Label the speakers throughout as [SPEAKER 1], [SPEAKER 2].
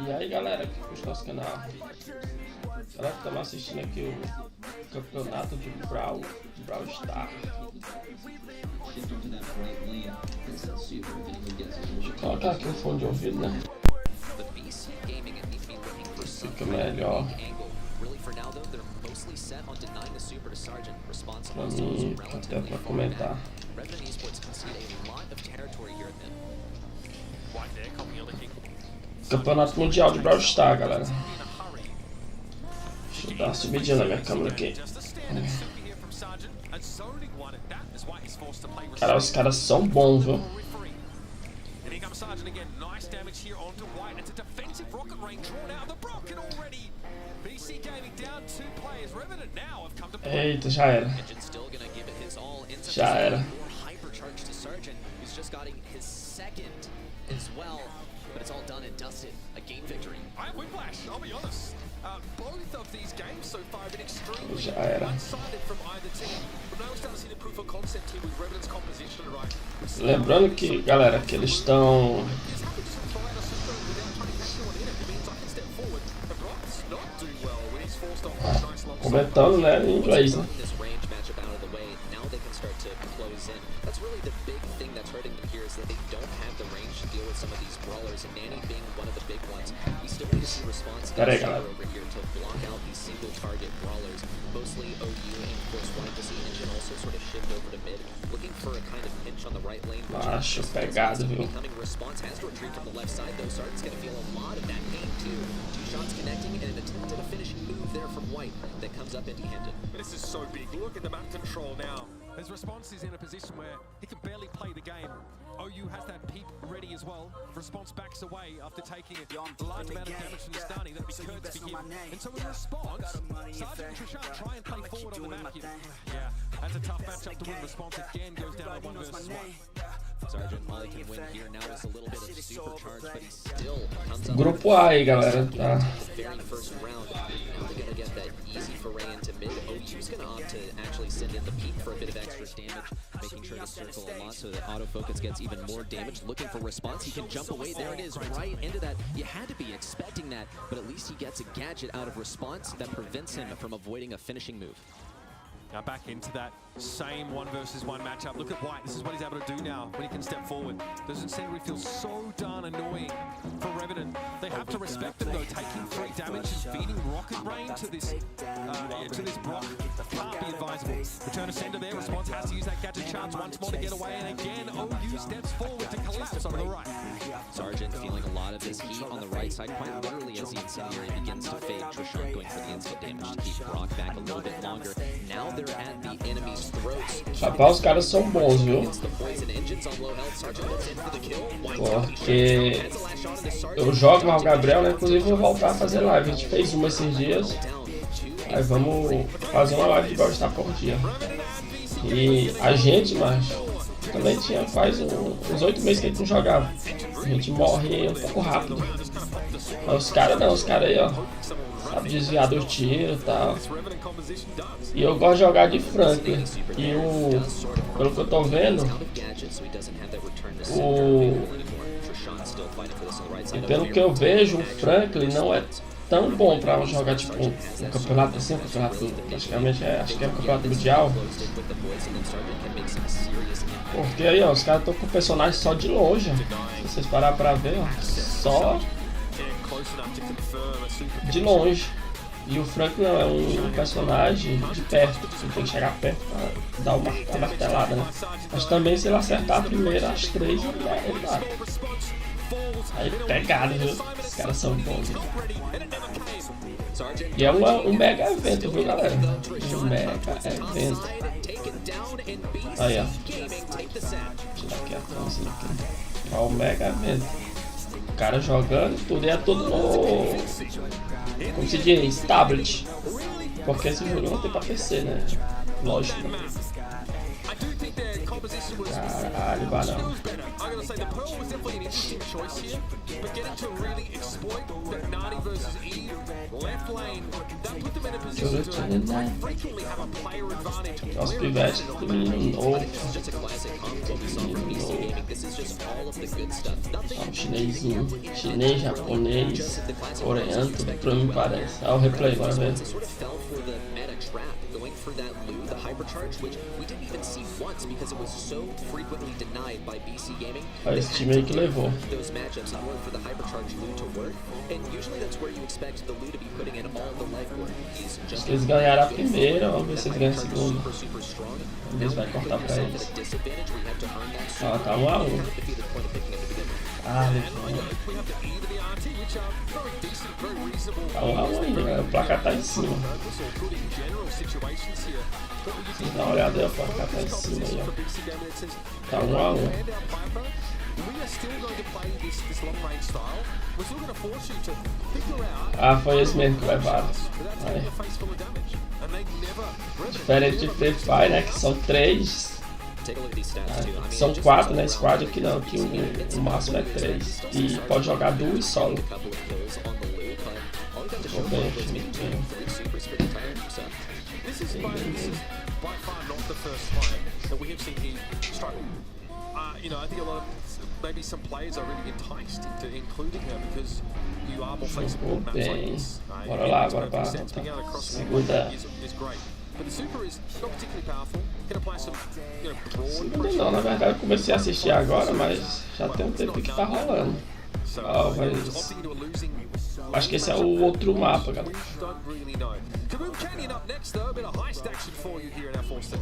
[SPEAKER 1] E aí galera que curte nosso canal, galera que estamos assistindo aqui o campeonato de Brawl Star. Deixa eu colocar aqui o fone de ouvido, né? Fica melhor pra mim, até pra comentar. Campeonato Mundial de Brawl Star, galera. Deixa eu dar uma subidinha na minha câmera aqui. Cara, os caras são bons, viu? Eita, já era. Já era.
[SPEAKER 2] But it's all done and dusted. A game victory. I have whiplash, I'll be honest. Both of these games so far have been extremely one-sided from either team. But now we're starting to see the proof of concept here with Revenant's composition right.
[SPEAKER 1] Lembrando que, galera, que eles estão comentando, né, em inglês, né?
[SPEAKER 2] That's really the big thing that's hurting them here is that they don't have the range to deal with some of these brawlers, and Nanny being one of the big ones. We still need to see response over here to block out these single target brawlers. Mostly OU, and of course wanting to see Engine also sort of shift over to mid, looking for a kind of pinch on the right lane.
[SPEAKER 1] Acho pegado, viu?
[SPEAKER 2] Becoming response has to retreat from the left side though. Sargent's gonna feel a lot of that pain too. Two shots connecting and an attempt at a finishing move there from White that comes up empty-handed.
[SPEAKER 3] This is so big. Look at the map control now. His response is in a position where he can barely play the game. OU has that peep ready as well. Response backs away after taking a large amount of damage from the Stani. That'd be courtesy for him. And so in response, Sargent and Trishard try and play forward on the map here. Yeah, that's a tough matchup to win. Response again goes down to 1 versus 1.
[SPEAKER 2] Sargent Molly can win here. Now it's a little bit of supercharge, but he still comes up.
[SPEAKER 1] Grupo A aí, galera. Tá.
[SPEAKER 2] Very first round. Now they're gonna get that easy foray into mid. OU's gonna opt to actually send in the peep for a bit of extra damage, making sure to circle a lot so that autofocus gets even more damage. Looking for response, he can jump away. There it is, right into that. You had to be expecting that, but at least he gets a gadget out of response that prevents him from avoiding a finishing move.
[SPEAKER 3] Now back into that same 1 versus 1 matchup. Look at White. This is what he's able to do now when he can step forward. Those incendiary feel so darn annoying for Revenant. They have to respect them though. Taking 3 damage and feeding Rocket Rain to this Brock can't be advisable. Return to sender there. Response has to use that gadget chance once more to get away. And again, OU steps forward to collapse on the right.
[SPEAKER 2] Sargent feeling a lot of this heat on the right side, quite literally as the incendiary begins to fade. Trishard going for the instant damage to keep Brock back a little bit longer. Now they're at the enemy's throats.
[SPEAKER 1] Rapaz, os caras são bons, viu? Porque eu jogo com o Gabriel, né? Inclusive vou voltar a fazer live. A gente fez uma esses dias. Aí vamos fazer uma live de Brawl Star por dia. E a gente, mas também faz uns 8 meses que a gente não jogava. A gente morre um pouco rápido. Mas os caras não, os caras aí, ó, sabe desviar do tiro e tal. E eu gosto de jogar de Franklin. E pelo que eu tô vendo, e pelo que eu vejo, o Franklin não é tão bom pra jogar tipo um campeonato assim, um campeonato praticamente, acho que é um campeonato mundial. Porque aí, ó, os caras estão com o personagem só de longe, ó. Se vocês pararem pra ver, ó, só de longe. E o Frank não, é um personagem de perto, você tem que chegar perto pra dar uma martelada, né? Mas também se ele acertar a primeira, as 3, ele dá. Aí pegado, viu? Os caras são bons. Viu? E é um mega evento, viu, galera? Um mega evento. Aí, ó. Tirar aqui a franzinha aqui. Ó, um mega evento. O cara jogando tudo, e é tudo no, como se diz, tablet. Porque esse jogo não tem pra PC, né? Lógico. Caralho, barão.
[SPEAKER 3] interesting choice here, but getting to really exploit that Nani versus E left lane, that put them in a position to frequently have a player advantage.
[SPEAKER 1] Nossa, pivete, menino novo.
[SPEAKER 2] This is just a classic combo we saw from BC Gaming. This is just all of the good stuff. Nothing
[SPEAKER 1] Chinesinho, chinês, japonês, coreano, tudo pra mim parece. Ah, o replay agora mesmo.
[SPEAKER 2] sort of fell for the meta trap, going for that loot, the hypercharge, which we didn't even see once because it was so frequently denied by BC Gaming.
[SPEAKER 1] Olha esse time aí que levou.
[SPEAKER 2] Those matchups in order for the hypercharge loot to work, and usually that's where you expect the loot to be putting in all the legwork. He's just
[SPEAKER 1] Eles ganharam a primeira, vamos ver se eles ganham a segunda.
[SPEAKER 2] super strong.
[SPEAKER 1] Vamos ver se vai cortar pra
[SPEAKER 2] Yourself
[SPEAKER 1] eles.
[SPEAKER 2] at a disadvantage where you have to earn that
[SPEAKER 1] Ó,
[SPEAKER 2] super.
[SPEAKER 1] tá 1 a 1.
[SPEAKER 2] Defeated point of picking up to begin with.
[SPEAKER 1] Ah, levou.
[SPEAKER 3] We have the E to the RT, which are very decent, very reasonable.
[SPEAKER 1] Tá 1 a 1 ainda, né? O placar tá em cima.
[SPEAKER 3] Focus or good in general situations here. What would you think?
[SPEAKER 1] Dá uma olhada aí, o placar tá em cima aí, ó. Tá 1 a 1.
[SPEAKER 3] We are still going to play this long range style. We're still going to force you to figure out
[SPEAKER 1] Ah, foi esse mesmo que levaram.
[SPEAKER 3] without
[SPEAKER 1] Aí.
[SPEAKER 3] taking a face full of damage. And they never
[SPEAKER 1] Diferente de Free Fire, né? Que são 3.
[SPEAKER 2] Take a look at these stats too. I mean,
[SPEAKER 1] São
[SPEAKER 2] just
[SPEAKER 1] 4, né? Squad aqui não, aqui o máximo é 3. E pode jogar duo e solo.
[SPEAKER 2] a couple of kills on the loot, but all you got to show
[SPEAKER 1] Okay.
[SPEAKER 2] for was maybe 2 or 3 supers for the entire so.
[SPEAKER 3] this is by far not the first time that we have seen him struggle. You know, I think a lot of maybe some players are really enticed into including her because you are more flexible on maps like this.
[SPEAKER 1] Bora lá,
[SPEAKER 3] It's
[SPEAKER 1] bora
[SPEAKER 3] gonna
[SPEAKER 1] pra
[SPEAKER 3] make sense. Being able to cross the
[SPEAKER 1] segunda.
[SPEAKER 3] is great. But the super is not particularly powerful. Can apply some, you know, broad
[SPEAKER 1] Segunda
[SPEAKER 3] pressure.
[SPEAKER 1] não, na verdade eu comecei a assistir agora, mas já tem um tempo que tá rolando.
[SPEAKER 3] So,
[SPEAKER 1] Ó,
[SPEAKER 3] he's
[SPEAKER 1] mas
[SPEAKER 3] opting into a losing.
[SPEAKER 1] acho que esse é o outro mapa, galera.
[SPEAKER 3] We don't really know. Kaboom Canyon up next though, a bit of heist action for you here in our Forster.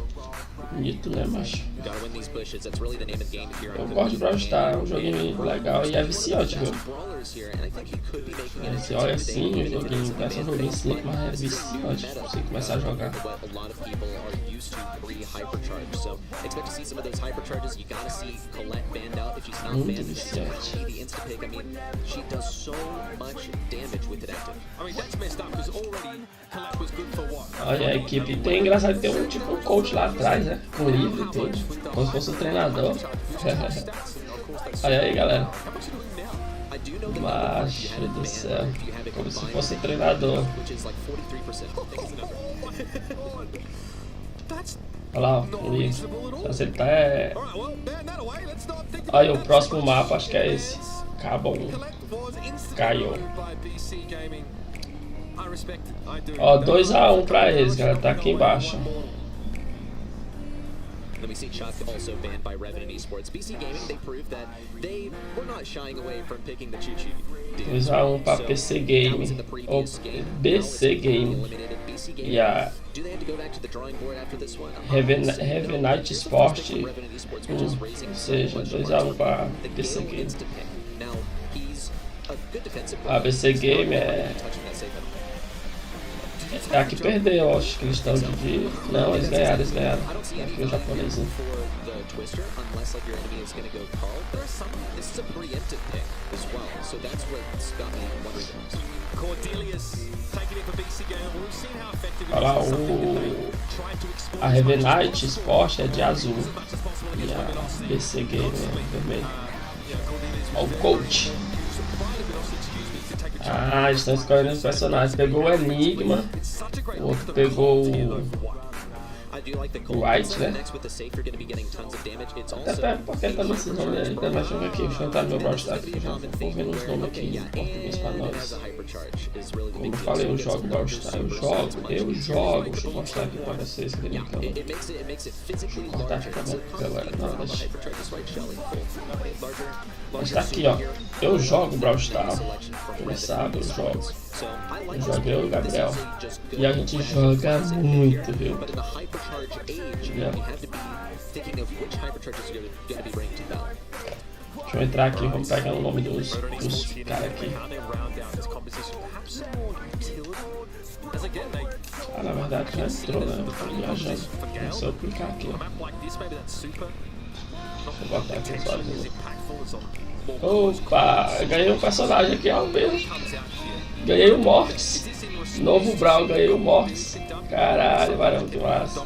[SPEAKER 1] Bonito, né, macho?
[SPEAKER 2] You gotta win these bushes. That's really the name of the game here.
[SPEAKER 1] Eu gosto de Brawl Stars, é um joguinho legal e é viciante, viu?
[SPEAKER 2] Brawlers here, and I think he could be making an
[SPEAKER 1] Você olha assim, o joguinho, parece um joguinho simples, mas é viciante pra você começar a jogar.
[SPEAKER 2] what a lot of people are used to pre-hypercharge. So expect to see some of those hypercharges. You gotta see Colette banned out if she's not
[SPEAKER 1] Muito
[SPEAKER 2] banned.
[SPEAKER 1] viciante.
[SPEAKER 2] The insta pick, I mean, she does so much damage with it active.
[SPEAKER 3] I mean, that's messed up because already Colette was good for what?
[SPEAKER 1] Olha a equipe, tem engraçado ter um tipo um coach lá atrás, né? Com livro e tudo, como se fosse um treinador. Olha aí, galera.
[SPEAKER 2] I do know that
[SPEAKER 1] Macho do céu, como se fosse um treinador.
[SPEAKER 2] which is like 43%.
[SPEAKER 3] That's
[SPEAKER 1] Olha lá, ó, o livro. Se ele tá
[SPEAKER 3] all right. Well, ban that away. Let's start thinking.
[SPEAKER 1] Olha, o próximo mapa acho que é esse. Cabo 1.
[SPEAKER 3] Colette was instantly
[SPEAKER 1] Caiu.
[SPEAKER 3] owned by BC Gaming. I respect it. I do.
[SPEAKER 1] Ó, 2 a 1 pra eles, galera. Tá aqui embaixo.
[SPEAKER 2] Then we see Chuck also banned by Revenant Esports. BC Gaming, they proved that they were not shying away from picking the choo-choo.
[SPEAKER 1] 2 a 1 pra PC Game. Ou BC Game.
[SPEAKER 2] Eliminated BC Gaming.
[SPEAKER 1] E a
[SPEAKER 2] Do they have to go back to the drawing board after this one?
[SPEAKER 1] Revenant Sport.
[SPEAKER 2] Revenant Esports, which is raising
[SPEAKER 1] Ou
[SPEAKER 2] so
[SPEAKER 1] seja,
[SPEAKER 2] much
[SPEAKER 1] 2 a 1
[SPEAKER 2] money.
[SPEAKER 1] pra
[SPEAKER 2] The
[SPEAKER 1] PC
[SPEAKER 2] Gale
[SPEAKER 1] Game.
[SPEAKER 2] insta pick. Now, he's a good defensive
[SPEAKER 1] A BC Game é a que perdeu, acho que eles estão de... Não, eles ganharam. Aqui o japonesinho.
[SPEAKER 2] for the Twister, unless like your enemy is going to go Carl. There's some. This is a preemptive pick as well, so that's what's got me wondering the most.
[SPEAKER 3] Cordelius taking it for BC Gaming. We've seen how effective it
[SPEAKER 1] Olha lá,
[SPEAKER 3] is. Something that they
[SPEAKER 1] o...
[SPEAKER 3] tried to exploit
[SPEAKER 1] A
[SPEAKER 3] as much
[SPEAKER 1] Revenant Sport é de azul.
[SPEAKER 3] as much as possible
[SPEAKER 1] E
[SPEAKER 3] against
[SPEAKER 1] a
[SPEAKER 3] Velocity.
[SPEAKER 1] BC Game é vermelho.
[SPEAKER 3] Yeah, Cordelius
[SPEAKER 1] Olha
[SPEAKER 3] was
[SPEAKER 1] o coach.
[SPEAKER 3] provided Velocity, excuse me, to take a chance.
[SPEAKER 1] Ah, eles estão escolhendo os personagens. Pegou o Enigma.
[SPEAKER 3] It's such a great
[SPEAKER 1] O
[SPEAKER 3] look
[SPEAKER 1] outro
[SPEAKER 3] at the
[SPEAKER 1] pegou
[SPEAKER 3] results here,
[SPEAKER 1] o...
[SPEAKER 3] though.
[SPEAKER 2] I do like the Colt.
[SPEAKER 1] White, né?
[SPEAKER 2] Next with the safe, you're going to be getting tons of damage. It's
[SPEAKER 1] Até
[SPEAKER 2] also
[SPEAKER 1] pega porque tá nesse nome aí. Deixa eu ver aqui. Deixa eu entrar no meu Brawl Stars aqui. Eu já vou vendo os nomes aqui em português pra nós. Como eu falei, eu jogo Brawl Stars. Eu jogo. Deixa eu mostrar aqui pra vocês. Clicando.
[SPEAKER 2] It makes it physically
[SPEAKER 1] Cortar
[SPEAKER 2] larger.
[SPEAKER 1] aqui pra galera. Não, deixa.
[SPEAKER 2] Hypercharges, right, Shelly? Larger.
[SPEAKER 1] Mas tá aqui, ó. Eu jogo Brawl Stars. Quem sabe, eu jogo.
[SPEAKER 2] So I
[SPEAKER 1] Eu
[SPEAKER 2] like
[SPEAKER 1] joguei o Gabriel.
[SPEAKER 2] just
[SPEAKER 1] E a gente joga muito, viu?
[SPEAKER 2] But in the hypercharge age,
[SPEAKER 1] Yeah.
[SPEAKER 2] you have to be thinking of which hypercharges you're going to be bringing to battle.
[SPEAKER 1] Deixa eu entrar aqui. Vamos pegar o nome dos caras aqui.
[SPEAKER 3] How they round out this composition, perhaps some more utility. As again, they
[SPEAKER 1] Ah, na verdade já entrou, né? Eu tô viajando. Se eu clicar aqui,
[SPEAKER 3] a
[SPEAKER 1] ó.
[SPEAKER 3] map like this, maybe that's super. Not
[SPEAKER 1] Vou botar aqui os olhos.
[SPEAKER 3] as impactful as on more
[SPEAKER 1] Opa! Eu ganhei um personagem aqui, ó. Mesmo.
[SPEAKER 3] comes out here.
[SPEAKER 1] Ganhei o Mortis.
[SPEAKER 3] Is this in
[SPEAKER 1] Novo Brawl, ganhei o Mortis. Caralho, varão, que massa.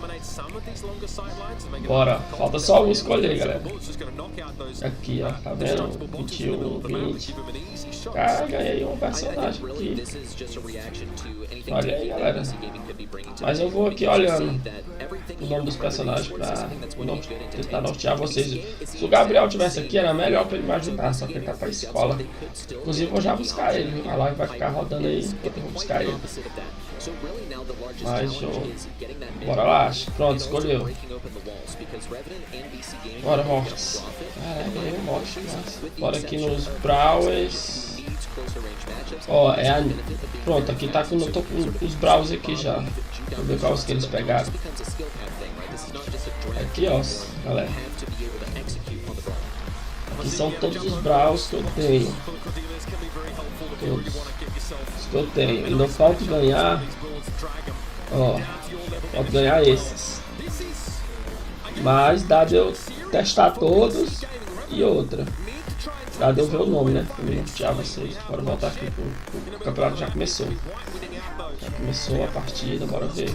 [SPEAKER 1] Bora, falta só um escolher, galera. Aqui, ó, tá vendo? 21, 20. Cara, ganhei um personagem aqui. Olha aí, galera. Mas eu vou aqui olhando o nome dos personagens pra tentar nortear vocês. Se o Gabriel tivesse aqui, era melhor pra ele me ajudar, só que ele tá pra escola. Inclusive, eu vou já buscar ele. A live vai ficar rodando aí, eu vou buscar ele. Mas bora lá, pronto, escolheu. Bora, Mortis. Caraca, ganhei o Mortis. Bora aqui nos Brawlers. Ó, pronto, aqui tá com os Brawls aqui já. Deixa eu ver quais que eles pegaram. Aqui, ó, galera. Aqui são todos os Brawls que eu tenho. Todos os que eu tenho. E não falta ganhar. Ó, falta ganhar esses. Mas dá de eu testar todos e outra. Dá de eu ver o nome, né? Pra me nortear vocês. Bora voltar aqui pro campeonato, já começou. Já começou a partida, bora ver.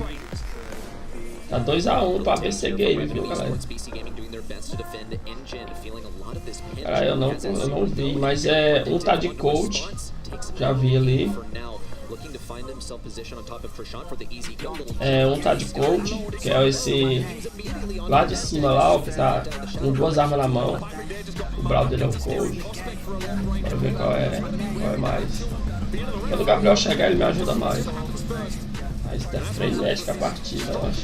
[SPEAKER 1] Tá 2-1 pra VC Game, viu, galera? Cara, eu não vi, mas um tá de coach. Já vi ali. Um tá de coach, que é esse lá de cima lá, ó, que tá com duas armas na mão. O Brawl dele é o coach. Bora ver qual é mais. Quando o Gabriel chegar, ele me ajuda mais. Mas tá frenética a partida, eu acho.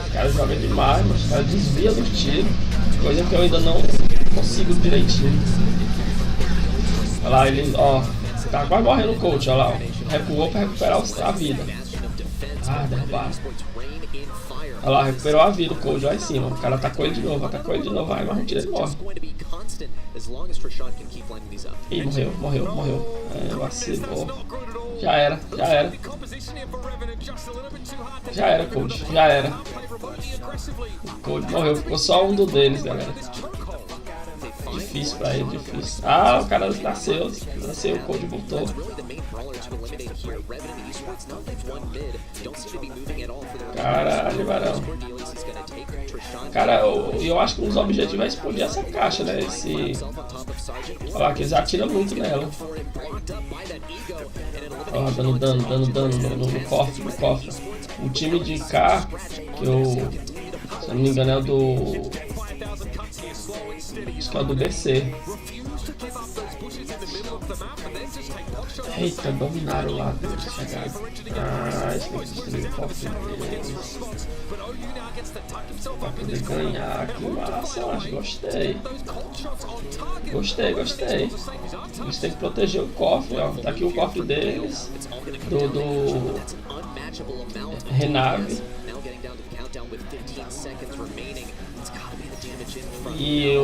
[SPEAKER 1] Os caras jogam demais, mas os caras desviam do tiro. Coisa que eu ainda não consigo direitinho. Olha lá, ele, ó, tá quase morrendo o coach, olha lá, ó. Recuou pra recuperar a vida. Ah, derrubaram. Olha lá, recuperou a vida o coach lá em cima. O cara atacou ele de novo, Ai, mas não tira ele morre. Ih, morreu. Vacilou. Já era. Já era, coach. O coach morreu, ficou só um deles, galera. Difícil pra ele, difícil. Ah, o cara nasceu, o coach voltou. Caralho, varão. Cara, eu acho que um dos objetivos é explodir essa caixa, né? Olha lá, que eles atiram muito nela. Ó, dando dano no cofre, O time de cá, que eu, se eu não me engano, é o do... Acho que é o do BC. Eita, dominaram lá. Esse tem que destruir o cofre deles. Pra poder ganhar. Que massa, eu acho. Gostei. Eles têm que proteger o cofre, ó. Tá aqui o cofre deles. Do Renave. E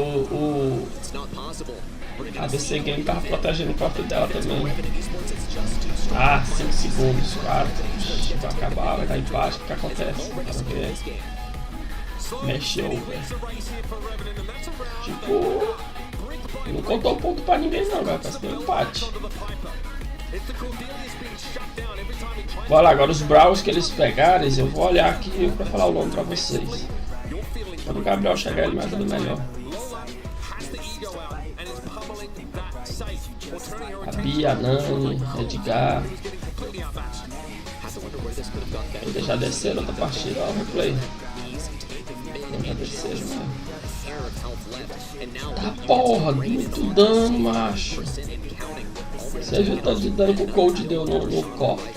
[SPEAKER 1] a DC Game tava protegendo o cofre dela também. 5 segundos, 4. Vai acabar, vai dar empate. O que acontece? Mexeu, velho. Tipo, não contou ponto pra ninguém não, velho. Parece que deu empate. Bora lá, agora os Brawls que eles pegarem, eu vou olhar aqui pra falar o nome pra vocês. Quando o Gabriel chegar, ele me ajuda melhor. A Bia, a Nani, Edgar. Eles já desceram outra partida, ó, o replay. Eles já desceram, né? Tá porra, muito dano, macho. Você viu o tanto de dano que o coach deu no cofre.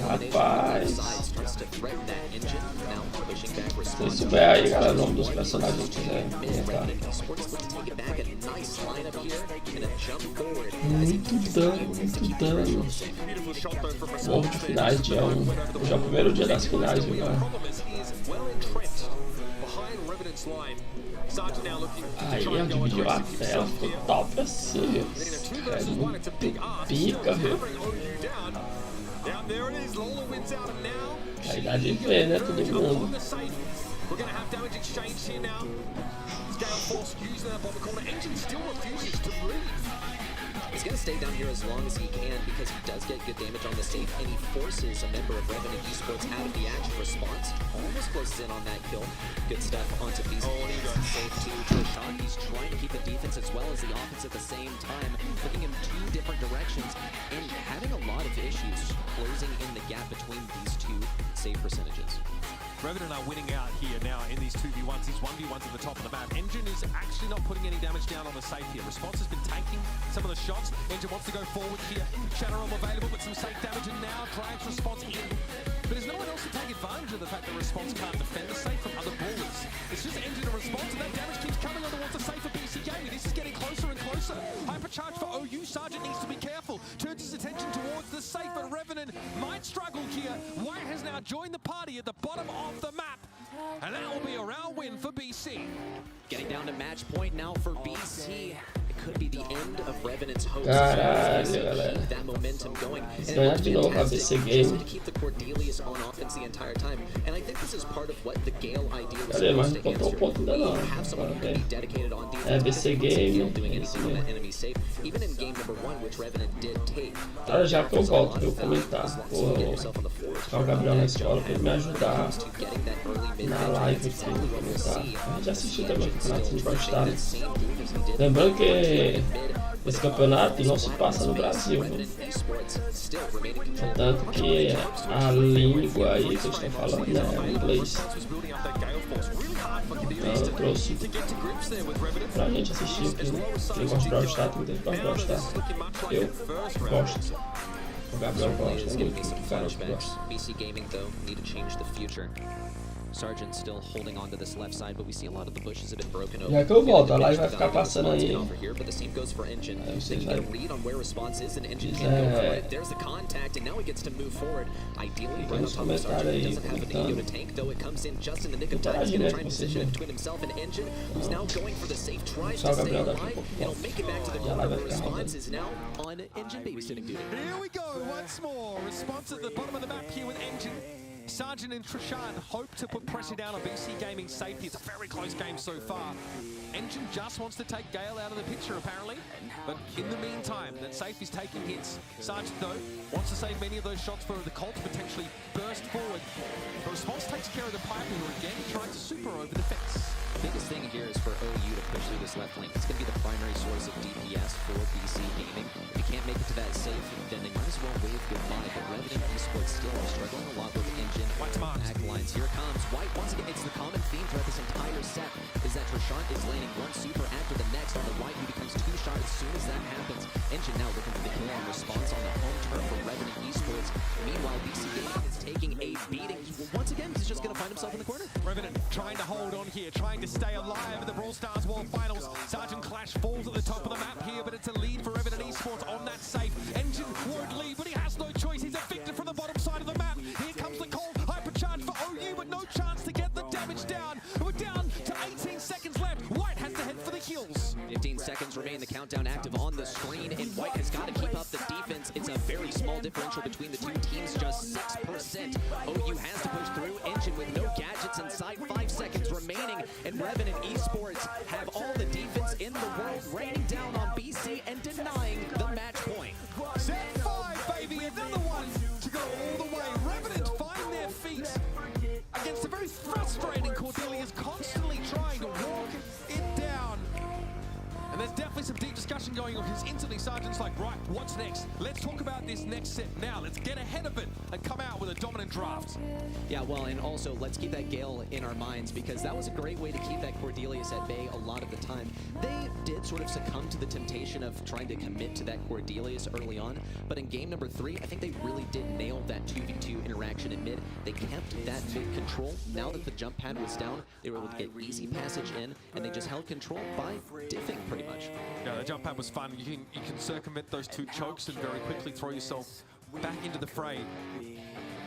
[SPEAKER 1] Rapaz. Se souber aí, galera, o nome dos personagens que quiser colocar. Muito dano. Morro de finais, dia 1. Hoje é o primeiro dia das finais, viu, galera? Aí, ó, dividiu a tela, ficou top assim, viu? É muito pica, viu? Aí dá de ver, né, todo mundo.
[SPEAKER 3] Gale Force using that bottom corner. Engine still refuses to leave.
[SPEAKER 2] He's going to stay down here as long as he can because he does get good damage on the safe, and he forces a member of Revenant Esports out of the action. Response almost closes in on that kill. Good stuff onto BC.
[SPEAKER 3] Oh, he got
[SPEAKER 2] safe to Trishon. He's trying to keep the defense as well as the offense at the same time, looking in two different directions and having a lot of issues closing in the gap between these two save percentages.
[SPEAKER 3] Revenant are winning out here now in these 2v1s. These 1v1s at the top of the map. Engine is actually not putting any damage down on the safe here. Response has been taking some of the shots. Engine wants to go forward here. Shadow available, but some safe damage, and now drags Response in. But there's no one else to take advantage of the fact that Response can't defend the safe from other brawlers. It's just Engine and Response, and that damage keeps coming on towards the safe for BC Gaming. This is getting closer and closer. Hypercharge for OU. Sergeant needs to be careful. Turns his attention towards the safe, but Revenant might struggle here. White has now joined the party at the bottom of the map, and that will be a round win for BC.
[SPEAKER 2] Getting down to match point now for BC. It could be the end of Revenant's hopes.
[SPEAKER 1] Caralho,
[SPEAKER 2] Keep
[SPEAKER 1] galera.
[SPEAKER 2] that momentum going. And it
[SPEAKER 1] Ganhar
[SPEAKER 2] looked
[SPEAKER 1] de novo a
[SPEAKER 2] fantastic
[SPEAKER 1] BC Game.
[SPEAKER 2] to keep the Cordelius on offense the entire time. And I think this is part of what the Gale idea was
[SPEAKER 1] Cadê? Mas
[SPEAKER 2] supposed
[SPEAKER 1] não
[SPEAKER 2] to
[SPEAKER 1] botou o
[SPEAKER 2] answer.
[SPEAKER 1] ponto ainda não.
[SPEAKER 2] Have someone who can be dedicated on defense.
[SPEAKER 1] É BC Game.
[SPEAKER 2] Doing
[SPEAKER 1] É
[SPEAKER 2] anything
[SPEAKER 1] isso
[SPEAKER 2] on that
[SPEAKER 1] mesmo.
[SPEAKER 2] enemy safe. Even in game number 1, which Revenant did take.
[SPEAKER 1] Cara, já que eu volto pra eu comentar, vou buscar o Gabriel na escola pra ele me ajudar na live aqui, comentar. A gente assistiu também o campeonato de Brawl. Lembrando que esse campeonato não se passa no Brasil, né? Tanto que a língua aí que eu estou falando é inglês. Então eu trouxe pra gente assistir aqui, né? Quem gosta de Brawl Stars, tem que gosta de Brawl Stars. Eu gosto. O Gabriel gosta, é muito que cara que gosta.
[SPEAKER 2] BC Gaming though need to change the future. Sergeant still holding on to this left side, but we see a lot of the bushes have been broken open.
[SPEAKER 1] Já que eu volto, a live vai ficar passando aí.
[SPEAKER 2] But the same goes for Engine.
[SPEAKER 1] Aí
[SPEAKER 2] They
[SPEAKER 1] vocês
[SPEAKER 2] can get
[SPEAKER 1] vai.
[SPEAKER 2] a read on where Response is, and Engine can go for it. There's the contact, and now he gets to move forward. Ideally, right on top of Sergeant. He doesn't have an ego to tank, though it comes in just in the nick of time. He's going to try and position it between himself and Engine, who's now going for the safe, tries to stay alive, and he'll make it back to the corner. But Response is now on Engine babysitting duty.
[SPEAKER 3] Here we go once more. Response at the bottom of the map here with Engine. Sergeant and Trishon hope to put pressure down on BC Gaming's safety. It's a very close game so far. Engine just wants to take Gale out of the picture, apparently. But in the meantime, that safe is taking hits. Sergeant, though, wants to save many of those shots for the Colt to potentially burst forward. The Response takes care of the pipe, who are again trying to super over the fence.
[SPEAKER 2] The biggest thing here is for OU to push through this left lane. It's going to be the primary source of DPS for BC Gaming. If you can't make it to that safe, then they might as well wave goodbye. But Revenant Esports still are struggling a lot with Engine.
[SPEAKER 3] White's marked.
[SPEAKER 2] Back lines. Here comes White. Once again, it's the common theme throughout this entire set is that Trishon is landing one super after the next on the White, who becomes two-shot as soon as that happens. Engine now looking for the kill on Response on the home turf for Revenant Esports. Meanwhile, BC Gaming is taking a beating. Once again, he's just going to find himself in the corner.
[SPEAKER 3] Revenant trying to hold on here, trying to stay alive in the Brawl Stars World Finals. Sergeant Clash falls at the top of the map here, but it's a lead for Revenant Esports on that safe. Engine won't lead, but he has no choice. He's evicted from the bottom side of the map. Here comes the call. Hypercharge for OU, but no chance to get the damage down. We're down to 18 seconds left. White has to head for the kills.
[SPEAKER 2] 15 seconds remain, the countdown active on the screen, and White has got to keep up the defense. It's a very small differential between the two teams, just 6%. OU has to push through. Engine with no gadgets inside, 5 seconds remaining, and Revenant Esports have all the defense in the world, raining down on BC and denying the match point.
[SPEAKER 3] Set 5, baby, another one to go all the way. Revenant find their feet against a very frustrating Cordelius, constantly trying to walk it down. And there's definitely some deep discussion going on because instantly Sergeant's like, right, what's next? Let's talk about this next set now. Let's get ahead of it and come out with a dominant draft.
[SPEAKER 2] Yeah, well, and also let's keep that Gale in our minds because that was a great way to keep that Cordelius at bay a lot of the time. They did sort of succumb to the temptation of trying to commit to that Cordelius early on, but in game number 3, I think they really did nail that 2v2 interaction in mid. They kept that mid control. Now that the jump pad was down, they were able to get easy passage in, and they just held control by diffing pretty much.
[SPEAKER 3] Yeah, the jump pad was fun. You can circumvent those two chokes and very quickly throw yourself back into the fray.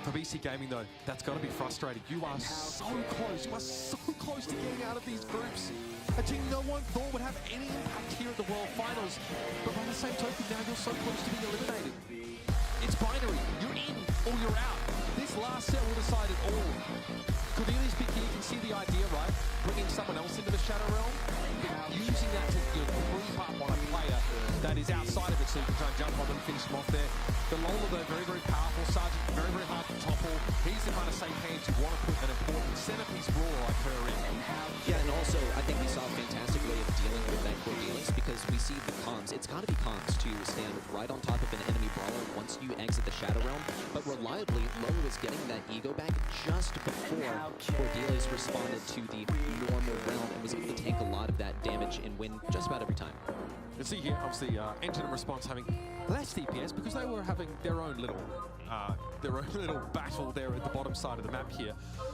[SPEAKER 3] For BC Gaming though, that's got to be frustrating. You are so close. You are so close to getting out of these groups. A team no one thought would have any impact here at the World Finals. But by the same token, now you're so close to being eliminated. It's binary. You're in or you're out. This last set will decide it all. Cordelia's big here, you can see the idea, right? Bringing someone else into the Shadow Realm, using that to creep up on a player that is outside of it, so you can try and jump on them and finish them off there. The Lola, though, very, very powerful. Sergeant, very, very hard to topple. He's the kind of safe hands you want to put an important centerpiece brawler like her in.
[SPEAKER 2] Yeah, and also, I think we saw a fantastic way of dealing with that Cordelius because we see the cons. It's got to be cons to stand right on top of an enemy brawler once you exit the Shadow Realm. But reliably, Lola was getting that ego back just before Cordelius responded to the normal realm and was able to take a lot of that damage and win just about every time.
[SPEAKER 3] You can see here, obviously, Engine and Response having less DPS because they were having their own little battle there at the bottom side of the map here.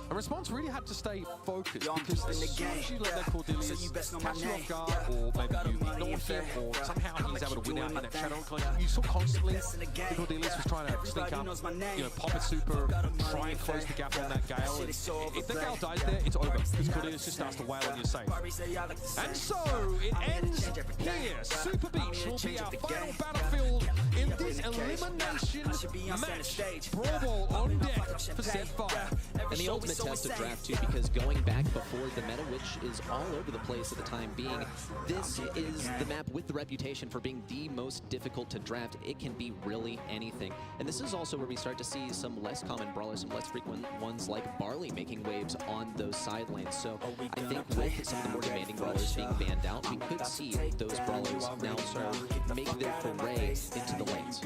[SPEAKER 3] And Response really had to stay focused because as soon as you let that Cordelius catch you off guard, or maybe you ignore him, or somehow he's able to win out in that Shadow Realm, you saw constantly the Cordelius was trying to sneak up, pop a super, try and close the gap on that Gale. And if the Gale dies there, it's over because Cordelius just starts to wail and you're safe. And so it ends here. Super Beach will be our final battlefield in this elimination match. Brawl Ball on deck for set 5.
[SPEAKER 2] And the ultimate test of draft too, because going back before the meta, which is all over the place at the time being, this is the map with the reputation for being the most difficult to draft. It can be really anything. And this is also where we start to see some less common brawlers, some less frequent ones like Barley making waves on those side lanes. So I think with some of the more demanding brawlers being banned out, we could see those brawlers now sort of make their foray into the lanes.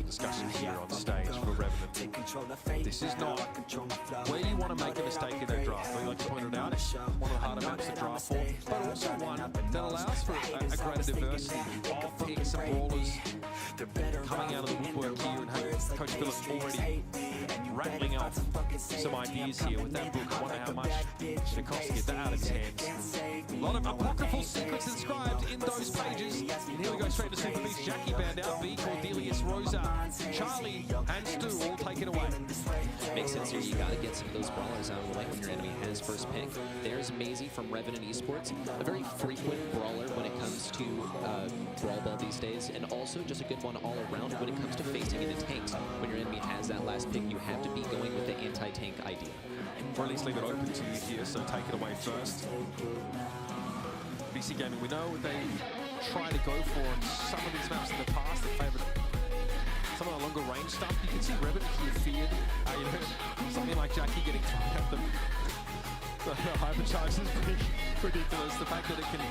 [SPEAKER 3] Discussion here on stage for Revenant. This is not where you want to make a mistake in that draft. We like to point it out, it's one of the harder maps to draft for, but also one that allows for a greater diversity of picks and brawlers coming out of the woodwork here, and Coach Phillips already rattling off some ideas here with that book. I wonder how much it costs to get that out of his hands. A lot of apocryphal secrets inscribed in those pages. And here we go straight to Super Beast. Jackie banned out, B, Cordelius, Rosa, Charlie, and Stu all taken away.
[SPEAKER 2] Makes sense here. You got to get some of those brawlers out of the way when your enemy has first pick. There's Maisie from Revenant Esports, a very frequent brawler when it comes to Brawl Ball these days, and also just a good one all around when it comes to facing into tanks. When your enemy has that last pick, you have to be going with the anti-tank idea.
[SPEAKER 3] Or at least leave it open to you here, so take it away first. BC Gaming, we know they try to go for on some of these maps in the past. They favoured some of the longer range stuff. You can see Revenant here feared, something like Jackie getting thrown at them. The hypercharge is pretty ridiculous. The fact that it can,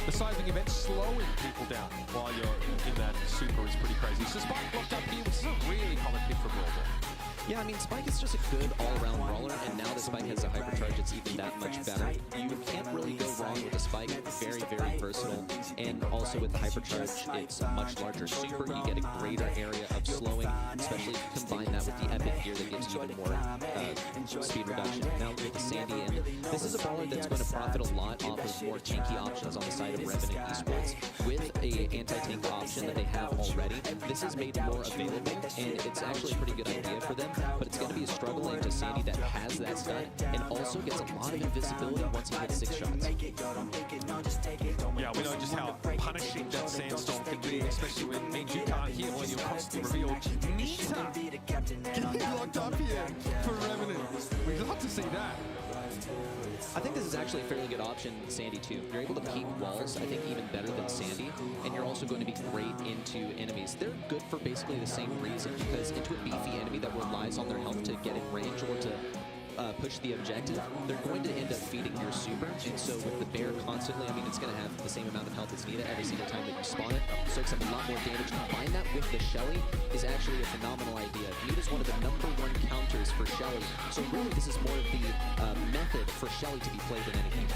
[SPEAKER 3] the sizing event slowing people down while you're in that super is pretty crazy. So Spike blocked up here, which is a really common pick for Brawl Ball.
[SPEAKER 2] Yeah, I mean, Spike is just a good all-around brawler, and now that Spike has a hypercharge, it's even that much better. You can't really go wrong with a Spike. Very, very versatile. And also with the hypercharge, it's a much larger super. You get a greater area of slowing, especially if you combine that with the epic gear that gives you even more speed reduction. Now with the Sandy, and this is a brawler that's going to profit a lot off of more tanky options on the side of Revenant Esports. With a anti-tank option that they have already, this is made more available, and it's actually a pretty good idea for them. But it's going to be a struggle into Sandy that has that stun and also gets a lot of invisibility once he hits 6 shots.
[SPEAKER 3] Yeah, we know just how punishing that sandstorm can be, especially when it means you can't heal and you're constantly revealed. Nita getting locked up here for Revenant. We'd love to see that.
[SPEAKER 2] I think this is actually a fairly good option, Sandy, too. You're able to peek walls, I think, even better than Sandy, and you're also going to be great into enemies. They're good for basically the same reason, because into a beefy enemy that relies on their health to get in range or to push the objective, they're going to end up feeding your super, and so with the bear constantly, I mean, it's going to have the same amount of health as Nita every single time that you spawn it, soaks up a lot more damage. Combine that with the Shelly is actually a phenomenal idea. Nita's one of the #1 counters for Shelly, so really this is more of the method for Shelly to be played than anything.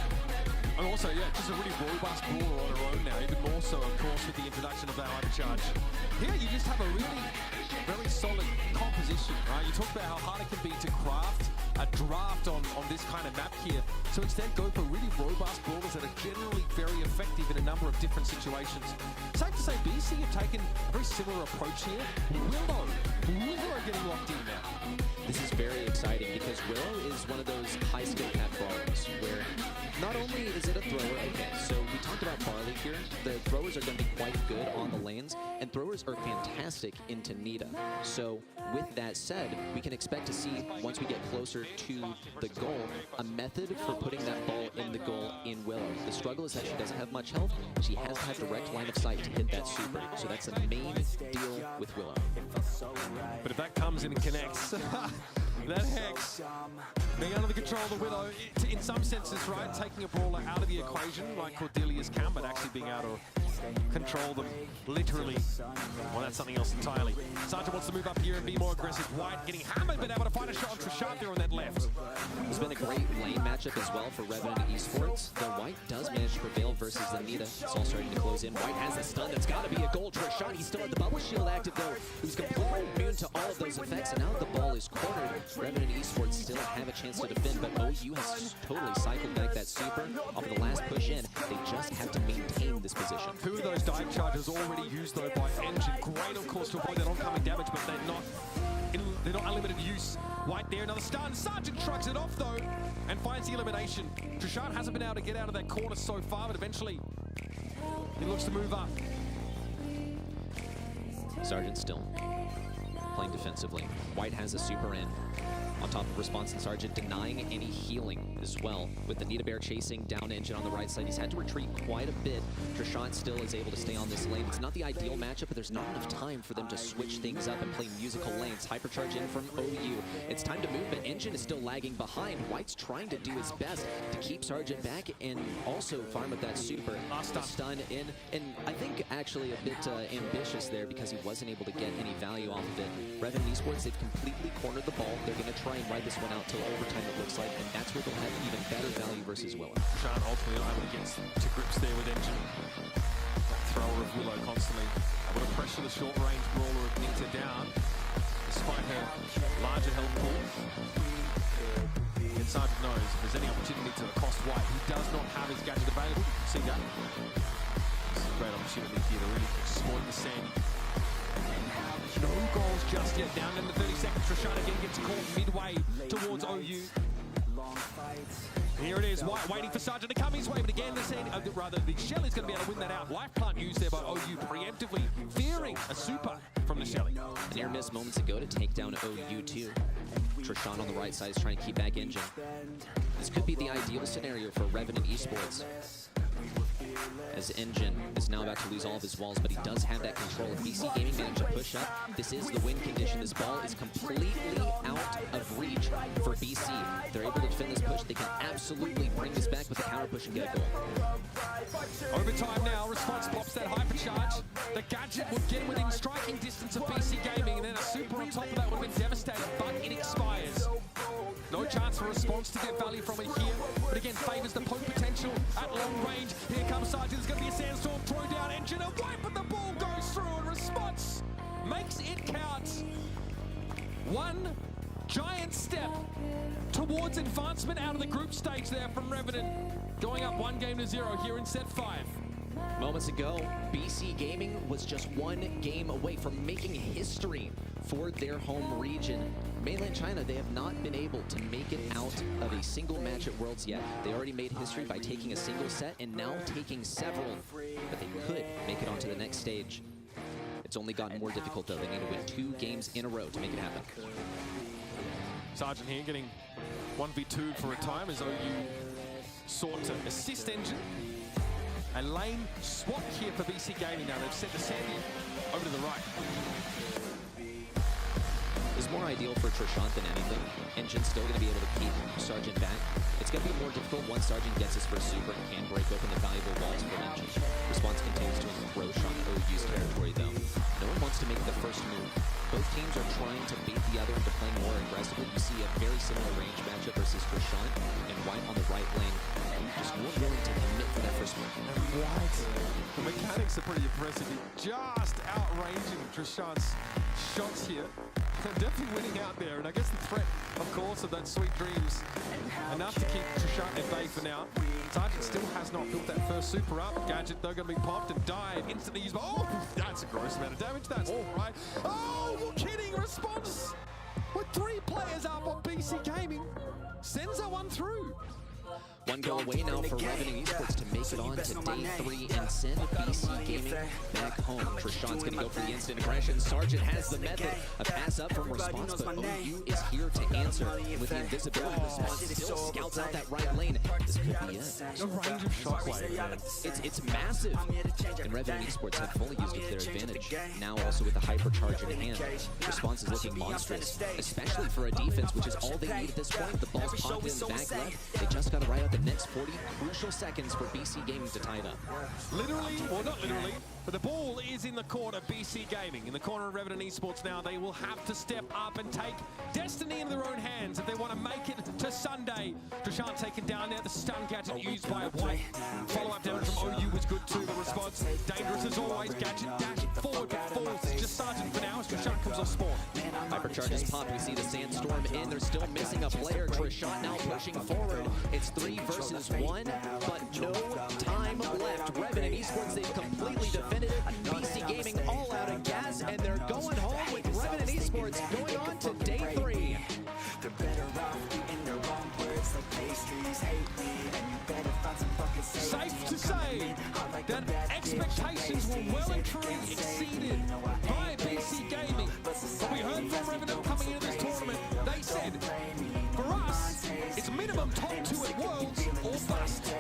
[SPEAKER 3] And also, yeah, just a really robust brawler on her own now, even more so, of course, with the introduction of that hypercharge. Here, you just have a really very solid composition, right? You talk about how hard it can be to craft a draft on this kind of map here. So instead, go for really robust brawlers that are generally very effective in a number of different situations. Safe to say, BC have taken a very similar approach here. Willow getting locked in now.
[SPEAKER 2] This is very exciting because Willow is one of those high skill cap brawlers where not only is it a thrower, okay, so we talked about about Barley here, the throwers are going to be quite good on the lanes, and throwers are fantastic into Nita. So with that said, we can expect to see, once we get closer to the goal, a method for putting that ball in the goal in Willow. The struggle is that she doesn't have much health. She has to have direct line of sight to hit that super. So that's the main deal with Willow.
[SPEAKER 3] But if that comes in and connects, that Hex being under the control of the Willow, in some senses, right, taking a brawler out of the equation like Cordelia's can, but actually being able to control them literally. Well, that's something else entirely. Sergeant wants to move up here and be more aggressive. White getting hammered, but able to find a shot on Trishant there on that left.
[SPEAKER 2] It's been a great lane matchup as well for Revenant Esports, though White does manage to prevail versus Anita. It's all starting to close in. White has the stun. That's got to be a goal. Trishant, he's still at the bubble shield active, though. He was completely immune to all of those effects, and now that the ball is cornered, Revenant Esports still have a chance to defend, but OU has totally cycled back that super off of the last push in. They just have to maintain this position.
[SPEAKER 3] Two of those dive charges already used, though, by Engine. Great, of course, to avoid that oncoming damage, but they're not unlimited use. White there, another stun. Sergeant shrugs it off, though, and finds the elimination. Trishant hasn't been able to get out of that corner so far, but eventually he looks to move up.
[SPEAKER 2] Sergeant still playing defensively. White has a super in. On top of response, and Sergeant denying any healing as well. With the Nita Bear chasing down Engine on the right side, he's had to retreat quite a bit. Trishant still is able to stay on this lane. It's not the ideal matchup, but there's not enough time for them to switch things up and play musical lanes. Hypercharge in from OU. It's time to move, but Engine is still lagging behind. White's trying to do his best to keep Sergeant back and also farm up that super. Stun in, and I think actually a bit ambitious there because he wasn't able to get any value off of it. Revenant Esports, they've completely cornered the ball. They're going to try and ride this one out till overtime, it looks like, and that's where they'll have even better value versus Willow.
[SPEAKER 3] Trishant ultimately not able to get to grips there with Engine. That thrower of Willow constantly able to pressure the short-range brawler of Nita down, despite her larger health pool. And Sergeant knows if there's any opportunity to accost White, he does not have his gadget available. You can see that. This is a great opportunity here to really exploit the Sandy. No goals just yet. Down in the 30 seconds. Trishant again gets caught midway towards OU. Here it is. White waiting for Sergeant to come his way, but again, the Shelly's going to be able to win that out. Life plant used there by OU, preemptively fearing a super from the Shelly.
[SPEAKER 2] An air miss moments ago to take down OU too. Trishant on the right side is trying to keep back Engine. This could be the ideal scenario for Revenant Esports, as Engine is now about to lose all of his walls, but he does have that control. If BC Gaming managed to push up, this is the win condition. This ball is completely out of reach for BC. If they're able to defend this push, they can absolutely bring this back with a counter push and get a goal.
[SPEAKER 3] Overtime now, response pops that hypercharge. The gadget would get within striking distance of BC Gaming, and then a super on top of that would have been devastating, but it expires. No chance for response to get value from it here, but again, favors the poke potential at long range. Here comes Sergeant, there's going to be a sandstorm, throw down Engine, and White, but the ball goes through, and response makes it count. One giant step towards advancement out of the group stage there from Revenant, going up 1-0 here in set 5.
[SPEAKER 2] Moments ago, BC Gaming was just one game away from making history for their home region. Mainland China, they have not been able to make it out of a single match at Worlds yet. They already made history by taking a single set and now taking several, but they could make it onto the next stage. It's only gotten more difficult though. They need to win 2 games in a row to make it happen.
[SPEAKER 3] Sergeant here getting 1v2 for a time as OU sought to assist Engine. A lane swap here for BC Gaming now. They've sent the Sandy over to the right.
[SPEAKER 2] Is more ideal for Trishant than anything. Engine's still going to be able to keep Sergeant back. It's going to be more difficult once Sergeant gets his first super and can break open the valuable walls for Engine. Response continues to encroach on OU's territory though. No one wants to make the first move. Both teams are trying to bait the other into playing more aggressively. You see a very similar range matchup versus Trishant and White on the right lane. Just more willing to commit for that first move.
[SPEAKER 3] What? The mechanics are pretty impressive. Just outranging Trishant's shots here. Definitely winning out there, and I guess the threat, of course, of that Sweet Dreams enough to keep Trishant at bay for now. Sergeant still has not built that first super up. Gadget, though, going to be popped and died instantly used by... Oh, that's a gross amount of damage. That's all right. Oh, you're kidding. Response with 3 players up on BC Gaming. Sends that one through.
[SPEAKER 2] One goal away now for Revenant Esports to make it on to day 3 and send BC Gaming back home. Trishon's going to go for the instant aggression. Sergeant has the method. A pass up from Response, but OU is here to answer with the invisibility. Response still scouts out that right lane. This could be it.
[SPEAKER 3] The range of shockwave.
[SPEAKER 2] It's massive. And Revenant Esports have fully used it to their advantage. Now also with the hypercharge in hand. Response is looking monstrous, especially for a defense, which is all they need at this point. The ball's popped in the back left. They just got to ride out the next 40 crucial seconds for BC Gaming to tie it up.
[SPEAKER 3] Literally, or not literally, but the ball is in the court of BC Gaming. In the corner of Revenant Esports now, they will have to step up and take destiny in their own hands if they want to make it to Sunday. Trishon taken down there, the stun gadget used by White. Follow-up damage from OU was good too. The response, dangerous as always. Gadget dash forward, but falls. Just Sergeant for now as Trishon comes off spawn.
[SPEAKER 2] Hypercharge is popped. We see the Sandstorm in. They're still missing a player. Trishon now pushing forward. It's 3 versus 1, but no time left. Revenant Esports, they've completely defended it. BC Gaming all out of gas, and they're going home with Revenant Esports going on to day 3.
[SPEAKER 4] They're better off eating their own words like pastries. Hate me, and you better find some fucking
[SPEAKER 3] Safe to say that expectations were well and truly exceeded by BC Gaming. But we heard from Revenant coming into this tournament, they said, for us, it's minimum top 2 at Worlds or bust.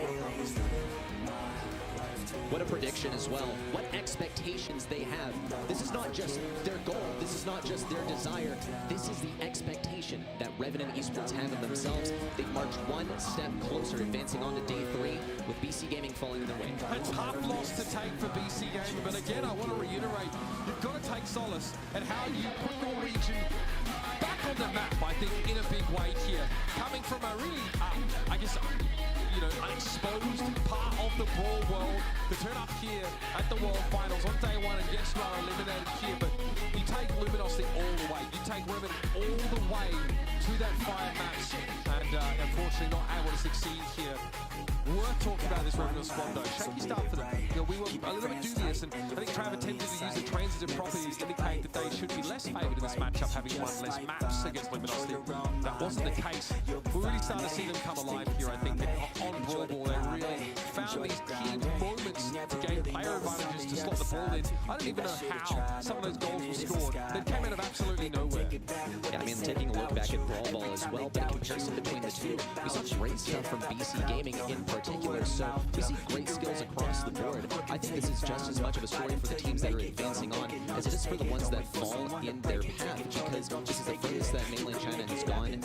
[SPEAKER 2] What a prediction as well. What expectations they have. This is not just their goal. This is not just their desire. This is the expectation that Revenant Esports have of themselves. They've marched one step closer, advancing on to day 3 with BC Gaming falling in their way.
[SPEAKER 3] A tough loss to take for BC Gaming, but again, I want to reiterate, you've got to take solace at how you put your region back on the map, I think, in a big way here. Coming from a really, I guess, unexposed part of the Brawl world to turn up here at the World Finals on day 1, and yes, you are eliminated here, but you take Luminosity all the way. You take Revenant all the way to that fire match, and unfortunately not able to succeed here. Worth talking about this Revenant squad though. Shaky start for them. We were a little bit dubious, and I think Trav attempted to use the transitive properties to indicate that they should be less favoured in this matchup, having won less maps against Luminosity. That wasn't the case. We really started to see them come alive here, I think, on Brawl Ball. They really found these key moments to gain player advantages to slot the ball in. I don't even know how some of those goals were scored. They came out of absolutely nowhere.
[SPEAKER 2] Yeah, I mean, taking a look back at Brawl Ball as well, but in comparison between the two, we saw great stuff from BC Gaming in particular, so we see great skills across the board. I think this is just as much of a story for the teams that are advancing on as it is for the ones that fall in their path, because this is the furthest that mainland China has gone in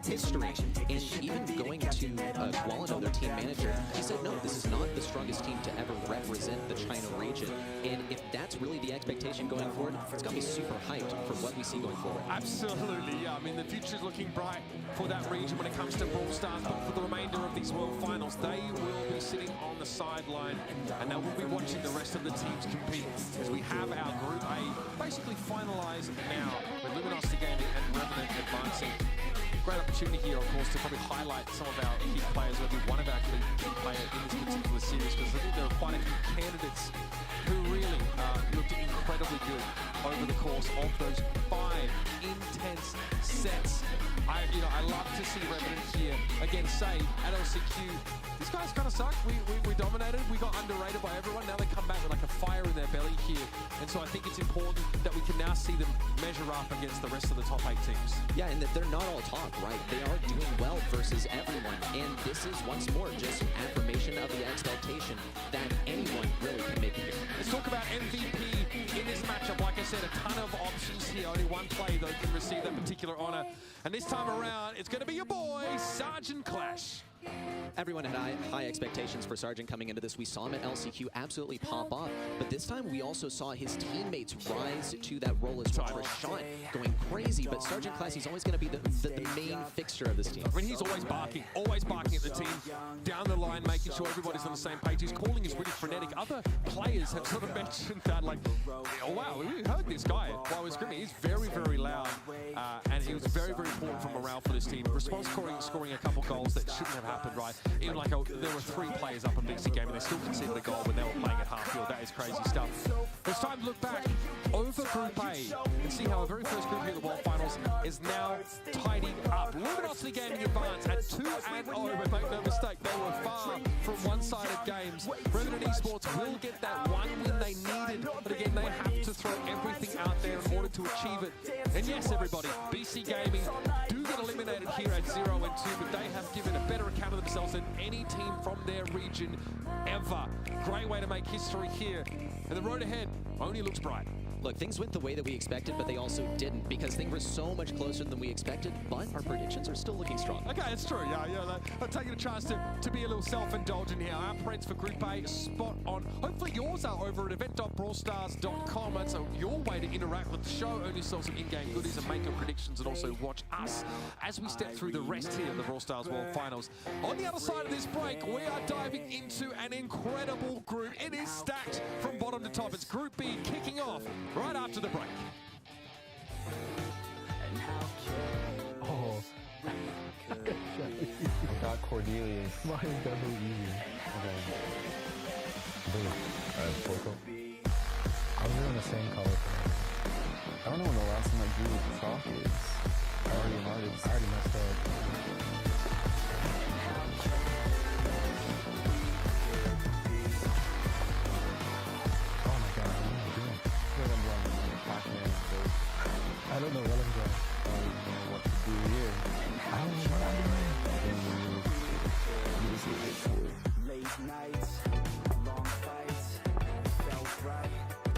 [SPEAKER 2] history. And even going to Gualano, their team manager, he said, no, this is not the strongest team to ever represent the China region. And if that's really the expectation going forward, it's going to be super hyped for what we see going forward.
[SPEAKER 3] Absolutely, yeah. I mean, the future's looking bright for that region when it comes to Brawl Stars, but for the remainder of these World Finals, they will be sitting on the sideline, and they will be watching the rest of the teams compete as we have our Group A basically finalised now with Luminosity Gaming and Revenant advancing. Great opportunity here, of course, to probably highlight some of our key players, maybe one of our key players in this particular series, because I think there are quite a few candidates who really looked incredibly good over the course of those 5 intense sets. I love to see Revenant here again say at LCQ, these guys kind of suck. We dominated, we got underrated by everyone. Now they come back with like a fire in their belly here, and so I think it's important that we can now see them measure up against the rest of the top 8 teams.
[SPEAKER 2] Yeah, and that they're not all talk, right? They are doing well versus everyone, and this is once more just affirmation of the expectation that anyone really can make it here.
[SPEAKER 3] Let's talk about MVP in this matchup. Like I said, a ton of options here. Only one play though can receive that particular honor, and this time around, it's going to be your boy, Sergeant Clash.
[SPEAKER 2] Everyone had high expectations for Sergeant coming into this. We saw him at LCQ absolutely pop off, but this time we also saw his teammates rise to that role as well. Trishon going crazy, but Sergeant Class, he's always going to be the main fixture of this team.
[SPEAKER 3] I mean, he's always barking at the team, down the line, making sure everybody's on the same page. His calling is really frenetic. Other players have sort of mentioned that, like, oh wow, we heard this guy while we're scrimming. He's very, very loud, and he was very, very important for morale for this team. Response scoring a couple goals that shouldn't have happened. happened, right? Even like there were 3 players up in BC game and they still conceded a goal when they were playing at half field. That is crazy stuff. It's time to look back over Group A and see how our very first group here at the World Finals is now tidying up. Luminosity Gaming advance at 2-0, but make no mistake, they were far from one-sided games. Revenant Esports will get that one win they needed, but again, they have to throw everything out there in order to achieve it. And yes, everybody, BC Gaming do get eliminated here at 0-2, but they have given a better account of themselves than any team from their region ever. Great way to make history here. And the road ahead only looks bright.
[SPEAKER 2] Look, things went the way that we expected, but they also didn't, because things were so much closer than we expected, but our predictions are still looking strong.
[SPEAKER 3] Okay, it's true. Yeah. I'm taking a chance to be a little self-indulgent here. Our Preds for Group A, spot on. Hopefully yours are over at event.brawlstars.com. That's your way to interact with the show, earn yourself some in-game goodies and make your predictions, and also watch us as we step through the rest here of the Brawl Stars World Finals. On the other side of this break, we are diving into an incredible group. It is stacked from bottom to top. It's Group B kicking off right after the break.
[SPEAKER 5] Oh. I got Cordelius. Mine is definitely easier. Okay. Blue. Alright, Poco. I was doing the same color. I don't know when the last time I drew with chalk is. I already messed up. I don't know what I'm doing. I don't know what to do here. I don't know what I'm doing. Late nights, long fights, felt right.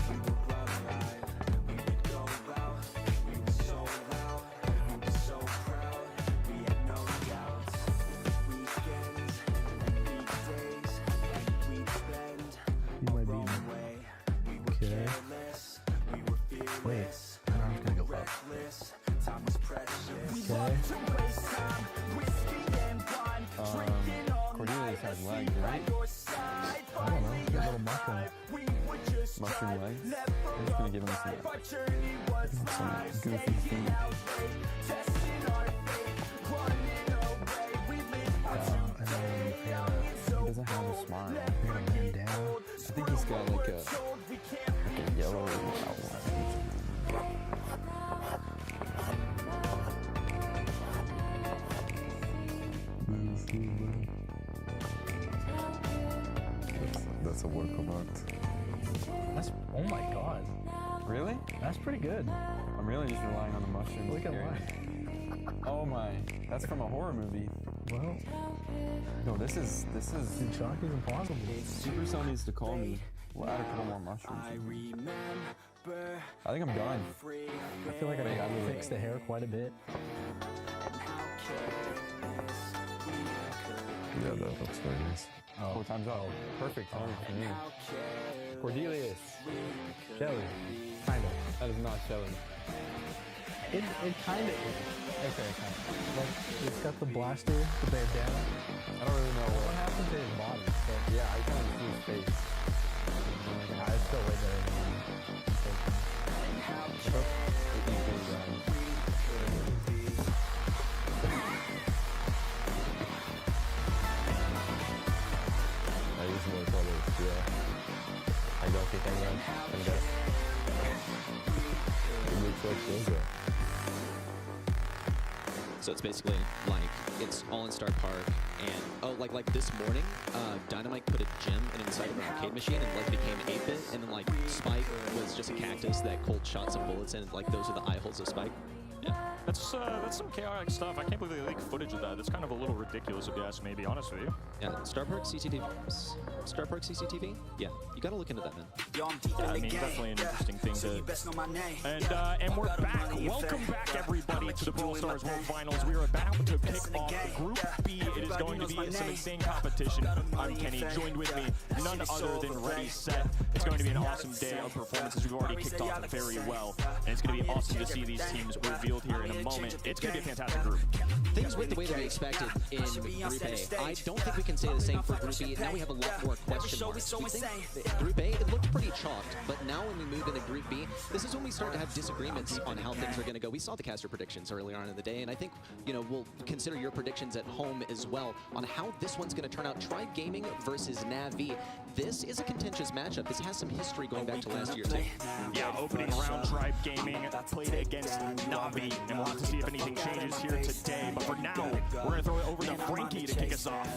[SPEAKER 5] We were love right. We would go out. We were so loud. We were so proud. We had no doubts. Weekends and weekdays, we'd spend a wrong way. We were careless. We were fearless. I'm gonna go up. Time was precious. Cordelius has legs, right? I don't know. He's got little mushroom legs. I'm just gonna give him some goofy feet. And then he doesn't have a smile. He got a man down. I think he's got like a yellow outline. That's a work of art. That's, oh my god. Really? That's pretty good. I'm really just relying on the mushrooms. Look at mine. Oh my, that's from a horror movie. Well, no, this is Dude, chalk is impossible. Supercell needs to call me. We'll add a couple more mushrooms. I think I'm done. I feel like I gotta fix the hair quite a bit. Yeah, that looks very nice. Oh. 4 times out. Perfect timing for me. Cordelius. Shelly. Kind of. That is not Shelly. It kind of is. Okay, kind of. Like, it's got the blaster, the bandana. I don't really know what happened to his body. So, yeah, I kind of see his face. Yeah, it's still way better than me. More colors, yeah. I don't think I know. And that it looks like Yoga.
[SPEAKER 2] So it's basically like it's all in Star Park, and like this morning, Dynamite put a gem inside of an arcade machine and like became 8-bit, and then like Spike was just a cactus that Colt shot some bullets in, and like those are the eye holes of Spike. Yeah.
[SPEAKER 6] That's some chaotic stuff. I can't believe they leaked footage of that. That's kind of a little ridiculous if you ask me, to be honest with you.
[SPEAKER 2] Yeah, Star Park CCTV. Star Park CCTV? Yeah, you gotta look into that, man.
[SPEAKER 6] Yeah, I mean, definitely an interesting thing to... And we're back. Welcome back, everybody, to the Brawl Stars World Finals. We are about to pick off Group B. It is going to be some insane competition. I'm Kenny, joined with me, none other than Ready Set. It's going to be an awesome day of performances. We've already kicked off very well, and it's going to be awesome to see these teams reveal field here in a moment. It's going to be a fantastic group.
[SPEAKER 2] Things went the way that we expected in Group A. I don't think we can say the same for Group B. Now we have a lot more question marks. We think Group A, it looked pretty chalked, but now when we move into Group B, this is when we start to have disagreements on how things are going to go. We saw the caster predictions earlier on in the day, and I think, you know, we'll consider your predictions at home as well on how this one's going to turn out. Tribe Gaming versus Navi. This is a contentious matchup. This has some history going back to last year, too.
[SPEAKER 6] Yeah, opening round, Tribe Gaming played against Navi, and we'll have to see if anything changes here today. But for now, we're going to throw it over to Frankie to kick us off.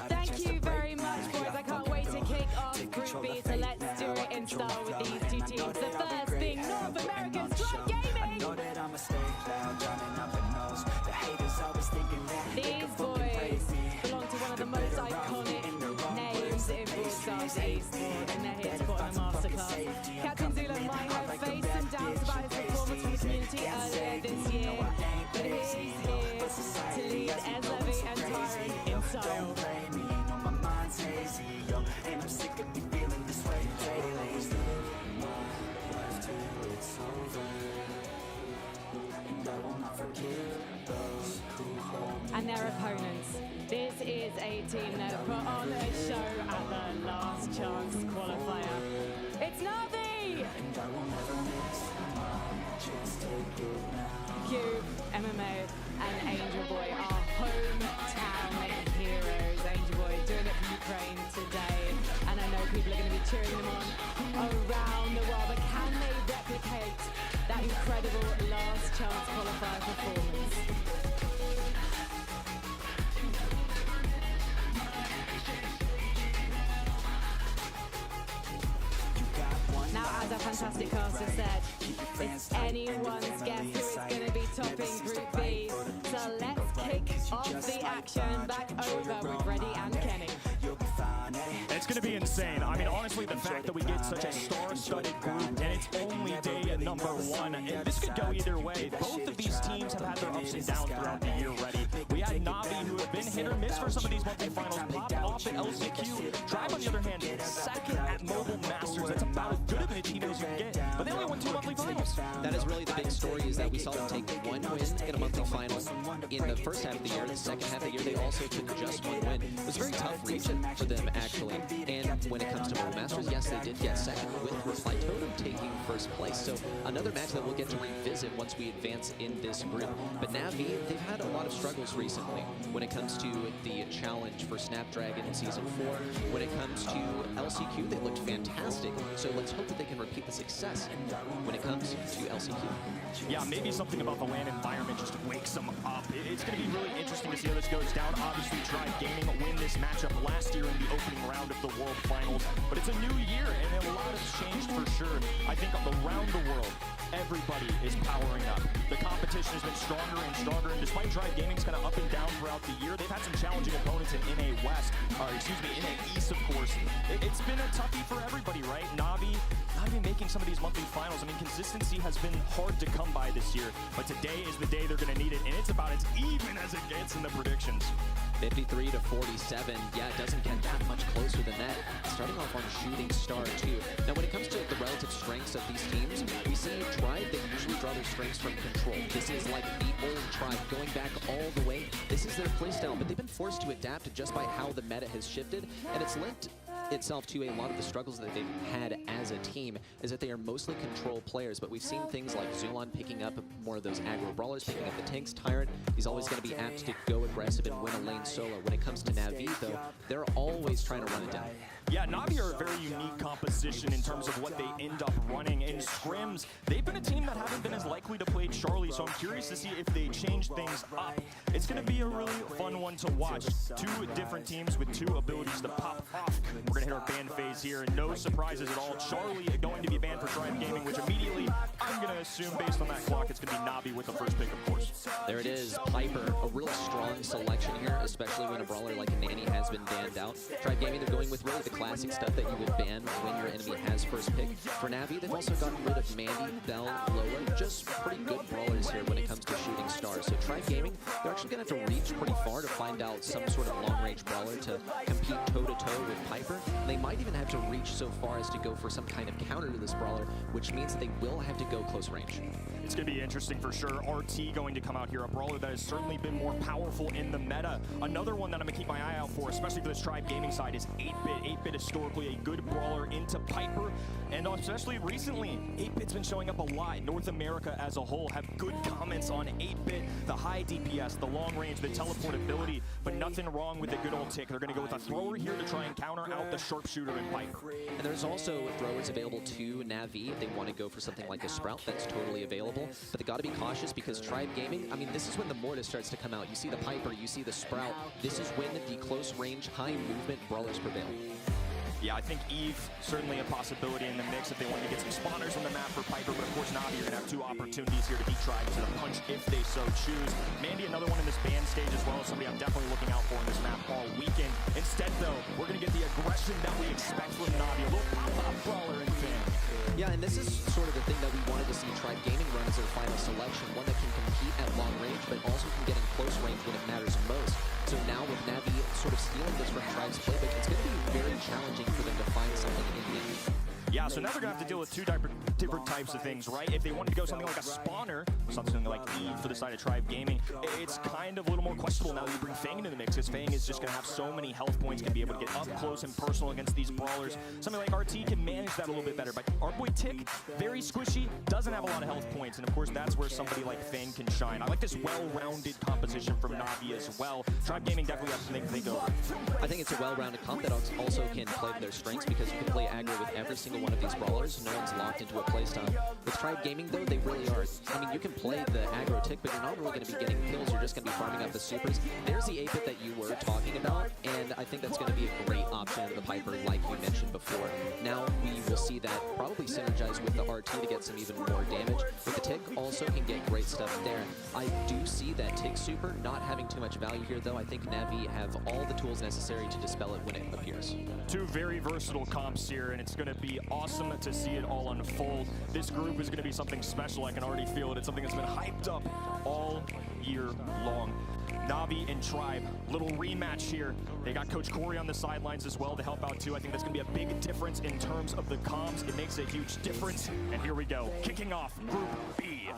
[SPEAKER 7] Thank you very much, boys. I can't wait to kick off Group B, so let's do it in style with these two teams. The first being North America's Tribe Gaming. These boys belong to one of the most iconic names in Brawl Stars esports, and they're here to put on a masterclass. Captain Zula might have faced some doubts about his performance from the community earlier this year, but he's here to lead Levy and Tyrant in style. And their opponents. This is a team that put on a show at the last chance qualifier. It's Navi! Cube, MMA, and Angel Boy are hometown heroes. Angel Boy doing it for Ukraine today. And I know people are going to be cheering them on around the world. But can they replicate that incredible last chance qualifier performance? Now, as a fantastic caster said, it's anyone's guess who is going to be topping Group B. So let's kick off the action back over with Reddy and Kenny.
[SPEAKER 6] It's going to be insane. I mean, honestly, the fact that we get such a star-studded group and it's only day number one, and this could go either way. Both of these teams have had their ups and downs throughout the year already. We had Navi, who have been hit or miss for some of these monthly finals, pop off at LCQ. Tribe, on the other hand, second at Mobile Masters. That's about as good of an achievement as you can get. But they only won 2 monthly finals.
[SPEAKER 2] That is really the big story, is that we saw them take 1 win in a monthly final in the first half of the year. The second half of the year, they also took just 1 win. It was a very tough region for them, actually. And when it comes to Mobile Masters, yes, they did get second, with Reply Totem taking first place. So another match that we'll get to revisit once we advance in this group. But Navi, they've had a lot of struggles recently when it comes to the challenge for Snapdragon in Season 4. When it comes to LCQ, they looked fantastic. So let's hope that they can repeat the success when it comes to LCQ.
[SPEAKER 6] Yeah, maybe something about the LAN environment just wakes them up. It's going to be really interesting to see how this goes down. Obviously, Tribe Gaming win this matchup last year in the opening round of the World Finals. But it's a new year, and a lot has changed for sure. I think around the world, everybody is powering up. The competition has been stronger and stronger, and despite Tribe Gaming's kind of up and down throughout the year, they've had some challenging opponents in NA West, NA East, of course. It's been a toughie for everybody, right? Navi making some of these monthly finals. I mean, consistency has been hard to come by this year, but today is the day they're going to need it, and it's about as even as it gets in the predictions.
[SPEAKER 2] 53 to 47. Yeah, it doesn't get that much closer than that. Starting off on shooting star too. Now, when it comes to the relative strengths of these teams, we see Tribe, they usually draw their strengths from control. This is like the old Tribe, going back all the way. This is their playstyle, but they've been forced to adapt just by how the meta has shifted, and it's linked itself to a lot of the struggles that they've had as a team, is that they are mostly control players, but we've seen things like Zulon picking up more of those aggro brawlers, picking up the tanks. Tyrant, he's always going to be apt to go aggressive and win a lane solo. When it comes to Navi, though, they're always trying to run it down.
[SPEAKER 6] Yeah, Navi are a very unique composition in terms of what they end up running. In scrims, they've been a team that haven't been as likely to play Charlie, so I'm curious to see if they change things up. It's going to be a really fun one to watch. 2 different teams with 2 abilities to pop off. We're going to hit our ban phase here, and no surprises at all. Charlie going to be banned for Tribe Gaming, which immediately, I'm going to assume, based on that clock, it's going to be Navi with the first pick, of course.
[SPEAKER 2] There it is, Piper, a real strong selection here, especially when a brawler like Nani has has been banned out. Tribe Gaming, they're going with really the classic stuff that you would ban when your enemy has first pick. For Navi, they've also gotten rid of Mandy, Bell, Loa, just pretty good brawlers here when it comes to shooting stars. So Tribe Gaming, they're actually going to have to reach pretty far to find out some sort of long-range brawler to compete toe-to-toe with Piper. And they might even have to reach so far as to go for some kind of counter to this brawler, which means that they will have to go close range.
[SPEAKER 6] It's going to be interesting for sure. RT going to come out here, a brawler that has certainly been more powerful in the meta. Another one that I'm going to keep my eye out for, especially for this Tribe Gaming side, is 8-Bit. 8-Bit historically a good brawler into Piper, and especially recently, 8-Bit's been showing up a lot. North America as a whole have good comments on 8-Bit, the high DPS, the long range, the teleportability, but nothing wrong with the good old tick. They're going to go with a thrower here to try and counter out the sharpshooter in Piper.
[SPEAKER 2] And there's also throwers available to Navi if they want to go for something like a Sprout. That's totally available. But they got to be cautious because Tribe Gaming, I mean, this is when the Mortis starts to come out. You see the Piper, you see the Sprout. This is when the close range, high movement brawlers prevail.
[SPEAKER 6] Yeah, I think Eve, certainly a possibility in the mix if they want to get some spawners on the map for Piper, but of course Navi, you're going to have two opportunities here to beat Tribe to the punch if they so choose. Mandy, another one in this ban stage as well, somebody I'm definitely looking out for in this map all weekend. Instead, though, we're going to get the aggression that we expect from Navi, a little pop-up brawler in Finn.
[SPEAKER 2] Yeah, and this is sort of the thing that we wanted to see Tribe Gaming run as their final selection, one that can compete at long range, but also can get in close range when it matters most. So now with Navi sort of stealing this from Tribe's playbook, it's going to be very challenging for them to find something in the end.
[SPEAKER 6] Yeah, so now they're going to have to deal with two different types of things, right? If they wanted to go something like a spawner, or something like Eve for the side of Tribe Gaming, it's kind of a little more questionable now that you bring Fang into the mix, because Fang is just going to have so many health points, can be able to get up close and personal against these brawlers. Something like RT can manage that a little bit better, but our boy Tick, very squishy, doesn't have a lot of health points, and of course that's where somebody like Fang can shine. I like this well-rounded composition from Navi as well. Tribe Gaming definitely has to make the thing go.
[SPEAKER 2] I think it's a well-rounded comp that also can play to their strengths, because you can play aggro with every single one of these brawlers. No one's locked into a playstyle. With Tribe Gaming, though, they really are. I mean, you can play the aggro tick, but you're not really going to be getting kills. You're just going to be farming up the supers. There's the 8-Bit that you were talking about, and I think that's going to be a great option in the Piper, like you mentioned before. Now we will see that probably synergize with the RT to get some even more damage. With the tick, also can get great stuff there. I do see that tick super not having too much value here, though. I think Navi have all the tools necessary to dispel it when it appears.
[SPEAKER 6] Two very versatile comps here, and it's going to be awesome to see it all unfold. This group is going to be something special. I can already feel it. It's something that's been hyped up all year long. Navi and Tribe, little rematch here. They got Coach Corey on the sidelines as well to help out too. I think that's going to be a big difference in terms of the comms. It makes a huge difference. And here we go, kicking off Group B.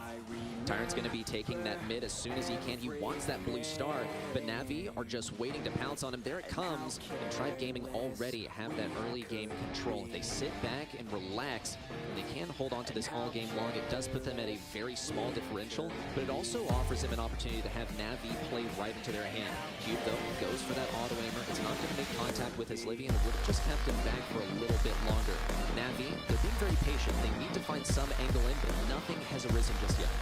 [SPEAKER 2] Tyrant's going to be taking that mid as soon as he can. He wants that blue star, but Navi are just waiting to pounce on him. There it comes, and Tribe Gaming already have that early game control. If they sit back and relax, and they can hold on to this all game long, it does put them at a very small differential, but it also offers them an opportunity to have Navi play right into their hand. Cube, though, goes for that auto-aimer. It's not going to make contact with his Livy, and it would have just kept him back for a little bit longer. Navi, they're being very patient. They need to find some angle in, but nothing has arisen just yet.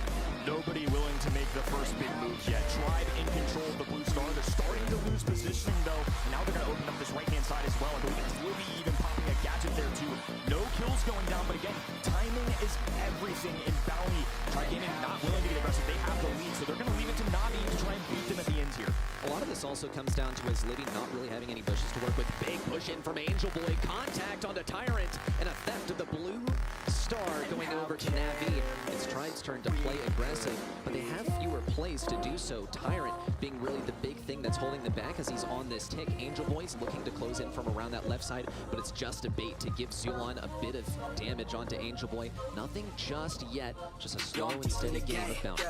[SPEAKER 6] Nobody willing to make the first big move yet. Tribe in control of the blue star. They're starting to lose positioning, though. Now they're going to open up this right-hand side as well. I believe it's Livy even popping a gadget there, too. No kills going down, but again, timing is everything in Bounty. Tribe Gaming not willing to get aggressive. They have the lead, so they're going to leave it to Navi to try and beat them at the end here.
[SPEAKER 2] A lot of this also comes down to his Livy not really having any bushes to work with. Big push in from Angel Boy. Contact onto Tyrant, and a theft of the blue star going over to Navi. It's Tribe's turn to play aggressive, but they have fewer plays to do so. Tyrant being really the big thing that's holding them back as he's on this tick. Angel Boy's looking to close in from around that left side, but it's just a bait to give Zulon a bit of damage onto Angel Boy. Nothing just yet, just a slow and steady game of Bounty.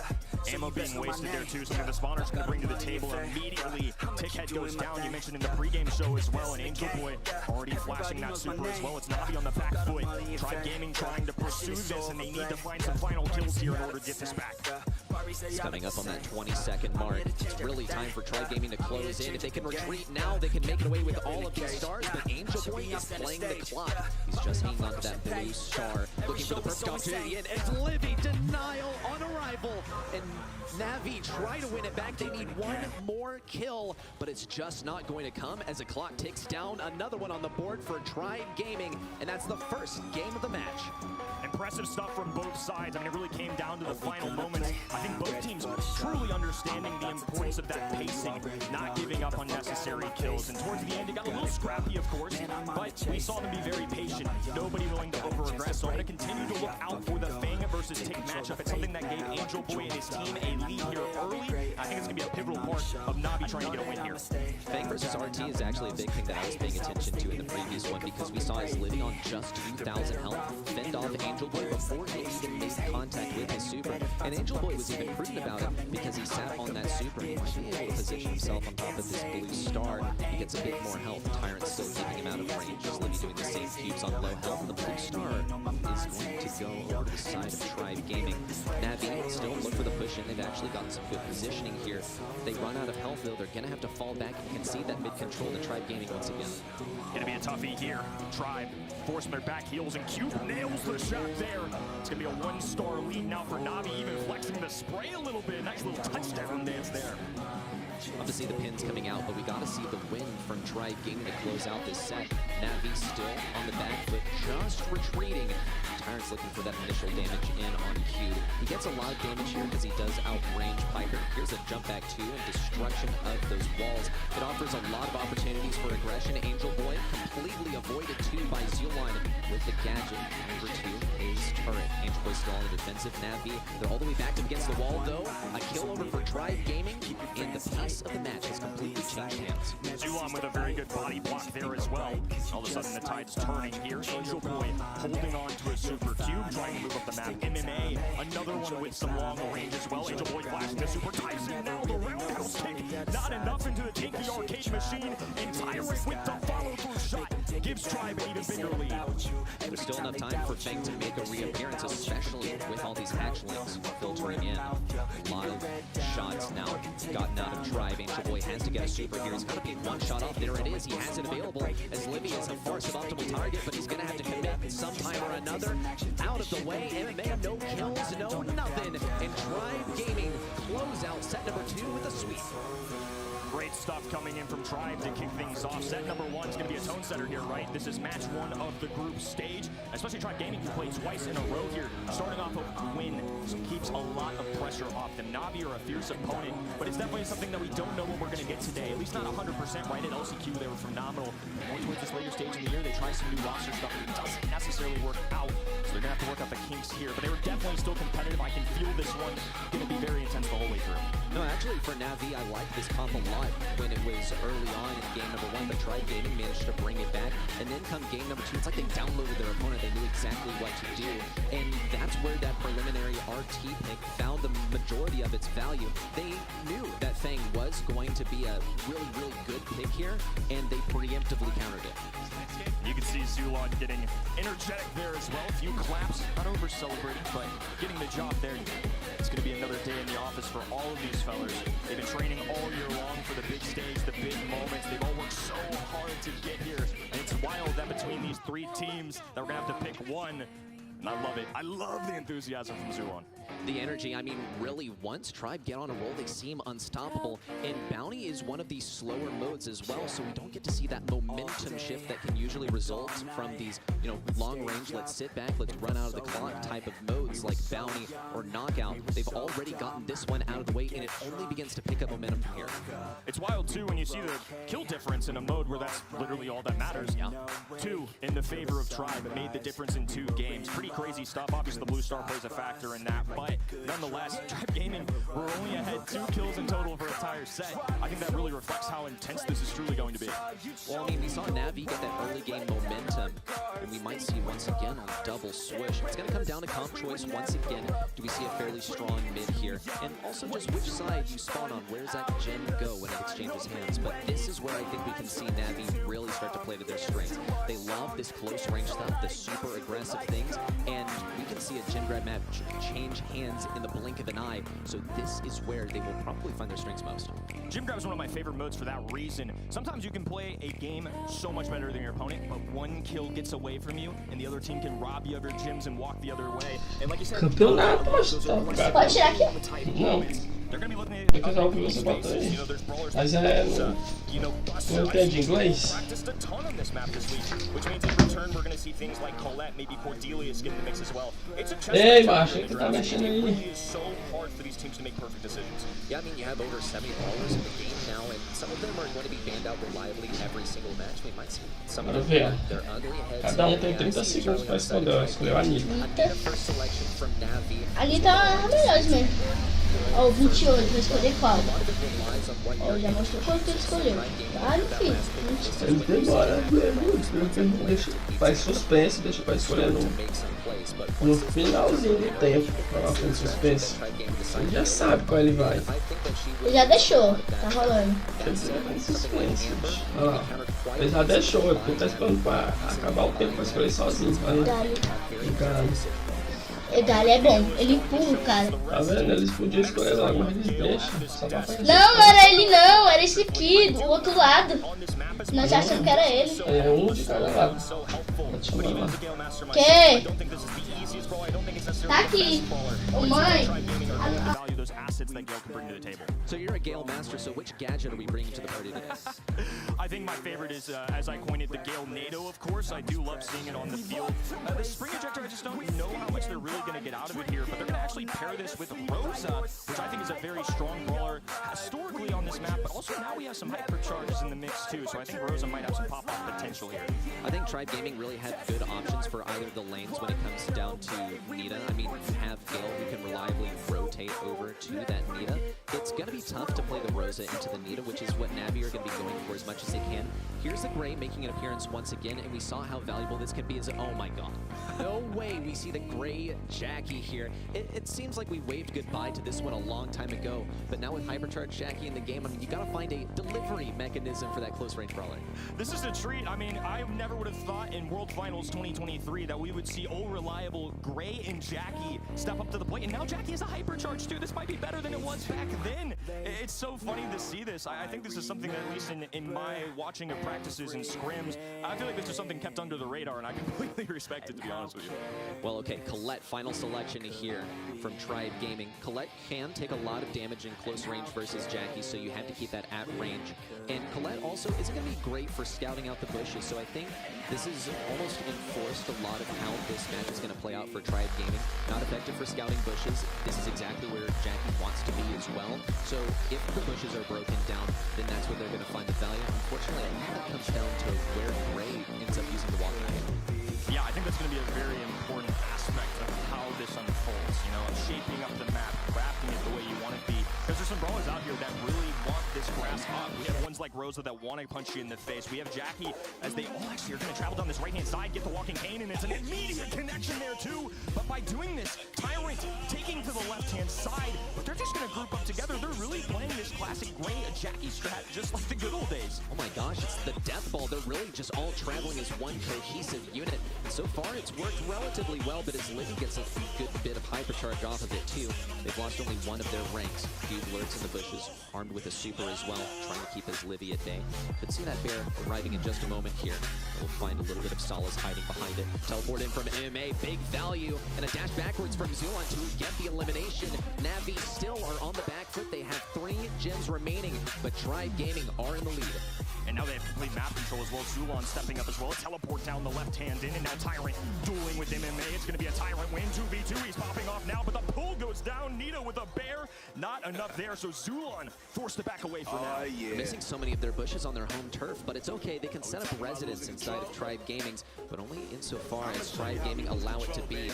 [SPEAKER 6] Ammo being wasted there too, something the spawner's going to bring to the table immediately. Tickhead goes down, you mentioned in the pregame show as well, and Angel Boy already flashing that super as well. It's Navi on the back foot. Tribe Gaming trying to pursue this, and they need to find some final kills here in order to get this back.
[SPEAKER 2] It's coming up on that 20-second mark. It's really time for Tribe Gaming to close in. If they can retreat now, they can make it away with all of these stars, but Angel Boy is playing the clock. He's just hanging on to that blue star, looking for the perfect opportunity, and it's Livy, denial on arrival, and Navi try to win it back. They need one more kill, but it's just not going to come as the clock ticks down. Another one on the board for Tribe Gaming, and that's the first game of the match.
[SPEAKER 6] Impressive stuff from both sides. I mean, it really came down to the final moments. I think think both teams truly understanding the importance of that pacing, not giving up unnecessary kills. And towards the end, it got a little scrappy, of course, but we saw them be very patient. Nobody willing to over-aggress. So I'm going to continue to look out for the Fang versus Tick matchup. It's something that gave Angel Boy and his team a lead here early. I think it's going to be a pivotal part of Navi trying to get a win here.
[SPEAKER 2] Fang versus RT is actually a big thing that I was paying attention to in the previous one, because we saw his Liddy on just 2,000 health fend off Angel Boy before he even made contact with his super. And Angel Boy was even prudent about it because he sat on that super. He was able to position himself on top of this blue star. He gets a bit more health. Tyrant's still keeping him out of range. Just Liddy doing the same cubes on low health. And the blue star is going to go over to the side of Tribe Gaming. Navi still look for the push in. They've actually gotten some good positioning here. They run out of health though. They're going to have to fall back. You can see that mid-control to Tribe Gaming once again.
[SPEAKER 6] Gonna be a toughie here. Tribe forcing their back heels, and Cube nails the shot there. It's gonna be a one-star lead now for Navi, even flexing the spray a little bit. Nice little touchdown dance there.
[SPEAKER 2] Love to see the pins coming out, but we got to see the win from Tribe Gaming to close out this set. Navi still on the back foot, just retreating. Tyrant's looking for that initial damage in on Q. He gets a lot of damage here because he does outrange Piper. Here's a jump back 2 and destruction of those walls. It offers a lot of opportunities for aggression. Angel Boy completely avoided 2 by Zulon with the gadget. Number 2 is turret. Angel Boy still on the defensive. Navi, they're all the way back up against the wall though. A kill over for Tribe Gaming, and the pace of the match has completely changed hands.
[SPEAKER 6] Zulon with a very good body block there as well. All of a sudden the tide's turning here. Angel Boy holding on to a super cube, trying to move up the map. MMA, another one with some long range as well. Angel Boy flashing the super Tyson. Now the roundhouse kick, not enough into the tanky arcade machine. And Tyrant with the follow-through shot gives Tribe an even bigger lead.
[SPEAKER 2] There's still enough time for Fang to make a reappearance, especially with all these hatchlings filtering in. A lot of shots now gotten out of Tribe. Angel Boy has to get a super here. He's got to be one shot off. There it is. He has it available as Livy is a far suboptimal target, but he's going to have to commit sometime or another. Out of the way, MMA, no kills, no nothing. And Tribe Gaming close out set number 2 with a sweep.
[SPEAKER 6] Great stuff coming in from Tribe to kick things off. Set number 1 is going to be a tone setter here, right? This is match 1 of the group stage. Especially Tribe Gaming, who played twice in a row here. Starting off a win, so keeps a lot of pressure off them. Navi are a fierce opponent, but it's definitely something that we don't know what we're going to get today. At least not 100%, right? At LCQ, they were phenomenal. More towards this later stage in the year, they try some new roster stuff, but it doesn't necessarily work out. So they're going to have to work out the kinks here. But they were definitely still competitive. I can feel this one going to be very intense the whole way through.
[SPEAKER 2] No, actually, for Navi, I like this comp a lot when it was early on in game number 1, but Tribe Gaming managed to bring it back. And then come game number 2, it's like they downloaded their opponent. They knew exactly what to do. And that's where that preliminary RT pick found the majority of its value. They knew that Fang was going to be a really, really good pick here, and they preemptively countered it.
[SPEAKER 6] You can see Zulon getting energetic there as well. A few claps, not over celebrating, but getting the job there. It's going to be another day in the office for all of these fellas. They've been training all year long for the big stage, the big moments. They've all worked so hard to get here. And it's wild that between these 3 teams that we're going to have to pick one. And I love it. I love the enthusiasm from Zulon.
[SPEAKER 2] The energy, I mean, really, once Tribe get on a roll, they seem unstoppable. And Bounty is one of these slower modes as well, so we don't get to see that momentum shift that can usually result from these, you know, long range, let's sit back, let's run out of the clock type of modes like Bounty or Knockout. They've already gotten this one out of the way, and it only begins to pick up momentum from here.
[SPEAKER 6] It's wild, too, when you see the kill difference in a mode where that's literally all that matters.
[SPEAKER 2] Yeah.
[SPEAKER 6] 2 in the favor of Tribe. It made the difference in 2 games. Pretty crazy stuff. Obviously, the blue star plays a factor in that, but nonetheless, Tribe Gaming were only ahead 2 kills in total for an entire set. I think that really reflects how intense this is truly going to be.
[SPEAKER 2] Well, I mean, we saw Navi get that early game momentum, and we might see once again on double swoosh. It's going to come down to comp choice once again. Do we see a fairly strong mid here? And also just which side you spawn on. Where does that gem go when it exchanges hands? But this is where I think we can see Navi really start to play to their strengths. They love this close range stuff, the super aggressive things, and we can see a gem grab map change hands in the blink of an eye. So this is where they will probably find their strengths most.
[SPEAKER 6] Gym grab is one of my favorite modes for that reason. Sometimes you can play a game so much better than your opponent, but one kill gets away from you, and the other team can rob you of your gyms and walk the other way. And like you said,
[SPEAKER 1] Campeonato,
[SPEAKER 8] Pode tirar aqui.
[SPEAKER 1] Não,
[SPEAKER 6] they're going to be looking at
[SPEAKER 1] because é o que você botou aí. Mas é. Não entende inglês?
[SPEAKER 6] practiced a ton on this map this week, which means in return we're going to see things like Colette, maybe Cordelius get in the mix as well. It's a chess
[SPEAKER 1] Ei,
[SPEAKER 6] match
[SPEAKER 1] macho,
[SPEAKER 6] in the
[SPEAKER 1] que tá
[SPEAKER 6] draft.
[SPEAKER 1] mexendo
[SPEAKER 6] It
[SPEAKER 1] aí?
[SPEAKER 6] really is so hard for these teams to make perfect decisions.
[SPEAKER 2] Yeah, I mean, you have over 70 brawlers in the game now, and some of them are going to be banned out reliably every single match. We might see some of
[SPEAKER 1] Bora
[SPEAKER 2] them
[SPEAKER 1] ver.
[SPEAKER 2] their ugly heads.
[SPEAKER 1] Cada tem 30 segundos pra escolher. Escolheu a Anitta.
[SPEAKER 2] Anita first selection from Navi.
[SPEAKER 8] Ali tá a melhores mesmo. Ó, 28, vou escolher qual?
[SPEAKER 2] A lot of it relies on what
[SPEAKER 8] Ó, já mostrou quanto ele escolheu. Ah, enfim.
[SPEAKER 1] Ele demora, faz suspense, deixa pra escolher no finalzinho do tempo. Coloca em suspense. Ele já sabe qual ele vai.
[SPEAKER 8] Ele já deixou, tá rolando.
[SPEAKER 1] Em suspense. Olha lá. Ele já deixou, porque ele tá esperando pra acabar o tempo pra escolher sozinho. Vai.
[SPEAKER 8] Gali é bom, ele empurra o cara.
[SPEAKER 1] Tá vendo? Eles podiam escolher logo, mas eles deixam. Só pra aparecer.
[SPEAKER 8] Não era ele não, era esse aqui, do outro lado. Nós achamos que era ele.
[SPEAKER 1] É um de cada lado. Pode chamar lá.
[SPEAKER 8] Que? Tá aqui. Ô mãe.
[SPEAKER 6] Value those assets that Gale can bring to the table.
[SPEAKER 2] So you're a Gale master, so which gadget are we bringing to the party today?
[SPEAKER 6] I think my favorite is, as I coined it, the Gale NATO, of course. I do love seeing it on the field. The Spring Ejector, I just don't know how much they're really going to get out of it here, but they're going to actually pair this with Rosa, which I think is a very strong brawler historically on this map, but also now we have some hypercharges in the mix too, so I think Rosa might have some pop-off potential here.
[SPEAKER 2] I think Tribe Gaming really had good options for either of the lanes when it comes down to Nita. I mean, you have Gale who can reliably rotate over to that Nita. It's going to be tough to play the Rosa into the Nita, which is what Navi are going to be going for as much as they can. Here's the Gray making an appearance once again, and we saw how valuable this can be. Oh my god. No way we see the Gray Jackie here. It seems like we waved goodbye to this one a long time ago, but now with Hypercharged Jackie in the game, I mean, you got to find a delivery mechanism for that close-range brawler.
[SPEAKER 6] This is a treat. I mean, I never would have thought in World Finals 2023 that we would see old reliable Gray and Jackie step up to the plate, and now Jackie is a hypercharge too. This might be better than it was back then. It's so funny to see this. I think this is something that, at least in my watching of practices and scrims, I feel like this is something kept under the radar, and I completely respect it, to be honest with you.
[SPEAKER 2] Well, okay, Colette, final selection here from Tribe Gaming. Colette can take a lot of damage in close range versus Jackie, so you have to keep that at range. And Colette also isn't going to be great for scouting out the bushes, so I think this is almost enforced a lot of how this match is going to play out for Tribe Gaming. Not effective for scouting bushes. This is exactly where Jackie wants to be as well. So if the bushes are broken down, then that's where they're going to find the value. Unfortunately, a lot of it comes down to where Gray ends up using the walking game.
[SPEAKER 6] Yeah, I think that's going to be a very important aspect of how this unfolds, you know, shaping up the map, crafting it the way you want it to be. Because there's some brawlers out here that really want this grass up. We have ones like Rosa that want to punch you in the face. We have Jackie, as they all actually are going to travel down this right-hand side, get the walking cane, and it's an immediate connection there too. But by doing this, Tyrant taking to the left-hand side, but they're just going to group up together. They're really playing this classic Gray Jackie strat, just like the good old days.
[SPEAKER 2] Oh my gosh, it's the death ball. They're really just all traveling as one cohesive unit. And so far, it's worked relatively well, but as Livy gets a good bit of hypercharge off of it too, they've lost only one of their ranks. Few lurks in the bushes, armed with a super as well, trying to keep his Livy at bay. Could see that bear arriving in just a moment here. We'll find a little bit of solace hiding behind it. Teleport in from MMA, big value, and a dash backwards from Zulon to get the elimination. Navi still are on the back foot. They have 3 gems remaining, but Tribe Gaming are in the lead.
[SPEAKER 6] And now they have complete map control as well. Zulon stepping up as well. Teleport down the left hand in, and now Tyrant dueling with MMA. It's going to be a Tyrant win. 2v2. He's popping off now, but the pull goes down. Nita with a bear. Not enough there, so Zulon forced to back away for now.
[SPEAKER 2] Missing so many of their bushes on their home turf, but it's okay. They can set up residence inside of Tribe Gaming's, but only insofar as Tribe Gaming allow it to be.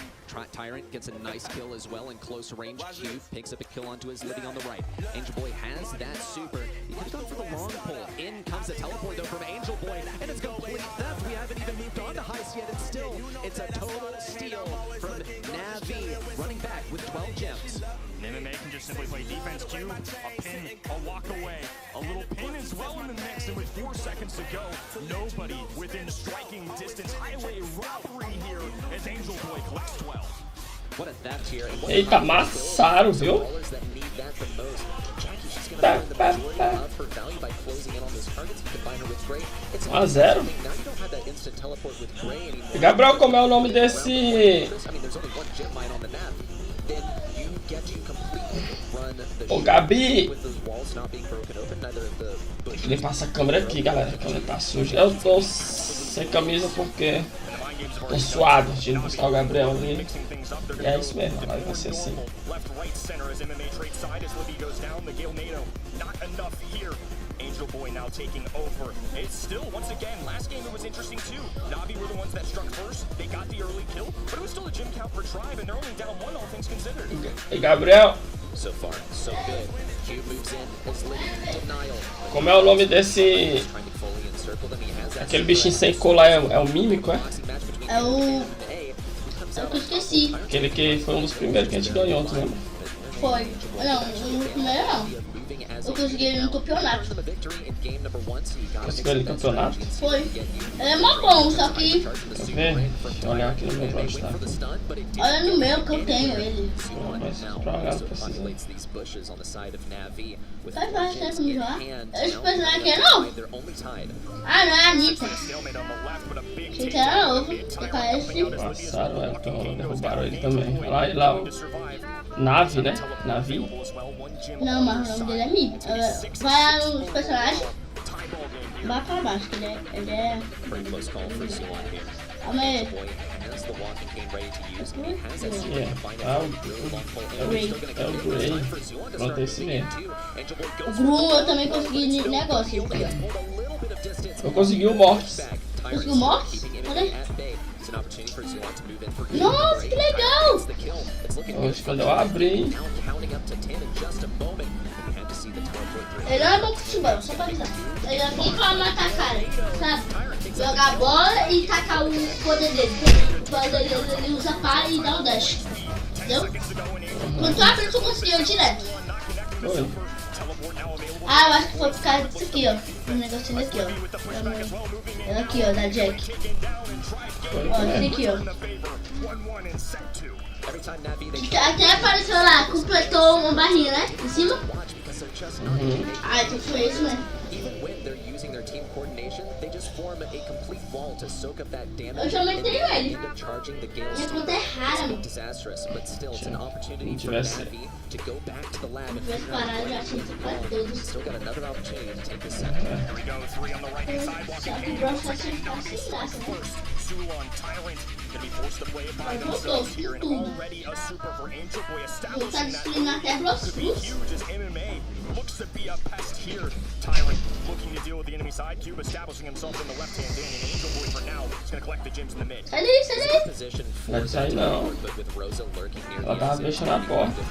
[SPEAKER 2] Tyrant gets a nice kill as well in close range. Q picks up a kill onto his Livy on the right. Angel Boy has that super. He could have gone for the long pull. In comes the teleport though from Angel Boy, and it's complete theft. We haven't even moved on to Heist yet, and still it's a total steal from Navi, running back with 12 gems.
[SPEAKER 6] MMA can just simply play defense. Q, a pin, a walk away, a little pin as well in the mix, and with 4 seconds to go, nobody within striking distance. Highway robbery here as Angel Boy collects 12.
[SPEAKER 2] What a theft here.
[SPEAKER 1] Eita, amassaram, viu? Tá, tá, tá. 1-0. Gabriel, como é o nome desse... Ô, Gabi! Deixa eu limpar essa câmera aqui, galera. A câmera tá suja. Eu tô... sem camisa porque tô suado, de buscar o Gabriel ali. E é isso mesmo, vai ser assim.
[SPEAKER 6] Angel Boy now taking over. It's still, once again, last game it was interesting too. Navi were the ones that struck first. They got the early kill, but it was still a gym count for Tribe, and they're only down one, all things considered.
[SPEAKER 1] E Gabriel,
[SPEAKER 2] So far, so good. Q moves in, is Liddy, denial.
[SPEAKER 1] como é o nome desse...
[SPEAKER 2] Trying to fully encircle them, he has that
[SPEAKER 1] Aquele bichinho sem cor lá, é o Mímico, é?
[SPEAKER 2] match between
[SPEAKER 8] É o...
[SPEAKER 2] A.
[SPEAKER 8] É o que eu esqueci.
[SPEAKER 1] Aquele que foi um dos primeiros que a gente ganhou, tu lembra?
[SPEAKER 8] Foi. Não, no primeiro não. Eu consegui ele no campeonato.
[SPEAKER 1] Conseguiu ele no campeonato?
[SPEAKER 8] Foi. Ele é mó bom, só que...
[SPEAKER 1] Deixa eu ver. Deixa eu olhar aqui no meu Brawl, tá?
[SPEAKER 8] Olha no meu que eu tenho ele.
[SPEAKER 1] Mas pra olhar não precisa.
[SPEAKER 8] Vai fazer certo me jogar? Esse personagem aqui é novo. Ah, não, é a Anitta. Achei que era novo. Que parece...
[SPEAKER 1] Passaram, então derrubaram ele também. Olha lá o... Nave, né? Navi.
[SPEAKER 8] Não, mas o nome dele é Mi. Vai lá nos personagens. Vai pra baixo, que ele é... Calma aí.
[SPEAKER 1] É o Grey. Pronto, é esse mesmo.
[SPEAKER 8] O Grum eu também consegui nesse negócio.
[SPEAKER 1] Eu consegui o Mortis.
[SPEAKER 8] Conseguiu o Mortis? Cadê? Nossa, que legal!
[SPEAKER 1] Hoje quando eu abri...
[SPEAKER 8] Ele não é bom com futebol, só pra avisar. Ele é bom pra matar cara, sabe? Jogar bola e tacar o poder dele. O poder dele ele usa pá e dá o dash. Entendeu? Quando tu abre, tu conseguiu direto.
[SPEAKER 1] Foi.
[SPEAKER 8] Ah, eu acho que foi por causa disso aqui, ó. Um negocinho aqui, ó. É aqui, ó, da Jack. Ó, esse aqui, ó. Até apareceu lá, completou uma barrinha, né? Em cima. Ah, então foi isso mesmo. Eu já aumentei ele. Minha conta é rara, mano.
[SPEAKER 1] Tivesse...
[SPEAKER 8] Tivesse parado, já tinha que pra todos. Só que o Brawl só tinha que ficar sem graça, né? Mas voltou, com tudo. Vou estar destruindo até Brawl Plus.
[SPEAKER 6] Looks to be a pest here. Tyrant looking to deal with the enemy side. Cube establishing himself in the left hand lane. And Angel Boy for now is going to collect the gems in the mid.
[SPEAKER 8] Sai daí, sai daí.
[SPEAKER 1] Vai sair não. Ela tava deixando a porta.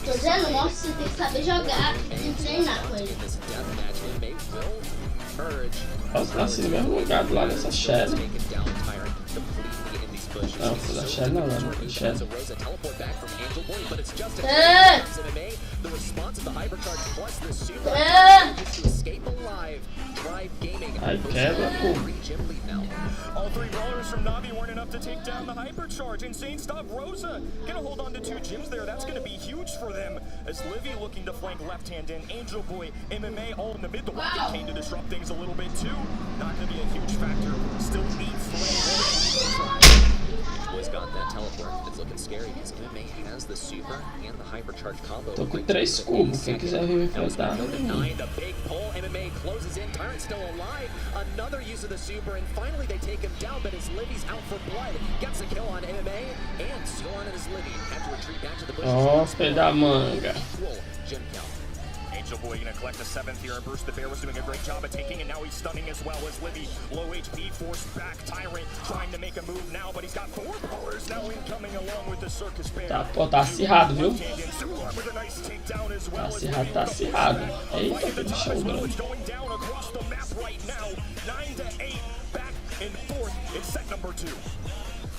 [SPEAKER 8] Tô dizendo, nossa, você tem que saber jogar e treinar com ele.
[SPEAKER 1] Nossa, nasci no mesmo lugar do lado dessa Shelly. Não, foi da Shelly não, não foi Shelly. Aí quebra, pô.
[SPEAKER 6] All three brawlers from Navi weren't enough to take down the hypercharge. Insane stop. Rosa gonna hold on to two gems there. That's gonna be huge for them. As Livy looking to flank left hand in. Angel Boy, MMA all in the mid. The Rocket came to disrupt things a little bit too. Not gonna be a huge factor. Still 8 flames.
[SPEAKER 2] Boy's got that teleport. It's looking scary because MMA has the super and the hypercharge combo.
[SPEAKER 1] Tô com 3 cubos, quem quiser vir me enfrentar.
[SPEAKER 2] The big pull, MMA closes in. Tyrant still alive. Another use of the super, and finally they take him down. But as Livy's out for blood, gets a kill on MMA, and still on it is Livy. Had to retreat back to the bushes.
[SPEAKER 1] Ó, pé da manga.
[SPEAKER 2] Equal gem count.
[SPEAKER 6] Angel Boy gonna collect a 7th here. Bruce the Bear was doing a great job at taking, and now he's stunning as well as Livy. Low HP, forced back. Tyrant trying to make a move now, but he's got 4 brawlers now incoming along with the Circus Bear.
[SPEAKER 1] Tá, pô, tá acirrado, viu?
[SPEAKER 6] With a nice takedown as well.
[SPEAKER 1] Tá acirrado. Eita, que bichão grande.
[SPEAKER 6] Going down across the map right now. 9-8 back in 4th in set number 2.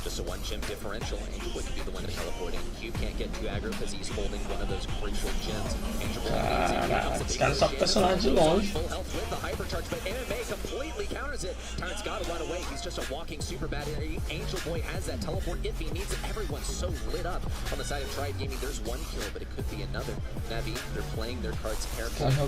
[SPEAKER 2] Just a 1 gem differential. Angel Boy could be the one to teleport in. Cube can't get too aggro because he's holding one of those crucial gems. Angel Boy
[SPEAKER 1] Caraca, esse cara só com personagem de longe.
[SPEAKER 2] full health with the hypercharge, but MMA completely counters it. Tyrant's got to run away. He's just a walking super battery. Angel Boy has that teleport if he needs it. Everyone's so lit up on the side of Tribe Gaming. There's one kill, but it could be another. Navi, they're playing their cards carefully. Another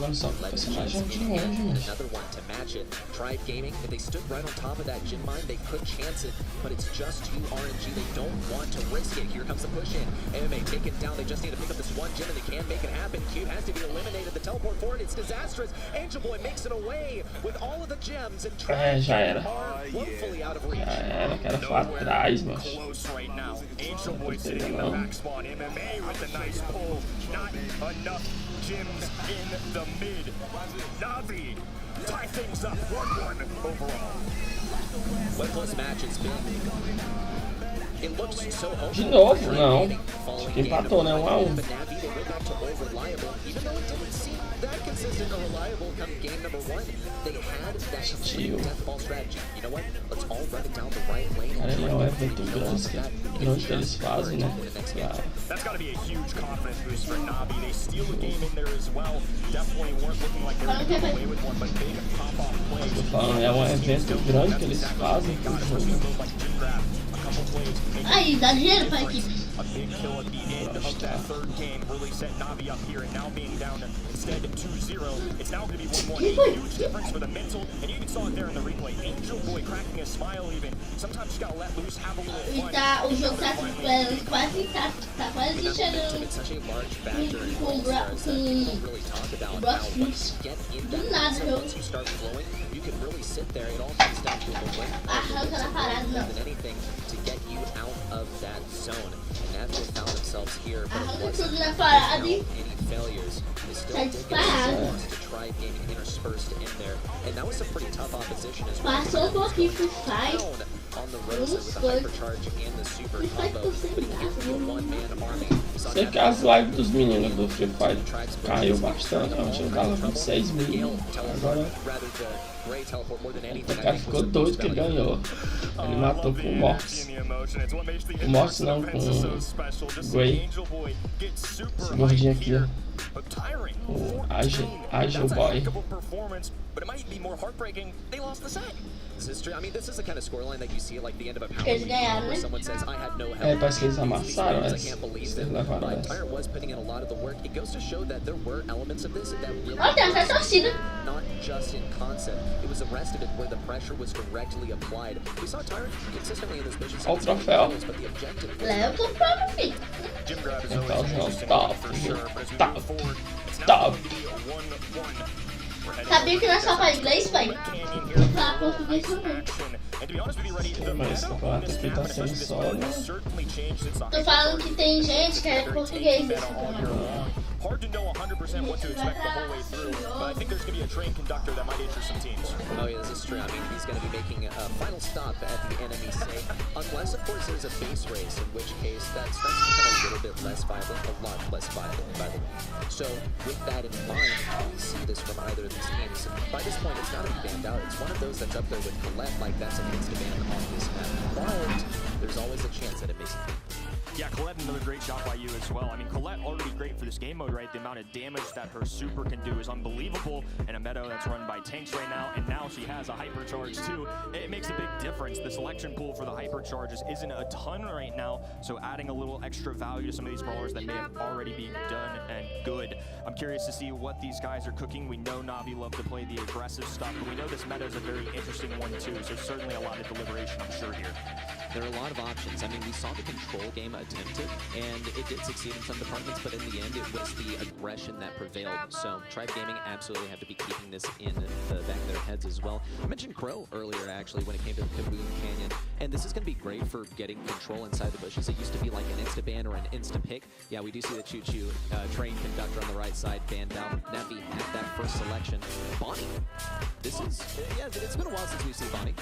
[SPEAKER 2] one to match it. Tribe Gaming, if they stood right on top of that gym mine, they could chance it, but it's just too RNG. They don't want to risk it. Here comes the push in. MMA take it down. They just need to pick up this one gym, and they can make it happen. Cube has to be eliminated. The teleport forward, it's disastrous. Angel Boy makes it away with all of the gems, and Tribe are woefully out of reach.
[SPEAKER 1] Cara pra trás, mano.
[SPEAKER 6] Close right now. Angel Boy sitting in the back spot. MMA with a nice pull. Not enough gyms in the mid. Navi tie things up 1-1 overall.
[SPEAKER 2] What close match it's been. It looks so
[SPEAKER 1] De novo, não. Acho que empatou, né? 1 a 1.
[SPEAKER 2] But Navi, they went back to reliable, even though it didn't seem that consistent or reliable come game number 1. They had that death ball strategy. You know what? Let's all run it down the right lane.
[SPEAKER 1] Cara, ele é um evento grande que eles fazem, né?
[SPEAKER 6] That's got to be a huge confidence boost for Navi. They steal a game in there as well. Definitely weren't looking like they were going to get away with one, but big pop-off plays.
[SPEAKER 1] Tô falando, é um evento grande que eles fazem pro jogo.
[SPEAKER 8] Aí, dá dinheiro pra equipe.
[SPEAKER 6] A big kill at the end of that third game really set Navi up here, and now being down instead 2-0, it's now going to be 1-1. A huge difference for the mental, and you even saw it there in the replay. Angel Boy cracking a smile even. Sometimes you got to let loose, have a little
[SPEAKER 8] E
[SPEAKER 6] fun.
[SPEAKER 8] tá, o jogo tá quase chegando com o Brawl Fruits. Do nada, o jogo arranca na parada, não. Arranca tudo na parada e tá disparado. Passou um pouquinho pro Finais.
[SPEAKER 1] Sei que as lives dos meninos do Free Fire caiu bastante. Eu tinha tava com 6 mil. Agora o cara ficou doido que ele ganhou. Ele matou com o Mox. O Mox não, com o Gray. Esse gordinho aqui, ó. O Agile Boy.
[SPEAKER 2] But it might be more heartbreaking. They lost the set. This is true. I mean, this is the kind of scoreline that you see at like the end of a power
[SPEAKER 8] Eles ganharam,
[SPEAKER 2] where
[SPEAKER 8] né?
[SPEAKER 2] someone says, "I had no help."
[SPEAKER 1] É, parece que eles amassaram
[SPEAKER 2] I
[SPEAKER 1] essa.
[SPEAKER 2] can't believe
[SPEAKER 1] Eles
[SPEAKER 2] it.
[SPEAKER 1] levaram
[SPEAKER 2] But
[SPEAKER 1] essa.
[SPEAKER 2] Tyre was putting in a lot of the work. It goes to show that there were elements of this that really
[SPEAKER 8] Olha, tem essa torcida.
[SPEAKER 2] not just in concept. It was the rest of it where the pressure was directly applied. We saw Tyre consistently in those missions.
[SPEAKER 1] Olha o troféu.
[SPEAKER 2] But the objective was
[SPEAKER 8] Leva pro próprio filho.
[SPEAKER 6] Jim grab is
[SPEAKER 1] Então,
[SPEAKER 6] always interesting
[SPEAKER 1] top,
[SPEAKER 6] for sure, but as we
[SPEAKER 1] top,
[SPEAKER 6] move forward, it's now
[SPEAKER 1] top.
[SPEAKER 6] going to be a 1-1. We're heading
[SPEAKER 8] Sabia que nós só fala inglês, pai?
[SPEAKER 6] Canyon here.
[SPEAKER 8] Vou falar português também.
[SPEAKER 6] Action. And to be honest with you, Reddy, the
[SPEAKER 1] Mas
[SPEAKER 6] meta
[SPEAKER 1] esse
[SPEAKER 6] on
[SPEAKER 1] campeonato
[SPEAKER 6] this
[SPEAKER 1] aqui
[SPEAKER 6] map,
[SPEAKER 1] tá
[SPEAKER 6] and especially
[SPEAKER 1] sendo
[SPEAKER 6] this
[SPEAKER 1] só,
[SPEAKER 6] mode,
[SPEAKER 1] né?
[SPEAKER 6] has certainly changed since
[SPEAKER 8] Tô falando que tem gente que é português desse campeonato.
[SPEAKER 6] Hard to know 100% what to expect the whole way through, but I think there's going to be a train conductor that might interest some teams.
[SPEAKER 2] Oh yeah, this is true. I mean, he's going to be making a final stop at the enemy say, unless of course there's a base race, in which case that starts to become a little bit less violent, a lot less violent, by the way. So with that in mind, we see this from either of these teams. By this point, it's got to be banned out. It's one of those that's up there with Colette, like that's a insta-ban on this map. But there's always a chance that it makes it.
[SPEAKER 6] Yeah, Colette, another great shot by you as well. I mean, Colette already great for this game mode, right? The amount of damage that her super can do is unbelievable in a meta that's run by tanks right now, and now she has a hypercharge too. It makes a big difference. The selection pool for the hypercharges isn't a ton right now, so adding a little extra value to some of these brawlers that may have already been done and good. I'm curious to see what these guys are cooking. We know Navi love to play the aggressive stuff, but we know this meta is a very interesting one too, so certainly a lot of deliberation, I'm sure, here.
[SPEAKER 2] There are a lot of options. I mean, we saw the control game attempted, and it did succeed in some departments, but in the end, it was the aggression that prevailed. So Tribe Gaming absolutely have to be keeping this in the back of their heads as well. I mentioned Crow earlier, actually, when it came to the Kaboom Canyon, and this is going to be great for getting control inside the bushes. It used to be like an insta-ban or an insta-pick. Yeah, we do see the choo-choo train conductor on the right side banned out. Navi had that first selection. Bonnie, this is, yeah, it's been a while since we've seen Bonnie.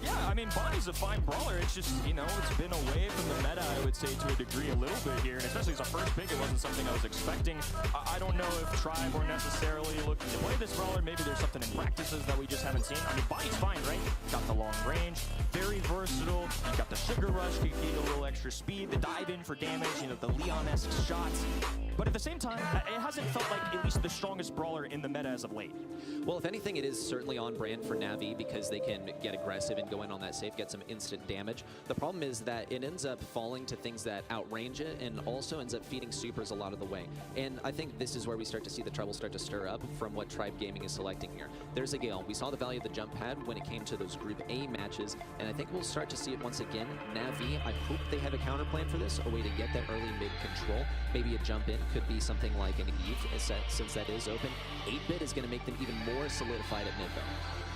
[SPEAKER 6] Yeah, I mean, Bonnie's a fine brawler. It's just, you know, it's been away from the meta, I would say, to a degree a little bit here. And especially as a first pick, it wasn't something I was expecting. I don't know if Tribe were necessarily looking to play this brawler. Maybe there's something in practices that we just haven't seen. I mean, Bonnie's fine, right? Got the long range, very versatile. You got the sugar rush, you need a little extra speed, the dive in for damage, you know, the Leon-esque shots. But at the same time, it hasn't felt like at least the strongest brawler in the meta as of late.
[SPEAKER 2] Well, if anything, it is certainly on on brand for Navi because they can get aggressive and go in on that safe, get some instant damage. The problem is that it ends up falling to things that outrange it and also ends up feeding supers a lot of the way. And I think this is where we start to see the trouble start to stir up from what Tribe Gaming is selecting here. There's a Gale. We saw the value of the jump pad when it came to those Group A matches, and I think we'll start to see it once again. Navi, I hope they have a counter plan for this, a way to get that early mid control. Maybe a jump in could be something like an Eve, since that is open. 8-bit is going to make them even more solidified at mid though.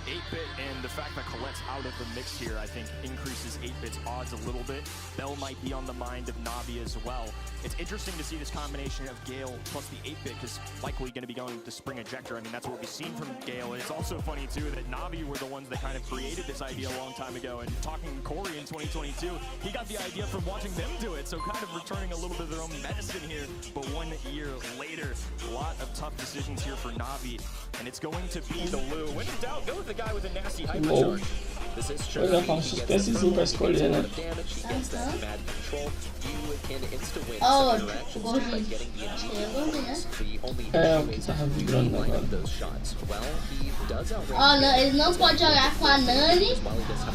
[SPEAKER 6] 8-bit and the fact that Colette's out of the mix here, I think, increases 8-bit's odds a little bit. Bell might be on the mind of Navi as well. It's interesting to see this combination of Gale plus the 8-bit, because likely going to be going to Spring Ejector. I mean, that's what we've seen from Gale. And it's also funny, too, that Navi were the ones that kind of created this idea a long time ago. And talking to Corey in 2022, he got the idea from watching them do it. So kind of returning a little bit of their own medicine here. But 1 year later, a lot of tough decisions here for Navi. And it's going to be the Lou. When in doubt, go with the guy with a nasty hypercharge.
[SPEAKER 1] Pois é, faz um suspensezinho pra escolher, né?
[SPEAKER 8] Ó, o gordinho. Acho que ele é gordinho, né?
[SPEAKER 1] É, o que tava vibrando agora.
[SPEAKER 8] Ó, não, ele não pode jogar com a Nani,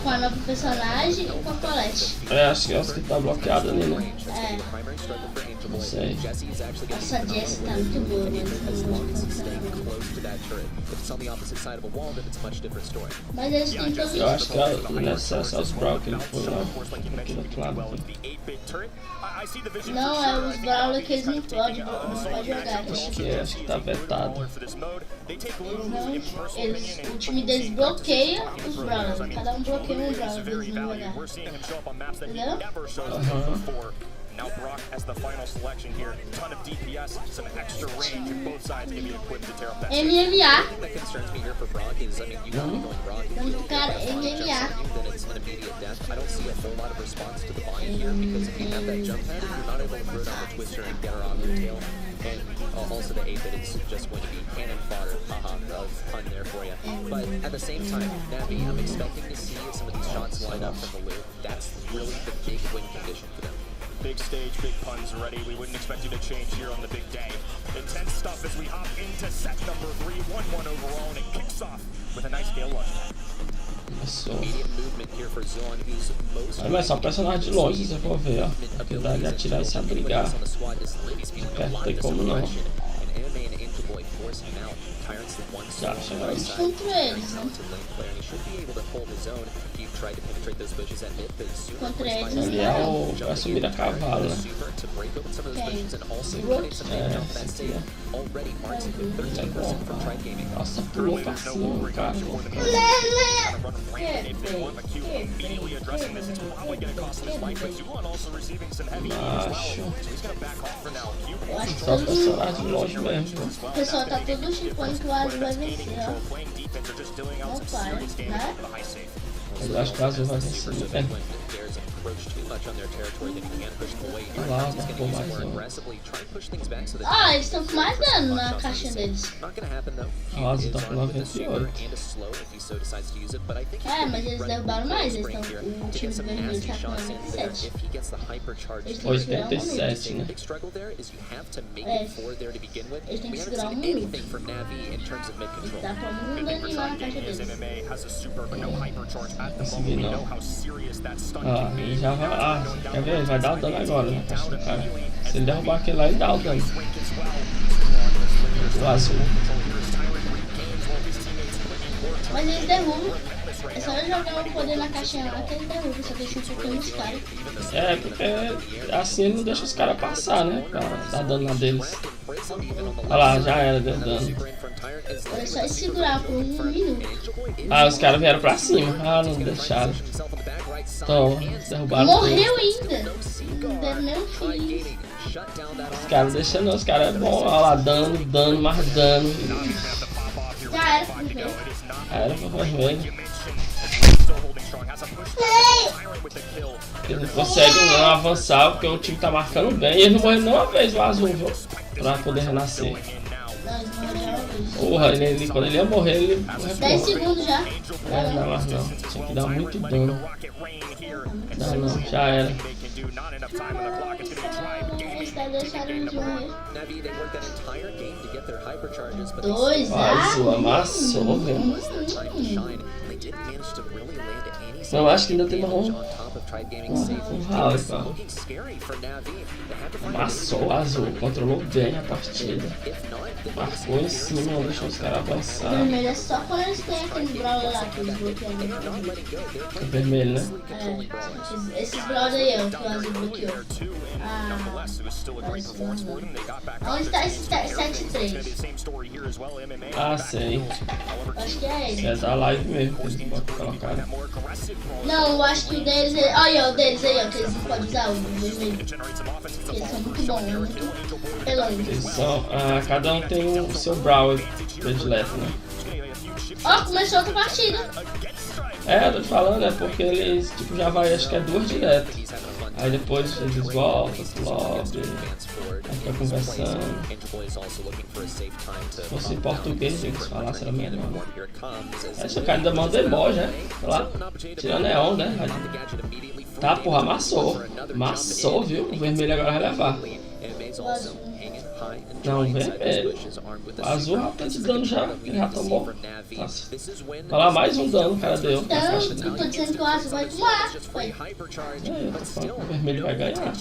[SPEAKER 8] com a nova personagem e com a Colette.
[SPEAKER 1] É, acho que é que tá bloqueado ali, né?
[SPEAKER 8] É.
[SPEAKER 1] Não sei.
[SPEAKER 8] Nossa, a Jessie tá muito boa, mas eles têm todos.
[SPEAKER 1] Eu acho que nessa os Brawl que ele foi lá, aquele outro lado aqui.
[SPEAKER 8] Não, é os Brawl que eles não podem jogar.
[SPEAKER 1] Acho que tá vetado.
[SPEAKER 8] O time deles bloqueia os Brawl. Cada um bloqueia um Brawl pra eles não jogar. Entendeu?
[SPEAKER 6] Now Brock as the final selection here. Ton of DPS, some extra range, and both sides can be equipped to tear up that.
[SPEAKER 8] MMA.
[SPEAKER 2] That concerns me here for Brock is, I mean, you gotta be going Brock.
[SPEAKER 8] Cara, MMA.
[SPEAKER 2] Then it's an immediate death. I don't see a whole lot of response to the buy here because if you have that jump pad, you're not able to throw down the twister and get her on her tail. And also the 8-bit is just going to be cannon fodder. Of pun there for you. But at the same time, Navi, I'm expecting to see some of these shots line up from the loop. That's really the big win condition for them.
[SPEAKER 6] Big stage, big puns ready. We wouldn't expect you to change here on the big day. Intense stuff as we hop into set number 3, 1-1 overall, and it kicks off with a nice Gale launch.
[SPEAKER 1] Mas é só personagem de longe, se você for ver, ó. Porque dá de atirar e se abrigar. Perto tem como não. Já chegaram
[SPEAKER 8] Eles contra eles, né? Contra eles,
[SPEAKER 1] ali é o vai subir a cavalo, né? É bom, cara. Nossa, pulou pra cima, cara. Macho. Só personagem de longe mesmo.
[SPEAKER 8] O pessoal tá todo chipando que o Azul vai vencer, ó. Não para, né?
[SPEAKER 1] Eu acho que o Azul vai vencer, né? Olha lá, marcou mais um.
[SPEAKER 8] Ah, eles estão com mais dano na caixinha deles.
[SPEAKER 1] O Azul tá com 98.
[SPEAKER 8] É, mas eles derrubaram mais, eles estão, o time vermelho tá com 97. Eles têm que segurar
[SPEAKER 1] 87, né?
[SPEAKER 8] Eles têm que segurar um minuto. Eles tá com um dano lá na caixa deles.
[SPEAKER 1] Não consegui não. Ah, ele já vai. Ah, quer ver? Ele vai dar o dano agora na caixa do cara. Se ele derrubar aquele lá, ele dá o dano. O Azul.
[SPEAKER 8] Mas eles derrubam. É só eu jogar o poder na caixinha lá que ele derruba, só deixa um pouquinho nos caras.
[SPEAKER 1] É, porque assim ele não deixa os caras passar, né? Pra dar dano na deles. Olha lá, já era, deu dano.
[SPEAKER 8] É só segurar por um minuto.
[SPEAKER 1] Ah, os caras vieram pra cima. Ah, não deixaram. Então, derrubaram.
[SPEAKER 8] Morreu ainda. Não deram nem um fim.
[SPEAKER 1] Os caras deixando, os caras é bom. Olha lá, dano, mais dano.
[SPEAKER 8] Já era pro vermelho.
[SPEAKER 1] Era pro vermelho. Eles não conseguem não avançar porque o time tá marcando bem. E eles não morreram nenhuma vez o Azul, viu? Pra poder renascer.
[SPEAKER 8] Não, eles morreram.
[SPEAKER 1] Porra, quando ele ia morrer, ele morreu.
[SPEAKER 8] 10 segundos já.
[SPEAKER 1] É, não, mas não. Tinha que dar muito dano. Não, já era.
[SPEAKER 8] Eles deixaram de morrer.
[SPEAKER 2] Navi, they worked that entire game to get their hypercharges, but
[SPEAKER 8] Dois,
[SPEAKER 1] Azul amassou, velho.
[SPEAKER 2] they didn't manage to really land any
[SPEAKER 1] Eu acho que ainda tem
[SPEAKER 2] damage
[SPEAKER 1] um
[SPEAKER 2] on top of Tribe Gaming safe.
[SPEAKER 1] rally, cara.
[SPEAKER 2] Looking scary for Navi. They have to find
[SPEAKER 1] Amassou o Azul, controlou bem a partida.
[SPEAKER 2] if not, the
[SPEAKER 1] Marcou em cima, não deixou os caras avançar.
[SPEAKER 8] Vermelho é só quando eles têm aquele Brawl lá que eles bloqueiam.
[SPEAKER 1] É vermelho, né?
[SPEAKER 8] É, esses Brawl aí, ó, que o Azul bloqueou. Ah, onde tá esse 7-3?
[SPEAKER 1] Ah, sei.
[SPEAKER 8] Acho que é ele.
[SPEAKER 1] É da live mesmo, que eles podem colocar.
[SPEAKER 8] Não, eu acho que o deles é... Olha, o deles aí, ó, que eles não podem usar o vermelho. Eles são muito bons, muito pelões.
[SPEAKER 1] Eles são, cada um tem o seu Brawl predileto, né?
[SPEAKER 8] Ó, começou outra partida.
[SPEAKER 1] É, eu tô te falando, é porque eles tipo, já vai, acho que é 2 direto. Aí depois eles voltam pro lobby, aí fica conversando. Se fosse em português, eles falassem, era melhor. Esse cara ainda manda emoji, né? Sei lá, tirando é onda, né? Tá, porra, amassou. Amassou, viu? O vermelho agora vai levar.
[SPEAKER 8] O azul.
[SPEAKER 1] Não, o vermelho. O azul já tá de dano já, ele já tomou. Nossa. Olha lá, mais um dano o cara deu. Na caixa
[SPEAKER 8] Então, eu
[SPEAKER 1] dele.
[SPEAKER 8] tô dizendo que o azul vai tomar. Foi.
[SPEAKER 1] É, eu tô falando que o vermelho vai ganhar.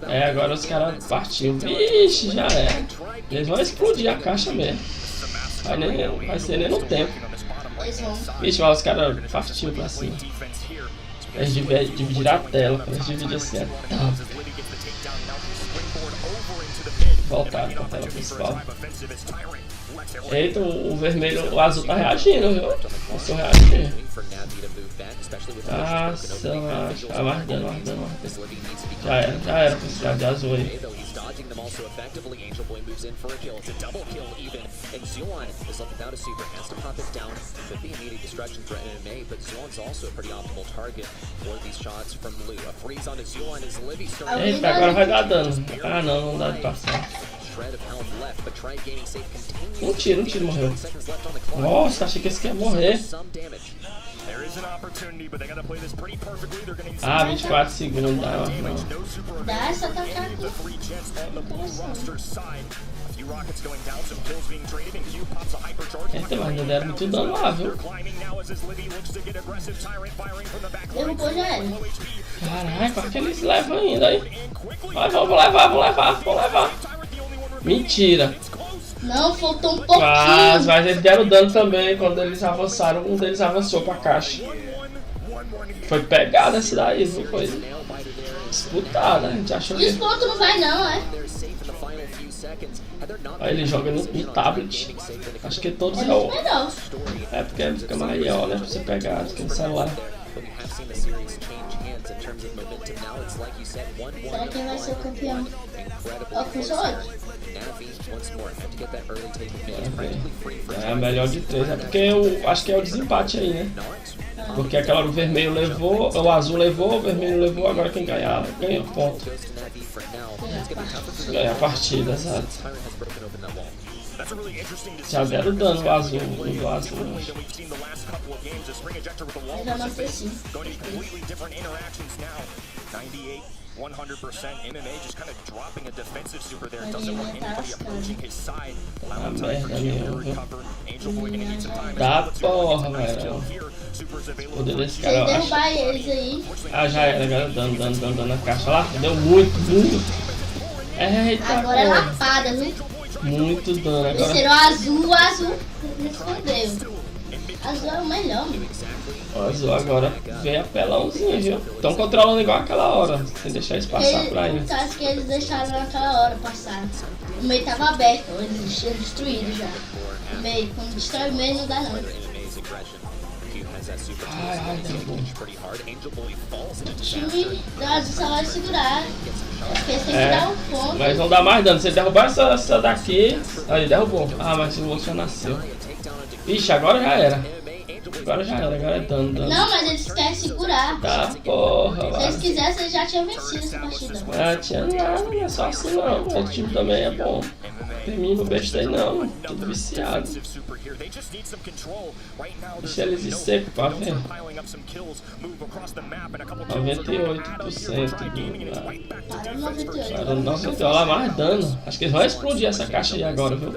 [SPEAKER 1] É, agora os caras partiu. Vixe, já é. Eles vão explodir a caixa mesmo. Vai ser nem no tempo.
[SPEAKER 8] Eles vão.
[SPEAKER 1] Vixe, mas os caras partiu pra cima. Eles dividiram a tela. Eles dividem assim a tela. Voltaram pra tela principal. Eita, o vermelho, o azul tá reagindo, viu? Começou a reagir. Nossa, macho. Ah, mais dano. Já era pra esse cara de azul aí.
[SPEAKER 2] Dodging them also effectively. Angel Boy moves in for a kill. It's a double kill even. And Zuan is looking down to super. Has to pop it down. Could be immediate destruction threat in MMA, but Zuan's also a pretty optimal target for these shots from Blue. A freeze on Zuan as Livy starts.
[SPEAKER 1] Eita, agora vai dar dano. Ah, não dá de passar.
[SPEAKER 2] Shred of health left, but Tribe Gaming safe continues.
[SPEAKER 1] Um tiro, morreu.
[SPEAKER 2] Seconds left on the clock.
[SPEAKER 1] Nossa, achei que esse aqui ia morrer.
[SPEAKER 2] Some damage.
[SPEAKER 1] Ah, 24 segundos, dá não.
[SPEAKER 8] Dá essa atacar aqui.
[SPEAKER 1] Eita, mas ainda deram muito dano lá, viu?
[SPEAKER 8] Derrubou já era.
[SPEAKER 1] Caralho, quase que eles levam ainda aí. Mas vamos levar. Mentira.
[SPEAKER 8] Não, faltou um pouquinho.
[SPEAKER 1] Mas eles deram dano também quando eles avançaram. Um deles avançou pra caixa. Foi pegada essa daí, viu? Foi disputada, a gente achou que...
[SPEAKER 8] Disputa não vai não, é?
[SPEAKER 1] Aí ele joga no tablet. Acho que todos
[SPEAKER 8] É
[SPEAKER 1] é
[SPEAKER 8] muito
[SPEAKER 1] o...
[SPEAKER 8] melhor.
[SPEAKER 1] É porque fica maior, né? Pra você pegar do que no celular.
[SPEAKER 8] Será quem vai ser o campeão? Ó, começou outro.
[SPEAKER 1] É a melhor de 3. É porque eu acho que é o desempate aí, né? Porque aquela hora o vermelho levou, o azul levou, o vermelho levou, agora quem ganhar ganha ponto. Ganha a partida, exato. Já deram dano o azul, do azul.
[SPEAKER 8] Eu já matei sim.
[SPEAKER 6] 100% MMA, just kind of dropping a defensive super there.
[SPEAKER 8] Vai
[SPEAKER 6] Doesn't want
[SPEAKER 8] alimentar
[SPEAKER 6] anybody
[SPEAKER 8] as
[SPEAKER 6] approaching his side.
[SPEAKER 1] Ah,
[SPEAKER 6] Allow him time for
[SPEAKER 1] merda
[SPEAKER 6] him to
[SPEAKER 1] mesmo, viu?
[SPEAKER 6] recover. Angel Boy gonna need some time.
[SPEAKER 1] Tá porra, velho. O poder desse
[SPEAKER 8] Se
[SPEAKER 1] cara,
[SPEAKER 8] ele
[SPEAKER 1] eu acho.
[SPEAKER 8] derrubar eles aí,
[SPEAKER 1] Ah, já era, agora dando na caixa lá. Deu muito. Eita,
[SPEAKER 8] agora é
[SPEAKER 1] porra.
[SPEAKER 8] lapada, viu?
[SPEAKER 1] Muito dano agora.
[SPEAKER 8] Terceiro o azul me escondeu. Azul é o melhor, mano.
[SPEAKER 1] O azul agora veio apelãozinho, viu? Estão controlando igual aquela hora, sem deixar eles passar pra eles.
[SPEAKER 8] Acho que eles deixaram naquela hora passar. O meio tava aberto, eles tinham destruído já. O meio, quando destrói o meio não dá não.
[SPEAKER 1] Ai, derrubou.
[SPEAKER 8] O time do azul só vai segurar. Porque eles têm que dar um ponto.
[SPEAKER 1] Mas não dá mais dano. Se ele derrubar essa daqui. Aí, derrubou. Ah, mas o outro já nasceu. Ixi, agora já era. Agora é dano.
[SPEAKER 8] Não, mas eles querem segurar.
[SPEAKER 1] Tá, porra.
[SPEAKER 8] Se eles
[SPEAKER 1] Mano.
[SPEAKER 8] quisessem, eles já tinham vencido essa partida.
[SPEAKER 1] Ah, tinha nada, não é só assim não. O outro time também é bom. tem mimo besta aí não, tudo viciado. Deixa eles ir seco pra ver. 98%. Cara, 98, olha lá, mais dano. Acho que eles vão explodir essa caixa aí agora, viu?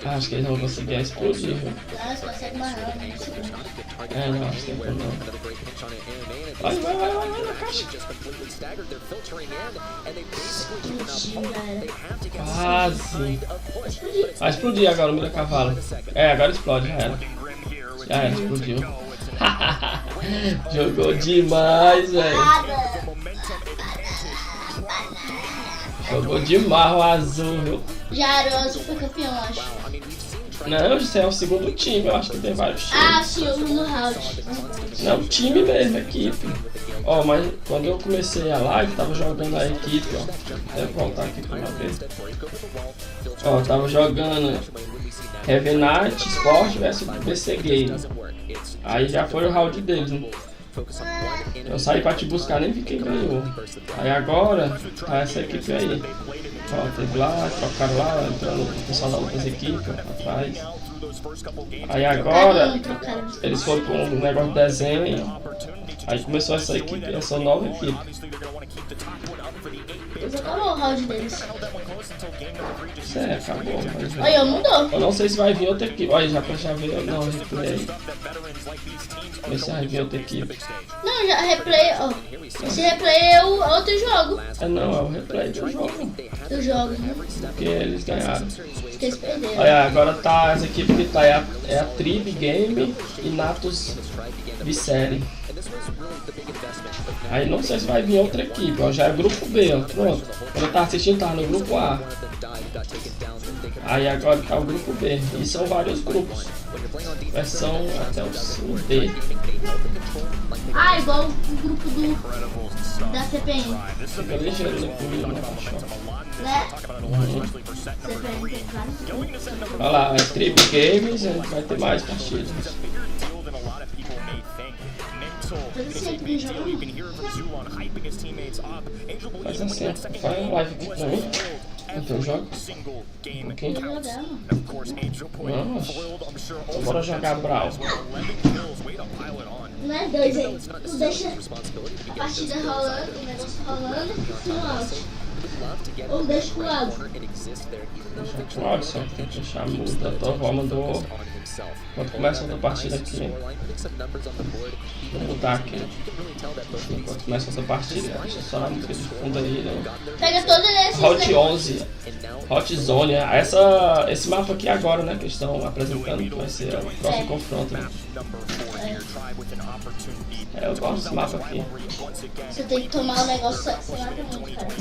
[SPEAKER 1] Acho que eles vão conseguir explodir, viu? Não, acho que não. Vai na caixa. Quase. Vai explodir agora o milho cavalo. Agora explode, já era. Explodiu. Jogou demais, velho. Jogou demais o azul, viu?
[SPEAKER 8] Já era, o azul foi campeão, acho.
[SPEAKER 1] Não, isso é o segundo time, eu acho que tem vários times.
[SPEAKER 8] Sim, no round.
[SPEAKER 1] Não, time mesmo, equipe. Mas quando eu comecei a live, tava jogando a equipe, Deixa eu voltar aqui pra uma vez. Tava jogando Revenant Sport vs BC Game. Aí já foi o round deles, né? Eu saí pra te buscar, nem vi quem ganhou. Aí agora, tá essa equipe aí. Teve lá, trocaram lá, entrando o pessoal das outras equipes, atrás. Aí agora, eles foram com um negócio de desenho. Aí começou essa equipe, essa nova equipe.
[SPEAKER 8] Mas acabou o round deles.
[SPEAKER 1] Acabou.
[SPEAKER 8] Aí, mudou.
[SPEAKER 1] Eu não sei se vai vir outra equipe. Olha, já veio. Não, replay. Vê se vai vir outra equipe.
[SPEAKER 8] Não, já replay, Esse replay é o outro jogo.
[SPEAKER 1] Não, é o replay do jogo.
[SPEAKER 8] Do jogo, né?
[SPEAKER 1] Porque eles ganharam.
[SPEAKER 8] Porque eles perderam.
[SPEAKER 1] Olha, agora tá essa equipe que tá é a Tribe Game e Natus Vicere. Aí não sei se vai vir outra equipe, já é grupo B, pronto. Quando eu tava assistindo, tava no grupo A. Aí agora tá o grupo B. E são vários grupos. Versão até o D.
[SPEAKER 8] Igual o grupo da CPM.
[SPEAKER 1] Fica ligeiro, né?
[SPEAKER 8] Né?
[SPEAKER 1] CPM. Olha lá, é Tribe Games, a gente vai ter mais partidas. Faz assim, faz uma live aqui pra mim. Então eu jogo um pouquinho. Então bora jogar Brawl.
[SPEAKER 8] Não é dois aí. Tu deixa a partida rolando, o negócio rolando no áudio. Ou deixa pro áudio.
[SPEAKER 1] Deixa pro áudio, só tem que deixar muda. A tua avó mandou. Quando começa outra partida aqui. Vou mudar aqui. Quando começa outra partida, deixa só na música de fundo aí, né?
[SPEAKER 8] Pega todos esses.
[SPEAKER 1] Hot 11. Hot Zone. Esse mapa aqui agora, né? Que eles estão apresentando, que vai ser o próximo confronto. Né? Eu gosto desse mapa aqui.
[SPEAKER 8] Você tem que tomar o negócio, você mata muito, cara.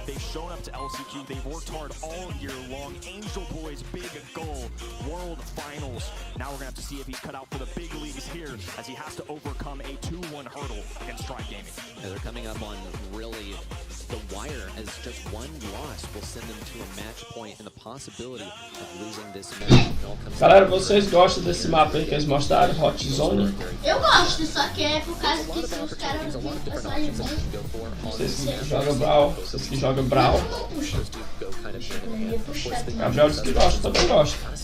[SPEAKER 6] They've shown up to LCQ, they've worked hard all year long. Angel Boys, big goal, World Finals. Now we're gonna have to see if he's cut out for the big leagues here, as he has to overcome a 2-1 hurdle against Stride Gaming.
[SPEAKER 2] They're coming up on really the wire, as just one loss will send them to a match point and the possibility of losing this match.
[SPEAKER 1] Galera, vocês gostam desse mapa aí que eles mostraram, Hot Zone?
[SPEAKER 8] Eu gosto, só que é por causa que se os caras não personagem bom.
[SPEAKER 1] Vocês que jogam Brawl, vocês que jogam Brawl. Gabriel disse que gosta, também gosta.
[SPEAKER 8] Na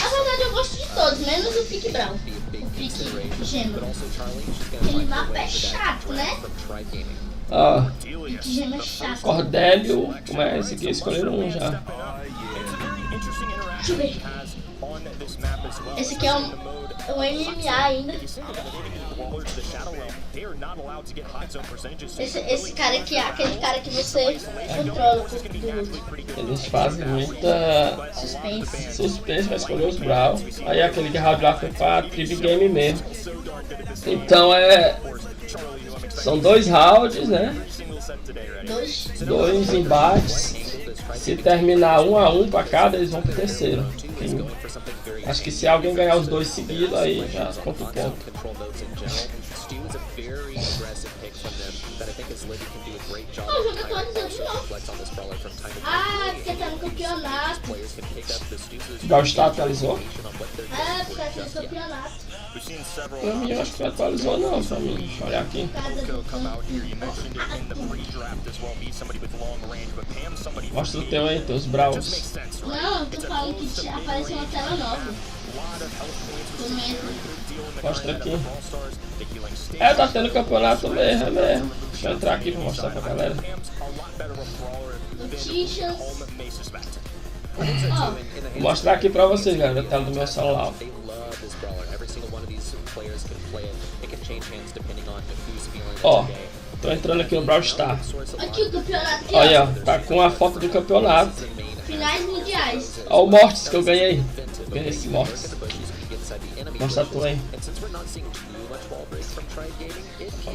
[SPEAKER 8] verdade eu gosto de todos, menos o Pique Brawl. O Pique Gema. Aquele mapa é chato, né? Pique Gema é chato.
[SPEAKER 1] Cordélio, como é esse aqui? Escolheram um já.
[SPEAKER 8] Deixa eu ver. Esse aqui é um MMA ainda. Esse cara aqui é aquele cara que você controla o corpo do outro.
[SPEAKER 1] Eles fazem muita suspense pra escolher os Brawl. Aí aquele que já foi pra Tribe Game mesmo. Então são 2 rounds, né? Dois embates. Se terminar 1 a 1 pra cada, eles vão pro terceiro. Acho que se alguém ganhar os dois seguidos, aí já conta o ponto.
[SPEAKER 8] Oh, o jogo atualizou de novo. Ah, porque tá no campeonato.
[SPEAKER 1] O Brawl Stars atualizou?
[SPEAKER 8] É, porque tá no campeonato.
[SPEAKER 1] Pra mim, eu acho que não atualizou não, pra mim. Deixa eu olhar aqui. Mostra o teu aí, teus Brawls.
[SPEAKER 8] Não, eu tô falando que apareceu uma tela nova.
[SPEAKER 1] Mostra aqui. É, tá tendo campeonato mesmo, é mesmo. Deixa eu entrar aqui pra mostrar pra galera.
[SPEAKER 8] Notícias.
[SPEAKER 1] Vou mostrar aqui pra vocês, galera, a tela do meu celular. Ó, tô entrando aqui no Brawl Stars.
[SPEAKER 8] Aqui o campeonato. Aqui,
[SPEAKER 1] Olha, ó, tá com a foto do campeonato.
[SPEAKER 8] Finais mundiais.
[SPEAKER 1] Ó o Mortis que eu ganhei. Ganhei esse Mortis. Mostra tu aí.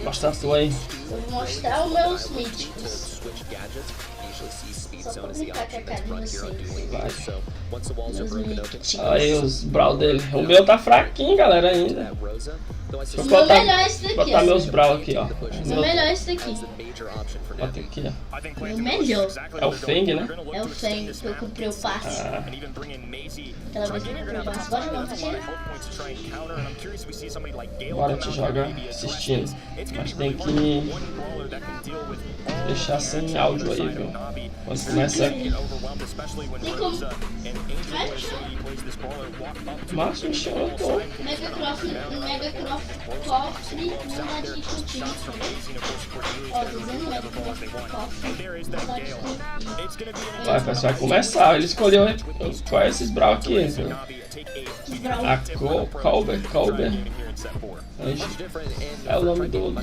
[SPEAKER 1] Mostra tu aí.
[SPEAKER 8] Vou mostrar os meus míticos. Só pra brincar com a cara de vocês.
[SPEAKER 1] Vai.
[SPEAKER 8] Meus míticos.
[SPEAKER 1] Aí os Brawl dele. O meu tá fraquinho, galera, ainda. Deixa eu
[SPEAKER 8] O melhor é esse daqui,
[SPEAKER 1] botar
[SPEAKER 8] ó.
[SPEAKER 1] meus Brawl aqui, ó.
[SPEAKER 8] O melhor é esse daqui.
[SPEAKER 1] Bota aqui, ó.
[SPEAKER 8] O melhor.
[SPEAKER 1] É o Feng, né?
[SPEAKER 8] É o Feng que eu comprei o passe.
[SPEAKER 1] Ah,
[SPEAKER 8] Aquela vez que eu comprei o passe. Bora jogar uma partida?
[SPEAKER 1] bora te jogar assistindo. Mas tem que deixar sem áudio aí, viu? Quando começa.
[SPEAKER 8] Tem como.
[SPEAKER 1] Mas me chama, eu tô.
[SPEAKER 8] Mega Cofre no ladinho curtinho. Ó, dizendo Mega Cofre no ladinho curtinho.
[SPEAKER 1] Vai, vai começar. Ele escolheu qual é esses Brawl aqui, viu? A Colber. É o nome dos...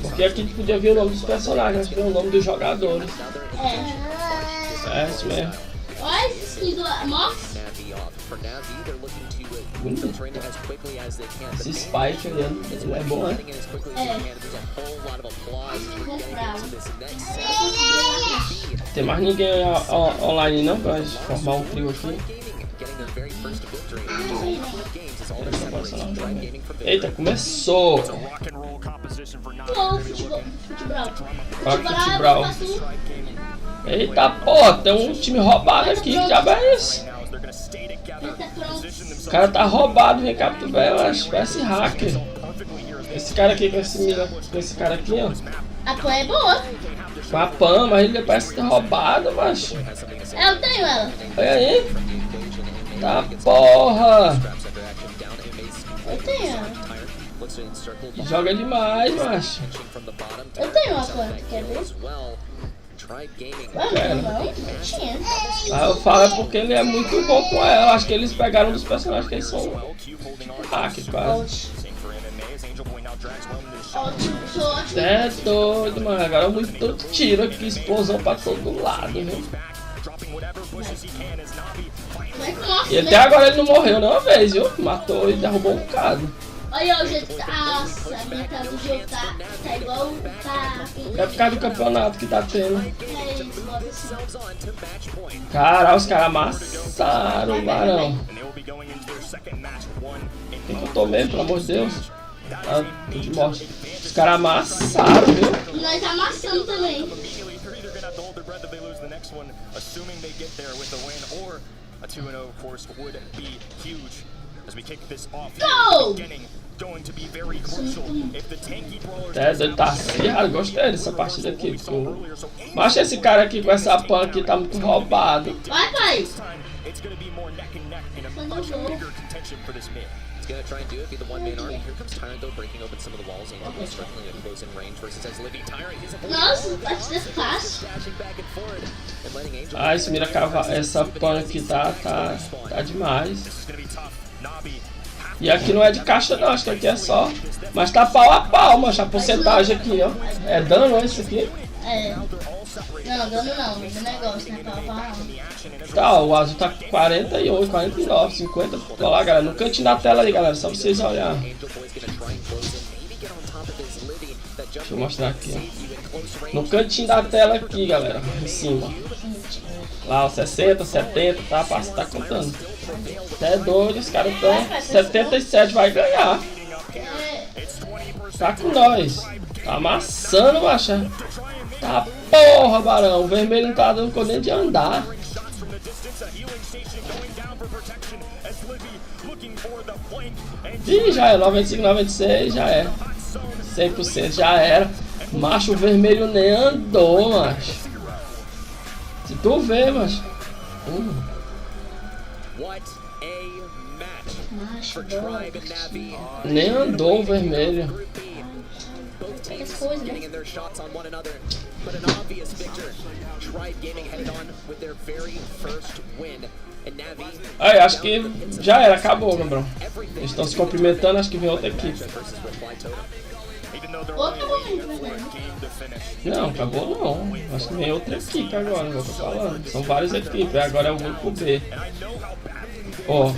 [SPEAKER 1] Porque aqui a gente podia ver o nome dos personagens, ver o nome dos jogadores. É isso mesmo.
[SPEAKER 8] Olha esse skin do Mox.
[SPEAKER 1] Bonito. Esse Spike aí é bom, né? Tem mais ninguém online não pra formar um trio aqui. Eita, começou!
[SPEAKER 8] Pô,
[SPEAKER 1] Futebol. Eita, pô, tem um time roubado aqui, que diabo é isso? O cara tá roubado, vem cá pro velho, acho que parece hacker. Esse cara aqui com esse cara aqui, ó.
[SPEAKER 8] A Pan é boa.
[SPEAKER 1] Com a Pan, mas ele parece que tá roubado, macho.
[SPEAKER 8] Eu tenho ela.
[SPEAKER 1] Olha aí. Tá porra.
[SPEAKER 8] Eu tenho ela.
[SPEAKER 1] Joga demais, macho.
[SPEAKER 8] Eu tenho uma Pan, quer ver? Não, tinha.
[SPEAKER 1] Ah, eu falo é porque ele é muito bom com ela. Acho que eles pegaram um dos personagens que eles são hack, quase. É doido, mano. Agora muito tiro aqui, explosão pra todo lado, viu? E até agora ele não morreu nenhuma vez, viu? Matou e derrubou um bocado.
[SPEAKER 8] Olha o jeito. Nossa, a minha cara do jogo tá igual. Tá.
[SPEAKER 1] É por causa do campeonato que tá tendo.
[SPEAKER 8] É isso, bora assim.
[SPEAKER 1] Caralho, os caras amassaram o varão. Quem que eu tomei, pelo amor de Deus? Ah, tô de morte. Os caras amassaram, viu?
[SPEAKER 8] E nós amassamos também. Go!
[SPEAKER 1] É, doido, tá acirrado. Gostei dessa partida aqui. Mas esse cara aqui com essa pan aqui tá muito roubado.
[SPEAKER 8] Vai, pai!
[SPEAKER 2] He's gonna try and do it, be the one-man army. Here comes Tyrant though, breaking open some of the walls. Angel is struggling to close in range versus as living Tyrant. He's at
[SPEAKER 8] Nossa, partida fácil.
[SPEAKER 2] dashing back and forward and letting Angel.
[SPEAKER 1] Ah, esse mira essa pan aqui tá demais. E aqui não é de caixa não, acho que aqui é só. Mas tá pau a pau, mancha, a porcentagem aqui, ó. É dano esse aqui?
[SPEAKER 8] É. Não, dano não, do negócio, né? Pau.
[SPEAKER 1] Tá, o azul tá com 48, 49, 50. Olha lá, galera, no cantinho da tela aí, galera, só vocês olharem. Deixa eu mostrar aqui, ó. No cantinho da tela aqui, galera, em cima. Lá, 60, 70, tá contando. Até doido, os caras estão 77, vai ganhar. Tá com nós. Tá amassando, macha. Tá porra, Barão. O vermelho não tá dando conta nem de andar. Ih, já é 95, 96, já é 100%, já era. Macho, o vermelho nem andou, macho. Se tu vê, macho.
[SPEAKER 8] Macho,
[SPEAKER 1] Nem andou o vermelho.
[SPEAKER 8] essas coisas, né?
[SPEAKER 1] Aí, acho que já era, acabou, Gabriel. Eles estão se cumprimentando, acho que vem outra equipe.
[SPEAKER 8] Outro momento, né?
[SPEAKER 1] Não, acabou não. Acho que vem outra equipe agora, eu tô falando. São várias equipes, agora é o grupo B. Ó, o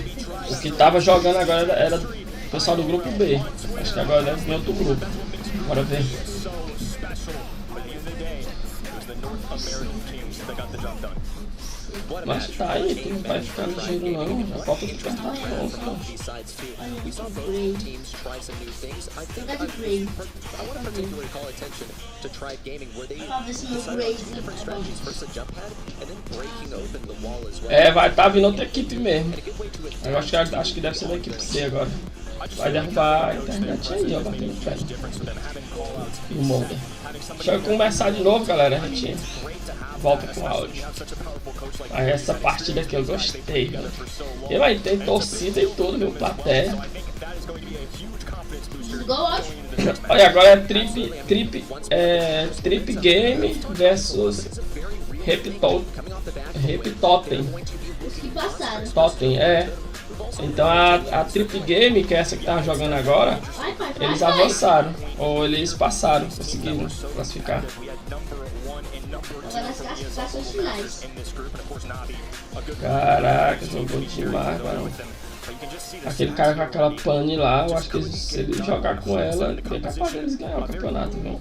[SPEAKER 1] que tava jogando agora era o pessoal do grupo B. Acho que agora deve vir outro grupo. Bora ver. Mas tá aí, tu não vai ficar ligeiro não, já falta de apertar a conta.
[SPEAKER 8] Jogar de Brave. Pra ver se meu Brave
[SPEAKER 1] É, vai tá vindo outra equipe mesmo. Eu acho que deve ser da equipe C agora. Vai derrubar a internet aí, ó, batendo o pé. E o molder. Deixa eu começar de novo, galera. A gente volta com o áudio. Aí essa partida aqui eu gostei, galera. E vai ter torcida e tudo, meu, plateia. Olha, agora é Trip Game versus Totem.
[SPEAKER 8] Os que passaram.
[SPEAKER 1] Totem, é. Então a Trip Game, que é essa que tava jogando agora, eles avançaram. Ou eles passaram, conseguiram classificar.
[SPEAKER 8] Agora nas classificações finais.
[SPEAKER 1] Caraca, jogou demais, mano. Aquele cara com aquela pane lá, eu acho que se ele jogar com ela, é capaz deles ganhar o campeonato, viu?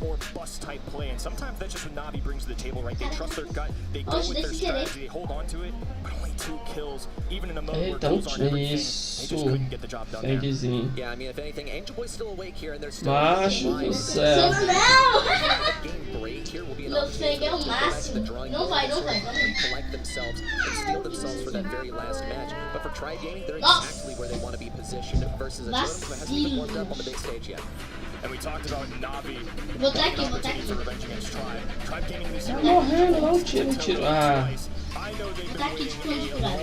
[SPEAKER 8] Oxe, deixa querer.
[SPEAKER 1] Eita, isso. Fangzinho. Macho do céu.
[SPEAKER 8] Não! Meu Fang é o máximo. Não vai, não vai. Nossa! Vacilo. Vou tá aqui.
[SPEAKER 1] Tá morrendo, não, tiro. Ah.
[SPEAKER 8] Tá aqui de plano de curado.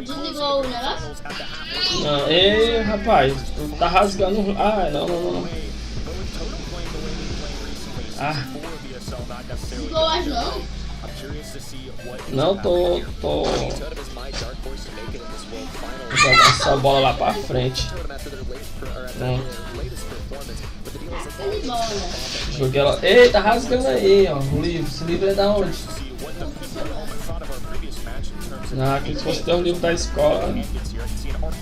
[SPEAKER 8] Desligou o negócio?
[SPEAKER 1] Não, ei, rapaz, tu tá rasgando. Ah, não. Ah.
[SPEAKER 8] Desligou as não?
[SPEAKER 1] Não, tô. Vou jogar essa bola lá pra frente. Pronto.
[SPEAKER 8] Taca de bola.
[SPEAKER 1] Joguei ela. Ei, tá rasgando aí, ó. O livro. Esse livro é da onde? Ah, que se fosse ter um livro da escola,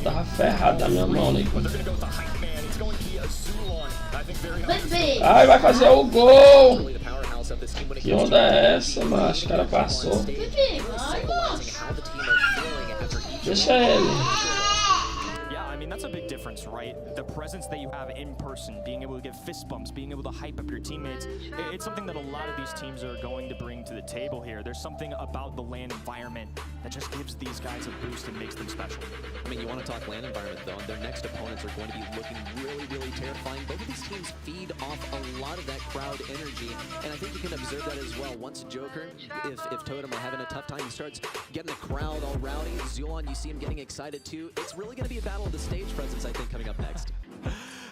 [SPEAKER 1] tava ferrado na minha mão, né? Ai, vai fazer o gol! Que onda é essa, macho? O cara passou. Deixa ele.
[SPEAKER 6] That's a big difference, right? The presence that you have in person, being able to get fist bumps, being able to hype up your teammates, it's something that a lot of these teams are going to bring to the table here. There's something about the LAN environment that just gives these guys a boost and makes them special.
[SPEAKER 2] I mean, you want to talk LAN environment, though, and their next opponents are going to be looking really, really terrifying. Both of these teams feed off a lot of that crowd energy, and I think you can observe that as well. Once Joker, if Totem are having a tough time, he starts getting the crowd all rowdy. Zulon, you see him getting excited, too. It's really going to be a battle of the stage presence, I think, coming up next.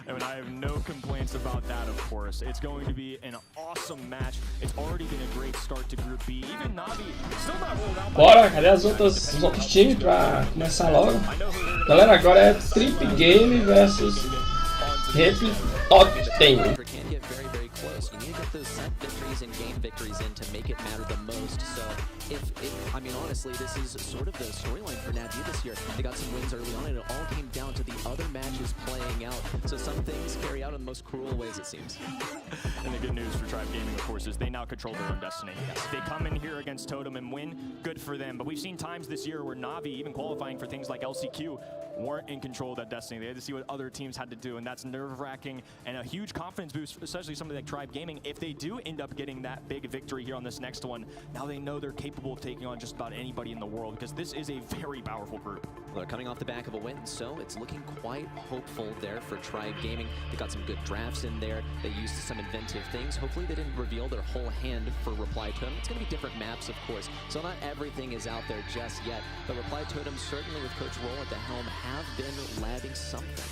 [SPEAKER 6] I mean, I have no complaints about that, of course. It's going to be an awesome match. It's already been a great start to Group B. Even Navi still not rolled out.
[SPEAKER 1] Bora, cadê os outros times pra começar logo? Galera, agora é Trip Game versus Totem.
[SPEAKER 2] Can't get very, very close. You need to get those set victories losing game victories in to make it matter the most. So I mean, honestly, this is sort of the storyline for Navi this year. They got some wins early on, and it all came down to the other matches playing out. So some things carry out in the most cruel ways, it seems.
[SPEAKER 6] And the good news for Tribe Gaming, of course, is they now control their own destiny. If they come in here against Totem and win, good for them. But we've seen times this year where Navi, even qualifying for things like LCQ, weren't in control of that destiny. They had to see what other teams had to do, and that's nerve-wracking and a huge confidence boost, especially somebody like Tribe Gaming. If they do end up getting that big victory here on this next one, now they know they're capable of taking on just about anybody in the world, because this is a very powerful group.
[SPEAKER 2] Well, they're coming off the back of a win, so it's looking quite hopeful there for Tribe Gaming. They got some good drafts in there. They used some inventive things. Hopefully they didn't reveal their whole hand for Reply Totem. It's going to be different maps, of course, so not everything is out there just yet. But Reply Totem, certainly with Coach Roll at the helm, have been labbing something.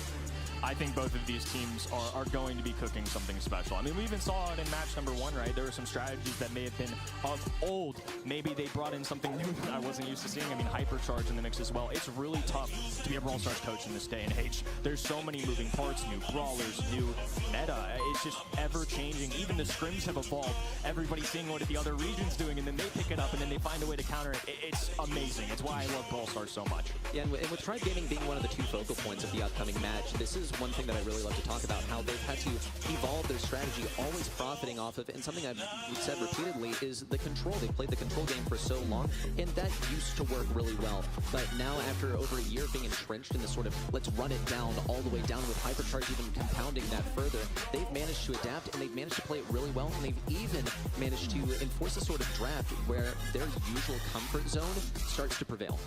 [SPEAKER 6] I think both of these teams are going to be cooking something special. I mean, we even saw it in match number 1, right? There were some strategies that may have been of old. Maybe they brought in something new that I wasn't used to seeing. I mean, Hypercharge in the mix as well. It's really tough to be a Brawl Stars coach in this day and age. There's so many moving parts, new brawlers, new meta. It's just ever changing. Even the scrims have evolved. Everybody's seeing what the other region's doing, and then they pick it up, and then they find a way to counter it. It's amazing. It's why I love Brawl Stars so much.
[SPEAKER 2] Yeah, and with Tribe Gaming being one of the 2 focal points of the upcoming match, this is one thing that I really love to talk about, how they've had to evolve their strategy, always profiting off of, and something I've said repeatedly is the control. They played the control game for so long, and that used to work really well. But now, after over a year being entrenched in this sort of let's run it down all the way down, with Hypercharge even compounding that further, they've managed to adapt, and they've managed to play it really well, and they've even managed to enforce a sort of draft where their usual comfort zone starts to prevail.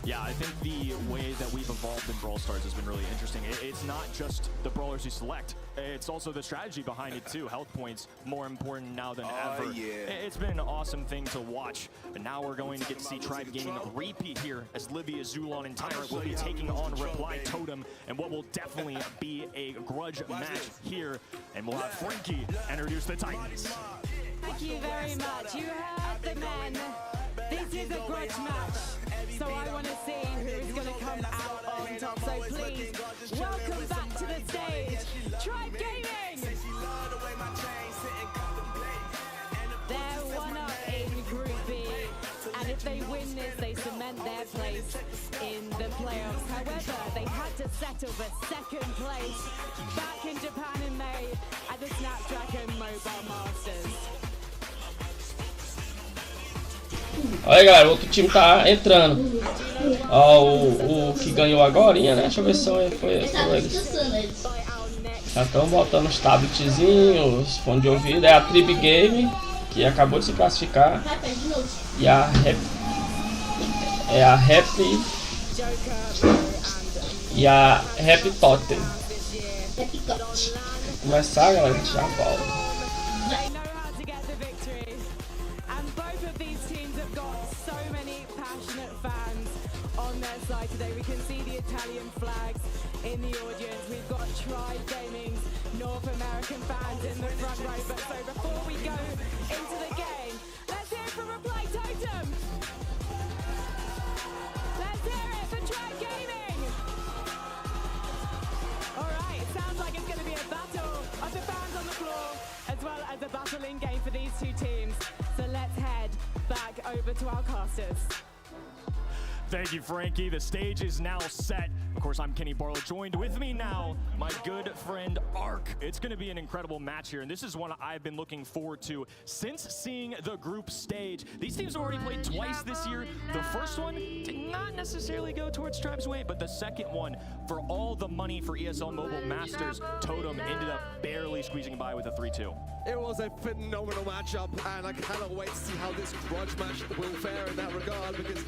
[SPEAKER 6] Yeah, I think the way that we've evolved in Brawl Stars has been really interesting. It's not just the brawlers you select, it's also the strategy behind it too. Health points more important now than ever.
[SPEAKER 5] Yeah.
[SPEAKER 6] It's been an awesome thing to watch, but now we're going to get to see Tribe Gaming repeat here, as Livia, Zulon, and Tyrant will be taking on Reply Totem, and what will definitely be a grudge match here, and we'll have Frankie introduce the Titans.
[SPEAKER 7] Thank you very much. You heard the men. This is a grudge match, so I want to see who is going to come out on top. So please, welcome back to the stage, Tribe Gaming! They're one up in Group B, and if they win this, they cement their place in the playoffs. However, they had to settle for 2nd place back in Japan in May at the Snapdragon Mobile Masters.
[SPEAKER 1] Olha aí, galera, o outro time tá entrando. Ó, o que ganhou agora, né? Deixa eu ver se foi eles. Já estão botando os tabletzinhos, os fones de ouvido. É a Tribe Game, que acabou de se classificar. E a Rap. É a Rap. E a Rap Totem. Vamos começar, galera, a gente já volta.
[SPEAKER 7] On their side today, we can see the Italian flags in the audience. We've got Tribe Gaming's North American fans in the front row. But so before we go into the game, let's hear it for Reply Totem. Let's hear it for Tribe Gaming. All right, it sounds like it's going to be a battle of the fans on the floor, as well as a battle in game for these 2 teams. So let's head back over to our casters.
[SPEAKER 6] Thank you, Frankie. The stage is now set. Of course, I'm Kenny Barlow, joined with me now, my good friend Ark. It's going to be an incredible match here, and this is one I've been looking forward to since seeing the group stage. These teams have already played twice this year. The first one did not necessarily go towards Tribe's way, but the second one, for all the money for ESL Mobile Masters, Totem ended up barely squeezing by with a 3-2.
[SPEAKER 9] It was a phenomenal matchup, and I cannot wait to see how this grudge match will fare in that regard, because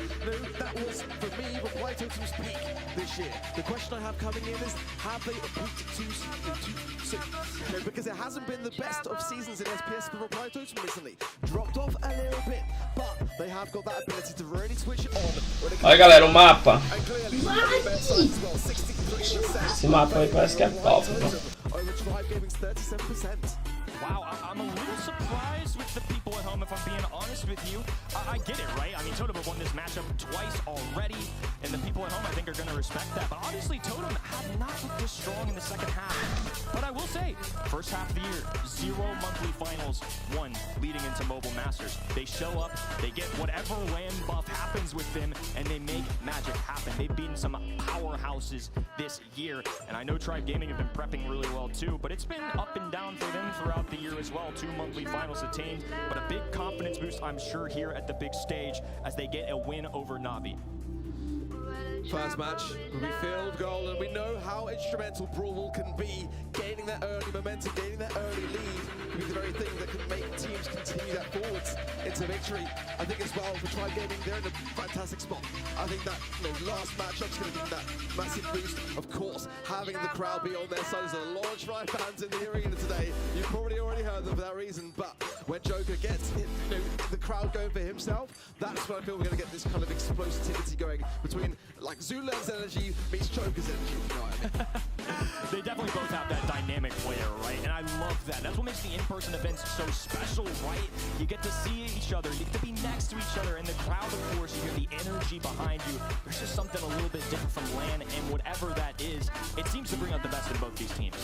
[SPEAKER 9] that was, for me, Reply Totem's peak this year. The question I have coming in is, have they peaked too soon? Because it hasn't been the best of seasons in SPS for Reply Totem recently. Dropped off a little bit, but they have got that ability to really switch it on.
[SPEAKER 1] Olha, galera, o mapa. Esse mapa aí parece que é top, né?
[SPEAKER 9] Over Tribe Gaming's 37%.
[SPEAKER 6] wow, I'm a little surprised with the people at home, if I'm being honest with you. I get it, right? I mean, Totem have won this matchup twice already, and the people at home, I think, are going to respect that. But obviously, Totem have not looked this strong in the second half. But I will say, first half of the year, 0 monthly finals, 1 leading into Mobile Masters. They show up, they get whatever land buff happens with them, and they make magic happen. They've beaten some powerhouses this year, and I know Tribe Gaming have been prepping really well too, but it's been up and down for them throughout the year as well. 2 monthly finals attained, but a big confidence boost, I'm sure, here at the big stage as they get a win over Na'Vi.
[SPEAKER 9] First match will be field goal, and we know how instrumental Brawl can be. Gaining that early momentum, gaining that early lead can be the very thing that can make teams continue that forwards into victory. I think as well for Tribe Gaming, they're in a fantastic spot. I think that last matchup's going to give them that massive boost. Of course, having the crowd be on their side. There's a lot of Tribe fans in the arena today. You've probably already heard them for that reason, but when Joker gets the crowd going for himself, that's when I feel we're going to get this kind of explosivity going between like Zulan's energy meets Joker's energy. You know what I mean?
[SPEAKER 6] They definitely both have that dynamic player, right? And I love that. That's what makes the in-person events so special, right? You get to see each other, you get to be next to each other, and the crowd, of course, you hear the energy behind you. There's just something a little bit different from LAN, and whatever that is, it seems to bring out the best in both these teams.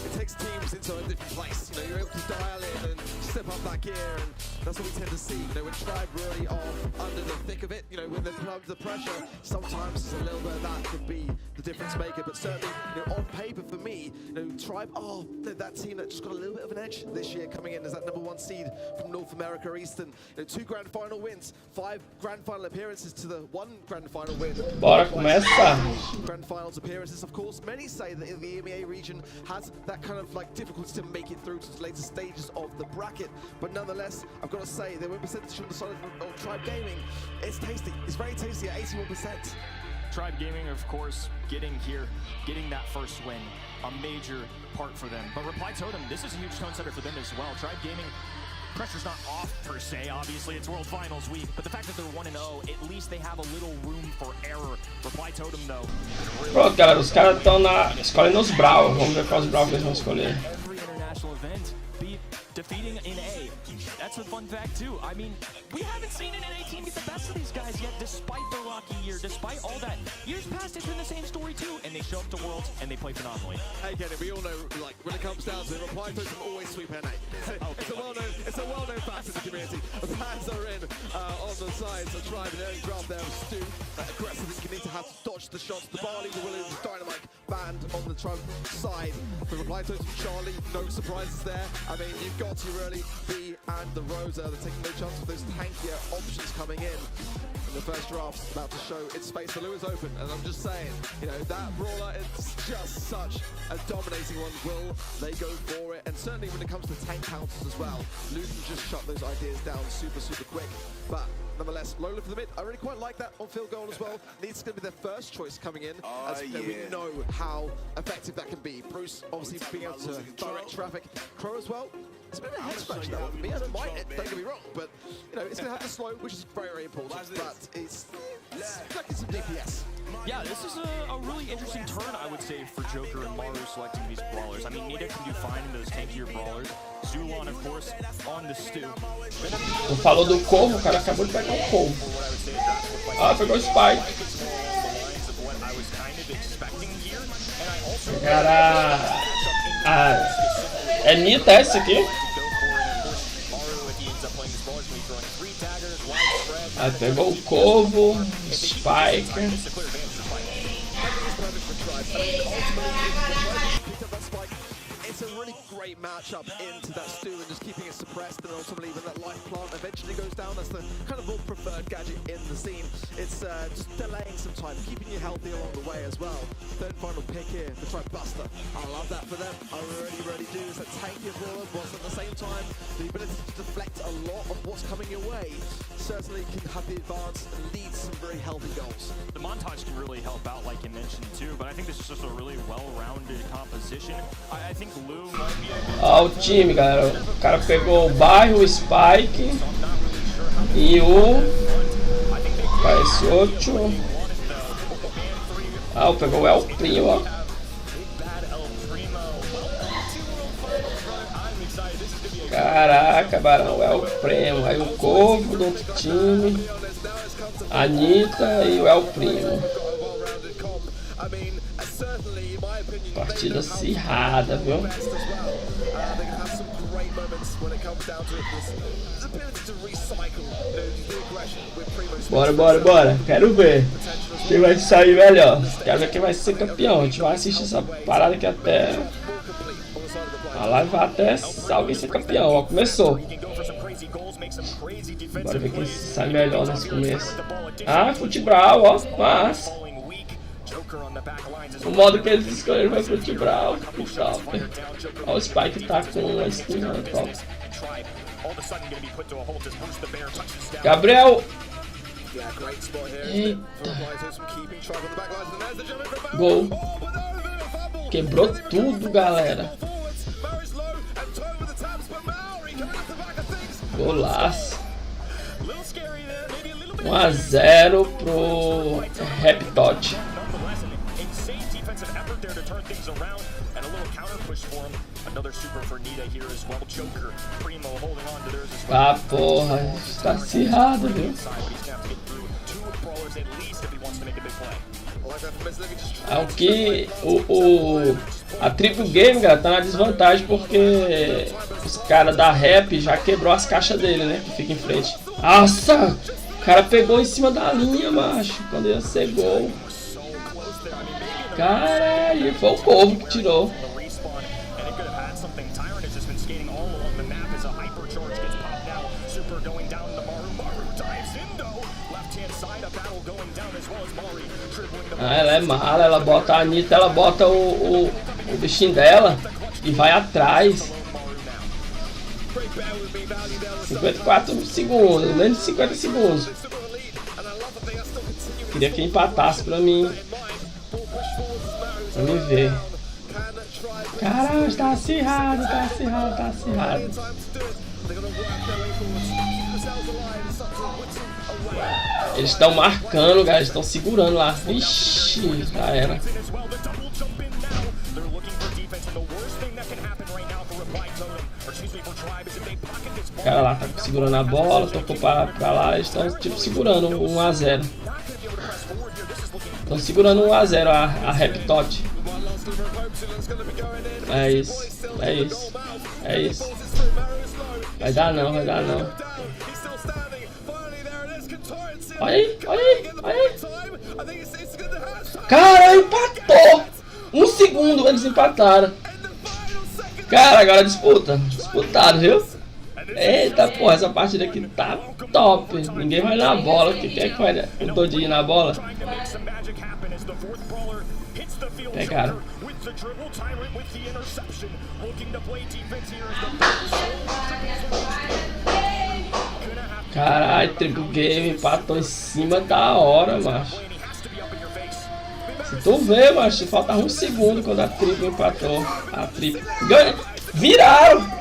[SPEAKER 9] It takes teams into a different place. You're able to dial in and step up that gear, and that's what we tend to see. When Tribe really are under the thick of it, when they're put under the pressure, sometimes it's a little bit of that could be the difference maker. But certainly, on paper for me, Tribe are that team that just got a little bit of an edge this year, coming in as that #1 seed from North America Eastern. 2 grand final wins, 5 grand final appearances to the 1 grand final win.
[SPEAKER 1] Bora começar.
[SPEAKER 9] Grand finals appearances, of course. Many say that in the EMEA region has that kind of like difficulty to make it through to the later stages of the bracket. But nonetheless, I've got to say, the win percentage on the side of Tribe Gaming, it's tasty. It's very tasty at 81%.
[SPEAKER 6] Tribe Gaming, of course, getting that first win, a major part for them. But Reply Totem, this is a huge tone setter for them as well. Tribe Gaming, pressure's not off per se, obviously it's World Finals week, but the fact that they're 1-0, at least they have a little room for error. Reply Totem, though.
[SPEAKER 1] Pronto, galera, os caras estão escolhendo os Brawl. Vamos ver quais Brawl que eles vão escolher.
[SPEAKER 6] Every international event be defeating an A. That's a fun fact too. I mean, we haven't seen an NA team get the best of these guys yet, despite their rocky year, despite all that. Years past, it's been the same story too, and they show up to Worlds and they play phenomenally.
[SPEAKER 9] Hey, Kenny, we all know, like, when it comes down to it, Reply Totem always sweep NA. It's a well-known fact in the community. The fans are in on the sides of Tribe, and early draft there was Stu. Aggressive, you need to have to dodge the shots. The Barley, the Williams, Dynamite band on the Tribe side. For Reply Totem, Charlie, no surprises there. I mean, you've got to really be and the Rosa, they're taking no chance of those tankier options coming in. And the first draft's about to show its face. The lure is open, and I'm just saying, that brawler, it's just such a dominating one. Will they go for it? And certainly when it comes to tank counters as well, Luke can just shut those ideas down super, super quick. But nonetheless, Lola for the mid, I really quite like that on field goal as well. Needs to be their first choice coming in, as we know how effective that can be. Bruce obviously being able to direct traffic. Crow as well. It's a bit of a head scratch that one for me. I don't mind it, don't get me wrong, but it's going to have the slow, which is very, very important. But it's like it's some DPS.
[SPEAKER 6] Yeah, this is a really interesting turn, I would say, for Joker and Maru selecting these brawlers. I mean, Nita can do fine in those tankier brawlers. Zulon, of course, on the stew.
[SPEAKER 1] Tu falou do Corvo, o cara acabou de pegar o Corvo. Ah, pegou o Spike. Cara, é Nita essa aqui? Ah, pegou o Corvo, Spike.
[SPEAKER 9] It's a really great matchup into that stew and just keeping it suppressed, and ultimately when that life plant eventually goes down, that's the kind of more preferred gadget in the scene. It's just delaying some time, keeping you healthy along the way as well. Third final pick here for Tribe Buster. I love that for them. I really do. It's a tanky brawler, but at the same time, the ability to deflect a lot of what's coming your way certainly can have the advance and lead to some very healthy goals.
[SPEAKER 6] The montage can really help out, like you mentioned too, but I think this is just a really well-rounded composition. I think Lou might be
[SPEAKER 1] Ó o time, galera. O cara pegou o bairro, o Spike e o Caesotto. Ah, pegou o El Primo, ó. Caraca, Barão, é o Primo. Aí o Corvo do outro time. A Anitta e o El Primo. Partida acirrada, viu? Bora, bora, bora. Quero ver quem vai sair melhor. Quero ver quem vai ser campeão. A gente vai assistir essa parada aqui até... A live vai até alguém ser campeão. Ó, começou. Bora ver quem sai melhor nesse começo. Ah, futebol, ó. Mas... O modo que eles escolheram foi futebol. Ó, o Spike tá com a skin top. Gabriel. Eita. Gol. Quebrou tudo, galera. Golaço. 1-0 pro Reptot. Ah, porra, está acirrado, viu? É o que a Triple Game, galera, tá na desvantagem porque os caras da Rap já quebrou as caixas dele, né? Que fica em frente. Nossa! O cara pegou em cima da linha, macho. Quando ia ser gol. Caralho, foi o Corvo que tirou. Ah, ela é mala, ela bota a Anitta, ela bota o bichinho dela e vai atrás. 54 segundos, menos de 50 segundos. Queria que empatasse pra mim. Pra me ver. Caralho, tá acirrado, tá acirrado, tá acirrado. Eles estão marcando, galera, estão segurando lá. Ixi, já era. O cara lá tá segurando a bola, tocou pra lá, eles estão tipo segurando 1-0. Estão segurando 1-0 a Reptot. É isso, é isso, é isso. Vai dar não, vai dar não. Olha aí, olha aí, olha aí. Cara, empatou! 1 segundo eles empataram. Cara, agora disputa. Disputado, viu? Eita, porra, essa partida aqui tá top. Ninguém vai na bola. Quem é que vai o todinho na bola? Pegaram. Caralho, Triple Game empatou em cima da hora, macho. Se tu vê, macho, faltava 1 segundo quando a Triple empatou. A Triple ganha. Viraram!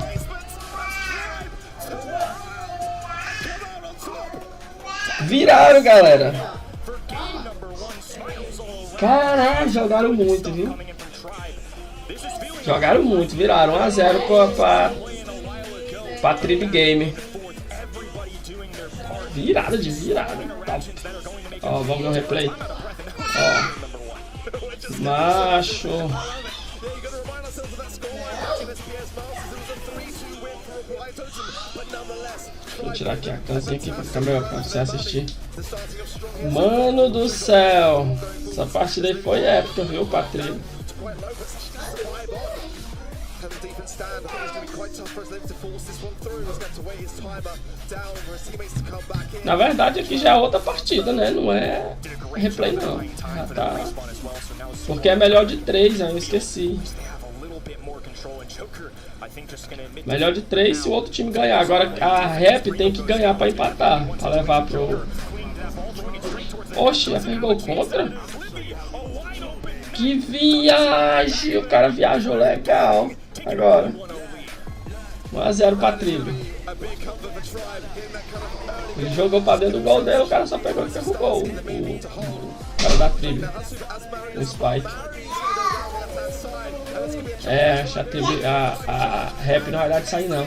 [SPEAKER 1] Viraram, galera. Caralho, jogaram muito, viu? Jogaram muito, viraram 1-0 pra Triple Game. Virada de virada. Tá. Ó, vamos ver o replay. Ó. Macho. Deixa eu tirar aqui a canzinha aqui pra ficar melhor pra você assistir. Mano do céu. Essa partida aí foi épica, viu, Patrícia? Na verdade aqui já é outra partida, né? Não é replay não. Já tá. Porque é melhor de 3, eu esqueci. Melhor de 3 se o outro time ganhar. Agora a Rap tem que ganhar pra empatar. Pra levar pro... Oxe, já fez gol contra? Que viagem! O cara viajou legal. Agora 1-0 pra Tribo. Ele jogou pra dentro do gol dele, o cara só pegou e pegou o gol. O cara da Tribo. O Spike. É, já teve a rap não vai dar de sair não.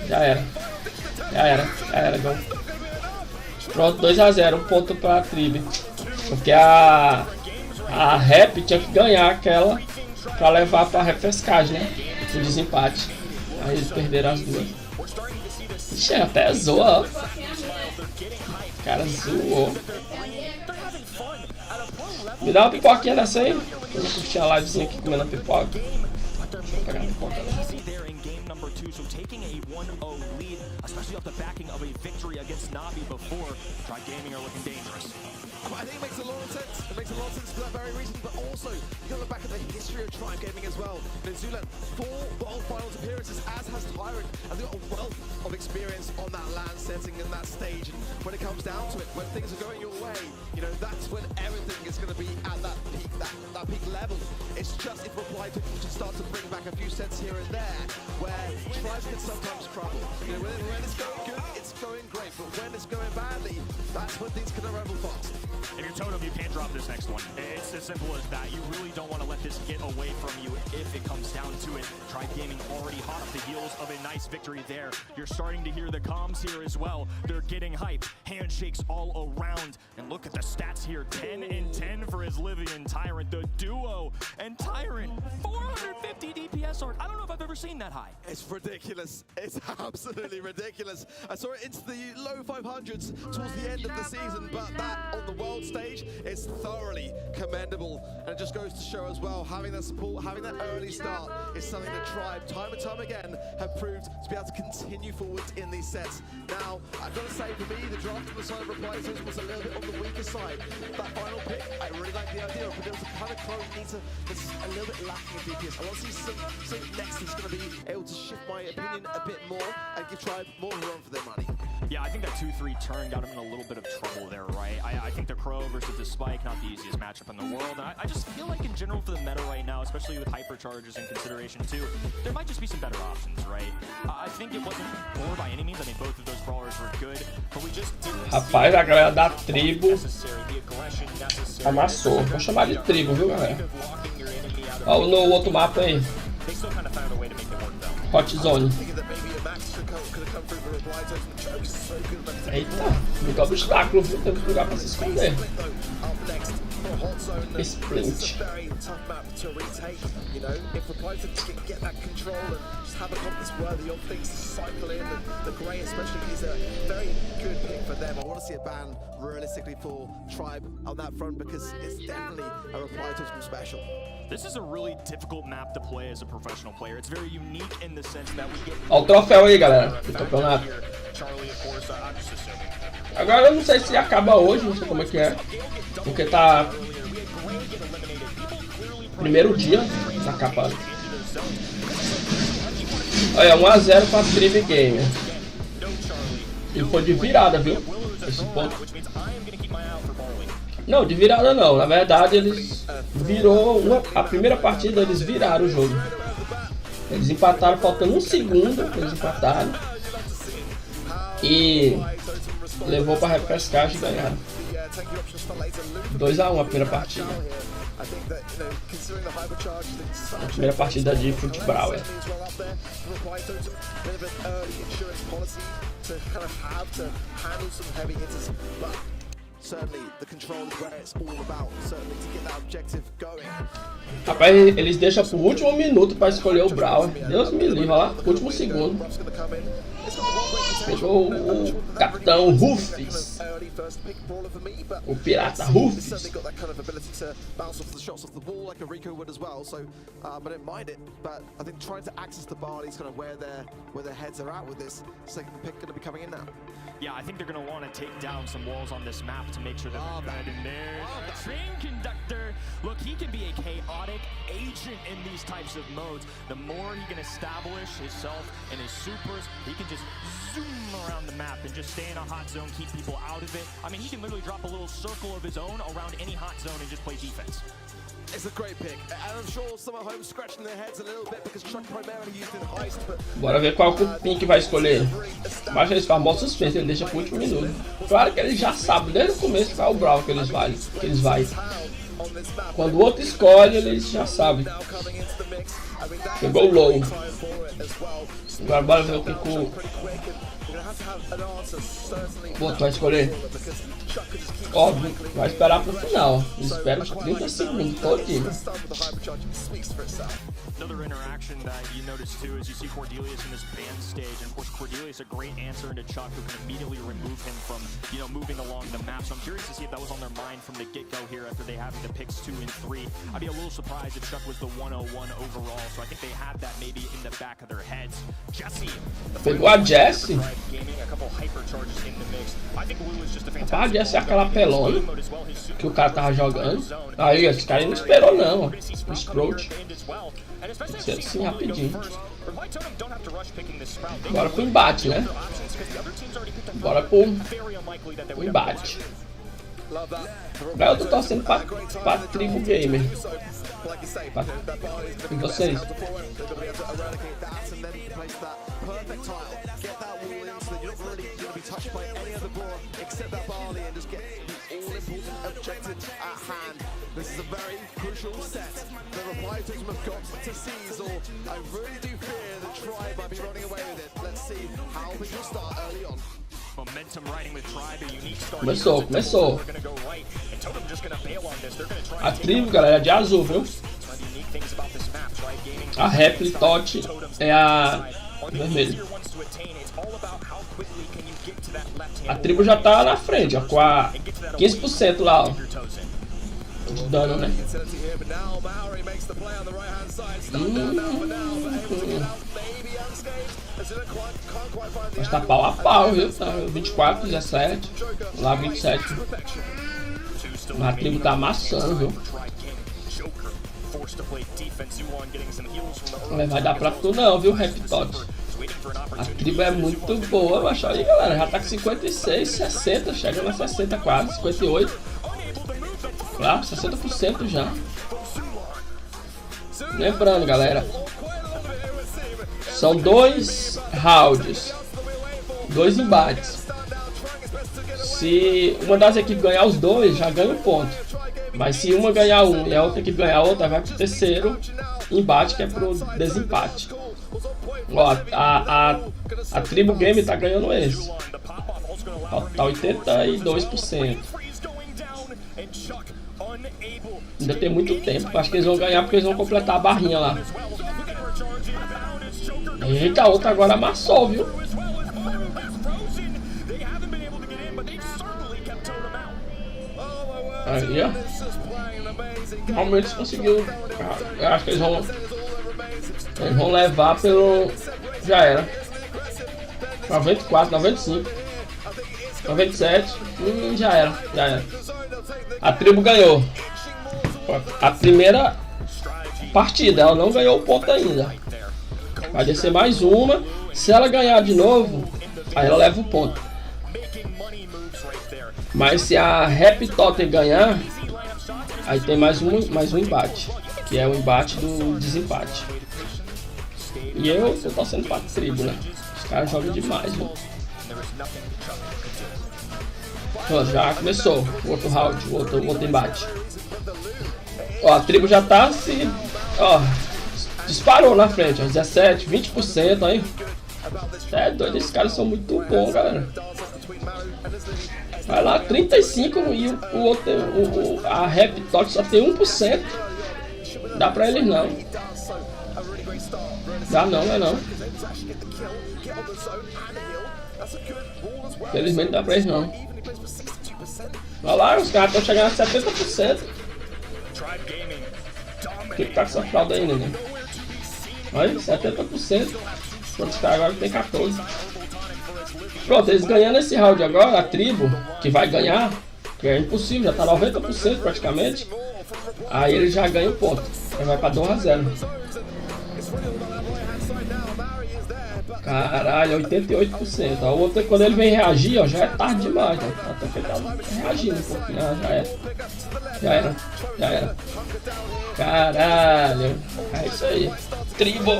[SPEAKER 1] Já era, gol. Pronto, 2 a 0, 1 ponto pra Tribe. Porque a rap tinha que ganhar aquela pra levar pra refrescagem, né? O desempate. Aí eles perderam as duas. Ixi, até zoa, ó. O cara zoou. Me dá uma pipoquinha dessa aí. Eu vou curtir a livezinha aqui comendo a pipoca. Deixa eu pegar a pipoca.
[SPEAKER 6] So taking a 1-0 lead, especially off the backing of a victory against Navi before, Tribe Gaming are looking dangerous.
[SPEAKER 9] I think it makes a lot of sense. It makes a lot of sense for that very reason, but also you gotta look back at the history of Tribe Gaming as well. Zulan, 4 World Finals appearances, as has Tyrant, and they've got a wealth of experience on that land setting and that stage. And when it comes down to it, when things are going your way, you know, that's when everything is going to be at that peak, that peak level. It's just if Reply to start to bring back a few sets here and there, where Tribes can sometimes crumble. You know, when it's going good, it's going great, but when it's going badly, that's when things can unravel fast.
[SPEAKER 6] If you're Totem, you can't drop this next one. It's as simple as that. You really don't want to let this get away from you if it comes down to it. Tribe Gaming already hot off the heels of a nice victory there. You're starting to hear the comms here as well. They're getting hype. Handshakes all around. And look at the stats here. 10 and 10 for his Livian Tyrant. The duo and Tyrant. 450 DPS art. I don't know if I've ever seen that high.
[SPEAKER 9] It's ridiculous. It's absolutely ridiculous. I saw it into the low 500s towards the end of the season, but that on the world stage is thoroughly commendable. And it just goes to show as well, having that support, having that early start is something that Tribe, time and time again, have proved to be able to continue forward in these sets. Now, I've got to say, for me, the draft on the side of Reply was a little bit on the weaker side. That final pick, I really like the idea, but there was a kind of clone that's a little bit lacking in DPS. I want to see something next that's going to be able to shift my opinion a bit more and give Tribe more room for their money.
[SPEAKER 6] Yeah, I think that 2-3 turn got him in a little bit of trouble there, right? I think the Crow versus the Spike, not the easiest matchup in the world. And I just feel like in general for the meta right now, especially with hypercharges in consideration too, there might just be some better options, right? I think it wasn't poor by any means. I mean, both of those brawlers were good, but we just didn't.
[SPEAKER 1] Rapaz, a galera da tribo amassou. Vou chamar de tribo, viu, galera? Ó, no outro mapa aí. Hot Zone. Eita, muito obstáculo, viu? Temos lugar pra se esconder. Sprint.
[SPEAKER 9] Have a confidence worthy of things to cycle in. The Grey especially is a very good pick for them. I want to see a ban realistically for Tribe on that front because it's definitely a Reply Totem special.
[SPEAKER 6] This is a really difficult map to play as a professional player. It's very unique in the sense that we get.
[SPEAKER 1] Ó o troféu aí, galera, do campeonato. Agora eu não sei se acaba hoje, não sei como é que é, porque tá primeiro dia na capa. Olha, 1 a 0 pra Tribe Gamer. E foi de virada, viu? Esse ponto. Não, de virada não. Na verdade, eles virou a primeira partida, eles viraram o jogo. Eles empataram, faltando 1 segundo. Eles empataram. E levou pra repescagem e ganharam. 2 a 1 a primeira partida. A primeira partida de futebol, é. Rapaz, eles deixam pro último minuto pra escolher o Brawl. Deus me livre, olha lá, último segundo. Pegou o capitão Rufus. O pirata Rufus.
[SPEAKER 6] Yeah, I think they're going to want to take down some walls on this map to make sure that they're good. And there's the train conductor. Look, he can be a chaotic agent in these types of modes. The more he can establish himself and his supers, he can just zoom around the map and just stay in a hot zone, keep people out of it. I mean, he can literally drop a little circle of his own around any hot zone and just play defense.
[SPEAKER 9] It's a great pick, and I'm sure some at home scratching their heads a little bit because Chuck primarily used in heist, but...
[SPEAKER 1] Bora ver qual cupim que vai escolher. Baixa esse famoso suspense, ele deixa pro último minuto. Claro que ele já sabe desde o começo qual é o Brawl que eles vai. Quando o outro escolhe, eles já sabem. Pegou o low. Agora bora ver o que o outro vai escolher. Óbvio, vai esperar pro final. Espera uns 30 segundos todinho.
[SPEAKER 6] Another interaction that you notice too is you see Cordelius in this band stage, and of course Cordelius a great answer into Chuck, who can immediately remove him from, you know, moving along the map. So I'm curious to see if that was on their mind from the get-go here after they having the picks 2 and 3. I'd be a little surprised if Chuck was the 101 overall, so I think they had that maybe in the back of their heads. Jesse.
[SPEAKER 1] Pegou a Jesse.
[SPEAKER 6] Gaming, a couple hypercharges in the mix. I think Blue is just a fantastic.
[SPEAKER 1] A Jesse é aquela pelona que o cara tava jogando. Aí, esse cara não esperou não. O Sprout. Assim, rapidinho. Bora pro embate, né? Bora pro embate. Eu tô torcendo pra tribo gamer. E vocês?
[SPEAKER 9] This is a very crucial set. The reply team have got to seize, or I really do fear the Tribe might be running away with it. Let's see how things will start early on.
[SPEAKER 6] Momentum riding with Tribe, a unique start.
[SPEAKER 1] Começou. A tribo, galera, é de azul, viu? A Replitot é a vermelha. A tribo já tá na frente, ó, com a 15% lá, ó. De dano, né? Mas tá pau a pau, viu? Tá 24, 17. Lá 27. Mas a tribo tá amassando, viu? Vai dar pra tu não, viu, Repitot? A tribo é muito boa, mas olha aí, galera. Já tá com 56, 60. Chega na 60 quase, 58. Lá, 60% já. Lembrando, galera, são 2 rounds, 2 embates. Se uma das equipes ganhar os 2, já ganha um ponto. Mas se uma ganhar um e a outra equipe ganhar outra, vai pro terceiro embate, que é pro desempate. Ó, a tribo game tá ganhando esse. Tá 82%. Ainda tem muito tempo, acho que eles vão ganhar porque eles vão completar a barrinha lá. Eita, a outra agora amassou, viu? Aí, ó. Realmente eles conseguiram. Eu acho que eles vão levar pelo. Já era. 94, 95, 97. Já era. A tribo ganhou. A primeira partida, ela não ganhou o ponto ainda. Vai descer mais uma. Se ela ganhar de novo, aí ela leva o ponto. Mas se a Repitot ganhar, aí tem mais um embate, que é o embate do desempate. E eu tô torcendo pra tribo, né? Os caras jogam demais, viu? Ó, já começou o outro round, o outro embate. Ó, a tribo já tá se... Ó, disparou na frente, ó, 17, 20% aí. É doido, esses caras são muito bons, galera. Vai lá, 35 e o outro, a Repitot só tem 1%. Dá pra eles não. Dá não, não é não. Felizmente dá pra eles não. Olha lá, os caras estão chegando a 70%. O que tá com essa fralda aí, né? Olha, 70%. Quantos caras agora tem 14%. Pronto, eles ganhando esse round agora, a tribo, que vai ganhar, que é impossível, já tá 90% praticamente. Aí ele já ganha o ponto. Aí vai pra 2-0. Caralho, 88%. A outra, quando ele vem reagir, ó, já é tarde demais. Ó. Até que ele tá reagindo um pouquinho. Já era. Caralho. É isso aí. Tribo!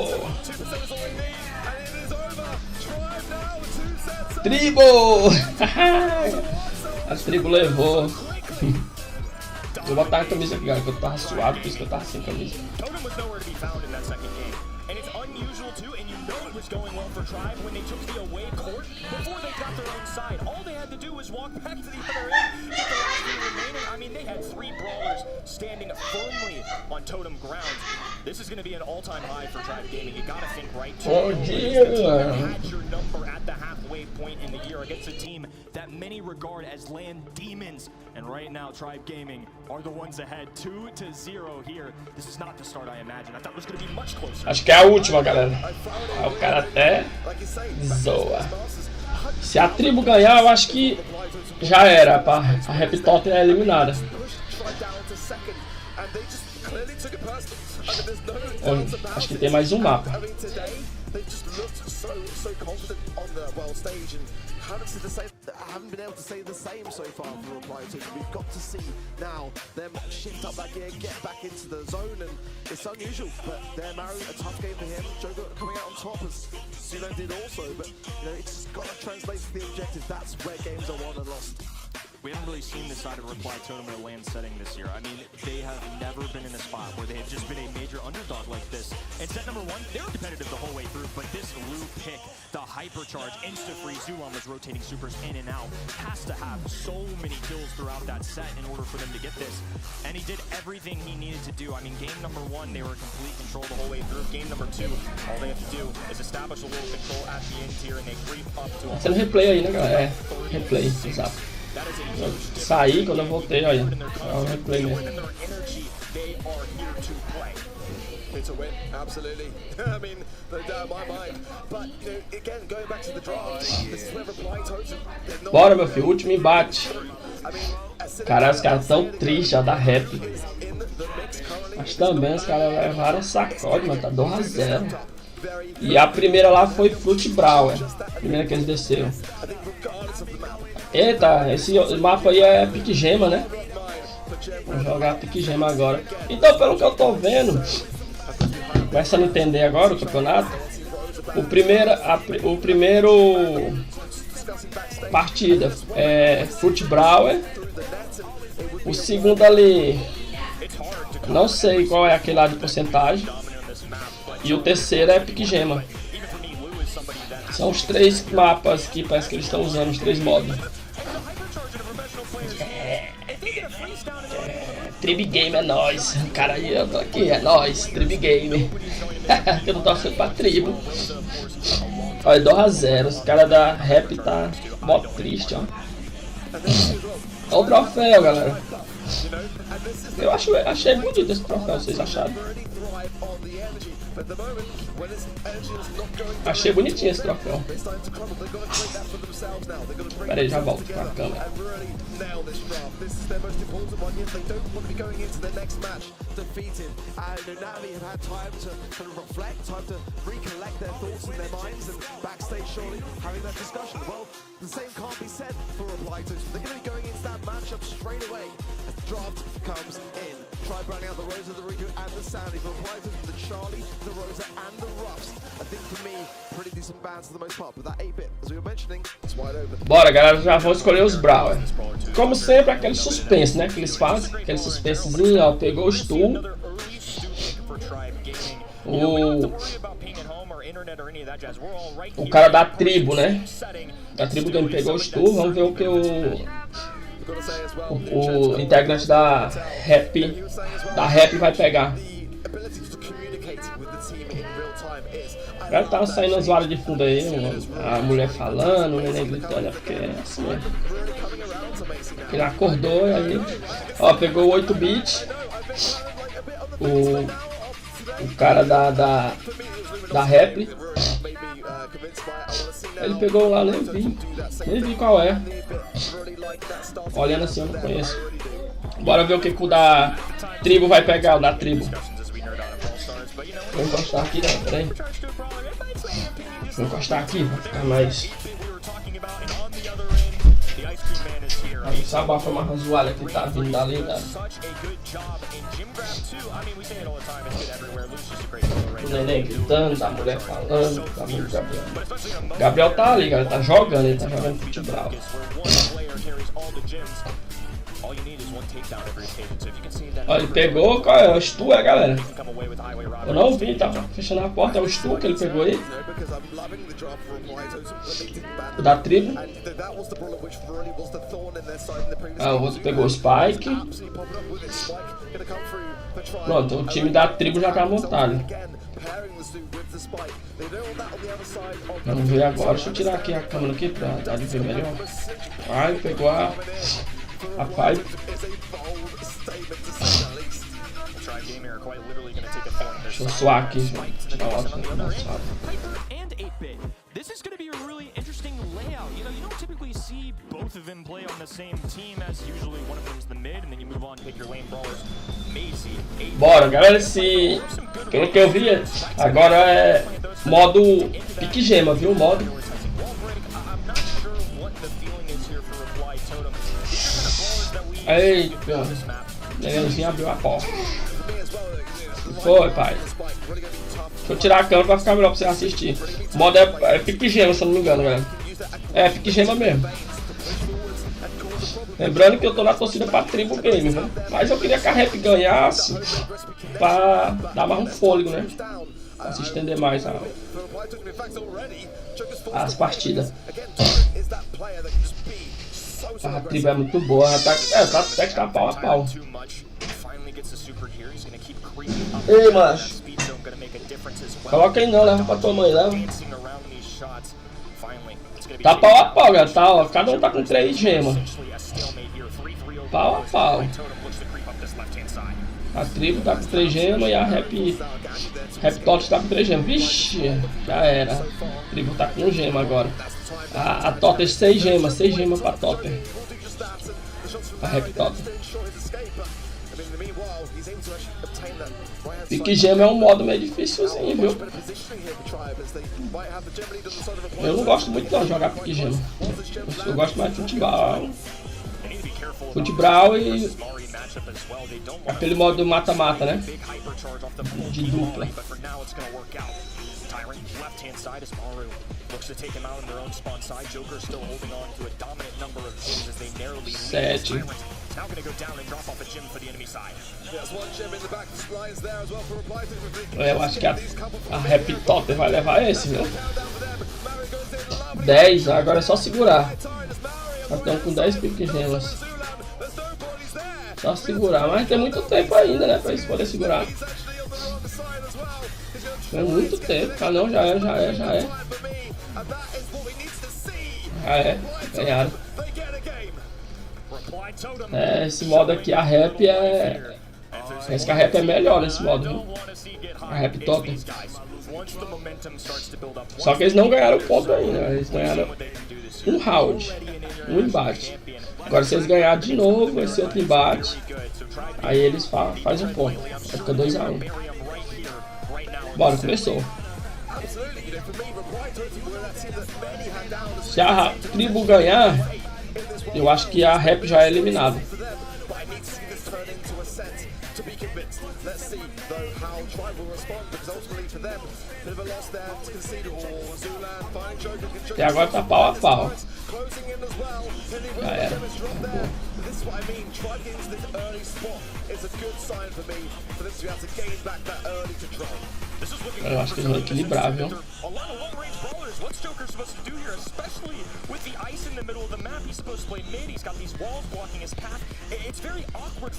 [SPEAKER 1] A tribo levou. Vou botar a camisa aqui, galera, que eu tava suado, por isso que eu tava sem camisa.
[SPEAKER 6] Totem was nowhere to be found in that second game. And it's unusual too, and you know it was going well for Tribe when they took the away court before they got their own side. All they had to do was walk back to the other end, get the last three remaining. I mean, they had 3 brawlers standing firmly on Totem ground. This is going to be an all-time high for Tribe Gaming. You got to think right too. Had your number at the halfway point in the year against a team that many regard as land demons. And right now, Tribe Gaming are the ones ahead, 2-0 here. This is not the start I imagined. I thought it was going to be much closer.
[SPEAKER 1] Acho que é a última, galera. O cara até zoa. Se a tribo ganhar, eu acho que já era. A Rap Totem é eliminada. Acho que tem mais um mapa.
[SPEAKER 9] I haven't been able to say the same so far for Reply to. We've got to see now them shift up that gear, get back into the zone, and it's unusual, but they're married, a tough game for him. Jogo coming out on top as Suno did also, but you know, it's got to translate to the objective. That's where games are won and lost.
[SPEAKER 6] We haven't really seen this side of Reply Totem in a land setting this year. I mean, they have never been in a spot where they have just been a major underdog like this. And set number 1, they were competitive the whole way through, but this Lou pick, the hypercharge, insta-freeze, Zulon was rotating supers in and out, has to have so many kills throughout that set in order for them to get this. And he did everything he needed to do. I mean, game number 1, they were in complete control the whole way through. Game number 2, all they have to do is establish a little control at the end tier, and they creep up to
[SPEAKER 1] Sendo replay aí, né, galera? É, replay, exato. Eu saí, quando eu voltei, olha, é um replay mesmo.
[SPEAKER 9] It's a win, absolutely. I mean, no doubt in my mind. But you know, again, going back to the draft, this is where Reply Totem.
[SPEAKER 1] Bora, meu filho, último embate. Caralho, os caras tão tristes já da Rap. Mas também os caras levaram sacode, mano, tá 2-0. E a primeira lá foi Fruit Brawl, a primeira que eles desceram. Eita, esse mapa aí é pique gema, né? Vou jogar pique gema agora. Então, pelo que eu tô vendo, começando a entender agora o campeonato, o primeiro partida é Fruit Brawl, o segundo ali, não sei qual é aquele lá de porcentagem, e o terceiro é pique gema. São os 3 mapas que parece que eles estão usando, os 3 modos. Trib Game é nóis. Cara, aí eu tô aqui, é nóis. Trib Game. Eu não tô achando pra tribo. Olha, 2-0. Os caras da Rap tá mó triste, ó. Olha o troféu, galera. Eu achei bonito esse troféu, vocês acharam? Achei bonitinho esse troféu. Pera aí, já volto pra câmera.
[SPEAKER 9] Try burning out the Rosa, the Riku, and the Sandy, but Reply to the Charlie, the Rosa, and the Ruffs. I think for me, pretty decent bands for the most part, but that 8-bit, as we were mentioning, it's wide open.
[SPEAKER 1] Bora, galera, já vou escolher os Brawl. Como sempre, aquele suspense, né, que eles fazem, aquele suspensezinho, ó, pegou o stun. O cara da tribo, né? Da tribo que ele pegou o stun, vamos ver o que o integrante da Rap vai pegar. Já tava saindo as varas de fundo aí, a mulher falando, o neném gritando, porque é assim mesmo. Ele acordou e aí, ó, pegou o 8-bit, o cara da Rap. Ele pegou lá, nem vi qual é. Olhando assim, eu não conheço. Bora ver o que o da tribo vai pegar, o da tribo. Vou encostar aqui, não, peraí. Vou encostar aqui, vai ficar mais. O Sabá foi uma razoalha que tá vindo dali, né? O neném gritando, a mulher falando, tá muito Gabriel. Gabriel tá ali, galera, tá jogando futebol. Olha, ele pegou, qual é? O Stu, galera? Eu não vi, tá fechando a porta, é o Stu que ele pegou aí. O da tribo. Ah, o outro pegou o Spike. Pronto, o time da tribo já tá montado. Vamos ver agora, deixa eu tirar aqui a câmera aqui pra dar de ver melhor. Ai, pegou a pipe. Deixa eu suar aqui, tirar o áudio.
[SPEAKER 6] This is going to be a really interesting layout. You know, you don't typically see both of them play on the same team, as usually one of them's the mid, and then you move on to pick your lane brawlers.
[SPEAKER 1] Bora, galera, pelo que eu vi, agora é modo pique gema, viu? Modo. Eita, o negocinho abriu a porta. Foi, pai. Deixa eu tirar a câmera pra ficar melhor pra você assistir. O modo é pique gema, se eu não me engano, galera. É pique gema mesmo. Lembrando que eu tô na torcida pra tribo game, né? Mas eu queria que a Rap ganhasse pra dar mais um fôlego, né? Pra se estender mais as partidas. A tribo é muito boa, até que tá pau a pau. Ei, macho. Coloca aí não, leva pra tua mãe, leva. Tá pau a pau, galera, tá, ó, cada um tá com 3 gemas. Pau a pau. A tribo tá com 3 gemas e a Rap Tot tá com 3 gemas. Vixe, já era. A tribo tá com 1 gema agora. A Totter 6 gemas pra Totter. A Rap Tot. Pique gema é um modo meio dificilzinho, viu? Eu não gosto muito não de jogar pique gema. Eu gosto mais de futebol. Futebol e aquele modo mata-mata, né? De dupla. 7. Eu acho que a Rap Top vai levar esse, viu? 10, agora é só segurar. Já estamos com 10 piques gemas. Só segurar, mas tem muito tempo ainda, né? Pra eles poderem segurar. É muito tempo. Ah não, já é. Já é, ganharam. Esse modo aqui, a Rap Parece que a Rap é melhor nesse modo, viu? A Rap Top. Só que eles não ganharam ponto ainda, eles ganharam um round, um embate. Agora se eles ganharem de novo esse outro embate, aí eles fazem um ponto. Vai ficar 2 a 1. Bora, começou. Se a tribo ganhar, eu acho que a Rap já é eliminada. Até agora tá pau a pau. Já era. Eu acho que eles vão equilibrar, viu?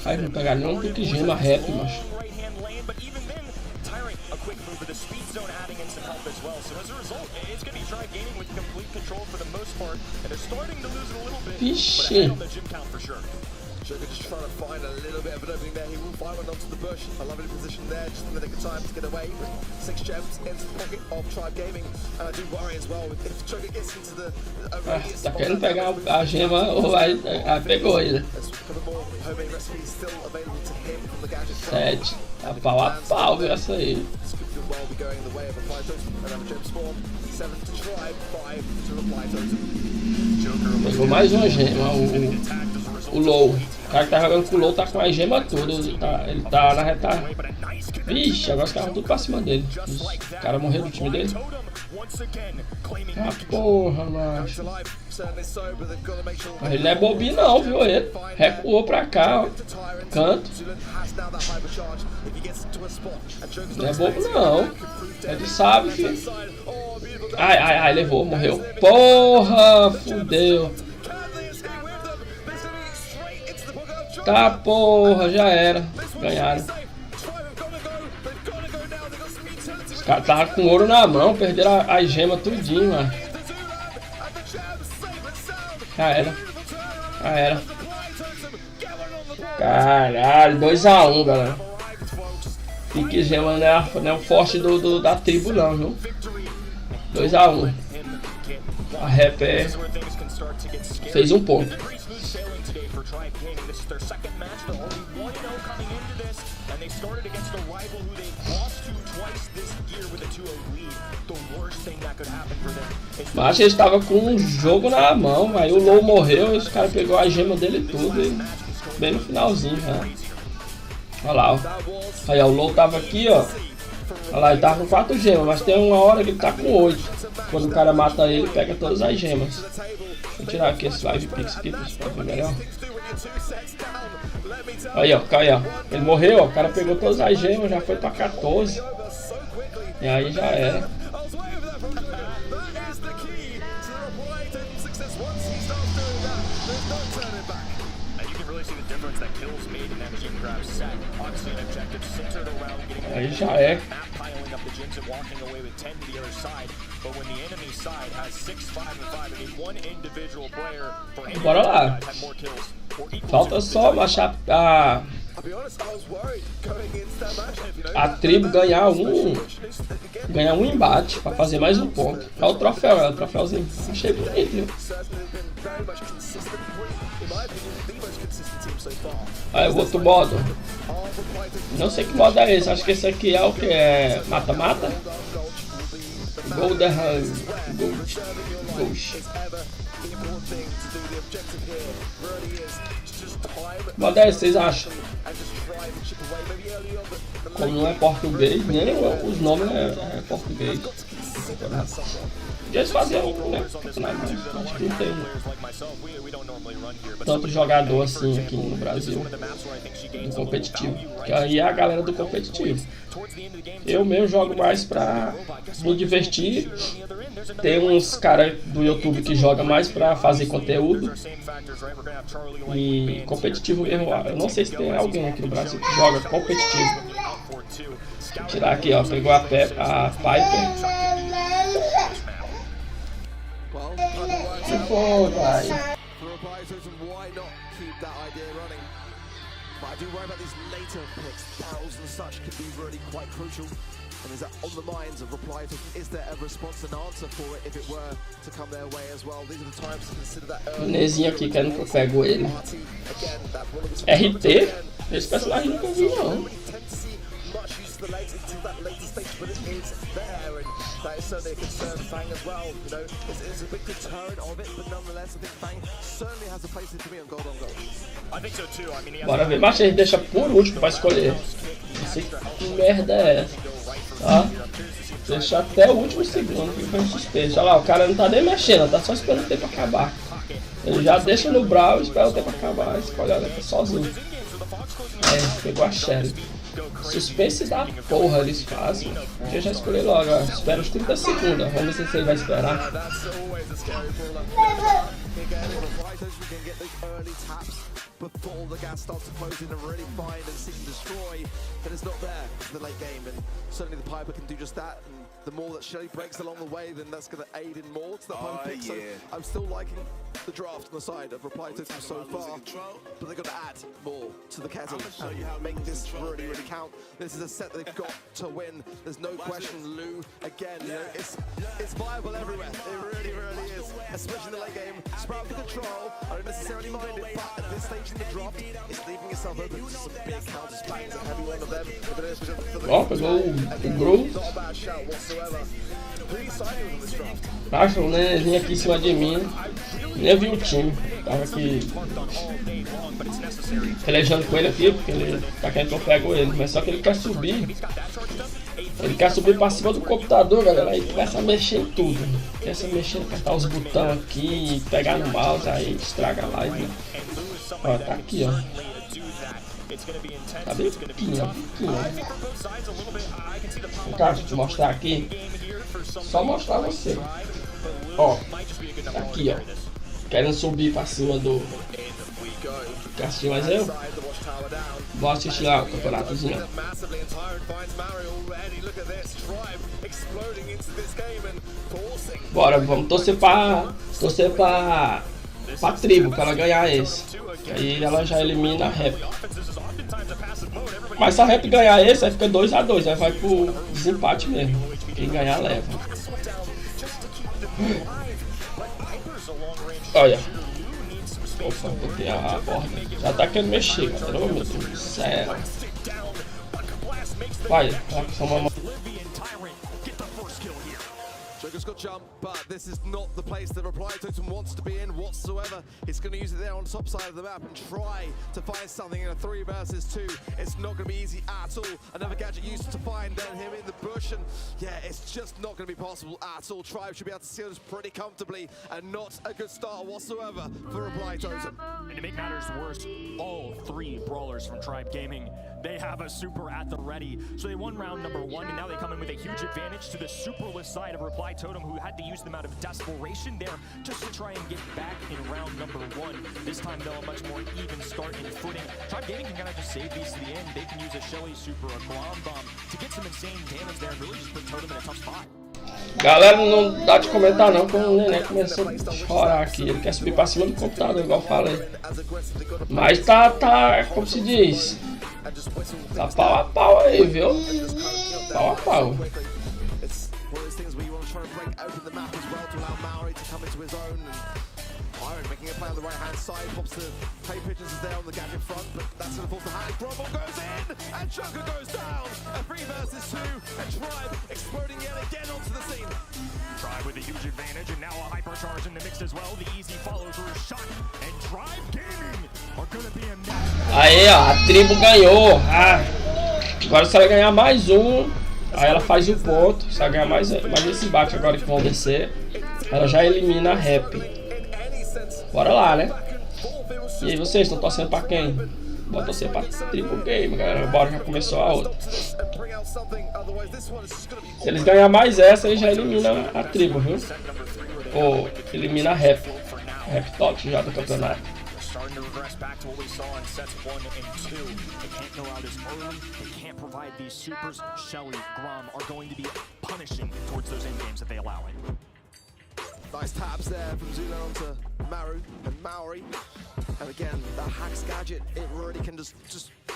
[SPEAKER 1] Ai, não pegar nenhum pique gema Rap, macho. Vixe.
[SPEAKER 9] Joker just trying to find a little bit of an opening there. He will find one onto the bush. A lovely position there, just another good time to get away. 6 gems into the pocket of Tribe Gaming. And I do worry as well if Joker gets into the radius.
[SPEAKER 1] Tá querendo pegar a gema ou vai. Pegou ele. 7. Tá pau a pau, viu essa aí. Pegou mais uma gema. O low. O cara que tá jogando com o low tá com a gema toda. Ele tá na reta. Vixe, agora os caras tudo pra cima dele. O cara morreu do time dele. Ah, porra, macho. Mas ele não é bobinho não, viu? Ele recuou pra cá, ó. Canto. Não é bobo não. Ele sabe que... Ai, levou, morreu. Porra, fudeu. Tá, porra, já era. Ganharam. Os caras estavam com ouro na mão, perderam a gema tudinho, mano. Já era. Já era. Caralho, 2 a 1, galera. Pique gema não é o forte da tribo não, viu? 2 a 1. A rap fez um ponto. Mas ele estava com um jogo na mão, aí o low morreu, os caras pegou a gema dele tudo e bem no finalzinho já. Olha lá, ó. Aí ó, o low tava aqui, ó. Olha lá, ele tava com 4 gemas, mas tem uma hora que ele tá com 8. Quando o cara mata ele, pega todas as gemas. Vou tirar aqui esse live pix aqui pra ver melhor. Aí ó, cai ó. Ele morreu, ó. O cara pegou todas as gemas, já foi pra 14. E aí já era. Aí já é. Bora lá. Falta só achar a tribo ganhar um embate para fazer mais um ponto. Olha o troféu, o troféuzinho. Achei bonito, viu? Aí o outro modo. Não sei que modo é esse. Acho que esse aqui é o que é mata-mata. Golden Ghost. Modo é esse, vocês acham? Como não é português, nem os nomes é português. Eles faziam, né? Acho que não tem tanto jogador assim aqui no Brasil do competitivo. Que aí é a galera do competitivo. Eu mesmo jogo mais pra me divertir. Tem uns caras do YouTube que joga mais pra fazer conteúdo. E competitivo mesmo, eu não sei se tem alguém aqui no Brasil que joga competitivo. Vou tirar aqui, ó, pegou a Piper. Se for, vai.
[SPEAKER 9] I do worry about these later picks. Barrels and such could be really quite crucial. And is that on the minds of Reply to, is there a response and answer for it if it were to come their way as well? These are the times to consider that early.
[SPEAKER 1] Nezinho aqui querendo que eu pego ele. RT? Esse personagem nunca vi não.
[SPEAKER 9] That is certainly a concern for Fang as well. You know, it's a big deterrent of it, but nonetheless, I think Fang certainly has a place to me on gold on gold.
[SPEAKER 6] I think so too. I mean,
[SPEAKER 1] Bora ver, mas ele deixa por último pra escolher. Não sei que merda é essa. Tá? Deixa até o último segundo que foi um suspense. Olha lá, o cara não tá nem mexendo, tá só esperando o tempo acabar. Ele já deixa no Brawl e espera o tempo acabar. Escolhe ela sozinho. É, pegou a Shelly. Suspense da porra eles fazem. Eu já escolhi logo, ó. Espera os 30 segundos. Vamos ver se ele vai esperar.
[SPEAKER 9] Before the gas starts to close in and really find and seek and destroy, but it's not there in the late game, and certainly the Piper can do just that. And the more that Shelly breaks along the way, then that's going to aid in more to the Piper pick. So I'm still liking the draft on the side of Reply to so far, but they've got to add more to the kettle and make this really, really count. This is a set they've got to win. There's no question. Lou again, you know, it's viable everywhere. It really, really is, especially in the late game. Sprout for control. I don't necessarily mind it, but at this stage in the draft, it's leaving itself open to some big counters. Bangs a heavy one of them.
[SPEAKER 1] Ó, pegou o Grow. Acho, né? Vim aqui em cima de mim. Nem vi o time. Tava aqui pelejando com ele aqui, porque ele tá querendo que eu pego ele. Mas só que ele quer subir. Ele quer subir pra cima do computador, galera. Aí começa a mexer em tudo. Começa a mexer, apertar os botões aqui, pegar no mouse, aí estraga a live. Ó, tá aqui, ó. Tá bem pequenininho, pequenininho. Cara, deixa eu mostrar aqui. Só mostrar você. Ó, tá aqui, ó. Querendo subir pra cima do... Quer assistir mais eu? Vou assistir lá o campeonatozinho. Bora, vamos torcer pra tribo, pra ela ganhar esse. Aí ela já elimina a rap. Mas se a rap ganhar esse, aí fica 2 a 2, aí vai pro desempate mesmo. Quem ganhar leva. Olha. Opa, botei a borda. Já tá querendo mexer, galera. Oh, meu Deus do céu. Vai, só uma...
[SPEAKER 9] Joker's got jump, but this is not the place that Reply Totem wants to be in whatsoever. He's going to use it there on the top side of the map and try to find something in a 3 versus 2. It's not going to be easy at all. Another gadget used to find him in the bush, and yeah, it's just not going to be possible at all. Tribe should be able to seal this pretty comfortably, and not a good start whatsoever for Reply Totem.
[SPEAKER 6] And to make matters worse, all 3 brawlers from Tribe Gaming, they have a super at the ready. So they won round number 1, and now they come in with a huge advantage to the superless side of Reply Totem, who had to use them out of desperation there just to try and get back in round number 1. This time, though, a much more even start and footing. Tribe Gaming can kind of just save these to the end. They can use a Shelly super, a Grom Bomb to get some insane damage there and really just put Totem in a tough spot.
[SPEAKER 1] Galera, não dá de comentar não, quando o neném começou a chorar aqui. Ele quer subir pra cima do computador, igual eu falei. Mas tá, como se diz, tá pau a pau aí, viu? Pau a pau.
[SPEAKER 9] Making a play on the right hand side, pops the pay pitches is there on the gap in front, but that's going to fall to hand. Bromwell goes in, and Chunker goes down. A 3 versus 2, and Tribe exploding yet again onto the scene.
[SPEAKER 6] Tribe with a huge advantage, and now a hypercharge in the mix as well. The easy follow through shot, and Tribe Gaming are going to be a next.
[SPEAKER 1] Aí, ó, a tribo ganhou. Ah, agora se ela ganhar mais um, aí ela faz o ponto. Se ela ganhar mais esse bate agora que vão descer, ela já elimina a rap. Bora lá, né? E aí, vocês estão torcendo pra quem? Bora torcer pra Triple Game, galera. Bora, já começou a outra. Se eles ganharem mais essa, aí já elimina a tribo, viu? Ou elimina a rap top já do campeonato.
[SPEAKER 6] Starting to regress back to what we saw in sets 1 and 2. They can't go out as early, they can't provide these supers. Shelly, Grom are going to be punishing towards those end games that they allow it.
[SPEAKER 9] Nice taps there from Zula onto Maru and Maori. And again, that Hacks gadget, it really can just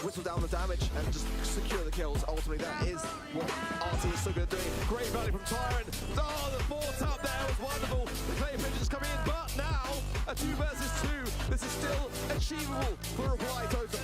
[SPEAKER 9] whistle down the damage and just secure the kills. Ultimately, that is what RT is so good at doing. Great value from Tyrant. Oh, the 4-tap there was wonderful. The clay pitches come in, but now a 2 versus 2. This is still achievable for Reply Totem.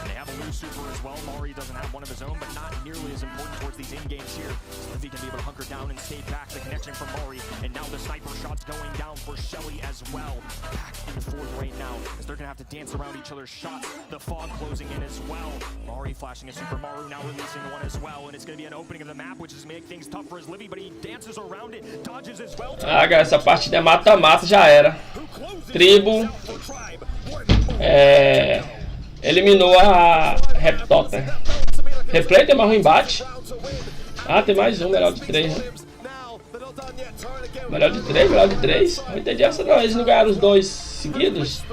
[SPEAKER 6] And they have a loose super as well. Mari doesn't have one of his own, but not nearly as important towards these end games here. Livy can be able to hunker down and stay back. The connection from Mari, and now the sniper shot's going down for Shelly as well. Back and forth right now as they're gonna have to dance around each other's shots. The fog closing in as well. Mari flashing a super, Maru now releasing one as well, and it's gonna be an opening of the map, which is making things tough for his Livy, but he dances around it, dodges as well.
[SPEAKER 1] Ah, galera, essa partida é mata-mata, já era. Tribo eliminou a Rap Totem. Replay tem mais um embate. Ah, tem mais um, melhor de 3, né? Melhor de 3, melhor de 3. Não entendi essa não, eles não ganharam os 2 seguidos.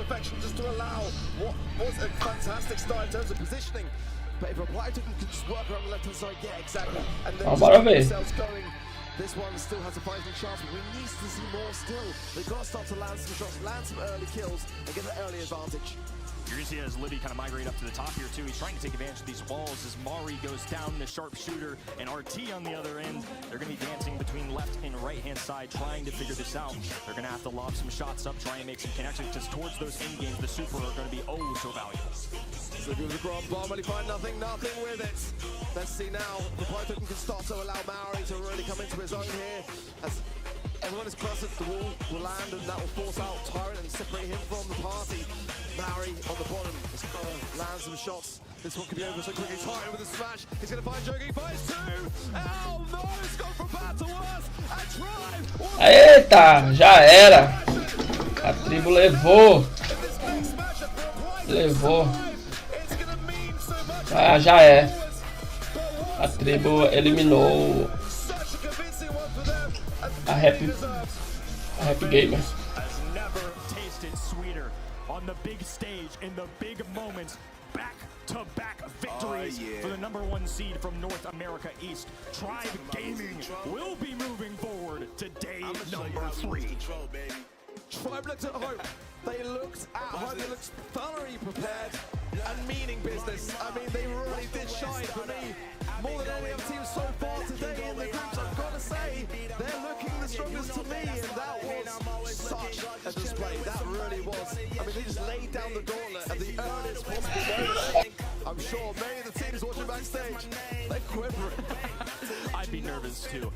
[SPEAKER 1] Então, bora ver.
[SPEAKER 9] This one still has a fighting chance, but we need to see more still. They've got to start to land some shots, land some early kills, and get an early advantage.
[SPEAKER 6] You're going to see as Livy kind of migrate up to the top here too. He's trying to take advantage of these walls as Mari goes down, the sharpshooter, and RT on the other end. They're going to be dancing between left and right hand side, trying to figure this out. They're going to have to lob some shots up, try and make some connections, because towards those end games, the super are going to be oh so valuable.
[SPEAKER 9] So goes a Grom Bomb, and he find nothing with it. Let's see now, the Python can start to allow Maori to really come into his own here. As everyone is present, the wall will land and that will force out Tyrant and separate him from the party. Maori on the bottom, lands some shots. This one could be over so quickly. Tyrant with a smash. He's going to find Joking. Finds two. Oh no, it's gone from bad to worse. And Tribe.
[SPEAKER 1] Eita, já era. A tribo levou. Levou. Ah, já é. A tribo eliminou a Happy Gamer.
[SPEAKER 6] On the big stage, in the big moments, back-to-back victories for the #1 seed from North America East. Tribe Gaming will be moving forward to day number 3.
[SPEAKER 9] Tribe looked at home. They looked at home. They looked thoroughly prepared and meaning business. I mean, they really did shine for me. More than any other team so far today in the groups, I've got to say, they're looking the strongest to me, and that was such a display. That really was. I mean, they just laid down the gauntlet at the earliest possible moment. I'm sure many of the teams watching backstage, they're quivering.
[SPEAKER 6] I'd be nervous too.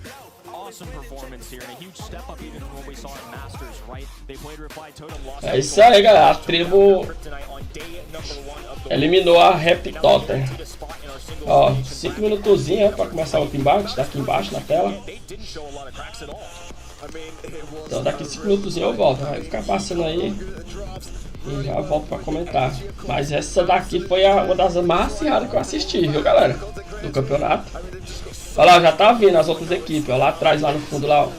[SPEAKER 6] Awesome performance here and a huge step up even from what we saw at Masters, right? They played Reply Totem, lost.
[SPEAKER 1] É isso aí, galera. A tribo eliminou a Happy Totem. Ó, 5 minutozinhos para começar o outro embate. Tá aqui embaixo na tela. Então daqui 5 minutozinhos eu volto. Vai ficar passando aí e já volto para comentar. Mas essa daqui foi uma das mais acirradas que eu assisti, viu, galera? Do campeonato. Olha lá, já tá vindo as outras equipes. Ó, lá atrás, lá no fundo, lá, ó.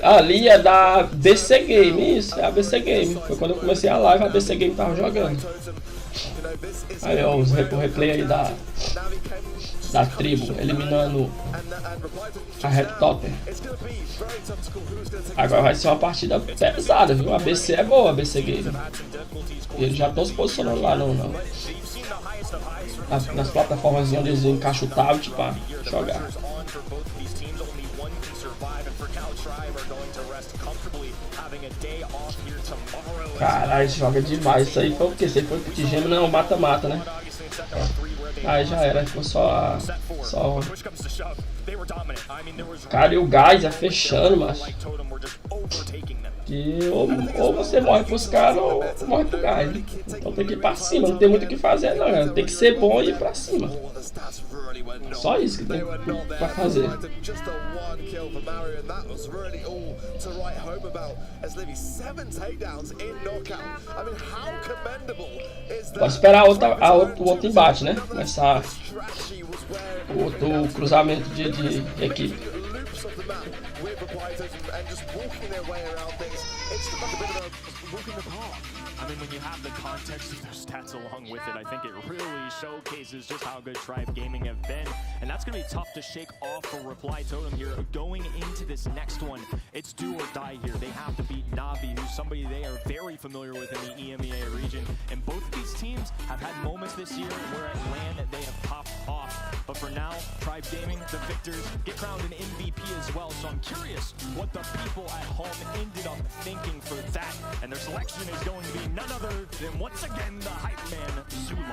[SPEAKER 1] Ali é da BC Game, isso, é a BC Game. Foi quando eu comecei a live, a BC Game tava jogando. Aí, ó, os replay aí da tribo, eliminando a Red Totem. Agora vai ser uma partida pesada, viu? A BC é boa, a BC Game. E eles já estão se posicionando lá nas plataformas onde eles encaixam o tablet para jogar. Caralho, joga demais. Isso aí foi o que? Isso aí foi de gêmeo, não, mata-mata, né? Aí já era, ficou só. Cara, e o gás é fechando, mas. Que ou você morre pros caras ou morre pro gás. Então tem que ir pra cima, não tem muito o que fazer, não, galera. Tem que ser bom e ir pra cima. Só isso que tem pra fazer. Pode esperar o outro embate, né? Começar o outro cruzamento de equipe.
[SPEAKER 6] I mean, when you have the context of their stats along with it, I think it really showcases just how good Tribe Gaming have been. And that's going to be tough to shake off for Reply Totem here. Going into this next one, it's do or die here. They have to beat Navi, who's somebody they are very familiar with in the EMEA region. And both of these teams have had moments this year where at LAN they have popped off. But for now, Tribe Gaming, the victors, get crowned an MVP as well. So I'm curious what the people at home ended up thinking for that. And their selection is going to be none other than, once again, the hype man, Zulon.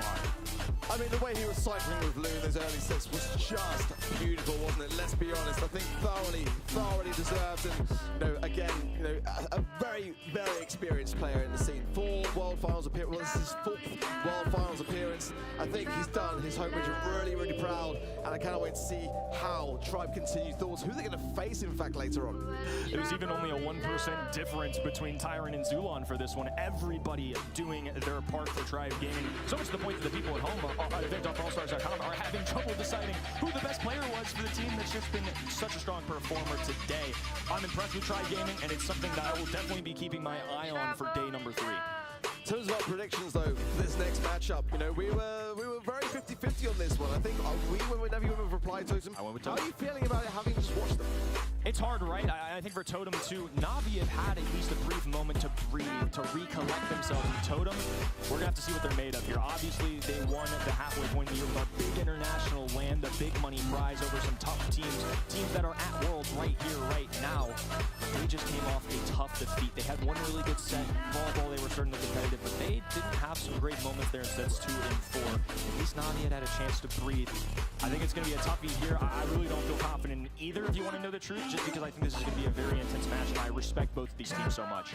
[SPEAKER 9] I mean, the way he was cycling with Lou in those early sets was just beautiful, wasn't it? Let's be honest. I think thoroughly deserved, and again, a very, very experienced player in the scene. 4 World Finals appearance. Well, this is his 4th World Finals appearance. I think he's done his homeage. Really, really proud, and I cannot wait to see how Tribe continues. Thoughts? Who they're going to face, in fact, later on.
[SPEAKER 6] There's even only a 1% difference between Tyrant and Zulon for this one. Everybody doing their part for Tribe Gaming. So much to the point that the people at home at event.brawlstars.com are having trouble deciding who the best player was for the team that's just been such a strong performer today. I'm impressed with Tribe Gaming, and it's something that I will definitely be keeping my eye on for day number 3.
[SPEAKER 9] In terms of our predictions, though, for this next matchup, you know, we were very 50-50 on this one. I think we went with Navi, with Reply Totem.
[SPEAKER 6] I went with
[SPEAKER 9] Totem.
[SPEAKER 6] Totem.
[SPEAKER 9] How are you feeling about it, having just watched them?
[SPEAKER 6] It's hard, right? I think for Totem too, Navi have had at least a brief moment to breathe, to recollect themselves. And Totem, we're gonna have to see what they're made of here. Obviously, they won at the halfway point of the year with our big international land, the big money prize over some tough teams that are at Worlds right here, right now. They just came off a tough defeat. They had one really good set. Volleyball, they were certainly competitive, but they didn't have some great moments there in sets 2 and 4. At least Navi had a chance to breathe. I think it's gonna be a toughie here. I really don't feel confident in either if you want to know the truth, just because I think this is going to be a very intense match, and I respect both of these teams so much.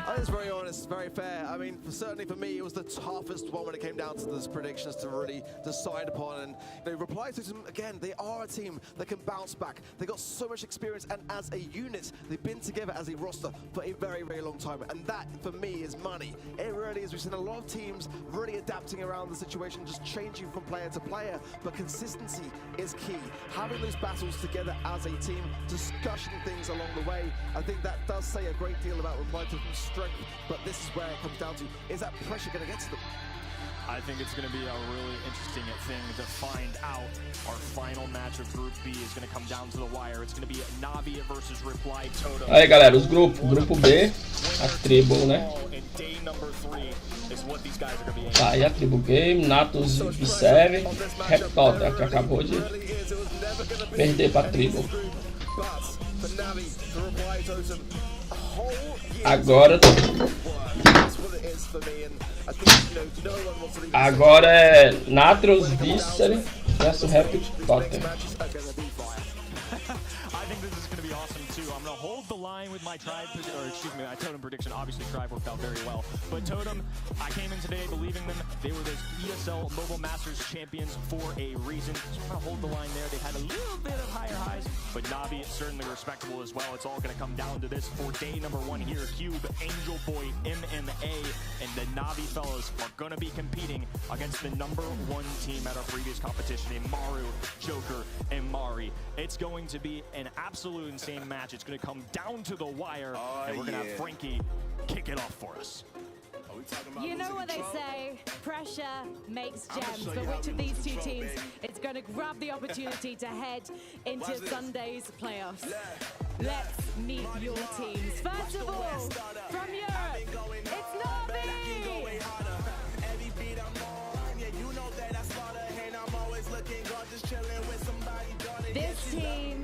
[SPEAKER 9] I was very honest, very fair. I mean, certainly for me, it was the toughest one when it came down to those predictions to really decide upon. And Reply to them, again, they are a team that can bounce back. They got so much experience, and as a unit, they've been together as a roster for a very, very long time. And that, for me, is money. It really is. We've seen a lot of teams really adapting around the situation, just changing from player to player. But consistency is key. Having those battles together as a team, discussing things along the way, I think that does say a great deal about Reply to strength. But this is where it comes down to, is that pressure going to get to them?
[SPEAKER 6] I think it's going to be a really interesting thing to find out. Our final match of Group B is going to come down to the wire. It's going to be Navi versus Reply Totem.
[SPEAKER 1] Aí galera, os grupos. Grupo B, a tribo, né? Tá aí a tribo Game, Natus V7, Reptota, que acabou de perder pra tribo. Agora é Natus V7 versus Reptota.
[SPEAKER 6] I think this is going to be awesome too. I'm going to hold the line with my tribe, or excuse me, my Totem prediction. Obviously, tribe worked out very well. But Totem, I came in today believing them. They were those ESL Mobile Masters champions for a reason. So I'm going to hold the line there. They had a little bit of higher highs, but Navi is certainly respectable as well. It's all going to come down to this for day number 1 here. Cube, Angel Boy, MMA, and the Navi fellas are going to be competing against the number 1 team at our previous competition in Maru, Joker, and Mari. It's going to be an absolute insane match. It's going to come down to the wire, and we're going to have Frankie kick it off for us.
[SPEAKER 7] You know what they say, pressure makes gems, but which of these two teams is going to grab the opportunity to head into Sunday's playoffs? Let's meet your teams. First of all, from Europe, it's Navi! This team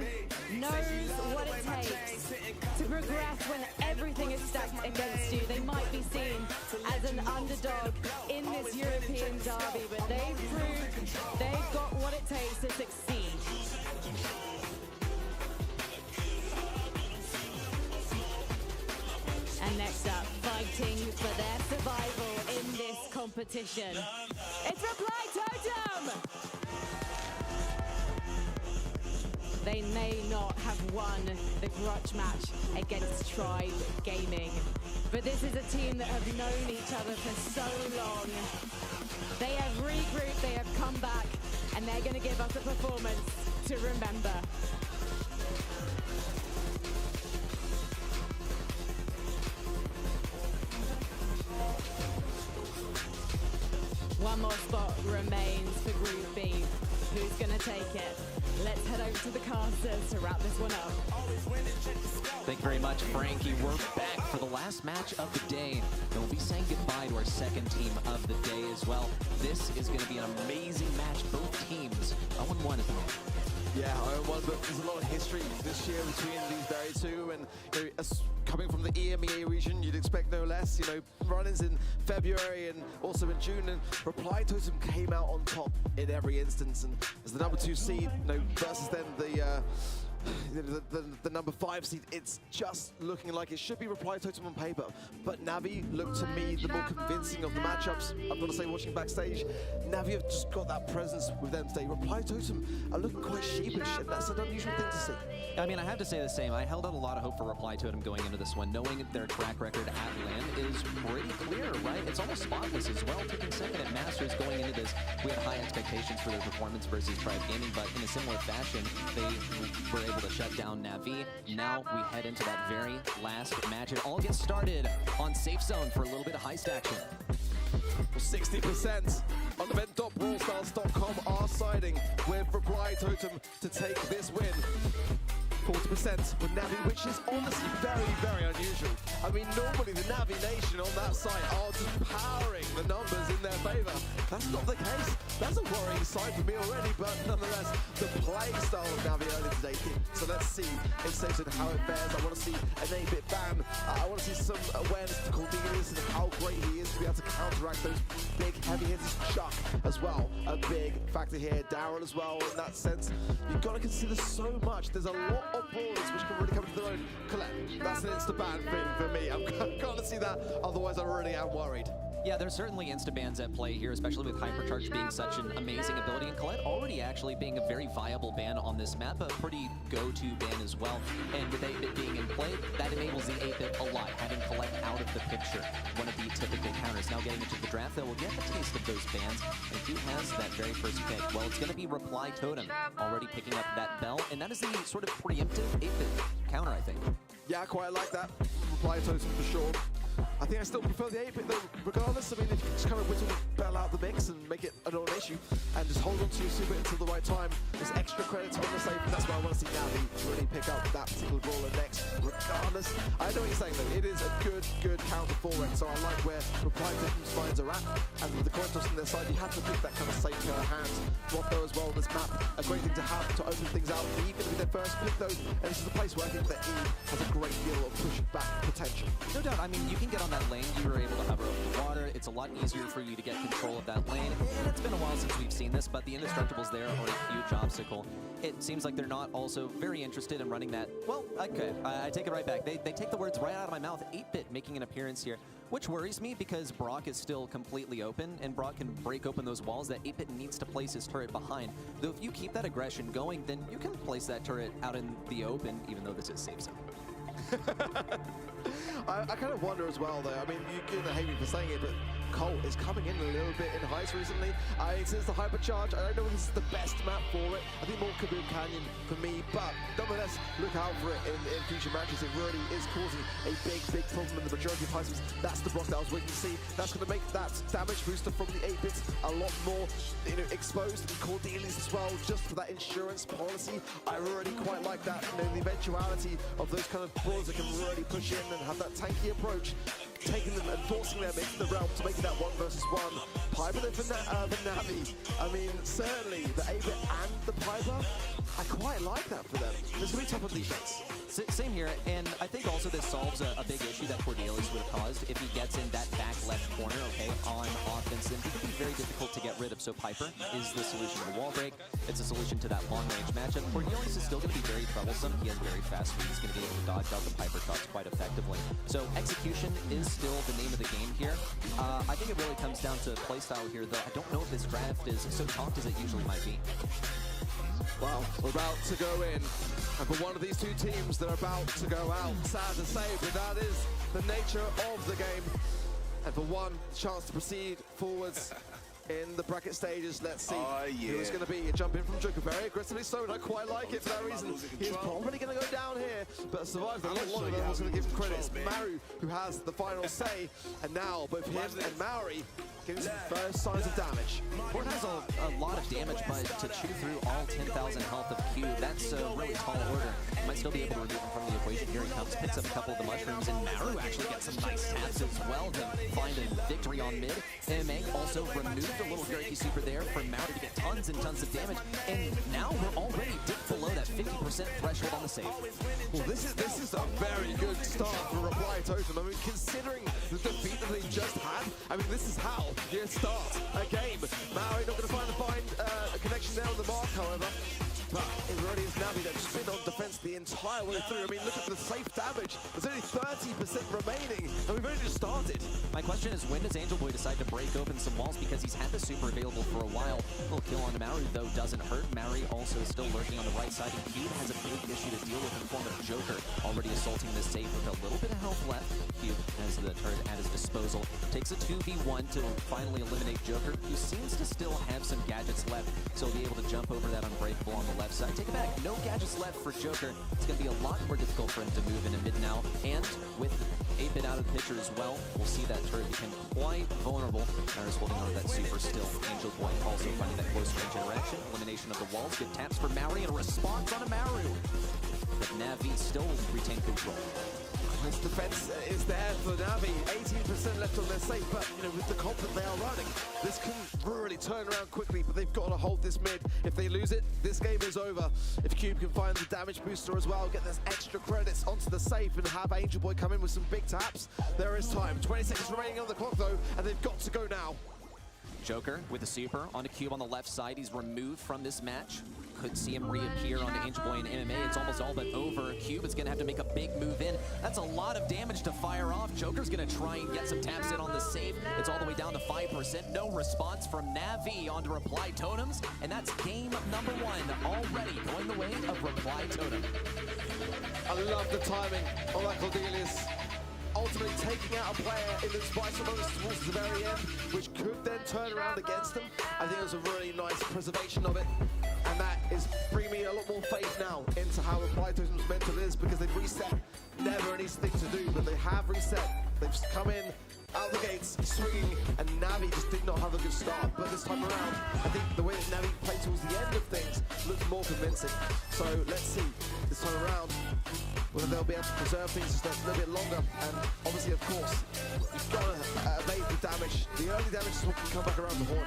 [SPEAKER 7] knows what it takes to progress when everything is stacked against you. They might be seen as an underdog in this European derby, but they've proved they've got what it takes to succeed. And next up, fighting for their survival in this competition, it's Reply Totem! They may not have won the grudge match against Tribe Gaming, but this is a team that have known each other for so long. They have regrouped, they have come back, and they're going to give us a performance to remember. One more spot remains for Group B. Who's going to take it? Let's head over to the casters to wrap this one up.
[SPEAKER 2] Thank you very much, Frankie. We're back for the last match of the day, and we'll be saying goodbye to our second team of the day as well. This is going to be an amazing match. Both teams 0-1 at the moment.
[SPEAKER 9] Yeah, 0-1, but there's a lot of history this year between these very two, and coming from the EMEA region, you'd expect no less. Run-ins in February and also in June, and Reply Totem came out on top in every instance, and as the number 2 seed, versus then the number 5 seed, it's just looking like it should be Reply Totem on paper. But Navi looked to me the more convincing of the matchups. I've got to say, watching backstage, Navi have just got that presence with them today. Reply Totem are looking quite sheepish, and that's an unusual thing to see.
[SPEAKER 2] I mean, I have to say the same. I held out a lot of hope for Reply Totem going into this one, knowing their track record at LAN is pretty clear, right? It's almost spotless as well, taking second at Masters going into this. We had high expectations for their performance versus Tribe Gaming, but in a similar fashion, they were able to shut down Navi. Now we head into that very last match. It all gets started on Safe Zone for a little bit of heist action.
[SPEAKER 9] 60% on event.brawlstars.com are siding with Reply Totem to take this win. 40% with Navi, which is honestly very, very unusual. I mean, normally the Navi Nation on that site are just powering the numbers in their favor. That's not the case. That's a worrying sign for me already, but nonetheless, the play style of Navi early today. So let's see in Satan how it fares. I want to see an 8-bit ban. I want to see some awareness to Cordelis and how great he is to be able to counteract those big heavy hitters. Chuck as well, a big factor here. Daryl as well, in that sense. You've got to consider so much. There's a lot of brawlers which can really come to their own. Colette, that's an insta-ban thing for me. I'm going to see that, otherwise I really am worried.
[SPEAKER 2] Yeah, there's certainly insta-bans at play here, especially with Hypercharge being such an amazing ability, and Colette already actually being a very viable ban on this map, a pretty go-to ban as well. And with 8-bit being in play, that enables the 8-bit a lot, having Colette out of the picture. One of the typical counters. Now getting into the draft, though, we'll get a taste of those bans. And who has that very first pick? Well, it's going to be Reply Totem, already picking up that bell, and that is the sort of preemptive 8-bit counter, I think.
[SPEAKER 9] Yeah, I quite like that. Reply Totem for sure. I think I still prefer the 8-bit though, regardless. I mean, if you can just kind of whittle the bell out the mix and make it a non-issue and just hold on to your super until the right time, there's extra credits on the save, and that's why I want to see Navi really pick up that particular brawler next, regardless. I know what you're saying though, it is a good counter for it, so I like where Reply Totem's minds are at, and with the coin toss on their side, you have to pick that kind of safe pair of hands. Rocco as well on this map, a great thing to have to open things out. E going to be their first pick though, and this is a place where I think that E has a great deal of push-back potential.
[SPEAKER 2] No doubt, I mean, you can get on that lane, you were able to hover over the water, it's a lot easier for you to get control of that lane, and it's been a while since we've seen this, but the Indestructibles there are a huge obstacle. It seems like they're not also very interested in running that. Well, okay, I take it right back. They take the words right out of my mouth. 8-bit making an appearance here, which worries me because Brock is still completely open, and Brock can break open those walls that 8-bit needs to place his turret behind. Though if you keep that aggression going, then you can place that turret out in the open, even though this is safe zone.
[SPEAKER 9] I kind of wonder as well, though. I mean, you're gonna hate me for saying it, but Colt is coming in a little bit in heist recently. Since the Hypercharge, I don't know if this is the best map for it. I think more Kaboom Canyon for me, but nonetheless, look out for it in future matches. It really is causing a big problem in the majority of heists. That's the block that I was waiting to see. That's going to make that damage booster from the 8-bits a lot more, exposed. And Cordelis as well, just for that insurance policy. I really quite like that. The eventuality of those kind of brawls that can really push in and have that tanky approach, taking them and forcing them into the realm to make it that 1 versus 1. Piper then for Navi. I mean, certainly the 8-bit and the Piper, I quite like that for them. There's going to be tough on defense.
[SPEAKER 2] Same here, and I think also this solves a big issue that Cordelis would have caused if he gets in that back left corner, okay, on offense. Then it can be very difficult to get rid of, so Piper is the solution to the wall break. It's a solution to that long-range matchup. Cordelis is still going to be very troublesome. He has very fast speed. He's going to be able to dodge out the Piper shots quite effectively. So execution is still the name of the game here. I think it really comes down to playstyle here, though. I don't know if this draft is so talked as it usually might be.
[SPEAKER 9] Well, we're about to go in, and for one of these two teams, they're about to go out. Sad to say, but that is the nature of the game. And for one chance to proceed forwards in the bracket stages, let's see who it's going to be. A jump in from Joker, very aggressively so, and I quite like it for that reason. He's probably going to go down here, but survived a lot longer than I was going to give him credit. It's Maru who has the final say, and now both him and Maori getting some first signs of damage.
[SPEAKER 2] Ford has a lot of damage, but to chew through all 10,000 health of Q, that's a really tall order. Might still be able to remove him from the equation. Here he comes, picks up a couple of the mushrooms, and Maru actually gets some nice taps as well to find a victory on mid. MMA also removed a little Gurky super there for Maru to get tons and tons of damage, and now we're already dipped below that 50% threshold on the save.
[SPEAKER 9] Well, this is a very good start for Reply Totem. I mean, considering the defeat that they just had, I mean, this is how you start a game. Maui not going to find a connection there on the mark, however. But it really is Navi that's been on defense the entire way through. I mean, look at the safe damage. There's only 30% remaining, and we've only just started.
[SPEAKER 2] My question is, when does Angel Boy decide to break open some walls? Because he's had the super available for a while. A little kill on Maru, though, doesn't hurt. Maru also still lurking on the right side. And Cube has a big issue to deal with in the form of Joker, already assaulting this safe with a little bit of health left. Cube has the turret at his disposal. Takes a 2v1 to finally eliminate Joker, who seems to still have some gadgets left, so he'll be able to jump over that unbreakable on the left side. Take it back, no gadgets left for Joker. It's going to be a lot more difficult for him to move into mid now, and with 8-bit out of the picture as well, we'll see that turret become quite vulnerable. Maru's holding on to that super still. Angel Boy also finding that close range interaction. Elimination of the walls, good taps for Maru, and a response on a Maru. but Navi still retain control.
[SPEAKER 9] This defense is there for Navi. 18% left on their safe, but you know, with the comp that they are running, this can really turn around quickly, but they've got to hold this mid. If they lose it, this game is over. If Cube can find the damage booster as well, get those extra credits onto the safe and have Angel Boy come in with some big taps, there is time. 20 seconds remaining on the clock though, and they've got to go now.
[SPEAKER 2] Joker with a super onto Cube on the left side. He's removed from this match. Could see him reappear onto Angel Boy and MMA. It's almost all but over. Cube is going to have to make a big move in. That's a lot of damage to fire off. Joker's going to try and get some taps in on the save. It's all the way down to 5%. No response from Navi onto Reply Totems. And that's game number 1 already going the way of Reply Totem.
[SPEAKER 9] I love the timing of that Cordelius. Ultimately taking out a player in the spice of bonus towards the very end, which could then turn around against them. I think it was a really nice preservation of it, and that is bringing me a lot more faith now into how Reply Totem's mental is, because they've reset. Never an easy thing to do, but they have reset. They've just come in, out the gates, swinging, and Navi just did not have a good start. But this time around, I think the way that Navi played towards the end of things looks more convincing. So let's see, this time around, whether they'll be able to preserve things just a little bit longer. And obviously, of course, you've got to evade the damage. The early damage is what can come back around the horn.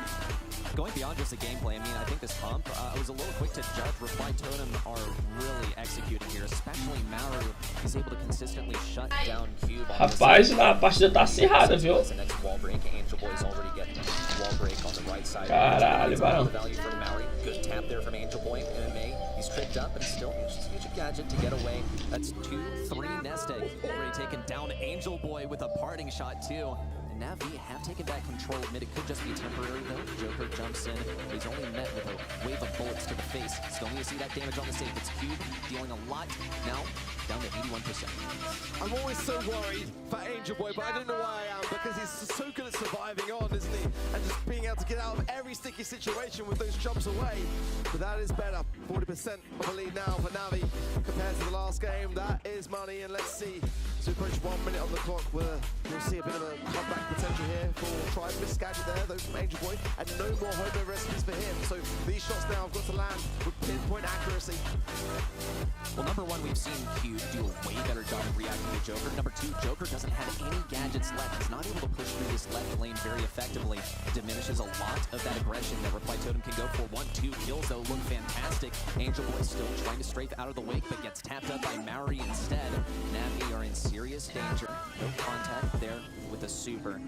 [SPEAKER 2] Going beyond just the gameplay, I mean, I think this comp, I was a little quick to judge. Reply Totem are really executing here, especially Maru. He's able to consistently shut down Cube.
[SPEAKER 1] Rapaz, a partida tá acirrada, viu?
[SPEAKER 2] The next wall break, Angel Boy's already getting wall break on the right side.
[SPEAKER 1] Caralho, varão.
[SPEAKER 2] Value from Maru. Good tap there from Angel Boy. MMA, he's tripped up, but still just use a gadget to get away. That's 2-3 nest egg. Already taken down Angel Boy with a parting shot too. And Navi have taken back control of mid. It could just be temporary though. Joker jumps in. He's only met with a wave of bullets to the face. Still need to see that damage on the safe. It's Cube dealing a lot. Now down to 81%.
[SPEAKER 9] I'm always so worried for Angel Boy, but I don't know why I am, because he's so good at surviving on, isn't he? And just being able to get out of every sticky situation with those jumps away. But that is better. 40% of a lead now for Navi compared to the last game. That is money, and let's see. So we approach 1 minute on the clock where you'll see a bit of a comeback potential here for Tribe. Miss gadget there, though, from Angel Boy, and no more homemade recipes for him. So these shots now have got to land with pinpoint accuracy.
[SPEAKER 2] Well, number 1, we've seen Cube do a way better job of reacting to Joker. Number 2, Joker doesn't have any gadgets left. He's not able to push through this left lane very effectively. Diminishes a lot of that aggression that Reply Totem can go for. 1-2 kills, though, look fantastic. Angel Boy still trying to strafe out of the wake, but gets tapped up by Maori instead. Navi are in serious danger. No contact there with a super.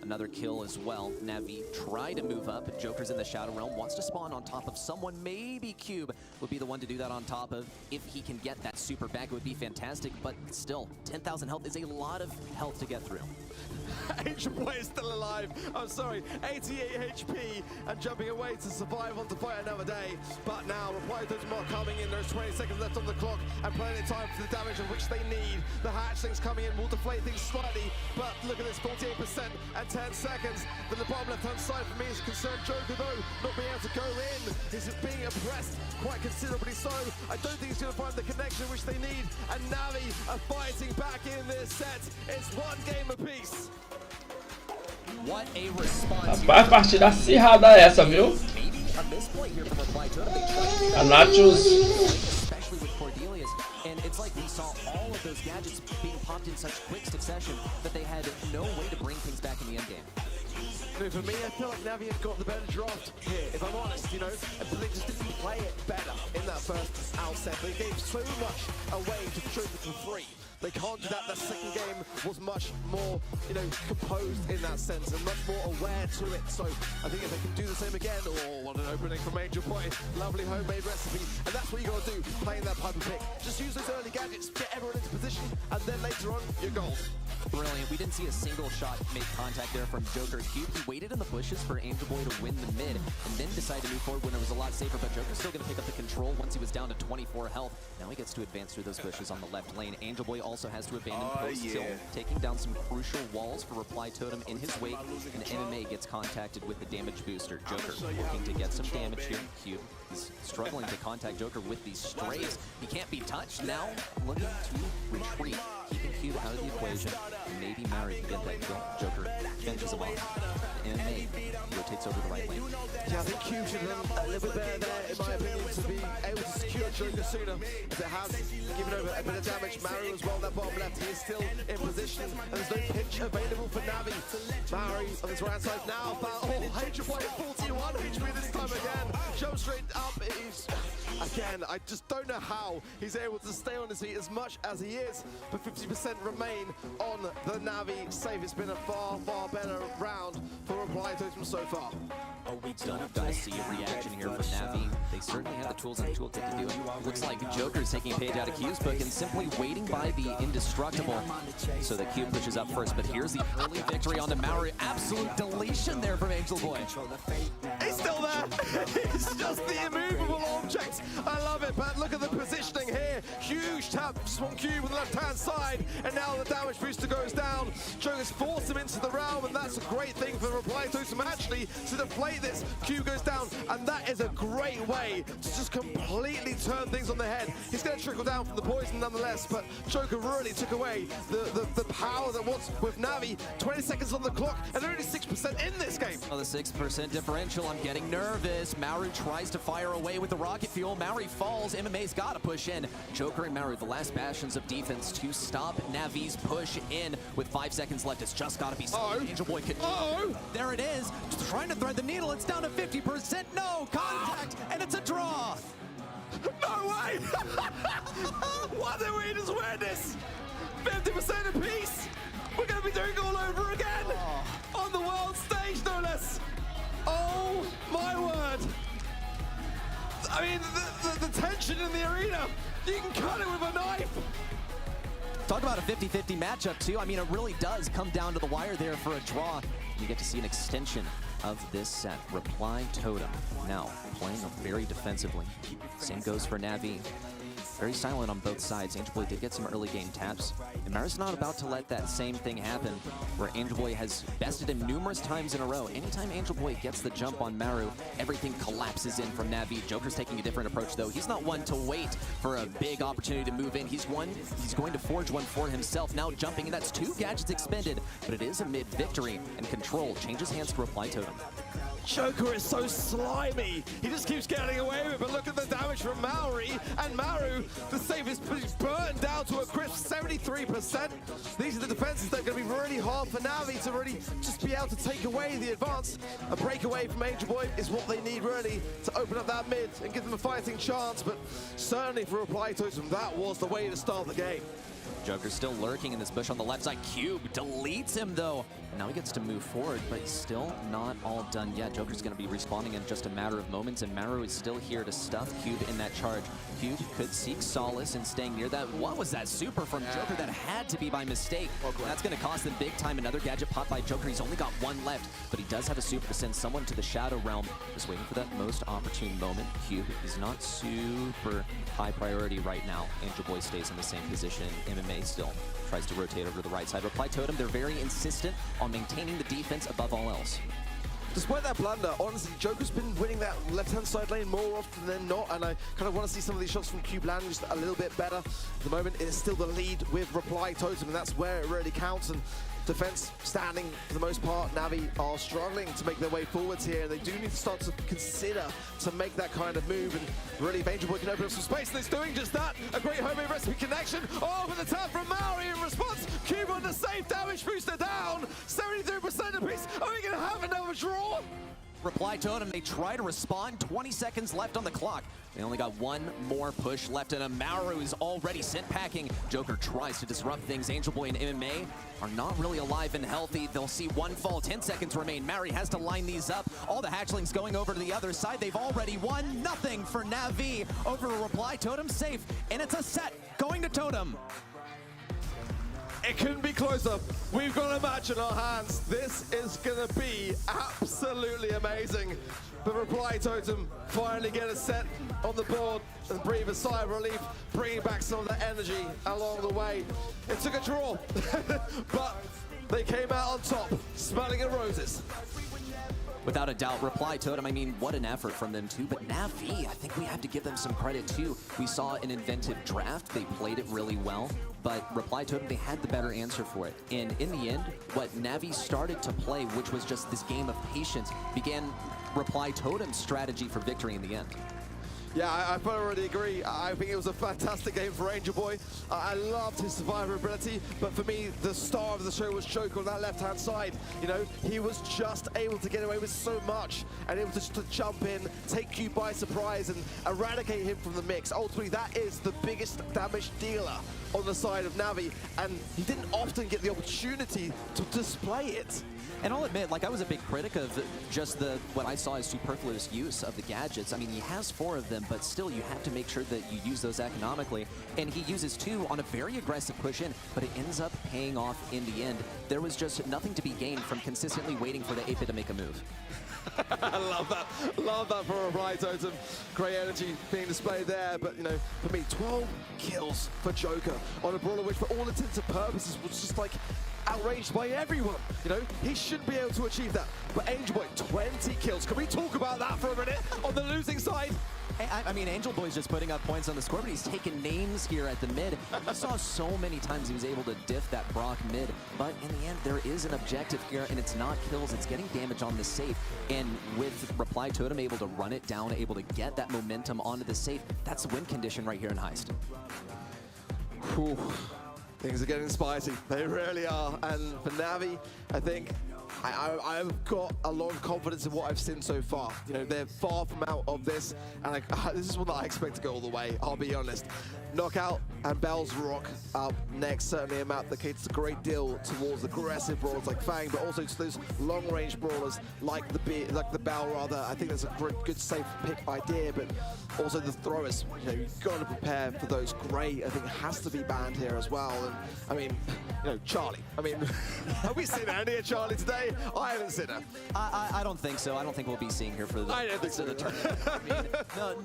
[SPEAKER 2] Another kill as well. Navi try to move up. Joker's in the Shadow Realm, wants to spawn on top of someone. Maybe Cube would be the one to do that on top of. If he can get that super back, it would be fantastic. But still, 10,000 health is a lot of health to get through.
[SPEAKER 9] Angel Boy is still alive. I'm sorry, 88 HP and jumping away to survive on to fight another day. But now, Reply Totem are coming in. There's 20 seconds left on the clock and plenty of time for the damage of which they need. The hatchlings coming in will deflate things slightly, but look at this, 48% and 10 seconds. The bottom left-hand side for me is concerned. Joker, though, not being able to go in. He's being oppressed quite considerably so. I don't think he's going to find the connection which they need. And Navi are fighting back in this set. It's 1 game apiece.
[SPEAKER 2] What a response.
[SPEAKER 1] Rapaz, partida acirrada essa, viu? Canachos.
[SPEAKER 2] Especially with Cordelius. And it's like we saw all of those gadgets being popped in such quick succession that they had no way to bring things back in the endgame.
[SPEAKER 9] For me, I feel like Navi have got the better draft here, if I'm honest, you know. But they just didn't play it better in that first outset. They gave so much away to the truth for free. They can't do that. The second game was much more, you know, composed in that sense and much more aware to it. So I think if they can do the same again, oh, what an opening from Angel Boy. Lovely homemade recipe. And that's what you got to do, playing that pipe and pick. Just use those early gadgets, get everyone into position, and then later on, you're gold.
[SPEAKER 2] Brilliant. We didn't see a single shot make contact there from Joker. Cube, he waited in the bushes for Angel Boy to win the mid, and then decided to move forward when it was a lot safer, but Joker's still going to pick up the control once he was down to 24 health. Now he gets to advance through those bushes on the left lane. Angel Boy also has to abandon post kill, taking down some crucial walls for Reply Totem in his wake, and MMA gets contacted with the damage booster. Joker looking to get some damage here. Cube is struggling to contact Joker with these strays. He can't be touched. Now looking to retreat, keeping Cube out of the equation. Maybe Mary can get that kill. Joker finishes him off. MMA rotates over the right lane.
[SPEAKER 9] Yeah, I think Q should have done a little bit better there, in my opinion, to be able to secure Joker sooner. If it has given over a bit of damage, Mario as well, that bottom left, he is still in position, and there's no pinch available for Navi. Mary on his right side now, but H Boy 41 HP this time again. Jump straight up. Again, I just don't know how he's able to stay on his feet as much as he is, but 50% remain on the Navi save. It's been a far, far better round for Reply Totem so far.
[SPEAKER 2] Don't have to see a reaction here from Navi. They certainly have the tools in the toolkit to do it. Looks like Joker's taking a page out of Q's book and simply waiting by the indestructible so that Q pushes up first. But here's the early victory on the Maori. Absolute deletion there from Angel Boy.
[SPEAKER 9] He's still there. It's just the immovable object. I love it, but look at the positioning here. Huge taps from Q on the left-hand side, and now the damage booster goes down. Joker's forced him into the realm, and that's a great thing for Reply Totem actually to deflate this. Q goes down, and that is a great way to just completely turn things on the head. He's going to trickle down from the poison nonetheless, but Joker really took away the power that was with Navi. 20 seconds on the clock, and only 6% in this game.
[SPEAKER 2] Oh, the 6% differential, I'm getting nervous. Maru tries to fire away with the rocket fuel. Maru falls, MMA's got to push in. Joker and Maru, the last bastions of defense to stop Navi's push in. With 5 seconds left, it's just got to be solid. Angel Boy can... There it is, just trying to thread the needle. It's down to 50%, no contact, and it's a draw.
[SPEAKER 9] No way! What did we just witness? 50% apiece. We're going to be doing it all over again on the world stage, no less. Oh my word! I mean, the tension in the arena. You can cut it with a knife.
[SPEAKER 2] Talk about a 50-50 matchup too. I mean, it really does come down to the wire there for a draw. You get to see an extension of this set. Reply Totem now playing very defensively. Same goes for Navi. Very silent on both sides. Angel Boy did get some early game taps, and Maru's not about to let that same thing happen, where Angel Boy has bested him numerous times in a row. Anytime Angel Boy gets the jump on Maru, everything collapses in from Navi. Joker's taking a different approach, though. He's not one to wait for a big opportunity to move in. He's going to forge one for himself. Now jumping, and that's 2 gadgets expended, but it is a mid-victory, and control changes hands to Reply Totem.
[SPEAKER 9] Joker is so slimy. He just keeps getting away with it, but look at the damage from Maori. And Maru, the save is burned down to a crisp 73%. These are the defenses that are going to be really hard for Navi to really just be able to take away the advance. A breakaway from Angel Boy is what they need really to open up that mid and give them a fighting chance, but certainly for Reply Totem, that was the way to start the game.
[SPEAKER 2] Joker's still lurking in this bush on the left side. Cube deletes him though. And now he gets to move forward, but he's still not all done yet. Joker's going to be respawning in just a matter of moments, and Maru is still here to stuff Cube in that charge. Cube could seek solace in staying near that. What was that super from Joker? That had to be by mistake. That's going to cost them big time. Another gadget popped by Joker. He's only got 1 left, but he does have a super to send someone to the Shadow Realm. Just waiting for that most opportune moment. Cube is not super high priority right now. Angel Boy stays in the same position. MMA still tries to rotate over to the right side. Reply Totem, they're very insistent on maintaining the defense above all else.
[SPEAKER 9] Despite that blunder, honestly, Joker's been winning that left-hand side lane more often than not, and I kind of want to see some of these shots from Cube land just a little bit better. At the moment, it is still the lead with Reply Totem, and that's where it really counts. And defense standing for the most part. Navi are struggling to make their way forwards here, and they do need to start to consider to make that kind of move. And really, if Angel Boy can open up some space, and it's doing just that. A great homemade recipe connection over the top from Maori in response. Cube on the safe, damage booster down, 73% apiece. Are we going to have another draw?
[SPEAKER 2] Reply Totem, they try to respond. 20 seconds left on the clock. They only got 1 more push left, and Amaru is already sent packing. Joker tries to disrupt things. Angel Boy and MMA are not really alive and healthy. They'll see 1 fall. 10 seconds remain. Mary has to line these up. All the hatchlings going over to the other side. They've already won. Nothing for Navi over to Reply Totem. Safe, and it's a set going to Totem.
[SPEAKER 9] It couldn't be closer. We've got a match in our hands. This is gonna be absolutely amazing. The Reply Totem finally get a set on the board and breathe a sigh of relief, bringing back some of the energy along the way. It took a draw, but they came out on top, smelling of roses.
[SPEAKER 2] Without a doubt, Reply Totem, I mean, what an effort from them too. But Na'Vi, I think we have to give them some credit too. We saw an inventive draft. They played it really well. But Reply Totem, they had the better answer for it. And in the end, what Na'Vi started to play, which was just this game of patience, began Reply Totem's strategy for victory in the end.
[SPEAKER 9] Yeah, I thoroughly agree. I think it was a fantastic game for Angel Boy. I loved his survivability, but for me, the star of the show was Joker on that left-hand side. You know, he was just able to get away with so much and able to jump in, take you by surprise and eradicate him from the mix. Ultimately, that is the biggest damage dealer on the side of Na'Vi, and he didn't often get the opportunity to display it.
[SPEAKER 2] And I'll admit, like, I was a big critic of just what I saw as superfluous use of the gadgets. I mean, he has 4 of them, but still, you have to make sure that you use those economically. And he uses 2 on a very aggressive push in, but it ends up paying off in the end. There was just nothing to be gained from consistently waiting for the 8-bit to make a move.
[SPEAKER 9] I love that. Love that for a Reply Totem. Great energy being displayed there. But, you know, for me, 12 kills for Joker on a brawler which, for all intents and purposes, was just like outraged by everyone. You know, he should be able to achieve that. But Angel Boy, 20 kills. Can we talk about that for a minute on the losing side?
[SPEAKER 2] I mean, Angel Boy's just putting up points on the score, but he's taking names here at the mid. I saw so many times he was able to diff that Brock mid, but in the end, there is an objective here, and it's not kills, it's getting damage on the safe. And with Reply Totem able to run it down, able to get that momentum onto the safe, that's the win condition right here in Heist.
[SPEAKER 9] Whew. Things are getting spicy. They really are. And for Na'Vi, I think I've got a lot of confidence in what I've seen so far. You know, they're far from out of this, and this is one that I expect to go all the way, I'll be honest. Knockout and Bell's Rock up next, certainly a map that caters a great deal towards aggressive brawlers like Fang, but also to those long-range brawlers like the Bell rather. I think that's a good safe pick idea, but also the throwers. You know, you've got to prepare for those. Gray, I think, has to be banned here as well. And I mean, you know, Charlie. I mean, have we seen any of Charlie today? I haven't seen her.
[SPEAKER 2] I don't think so. I don't think we'll be seeing her for the tournament. I mean, no,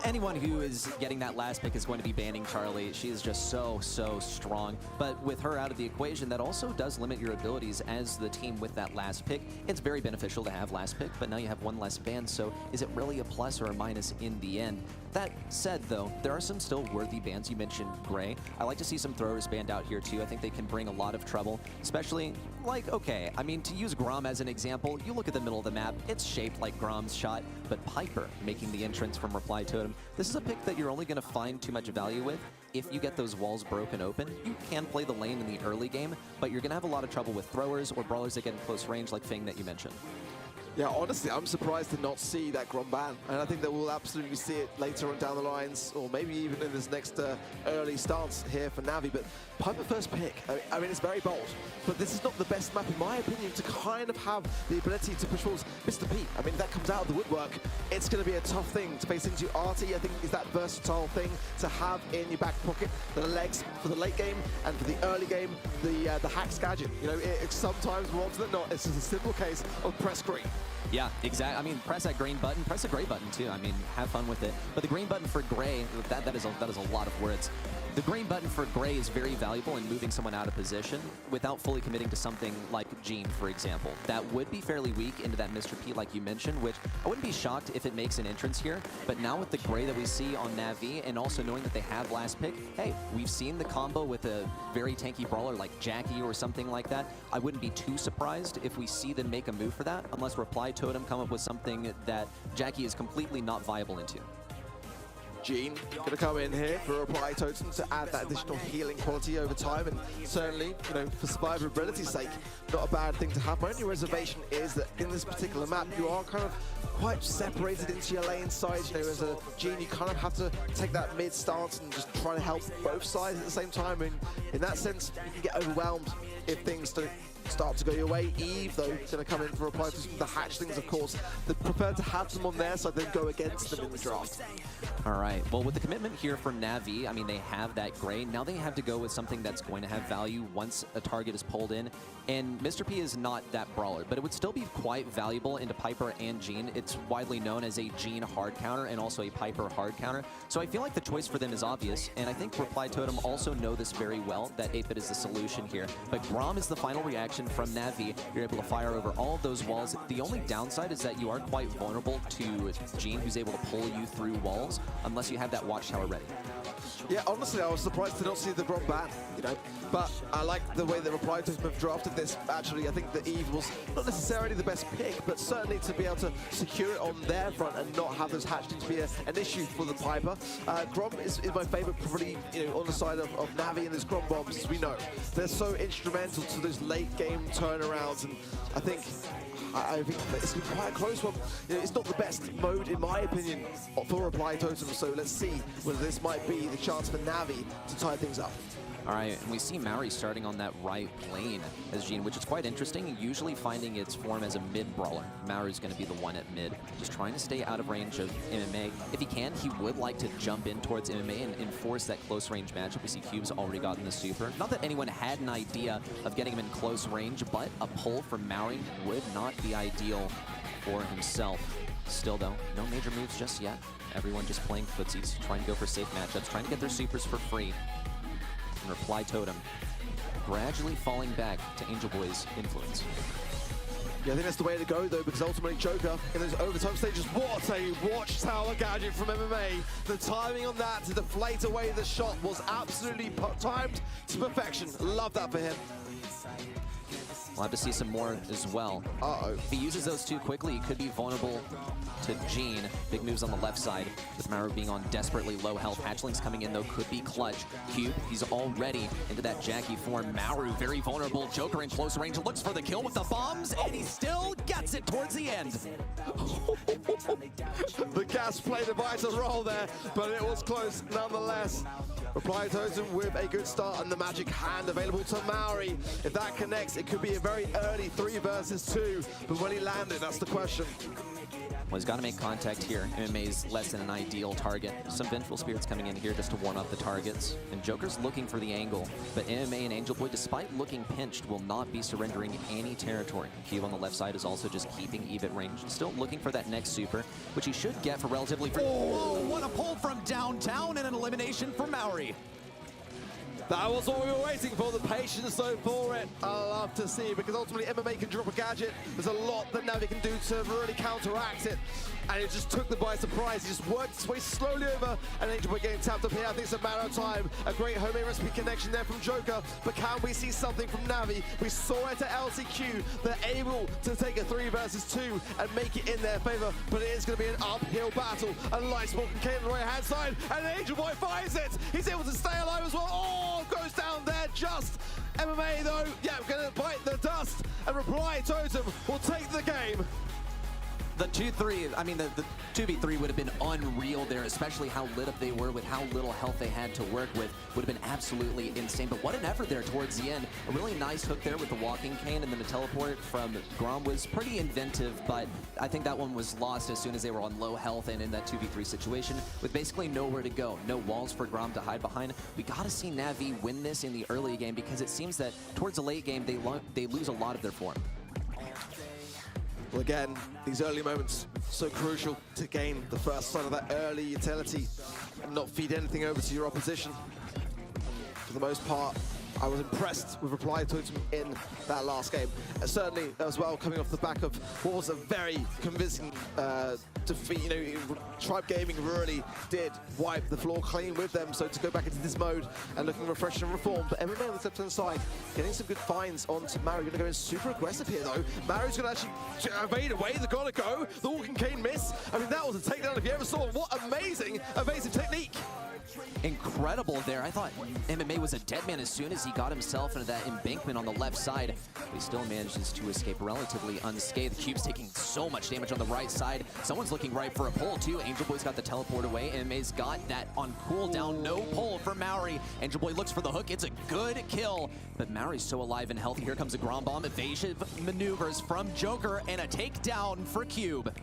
[SPEAKER 2] anyone who is getting that last pick is going to be banning Charlie. She is just so strong. But with her out of the equation, that also does limit your abilities as the team with that last pick. It's very beneficial to have last pick, but now you have one less ban, so is it really a plus or a minus in the end? That said, though, there are some still worthy bans. You mentioned Gray. I like to see some throwers banned out here, too. I think they can bring a lot of trouble, especially, like, okay, I mean, to use Grom as an example, you look at the middle of the map, it's shaped like Grom's shot, but Piper making the entrance from Reply Totem, this is a pick that you're only going to find too much value with if you get those walls broken open. You can play the lane in the early game, but you're going to have a lot of trouble with throwers or brawlers that get in close range like Fang that you mentioned.
[SPEAKER 9] Yeah, honestly, I'm surprised to not see that Grom ban, and I think that we'll absolutely see it later on down the lines, or maybe even in this next early stance here for Na'Vi. But Piper first pick, I mean, it's very bold, but this is not the best map, in my opinion, to kind of have the ability to push towards Mr. P. I mean, if that comes out of the woodwork, it's going to be a tough thing to face into. Artie, I think, is that versatile thing to have in your back pocket, the legs for the late game, and for the early game, the hacks gadget. You know, it's sometimes more often than not, it's just a simple case of press green.
[SPEAKER 2] Yeah, exactly. I mean, press that green button, press the gray button too. I mean, have fun with it. But the green button for Gray, that is a lot of words. The green button for Gray is very valuable in moving someone out of position without fully committing to something like Jean, for example. That would be fairly weak into that Mr. P, like you mentioned, which I wouldn't be shocked if it makes an entrance here. But now with the Gray that we see on Na'Vi, and also knowing that they have last pick, hey, we've seen the combo with a very tanky brawler like Jackie or something like that. I wouldn't be too surprised if we see them make a move for that, unless Reply Totem come up with something that Jackie is completely not viable into.
[SPEAKER 9] Jean going to come in here for a Reply Totem to add that additional healing quality over time, and certainly, you know, for survivability's sake, not a bad thing to have. My only reservation is that in this particular map, you are kind of quite separated into your lane sides. You know, as a Jean, you kind of have to take that mid stance and just try to help both sides at the same time. And in that sense, you can get overwhelmed if things don't start to go your way. Eve, though, is going to come in for Reply Totem. The hatchlings, of course, they prefer to have them on their side than go against them in the draft.
[SPEAKER 2] All right, well, with the commitment here from Na'Vi, I mean, they have that Gray. Now they have to go with something that's going to have value once a target is pulled in. And Mr. P is not that brawler, but it would still be quite valuable into Piper and Jean. It's widely known as a Jean hard counter and also a Piper hard counter. So I feel like the choice for them is obvious, and I think Reply Totem also know this very well, that 8-bit is the solution here. But Grom is the final reaction protection from Navi. You're able to fire over all of those walls. The only downside is that you are quite vulnerable to Gene, who's able to pull you through walls, unless you have that watchtower ready.
[SPEAKER 9] Yeah, honestly, I was surprised to not see the Brawl ban, you know. But I like the way that Reply Totem have drafted this. Actually, I think that Eve was not necessarily the best pick, but certainly to be able to secure it on their front and not have those hatchlings be an issue for the Piper. Grom is my favorite, probably, you know, on the side of Navi and his Grom bombs, as we know. They're so instrumental to those late game turnarounds, and I think it's been quite a close one. You know, it's not the best mode, in my opinion, for Reply Totem, so let's see whether this might be the chance for Navi to tie things up.
[SPEAKER 2] All right, and we see Maori starting on that right lane as Gene, which is quite interesting, usually finding its form as a mid-brawler. Maori's going to be the one at mid, just trying to stay out of range of MMA. If he can, he would like to jump in towards MMA and enforce that close-range matchup. We see Cube's already gotten the super. Not that anyone had an idea of getting him in close range, but a pull from Maori would not be ideal for himself. Still, though, no major moves just yet. Everyone just playing footsies, trying to go for safe matchups, trying to get their supers for free. And Reply Totem gradually falling back to Angel Boy's influence.
[SPEAKER 9] Yeah, I think that's the way to go, though, because ultimately Joker in those overtime stages, what a watchtower gadget from MMA. The timing on that to deflate away the shot was absolutely timed to perfection. Love that for him.
[SPEAKER 2] We'll have to see some more as well.
[SPEAKER 9] Uh-oh.
[SPEAKER 2] If he uses those too quickly, he could be vulnerable to Gene. Big moves on the left side, with Maru being on desperately low health. Hatchlings coming in, though, could be clutch. Cube, he's already into that Jackie form. Maru, very vulnerable. Joker in close range, looks for the kill with the bombs, and he still gets it towards the end.
[SPEAKER 9] The gas played a vital role there, but it was close nonetheless. Reply Totem with a good start and the magic hand available to Maori. If that connects, it could be a very early 3 versus 2, but will he land it? That's the question.
[SPEAKER 2] Well, he's got to make contact here. MMA's less than an ideal target. Some Vengeful Spirits coming in here just to warm up the targets. And Joker's looking for the angle, but MMA and Angel Boy, despite looking pinched, will not be surrendering any territory. Cube on the left side is also just keeping Eve at range. Still looking for that next super, which he should get for relatively free.
[SPEAKER 10] Oh, what a pull from downtown and an elimination for Maori.
[SPEAKER 9] That was what we were waiting for, the patience though for it. I love to see, because ultimately MMA can drop a gadget. There's a lot that Navi can do to really counteract it. And it just took them by surprise. He just worked his way slowly over, and Angel Boy getting tapped up here. I think it's a matter of time. A great homemade recipe connection there from Joker. But can we see something from Navi? We saw it at LCQ. They're able to take a 3 versus 2 and make it in their favor. But it is going to be an uphill battle. A light smoke came on the right hand side, and Angel Boy finds it. He's able to stay alive as well. Oh, goes down there just. MMA though, yeah, going to bite the dust, and Reply Totem will take the game.
[SPEAKER 2] The 2-3, I mean, the 2v3 would have been unreal there, especially how lit up they were with how little health they had to work with. Would have been absolutely insane. But what an effort there towards the end. A really nice hook there with the walking cane, and then the teleport from Grom was pretty inventive, but I think that one was lost as soon as they were on low health and in that 2v3 situation with basically nowhere to go. No walls for Grom to hide behind. We got to see Navi win this in the early game, because it seems that towards the late game, they lose a lot of their form.
[SPEAKER 9] Well, again, these early moments, so crucial to gain the first sight of that early utility and not feed anything over to your opposition. For the most part, I was impressed with Reply Totem in that last game. Certainly, as well, coming off the back of what was a very convincing defeat. You know, Tribe Gaming really did wipe the floor clean with them. So to go back into this mode and looking refreshed and reformed. But MMA on the left-hand side, getting some good finds onto Mario. Going to go in super aggressive here, though. Mario's going to actually evade away. They've got to go. The walking cane miss. I mean, that was a takedown if you ever saw. What amazing evasive technique.
[SPEAKER 2] Incredible there. I thought MMA was a dead man as soon as he got himself into that embankment on the left side. But he still manages to escape relatively unscathed. Cube's taking so much damage on the right side. Someone's looking right for a pull too. Angel Boy's got the teleport away. MMA's got that on cooldown. No pull for Maori. Angel Boy looks for the hook. It's a good kill. But Maori's so alive and healthy. Here comes a Grom Bomb. Evasive maneuvers from Joker and a takedown for Cube.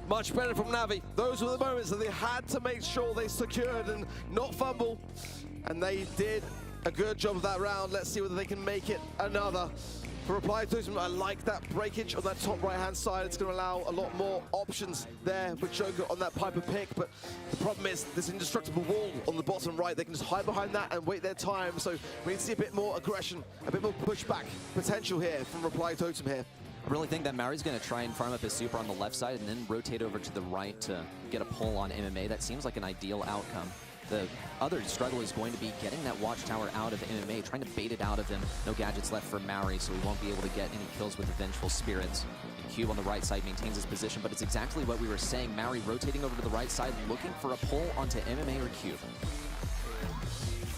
[SPEAKER 9] Much better from Navi. Those were the moments that they had to make sure they secured and not fumble. And they did a good job of that round. Let's see whether they can make it another. for Reply Totem. I like that breakage on that top right-hand side. It's going to allow a lot more options there with Joker on that Piper pick, but the problem is this indestructible wall on the bottom right. They can just hide behind that and wait their time, so we need to see a bit more aggression, a bit more pushback potential here from Reply Totem here.
[SPEAKER 2] I really think that Mauri's going to try and farm up his super on the left side and then rotate over to the right to get a pull on MMA. That seems like an ideal outcome. The other struggle is going to be getting that watchtower out of MMA, trying to bait it out of him. No gadgets left for Mauri, so he won't be able to get any kills with the Vengeful Spirits. And Cube on the right side maintains his position, but it's exactly what we were saying. Mauri rotating over to the right side, looking for a pull onto MMA or Cube.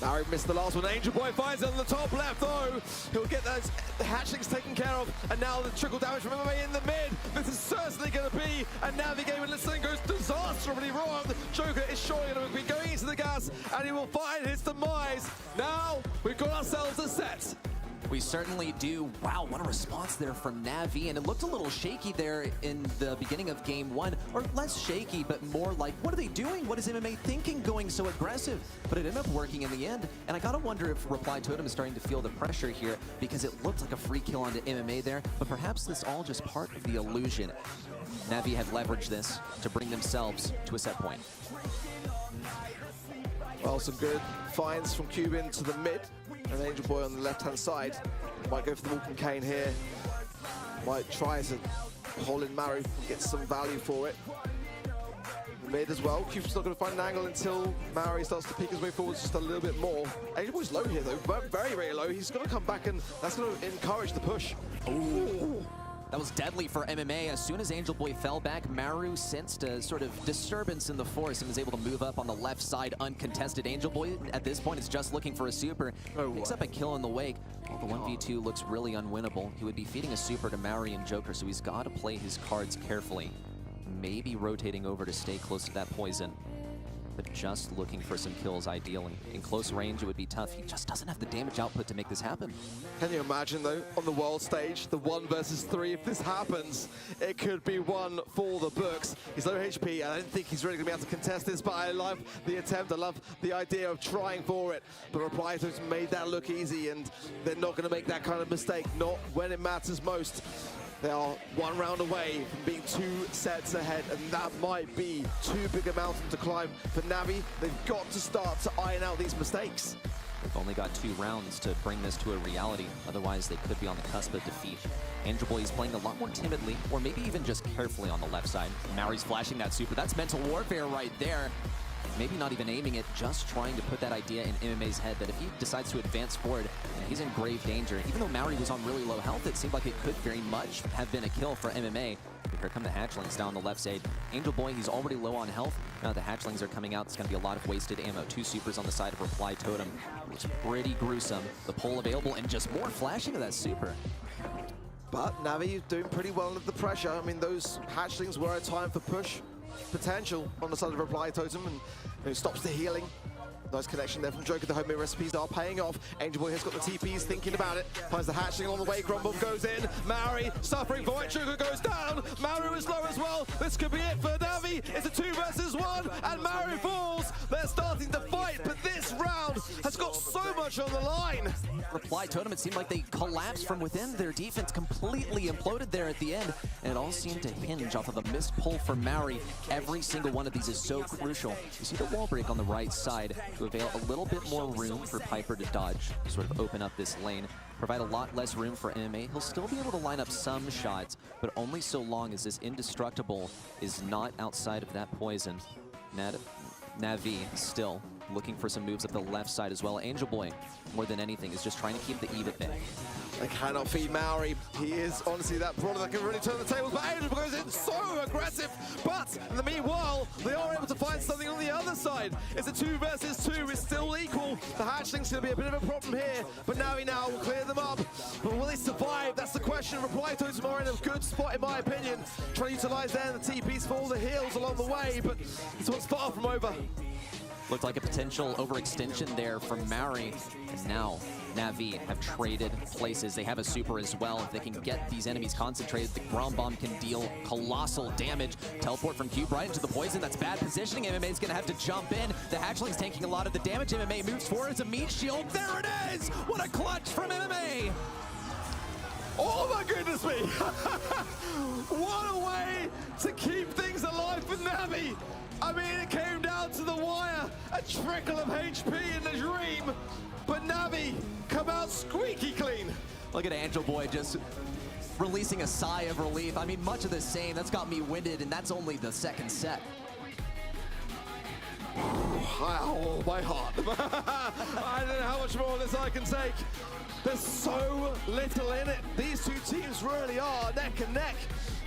[SPEAKER 9] Mauri missed the last one. Angel Boy finds it on the top left, though. He'll get those hatchlings taken care of, and now the trickle damage from MMA in the mid. This is certainly going to be a Navigate when this thing goes disastrously wrong. Joker is surely going to be going into the gas, and he will find his demise. Now, we've got ourselves a set.
[SPEAKER 2] We certainly do. Wow, what a response there from Navi, and it looked a little shaky there in the beginning of game one, or less shaky, but more like, what are they doing? What is MMA thinking going so aggressive? But it ended up working in the end, and I gotta wonder if Reply Totem is starting to feel the pressure here, because it looked like a free kill onto MMA there, but perhaps this all just part of the illusion. Navi have leveraged this to bring themselves to a set point.
[SPEAKER 9] Well, some good finds from Cuban to the mid. And Angel Boy on the left-hand side. Might go for the walking cane here. Might try to hole in Maru and get some value for it. The mid as well. Cuban's not going to find an angle until Maru starts to peek his way forward just a little bit more. Angel Boy's low here, though. Very, very low. He's going to come back, and that's going to encourage the push.
[SPEAKER 2] Ooh. That was deadly for MMA. As soon as Angel Boy fell back, Maru sensed a sort of disturbance in the force and was able to move up on the left side uncontested. Angel Boy, at this point, is just looking for a super. Picks up a kill in the wake. Well, the 1v2 looks really unwinnable. He would be feeding a super to Mauri and Joker, so he's got to play his cards carefully. Maybe rotating over to stay close to that poison, but just looking for some kills, ideally. In close range, it would be tough. He just doesn't have the damage output to make this happen.
[SPEAKER 9] Can you imagine, though, on the world stage, the 1 versus 3, if this happens, it could be one for the books. He's low HP, and I don't think he's really going to be able to contest this, but I love the attempt. I love the idea of trying for it. But Reply Totem made that look easy, and they're not going to make that kind of mistake, not when it matters most. They are 1 round away from being 2 sets ahead, and that might be too big a mountain to climb for Navi. They've got to start to iron out these mistakes.
[SPEAKER 2] They've only got 2 rounds to bring this to a reality. Otherwise, they could be on the cusp of defeat. Angel Boy is playing a lot more timidly, or maybe even just carefully on the left side. Mauri's flashing that super. That's mental warfare right there. Maybe not even aiming it, just trying to put that idea in MMA's head that if he decides to advance forward, he's in grave danger. Even though Mauri was on really low health, it seemed like it could very much have been a kill for MMA. Here come the hatchlings down the left side. Angel Boy, he's already low on health. Now the hatchlings are coming out. It's going to be a lot of wasted ammo. 2 supers on the side of Reply Totem. It's pretty gruesome. The pull available and just more flashing of that super.
[SPEAKER 9] But Navi doing pretty well under the pressure. I mean, those hatchlings were a time for push potential on the side of Reply Totem, and it stops the healing. Nice connection there from Joker. The homemade recipes are paying off. Angel Boy has got the TPs, thinking about it. Finds the hatchling along the way. Grumble goes in. Mauri suffering for it. Joker goes down. Mauri is low as well. This could be it for Navi. It's a 2 versus 1, and Mauri falls. They're starting to fight, but this round has got so much on the line.
[SPEAKER 2] Reply Totem, it seemed like they collapsed from within. Their defense completely imploded there at the end, and it all seemed to hinge off of a missed pull from Mauri. Every single one of these is so crucial. You see the wall break on the right side to avail a little bit more room for Piper to dodge, sort of open up this lane, provide a lot less room for MMA. He'll still be able to line up some shots, but only so long as this indestructible is not outside of that poison. Navi still looking for some moves up the left side as well. Angel Boy, more than anything, is just trying to keep the Eve at bay.
[SPEAKER 9] They cannot feed Mauri. He is honestly that brawler that can really turn the tables, but Angel goes in so aggressive. But in the meanwhile, they are able to find something on the other side. It's a 2 versus 2. It's still equal. The hatchling's going to be a bit of a problem here, but Navi now will clear them up. But will they survive? That's the question. Reply Totem are in a good spot, in my opinion. Trying to utilize there the TPs for all the heals along the way, but this one's far from over.
[SPEAKER 2] Looked like a potential overextension there from Mauri, and now Navi have traded places. They have a super as well. If they can get these enemies concentrated, the ground bomb can deal colossal damage. Teleport from Cube right into the poison. That's bad positioning. MMA's gonna have to jump in. The hatchling's taking a lot of the damage. MMA moves forward as a meat shield. There it is! What a clutch from MMA!
[SPEAKER 9] Oh my goodness me! What a way to keep things alive for Navi! I mean, it came down to the wire, a trickle of HP in the dream, but Navi come out squeaky clean.
[SPEAKER 10] Look at Angel Boy just releasing a sigh of relief. I mean, much of the same. That's got me winded, and that's only the second set.
[SPEAKER 9] Oh, my heart. I don't know how much more of this I can take. There's so little in it. These two teams really are neck and neck.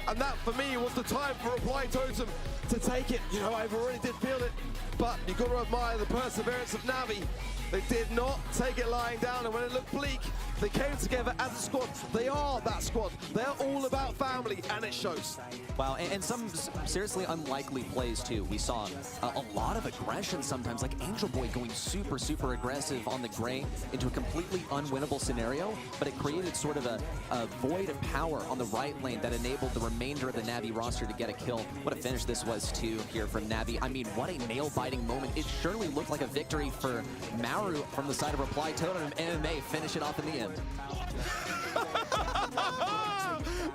[SPEAKER 9] And that, for me, was the time for Reply Totem to take it. You know, I already did feel it. But you've got to admire the perseverance of Navi. They did not take it lying down, and when it looked bleak, they came together as a squad. They are that squad. They're all about family, and it shows.
[SPEAKER 10] Wow, and some seriously unlikely plays too. We saw a lot of aggression sometimes, like Angel Boy going super, super aggressive on the Gray into a completely unwinnable scenario, but it created sort of a void of power on the right lane that enabled the remainder of the Navi roster to get a kill. What a finish this was too here from Navi. I mean, what a nail-biting moment. It surely looked like a victory for Maru from the side of Reply Totem, and MMA finish it off in the end.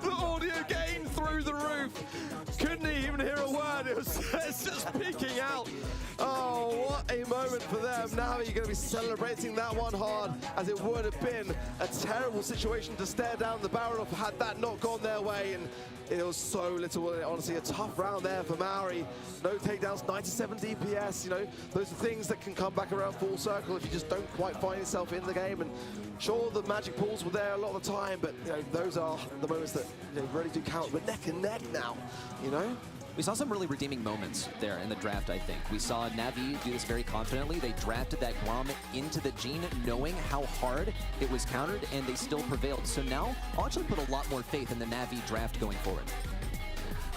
[SPEAKER 9] The audio gain through the roof. Couldn't even hear a word. It's just peeking out. Oh, what a moment for them. Now you're going to be celebrating that one hard, as it would have been a terrible situation to stare down the barrel of had that not gone their way. And it was so little, honestly, a tough round there for Maori. No takedowns, 97 DPS, you know, those are things that can come back around full circle if you just don't quite find yourself in the game. And sure, the magic pools were there a lot of the time, but, you know, those are the moments that, you know, really do count. We're neck and neck now, you know?
[SPEAKER 10] We saw some really redeeming moments there in the draft, I think. We saw Navi do this very confidently. They drafted that Grom into the Gene, knowing how hard it was countered, and they still prevailed. So now, I'll actually put a lot more faith in the Navi draft going forward.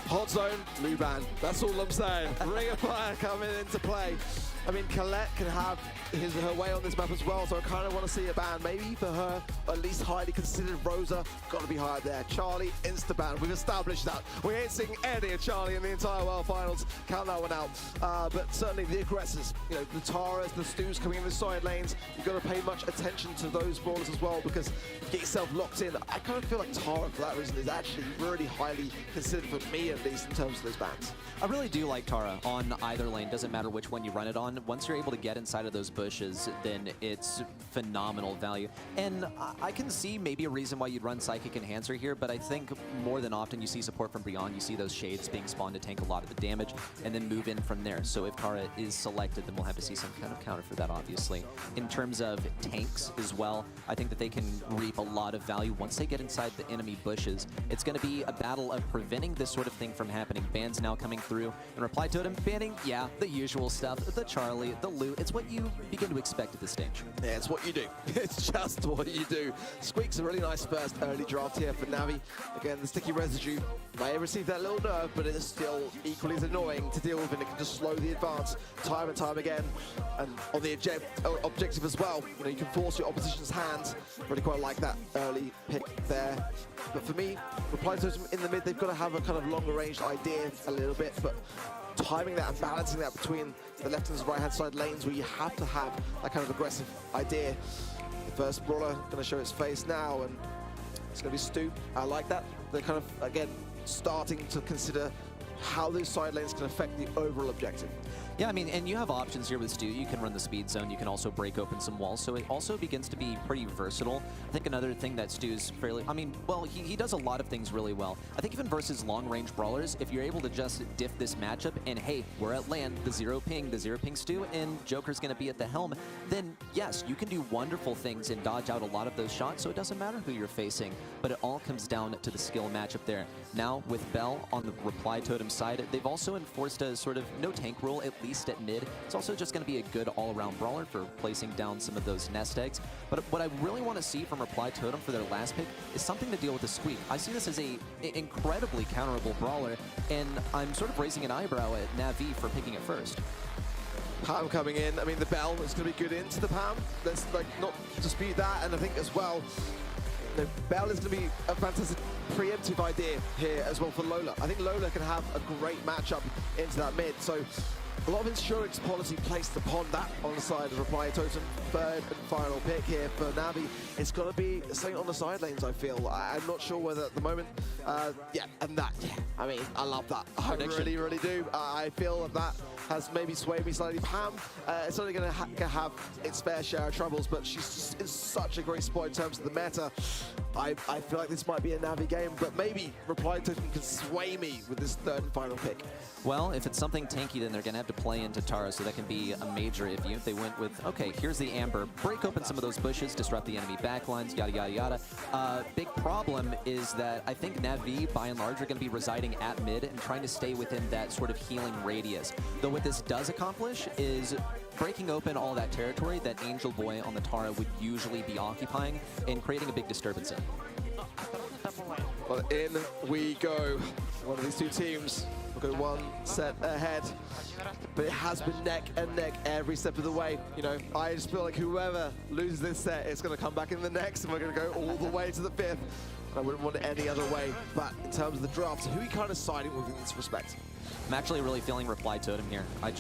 [SPEAKER 9] Hot zone, Luban. That's all I'm saying. Ring of Fire coming into play. I mean, Colette can have her way on this map as well, so I kind of want to see a ban. Maybe for her, at least highly considered Rosa, got to be higher there. Charlie, insta-ban. We've established that. We ain't seeing any of Charlie in the entire World Finals. Count that one out. But certainly the aggressors, you know, the Taras, the Stews coming in the side lanes, you've got to pay much attention to those brawlers as well, because you get yourself locked in. I kind of feel like Tara, for that reason, is actually really highly considered, for me at least, in terms of those bans.
[SPEAKER 10] I really do like Tara on either lane. Doesn't matter which one you run it on. Once you're able to get inside of those bushes, then it's phenomenal value. And I can see maybe a reason why you'd run Psychic Enhancer here, but I think more than often you see support from Beyond. You see those shades being spawned to tank a lot of the damage and then move in from there. So if Tara is selected, then we'll have to see some kind of counter for that, obviously. In terms of tanks as well, I think that they can reap a lot of value once they get inside the enemy bushes. It's going to be a battle of preventing this sort of thing from happening. Bans now coming through. And Reply Totem banning, yeah, the usual stuff. The Charlie, the loot. It's what you begin to expect at this stage.
[SPEAKER 9] Yeah, it's what you do. It's just what you do. Squeak's a really nice first early draft here for Navi. Again, the sticky residue may have received that little nerve, but it is still equally as annoying to deal with, and it can just slow the advance time and time again. And on the objective as well, you know, you can force your opposition's hand. Really quite like that early pick there. But for me, Reply Totem in the mid, they've got to have a kind of longer range idea a little bit, but timing that and balancing that between the left and right hand side lanes, where you have to have that kind of aggressive idea. The first brawler going to show its face now, and it's going to be Stu. I like that. They're kind of, again, starting to consider how those side lanes can affect the overall objective.
[SPEAKER 10] Yeah, I mean, and you have options here with Stu. You can run the speed zone. You can also break open some walls. So it also begins to be pretty versatile. I think another thing that Stu's fairly, I mean, well, he does a lot of things really well. I think even versus long-range brawlers, if you're able to just diff this matchup and, hey, we're at land, the zero ping Stu, and Joker's going to be at the helm, then yes, you can do wonderful things and dodge out a lot of those shots, so it doesn't matter who you're facing, but it all comes down to the skill matchup there. Now, with Bell on the Reply Totem side, they've also enforced a sort of no tank rule, at least at mid. It's also just going to be a good all-around brawler for placing down some of those nest eggs. But what I really want to see from Reply Totem for their last pick is something to deal with the Squeak. I see this as a incredibly counterable brawler, and I'm sort of raising an eyebrow at Navi for picking it first.
[SPEAKER 9] Pam coming in. I mean, the Bell is going to be good into the Pam. Let's not dispute that. And I think as well, the Bell is going to be a fantastic preemptive idea here as well for Lola. I think Lola can have a great matchup into that mid. So A lot of insurance policy placed upon that on the side of Reply Totem. Third and final pick here for Navi. It's going to be something on the side lanes, I feel. I'm not sure whether at the moment, yeah, and that, yeah, I mean, I love that. I really, really do. I feel that has maybe swayed me slightly. Pam, it's only going to have its fair share of troubles, but she's just in such a great spot in terms of the meta. I feel like this might be a Navi game, but maybe Reply Totem can sway me with this third and final pick.
[SPEAKER 10] Well, if it's something tanky, then they're going to have to play into Tara, so that can be a major issue. If they went with, okay, here's the Amber, break open some of those bushes, disrupt the enemy backlines, yada, yada, yada. Big problem is that I think Navi, by and large, are going to be residing at mid and trying to stay within that sort of healing radius. Though what this does accomplish is breaking open all that territory that Angel Boy on the Tara would usually be occupying and creating a big disturbance in.
[SPEAKER 9] Well, in we go. One of these two teams will go one set ahead, but it has been neck and neck every step of the way. You know, I just feel like whoever loses this set, it's going to come back in the next, and we're going to go all the way to the fifth. I wouldn't want it any other way. But in terms of the draft, who are you kind of siding with in this respect?
[SPEAKER 10] I'm actually really feeling Reply Totem here. I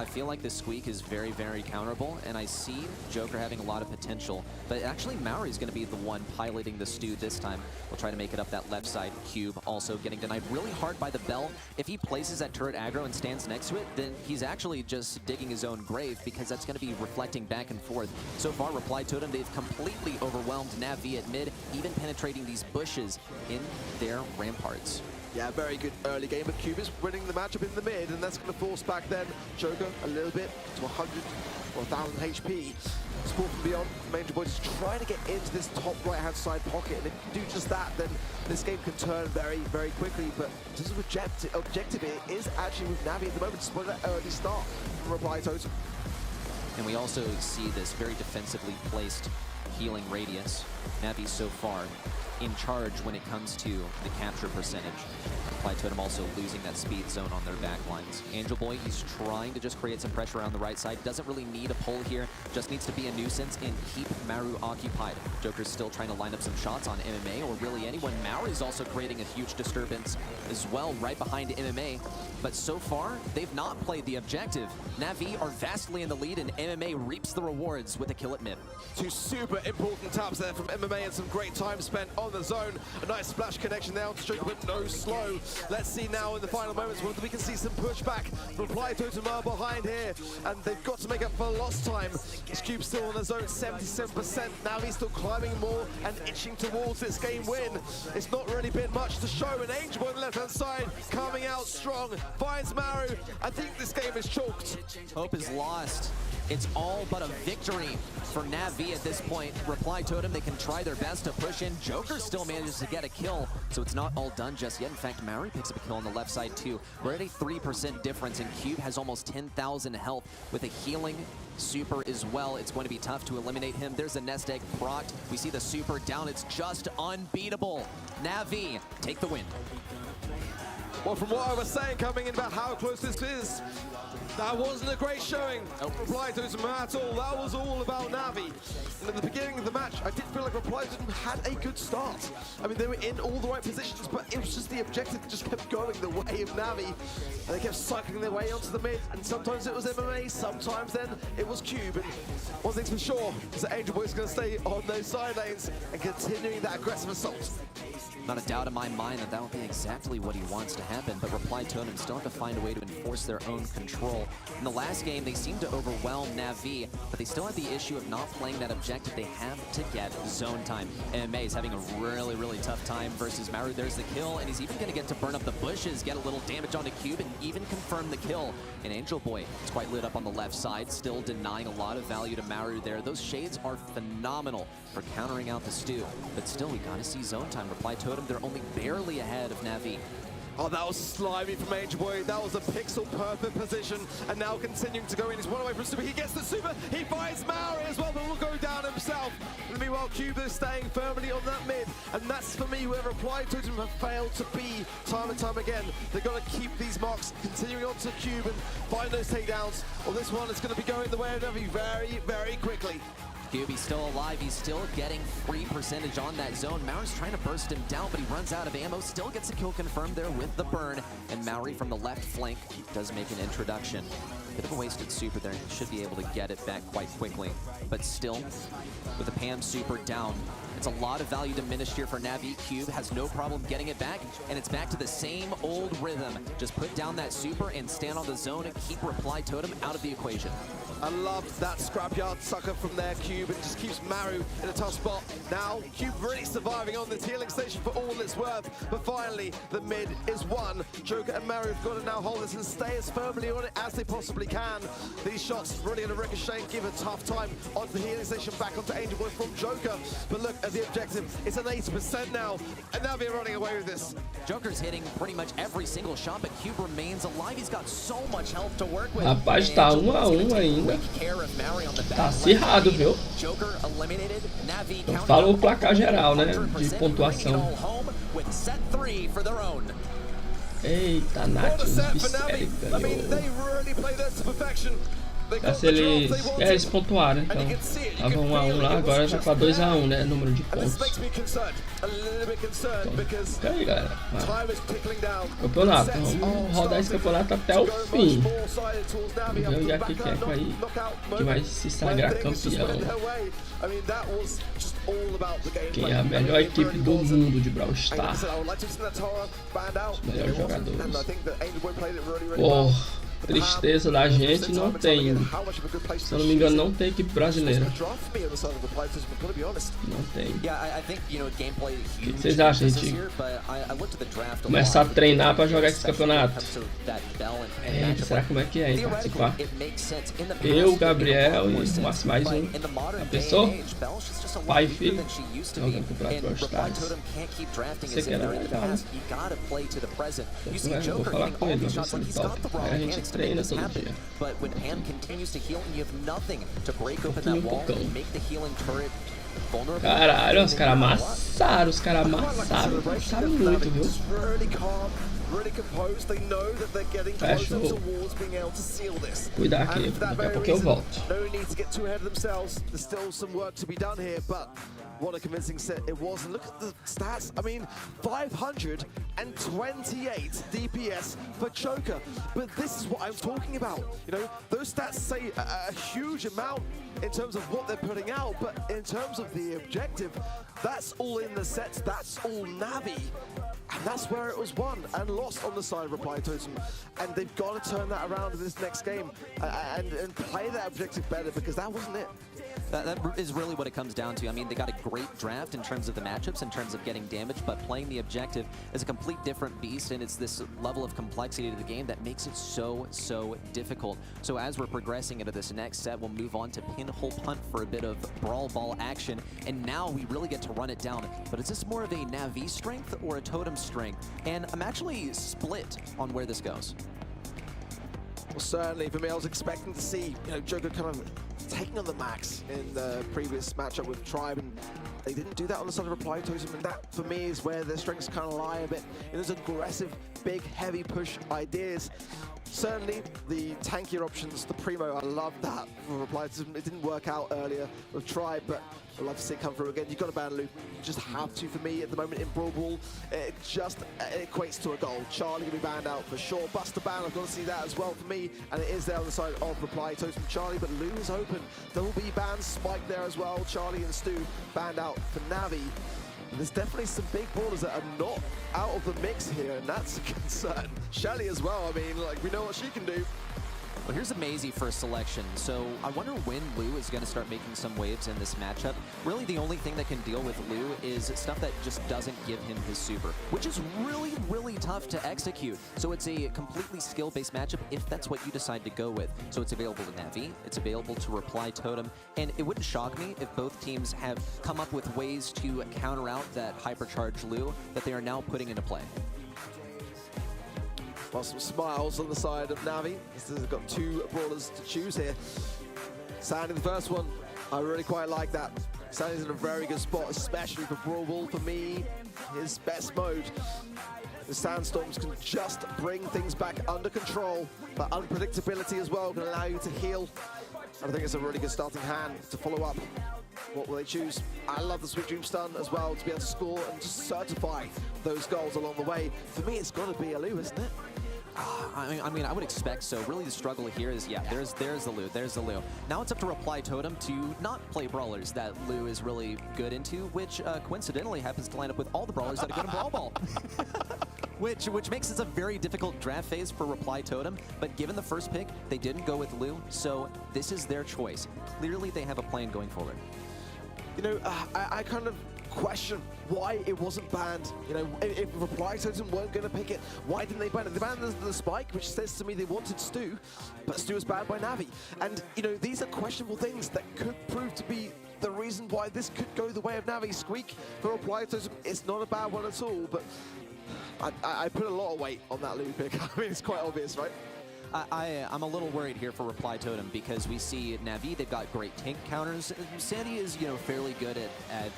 [SPEAKER 10] feel like this Squeak is very, very counterable, and I see Joker having a lot of potential. But actually, Maori's going to be the one piloting the stew this time. We'll try to make it up that left side. Cube also getting denied really hard by the Bell. If he places that turret aggro and stands next to it, then he's actually just digging his own grave, because that's going to be reflecting back and forth. So far, Reply Totem, they've completely overwhelmed Navi at mid, even penetrating these bushes in their ramparts.
[SPEAKER 9] Yeah, very good early game, but Cube is winning the matchup in the mid, and that's going to force back then Joker a little bit to 100 or 1,000 HP. Sport from beyond, Major Boy just trying to get into this top right-hand side pocket, and if you do just that, then this game can turn very, very quickly. But just objective it is actually with Navi at the moment, despite that early start from Reply Totem.
[SPEAKER 10] And we also see this very defensively placed healing radius. Navi so far in charge when it comes to the capture percentage. Reply Totem also losing that speed zone on their backlines. Angel Boy, he's trying to just create some pressure around the right side. Doesn't really need a pull here, just needs to be a nuisance and keep Maru occupied. Joker's still trying to line up some shots on MMA, or really anyone. Maru's also creating a huge disturbance as well right behind MMA. But so far, they've not played the objective. Navi are vastly in the lead, and MMA reaps the rewards with a kill at mid.
[SPEAKER 9] Two super important taps there from MMA and some great time spent on the zone. A nice splash connection there to Joker, but no slow. Let's see now in the final moments whether we can see some pushback. Reply Totem are behind here, and they've got to make up for lost time. This Cube's still on the zone, 77%. Now he's still climbing more and itching towards this game win. It's not really been much to show, and Angel on the left-hand side coming out strong. Finds Maru. I think this game is chalked.
[SPEAKER 10] Hope is lost. It's all but a victory for Navi at this point. Reply Totem, they can try their best to push in. Joker still manages to get a kill, so it's not all done just yet. In fact, Maru picks up a kill on the left side too. We're at a 3% difference, and Cube has almost 10,000 health with a healing super as well. It's going to be tough to eliminate him. There's a nest egg procced. We see the super down. It's just unbeatable. Navi take the win.
[SPEAKER 9] Well, from what I was saying coming in about how close this is, that wasn't a great showing. Reply Totem at all. That was all about Navi. And at the beginning of the match, I did feel like Reply Totem had a good start. I mean, they were in all the right positions, but it was just the objective that just kept going the way of Navi. And they kept cycling their way onto the mid, and sometimes it was MMA, sometimes then it was Cube. And one thing's for sure is that Angel Boy's going to stay on those side lanes and continuing that aggressive assault.
[SPEAKER 10] Not a doubt in my mind that that will be exactly what he wants to happen, but Reply Totem still have to find a way to enforce their own control. In the last game, they seemed to overwhelm Navi, but they still have the issue of not playing that objective. They have to get zone time. MMA is having a really, really tough time versus Maru. There's the kill, and he's even going to get to burn up the bushes, get a little damage onto Cube, and even confirm the kill. And Angel Boy is quite lit up on the left side, still denying a lot of value to Maru there. Those shades are phenomenal for countering out the stew, but still, we got to see zone time. Reply Totem, they're only barely ahead of Navi.
[SPEAKER 9] Oh, that was slimy from Angel Boy. That was a pixel-perfect position. And now continuing to go in. He's one away from super. He gets the super. He finds Maori as well, but will go down himself. And meanwhile, Cube is staying firmly on that mid. And that's, for me, where Reply Totem have failed to be time and time again. They've got to keep these marks continuing on to Cube and find those takedowns. Or this one is going to be going the way of Navi very, very quickly.
[SPEAKER 10] Cube, he's still alive. He's still getting free percentage on that zone. Mauri's trying to burst him down, but he runs out of ammo. Still gets a kill confirmed there with the burn. And Maori from the left flank does make an introduction. Bit of a wasted super there. He should be able to get it back quite quickly. But still, with the Pam super down, it's a lot of value diminished here for Navi. Cube has no problem getting it back, and it's back to the same old rhythm. Just put down that super and stand on the zone and keep Reply Totem out of the equation.
[SPEAKER 9] I loved that scrapyard sucker from there, Cube, and just keeps Maru in a tough spot. Now, Cube really surviving on this healing station for all it's worth, but finally, the mid is won. Joker and Maru have got to now hold this and stay as firmly on it as they possibly can. These shots really going to ricochet and give a tough time onto the healing station, back onto Angel Boy from Joker. But look at the objective, it's an 80% now, and Navi are running away with this.
[SPEAKER 10] Joker's hitting pretty much every single shot, but Cube remains alive. He's got so much health to work with.
[SPEAKER 1] Rapaz, tá 1 a 1 ainda. Tá acirrado, viu? Eu falo o placar geral, né? De pontuação. Eita, Nath, os Bissérie ganhou. Já se eles pontuaram, então tava 1 a 1 lá, agora já tá 2 a 1, né? Número de pontos. Então, fica aí, galera. Campeonato, vamos rodar esse campeonato até o fim. Vamos ver onde é que quer aí que vai se sagrar campeão. Quem é a melhor equipe do mundo de Brawl Stars? Os melhores jogadores. Porra. Tristeza da gente, não tem. Se eu não me engano, não tem equipe brasileira. Não tem. O que vocês acham, gente? Começar a treinar para jogar esse campeonato. Será como é que é, hein? Participar? Eu, Gabriel e mais um. A pessoa? Pai e filho. Jogando campeonato Brawl Stars. Você que era legal, né? Eu vou falar com ele, vamos ver se ele topa. Aí a gente treina todo dia. Caralho, os caras amassaram, amassaram muito, viu? Fechou. Cuidar aqui, daqui a pouco eu volto.
[SPEAKER 9] What a convincing set it was, and look at the stats. I mean, 528 DPS for Joker, but this is what I'm talking about. You know, those stats say a huge amount in terms of what they're putting out, but in terms of the objective, that's all in the sets, that's all Navi. And that's where it was won and lost on the side of Reply Totem. And they've got to turn that around in this next game and play that objective better, because that wasn't it.
[SPEAKER 10] That is really what it comes down to. I mean, they got a great draft in terms of the matchups, in terms of getting damage, but playing the objective is a complete different beast, and it's this level of complexity to the game that makes it so difficult. So as we're progressing into this next set, we'll move on to pinhole punt for a bit of brawl ball action, and now we really get to run it down. But is this more of a Navi strength or a Totem strength? And I'm actually split on where this goes.
[SPEAKER 9] Well, certainly for me, I was expecting to see, you know, Joker kind of taking on the max in the previous matchup with Tribe, and they didn't do that on the side of Reply Totem, and that for me is where their strengths kind of lie a bit in those aggressive, big, heavy push ideas. Certainly the tankier options, the Primo, I love that for Reply Totem. It didn't work out earlier with Tribe, but I'd love to see it come through again. You've got to ban Luke. You just have to for me at the moment in Brawl. It just equates to a goal. Charlie will be banned out for sure. Buster ban, I've got to see that as well for me. And it is there on the side of Reply Totem Charlie, but Lou is open. Double B bans, Spike there as well. Charlie and Stu banned out for Navi. There's definitely some big ballers that are not out of the mix here, and that's a concern. Shelly as well, I mean, like, we know what she can do.
[SPEAKER 10] Well, here's a Maisie first selection, so I wonder when Lou is going to start making some waves in this matchup. Really, the only thing that can deal with Lou is stuff that just doesn't give him his super, which is really tough to execute. So it's a completely skill-based matchup if that's what you decide to go with. So it's available to Navi, it's available to Reply Totem, and it wouldn't shock me if both teams have come up with ways to counter out that hypercharged Lou that they are now putting into play.
[SPEAKER 9] Well, some smiles on the side of Navi. This has got two brawlers to choose here. Sandy, the first one, I really quite like that. Sandy's in a very good spot, especially for Brawl Ball. For me, his best mode. The Sandstorms can just bring things back under control, but unpredictability as well can allow you to heal. And I think it's a really good starting hand to follow up. What will they choose? I love the Sweet Dream Stun as well, to be able to score and just certify those goals along the way. For me, it's got to be a Lou, isn't it?
[SPEAKER 10] I mean, I would expect so. Really, the struggle here is, yeah, there's the Lu, there's the Lu. Now it's up to Reply Totem to not play brawlers that Lu is really good into, which coincidentally happens to line up with all the brawlers that are good in Brawl Ball. Which makes this a very difficult draft phase for Reply Totem, but given the first pick, they didn't go with Lu, so this is their choice. Clearly, they have a plan going forward.
[SPEAKER 9] You know, I kind of question why it wasn't banned. You know, if Reply Totem weren't going to pick it, why didn't they ban it? They banned the Spike, which says to me they wanted Stu, but Stu was banned by Navi. And, you know, these are questionable things that could prove to be the reason why this could go the way of Navi. Squeak for Reply Totem, it's not a bad one at all, but I put a lot of weight on that Lu pick. I mean, it's quite obvious, right?
[SPEAKER 10] I'm a little worried here for Reply Totem because we see Navi, they've got great tank counters. Sandy is, you know, fairly good at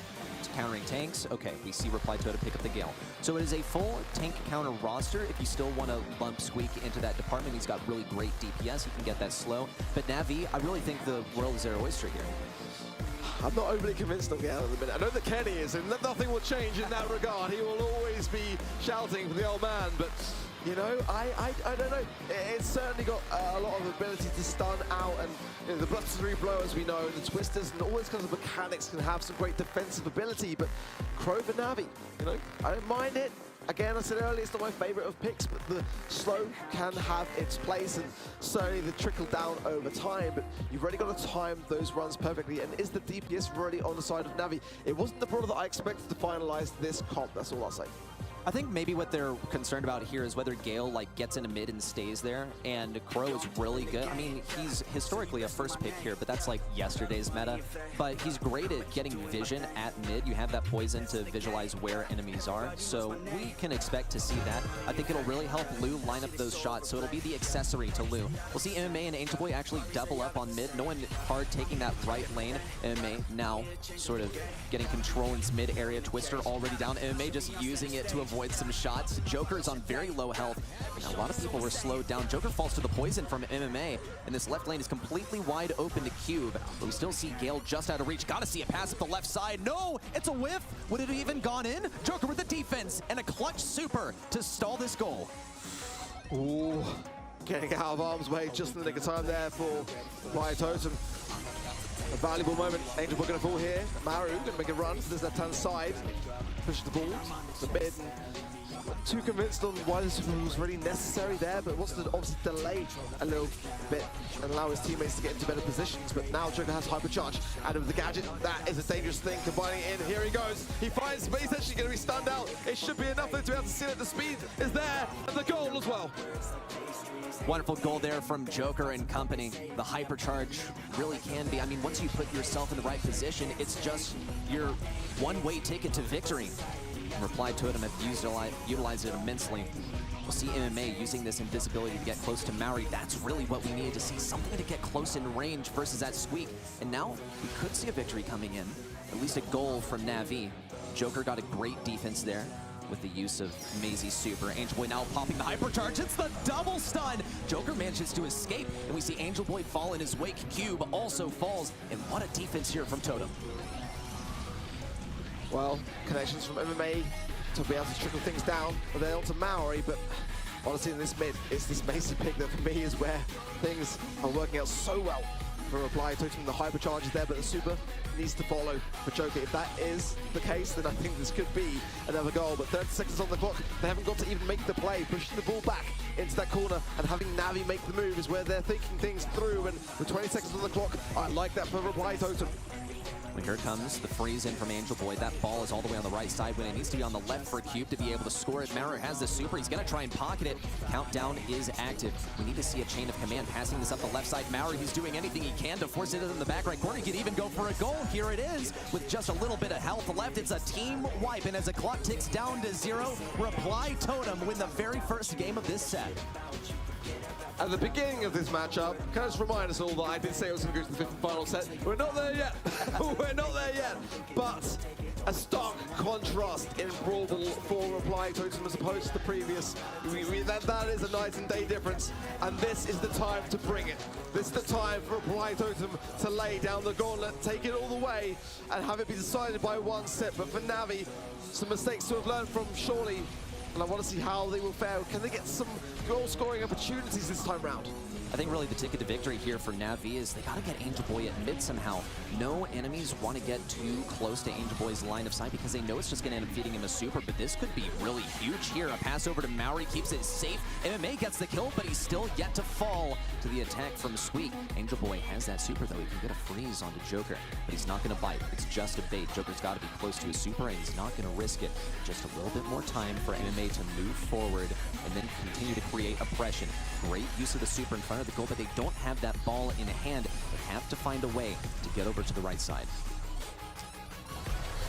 [SPEAKER 10] countering tanks. Okay, we see Reply Totem pick up the Gale. So it is a full tank counter roster. If you still want to lump Squeak into that department, he's got really great DPS. He can get that slow. But Navi, I really think the world is their oyster here.
[SPEAKER 9] I'm not overly convinced of Gale at the minute. I know that Kenny is, and nothing will change in that regard. He will always be shouting for the old man, but you know, I don't know. It's certainly got a lot of ability to stun out, and you know, the Blustery Blow, as we know, the Twisters, and all those kinds of mechanics can have some great defensive ability, but Crow for Navi, you know, I don't mind it. Again, I said earlier, it's not my favorite of picks, but the slow can have its place, and certainly the trickle down over time, but you've really got to time those runs perfectly, and is the DPS really on the side of Navi? It wasn't the brawler that I expected to finalize this comp, that's all I'll say.
[SPEAKER 10] I think maybe what they're concerned about here is whether Gale like gets into mid and stays there, and Crow is really good. I mean, he's historically a first pick here, but that's like yesterday's meta. But he's great at getting vision at mid. You have that poison to visualize where enemies are, so we can expect to see that. I think it'll really help Lu line up those shots, so it'll be the accessory to Lu. We'll see MMA and Angel Boy actually double up on mid. No one hard taking that right lane. MMA now sort of getting control in his mid area. Twister already down. MMA just using it to avoid some shots. Joker is on very low health. Now, a lot of people were slowed down. Joker falls to the poison from MMA, and this left lane is completely wide open to Cube. But we still see Gale just out of reach. Gotta see a pass up the left side. No, it's a whiff. Would it have even gone in? Joker with the defense and a clutch super to stall this goal.
[SPEAKER 9] Ooh, getting out of harm's way just in the nick of time there for Reply Totem. A valuable moment. Angel Boy going to fall here. Maru going to make a run to this left-hand side. Pushes the ball to the mid. Not too convinced on why this was really necessary there, but wants to obviously delay a little bit and allow his teammates to get into better positions. But now Joker has hypercharge out of the gadget. That is a dangerous thing. Combining it in, here he goes. He finds, but he's actually going to be stunned out. It should be enough to be able to seal it. The speed is there, and the goal as well.
[SPEAKER 10] Wonderful goal there from Joker and company. The hypercharge really can be, I mean, once you put yourself in the right position, it's just your one-way ticket to victory. Reply Totem have utilized it immensely. We'll see MMA using this invisibility to get close to Maori. That's really what we needed to see, something to get close in range versus that Squeak. And now we could see a victory coming in, at least a goal from Navi. Joker got a great defense there with the use of Maisie's super. Angel Boy now popping the hypercharge. It's the double stun. Joker manages to escape, and we see Angel Boy fall in his wake. Cube also falls, and what a defense here from Totem.
[SPEAKER 9] Well, connections from MMA to be able to trickle things down, but then onto Maori, but honestly in this mid, it's this Maisie pick that for me is where things are working out so well for Reply Totem. The hypercharge is there, but the super needs to follow for Joker. If that is the case, then I think this could be another goal, but 30 seconds on the clock. They haven't got to even make the play. Pushing the ball back into that corner and having Navi make the move is where they're thinking things through, and with 20 seconds on the clock, I like that for Reply Totem.
[SPEAKER 10] Well, here comes the freeze in from Angel Boy. That ball is all the way on the right side when it needs to be on the left for Cube to be able to score it. Maru has the super. He's going to try and pocket it. Countdown is active. We need to see a chain of command passing this up the left side. Maru, he's doing anything he can to force it in the back right corner. He could even go for a goal. Here it is with just a little bit of health left. It's a team wipe, and as the clock ticks down to 0, Reply Totem win the very first game of this set.
[SPEAKER 9] At the beginning of this matchup, can I just remind us all that I did say I was going to go to the 5th and final set. We're not there yet. We're not there yet. But a stark contrast in Brawl for Reply Totem as opposed to the previous. That is a night and day difference. And this is the time to bring it. This is the time for Reply Totem to lay down the gauntlet, take it all the way, and have it be decided by one set. But for Navi, some mistakes to have learned from surely. and I want to see how they will fare. Can they get some goal-scoring opportunities this time round?
[SPEAKER 10] I think really the ticket to victory here for Na'Vi is they gotta get Angel Boy at mid somehow. No enemies want to get too close to Angel Boy's line of sight because they know it's just gonna end up feeding him a super, but this could be really huge here. A pass over to Maori keeps it safe. MMA gets the kill, but he's still yet to fall to the attack from Sweet. Angel Boy has that super though. He can get a freeze onto Joker, but he's not gonna bite. It's just a bait. Joker's gotta be close to his super and he's not gonna risk it. Just a little bit more time for MMA to move forward and then continue to create oppression. Great use of the super in front of the goal, but they don't have that ball in hand. They have to find a way to get over to the right side.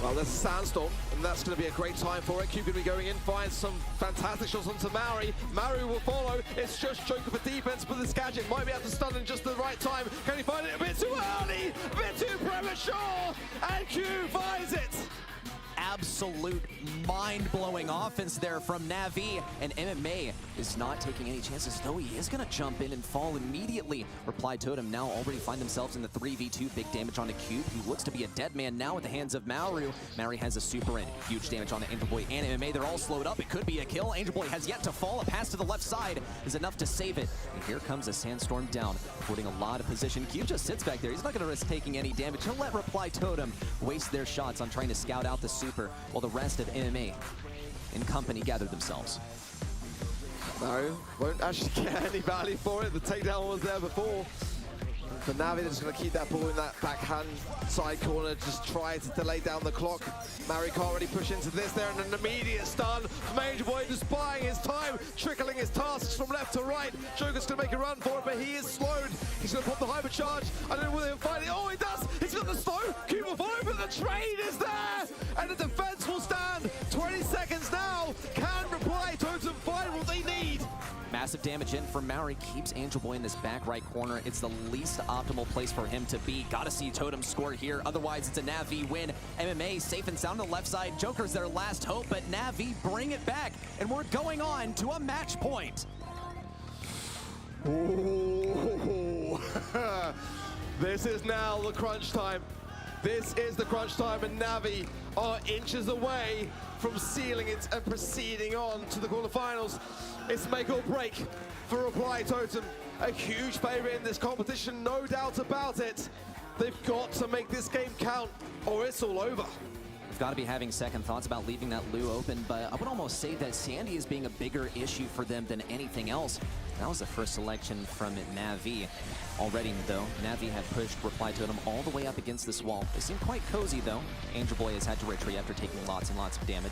[SPEAKER 9] Well, there's a sandstorm, and that's going to be a great time for it. Cube going to be going in, finds some fantastic shots onto Maori. Maori will follow. It's just Joker for defense, but this gadget might be able to stun in just the right time. Can he find it a bit too early? A bit too premature? And Cube finds it!
[SPEAKER 10] Absolute mind-blowing offense there from Na'Vi, and MMA is not taking any chances, though he is going to jump in and fall immediately. Reply Totem now already find themselves in the 3v2. Big damage on a Cube, who looks to be a dead man now at the hands of Maoru. Maori has a super in. Huge damage on the Angel Boy and MMA. They're all slowed up. It could be a kill. Angel Boy has yet to fall. A pass to the left side is enough to save it. And here comes a sandstorm down, putting a lot of position. Cube just sits back there. He's not going to risk taking any damage. He'll let Reply Totem waste their shots on trying to scout out the super, while the rest of MMA and company gather themselves.
[SPEAKER 9] No, won't actually get any value for it. The takedown was there before. For Na'Vi, they're just going to keep that ball in that backhand side corner, just try to delay down the clock. Maori can't really push into this there, and an immediate stun from Angel Boy, just buying his time, trickling his tasks from left to right. Joker's going to make a run for it, but he is slowed. He's going to pop the hypercharge. I don't know whether he'll find it. Oh, he does! He's got the slow. Cube will follow, but the trade is there! And the defense will stand. 20 seconds now. Can Reply Totem find what they need?
[SPEAKER 10] Massive damage in from Maori, keeps Angel Boy in this back right corner. It's the least optimal place for him to be. Gotta see Totem score here, otherwise it's a Na'Vi win. MMA safe and sound on the left side. Joker's their last hope, but Na'Vi bring it back, and we're going on to a match point.
[SPEAKER 9] Ooh. This is now the crunch time. This is the crunch time, and Na'Vi are inches away from sealing it and proceeding on to the quarterfinals. It's make or break for Reply Totem. A huge favorite in this competition, no doubt about it. They've got to make this game count, or it's all over.
[SPEAKER 10] They've got to be having second thoughts about leaving that Lou open, but I would almost say that Sandy is being a bigger issue for them than anything else. That was the first selection from Na'Vi. Already, though, Na'Vi had pushed Reply Totem all the way up against this wall. They seem quite cozy, though. Angel Boy has had to retreat after taking lots and lots of damage.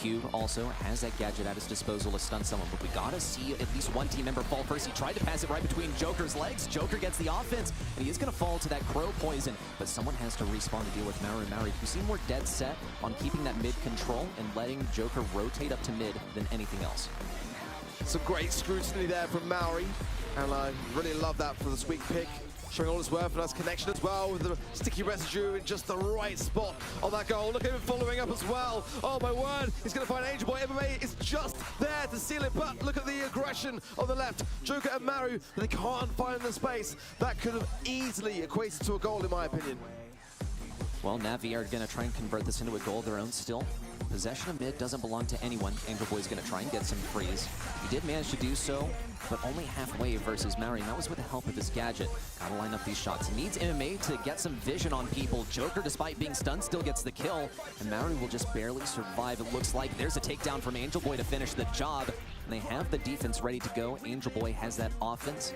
[SPEAKER 10] Cube also has that gadget at his disposal to stun someone, but we gotta see at least one team member fall first. He tried to pass it right between Joker's legs. Joker gets the offense, and he is gonna fall to that crow poison, but someone has to respawn to deal with Maori, who seem more dead set on keeping that mid control and letting Joker rotate up to mid than anything else.
[SPEAKER 9] Some great scrutiny there from Maori, and I really love that for the Sweet pick. Showing all his worth, and nice connection as well with the sticky residue in just the right spot on that goal. Look at him following up as well. Oh my word, he's going to find Angel Boy. MMA is just there to seal it, but look at the aggression on the left. Joker and Maru, they can't find the space. That could have easily equated to a goal in my opinion.
[SPEAKER 10] Well, Na'Vi are going to try and convert this into a goal of their own still. Possession of mid doesn't belong to anyone. Angel Boy's going to try and get some freeze. He did manage to do so, but only halfway versus Maori, and that was with the help of his gadget. Gotta line up these shots. He needs MMA to get some vision on people. Joker, despite being stunned, still gets the kill, and Maori will just barely survive. It looks like there's a takedown from Angel Boy to finish the job, and they have the defense ready to go. Angel Boy has that offense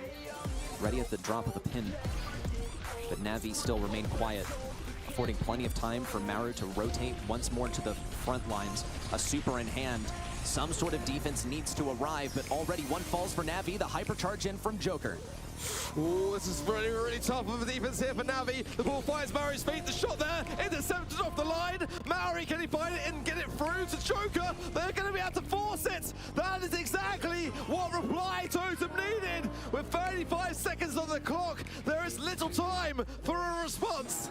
[SPEAKER 10] ready at the drop of a pin, but Na'Vi still remain quiet, affording plenty of time for Maru to rotate once more to the front lines. A super in hand. Some sort of defense needs to arrive, but already one falls for Na'Vi. The hypercharge in from Joker.
[SPEAKER 9] Ooh, this is really, really tough of a defense here for Na'Vi. The ball finds Maori's feet. The shot there, intercepted off the line. Maori, can he find it and get it through to Joker? They're going to be able to force it. That is exactly what Reply Totem needed. With 35 seconds on the clock, there is little time for a response.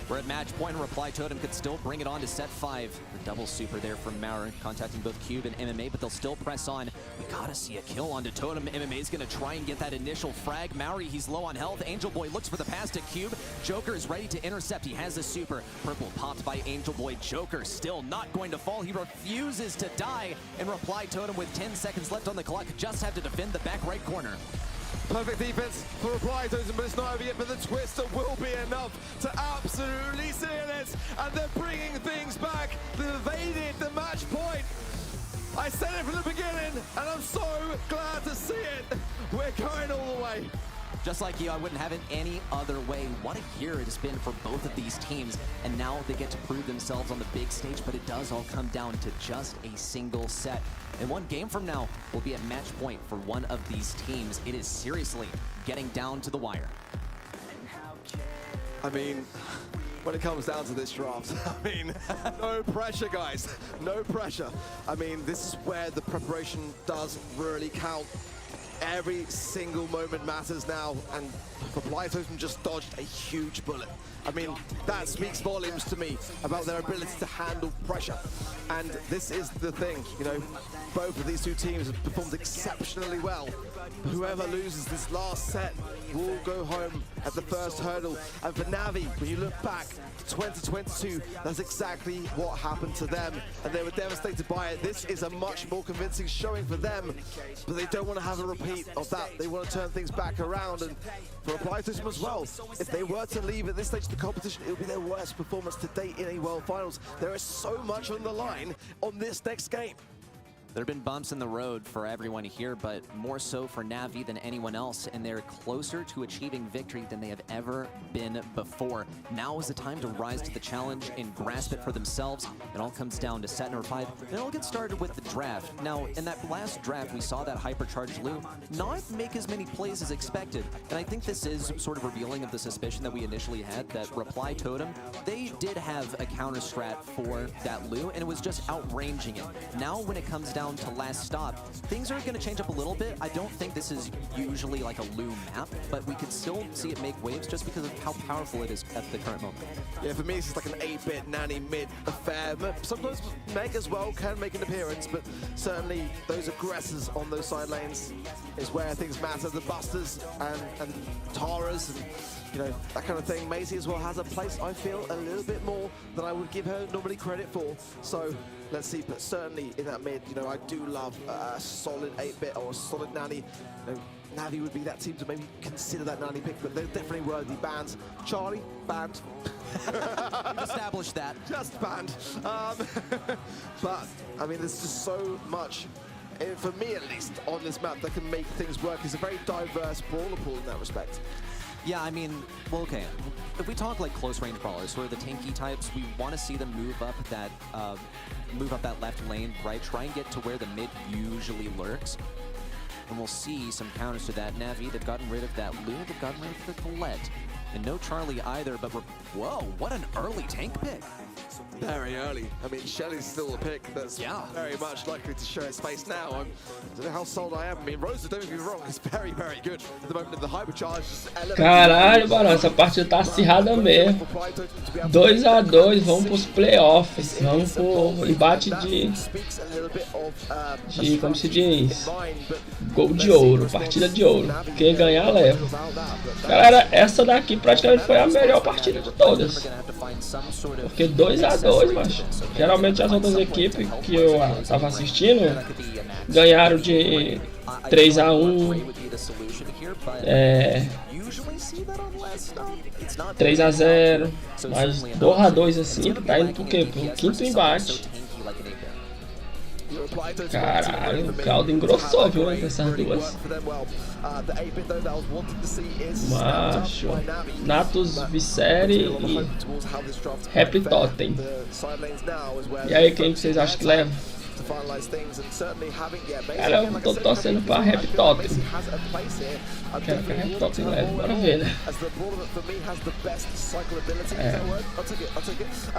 [SPEAKER 10] We're at match point, and Reply Totem could still bring it on to set 5. The double super there from Maurer, contacting both Cube and MMA, but they'll still press on. We gotta see a kill onto Totem. MMA is gonna try and get that initial frag. Maurer, he's low on health. Angel Boy looks for the pass to Cube. Joker is ready to intercept. He has the super. Purple popped by Angel Boy. Joker still not going to fall. He refuses to die. And Reply Totem with 10 seconds left on the clock just have to defend the back right corner.
[SPEAKER 9] Perfect defense for Reply Totem, but it's not over yet. But the twister will be enough to absolutely seal it. And they're bringing things back. They've evaded the match point. I said it from the beginning, and I'm so glad to see it. We're going all the way.
[SPEAKER 10] Just like you, I wouldn't have it any other way. What a year it has been for both of these teams. And now they get to prove themselves on the big stage, but it does all come down to just a single set. And one game from now will be at match point for one of these teams. It is seriously getting down to the wire.
[SPEAKER 9] I mean, when it comes down to this draft, I mean, no pressure, guys. No pressure. I mean, this is where the preparation does really count. Every single moment matters now, and Reply Totem just dodged a huge bullet. I mean, that speaks volumes to me about their ability to handle pressure. And this is the thing, you know, both of these two teams have performed exceptionally well. Whoever loses this last set will go home at the first hurdle. And for Navi, when you look back to 2022, that's exactly what happened to them. And they were devastated by it. This is a much more convincing showing for them, but they don't want to have a repeat of that. They want to turn things back around. And for Reply Totem as well, if they were to leave at this stage of the competition, it would be their worst performance to date in a World Finals. There is so much on the line on this next game.
[SPEAKER 10] There have been bumps in the road for everyone here, but more so for Navi than anyone else, and they're closer to achieving victory than they have ever been before. Now is the time to rise to the challenge and grasp it for themselves. It all comes down to set number 5, and it'll get started with the draft. Now, in that last draft, we saw that hypercharged Lu not make as many plays as expected, and I think this is sort of revealing of the suspicion that we initially had that Reply Totem, they did have a counter strat for that Lu, and it was just outranging it. Now, when it comes down to last stop, things are going to change up a little bit. I don't think this is usually like a Lu map, but we could still see it make waves just because of how powerful it is at the current moment.
[SPEAKER 9] Yeah, for me, it's just like an 8-bit nanny mid affair. Sometimes Meg as well can make an appearance, but certainly those aggressors on those side lanes is where things matter. The Busters and Taras and, you know, that kind of thing. Maisie as well has a place, I feel, a little bit more than I would give her normally credit for. So let's see, but certainly in that mid, you know, I do love a solid 8-bit or a solid nanny. You know, Navi would be that team to maybe consider that nanny pick, but they're definitely worthy bands. Charlie, banned.
[SPEAKER 10] We've established that.
[SPEAKER 9] Just banned. But, I mean, there's just so much, for me at least, on this map that can make things work. It's a very diverse brawler pool in that respect.
[SPEAKER 10] Yeah, I mean, well, okay. If we talk like close range brawlers, sort of the tanky types, we want to see them move up that left lane, right? Try and get to where the mid usually lurks. And we'll see some counters to that. Navi, they've gotten rid of that Lu, they've gotten rid of the Colette. And no Charlie either, but whoa, what an early tank pick.
[SPEAKER 9] Very early. I mean, Shelly's still a pick that's very much likely to show its face now. I don't know how sold I am. I mean, Rosa, don't get me wrong, is very, very good at the moment of the hypercharge.
[SPEAKER 1] Caralho, Barão, essa partida tá acirrada mesmo. 2 a 2, vamos pros playoffs. Vamos pro embate de como se diz, gol de ouro, partida de ouro. Quem ganhar leva. Galera, essa daqui praticamente foi a melhor partida de todas. Porque 2 a 2, macho. Geralmente as outras equipes que eu tava assistindo ganharam de 3 a 1, 3 a 0, mas 2 a 2 assim, tá indo pro quê? Pro quinto embate. Caralho, o caldo engrossou, viu, essas duas. Macho, Natus, Visceri e Happy Totem. E aí, quem vocês acham que leva? Cara, eu tô torcendo pra Happy Totem. Quero que a Happy Totem leve, bora ver, né?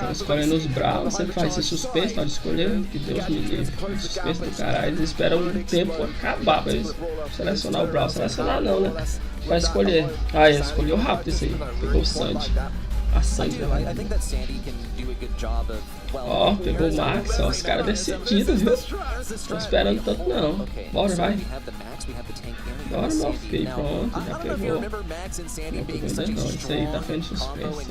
[SPEAKER 1] Tô escolhendo os Brawl, você faz esse suspense, pode escolher, que Deus me livre. Suspense do caralho, eles esperam um tempo acabar pra eles selecionar o Brawl. Selecionar não, né? Vai escolher. Ah, ele escolheu rápido esse aí, pegou o Sandy. A
[SPEAKER 10] I
[SPEAKER 1] sangue,
[SPEAKER 10] do. I think that Sandy can do a good job of, well...
[SPEAKER 1] Ó, pegou o Max, ó, os caras decididos, viu? Tô esperando tanto não. Bora, vai. Bora, meu filho, pronto, já pegou. Não tô vendo não, isso aí tá ficando suspense.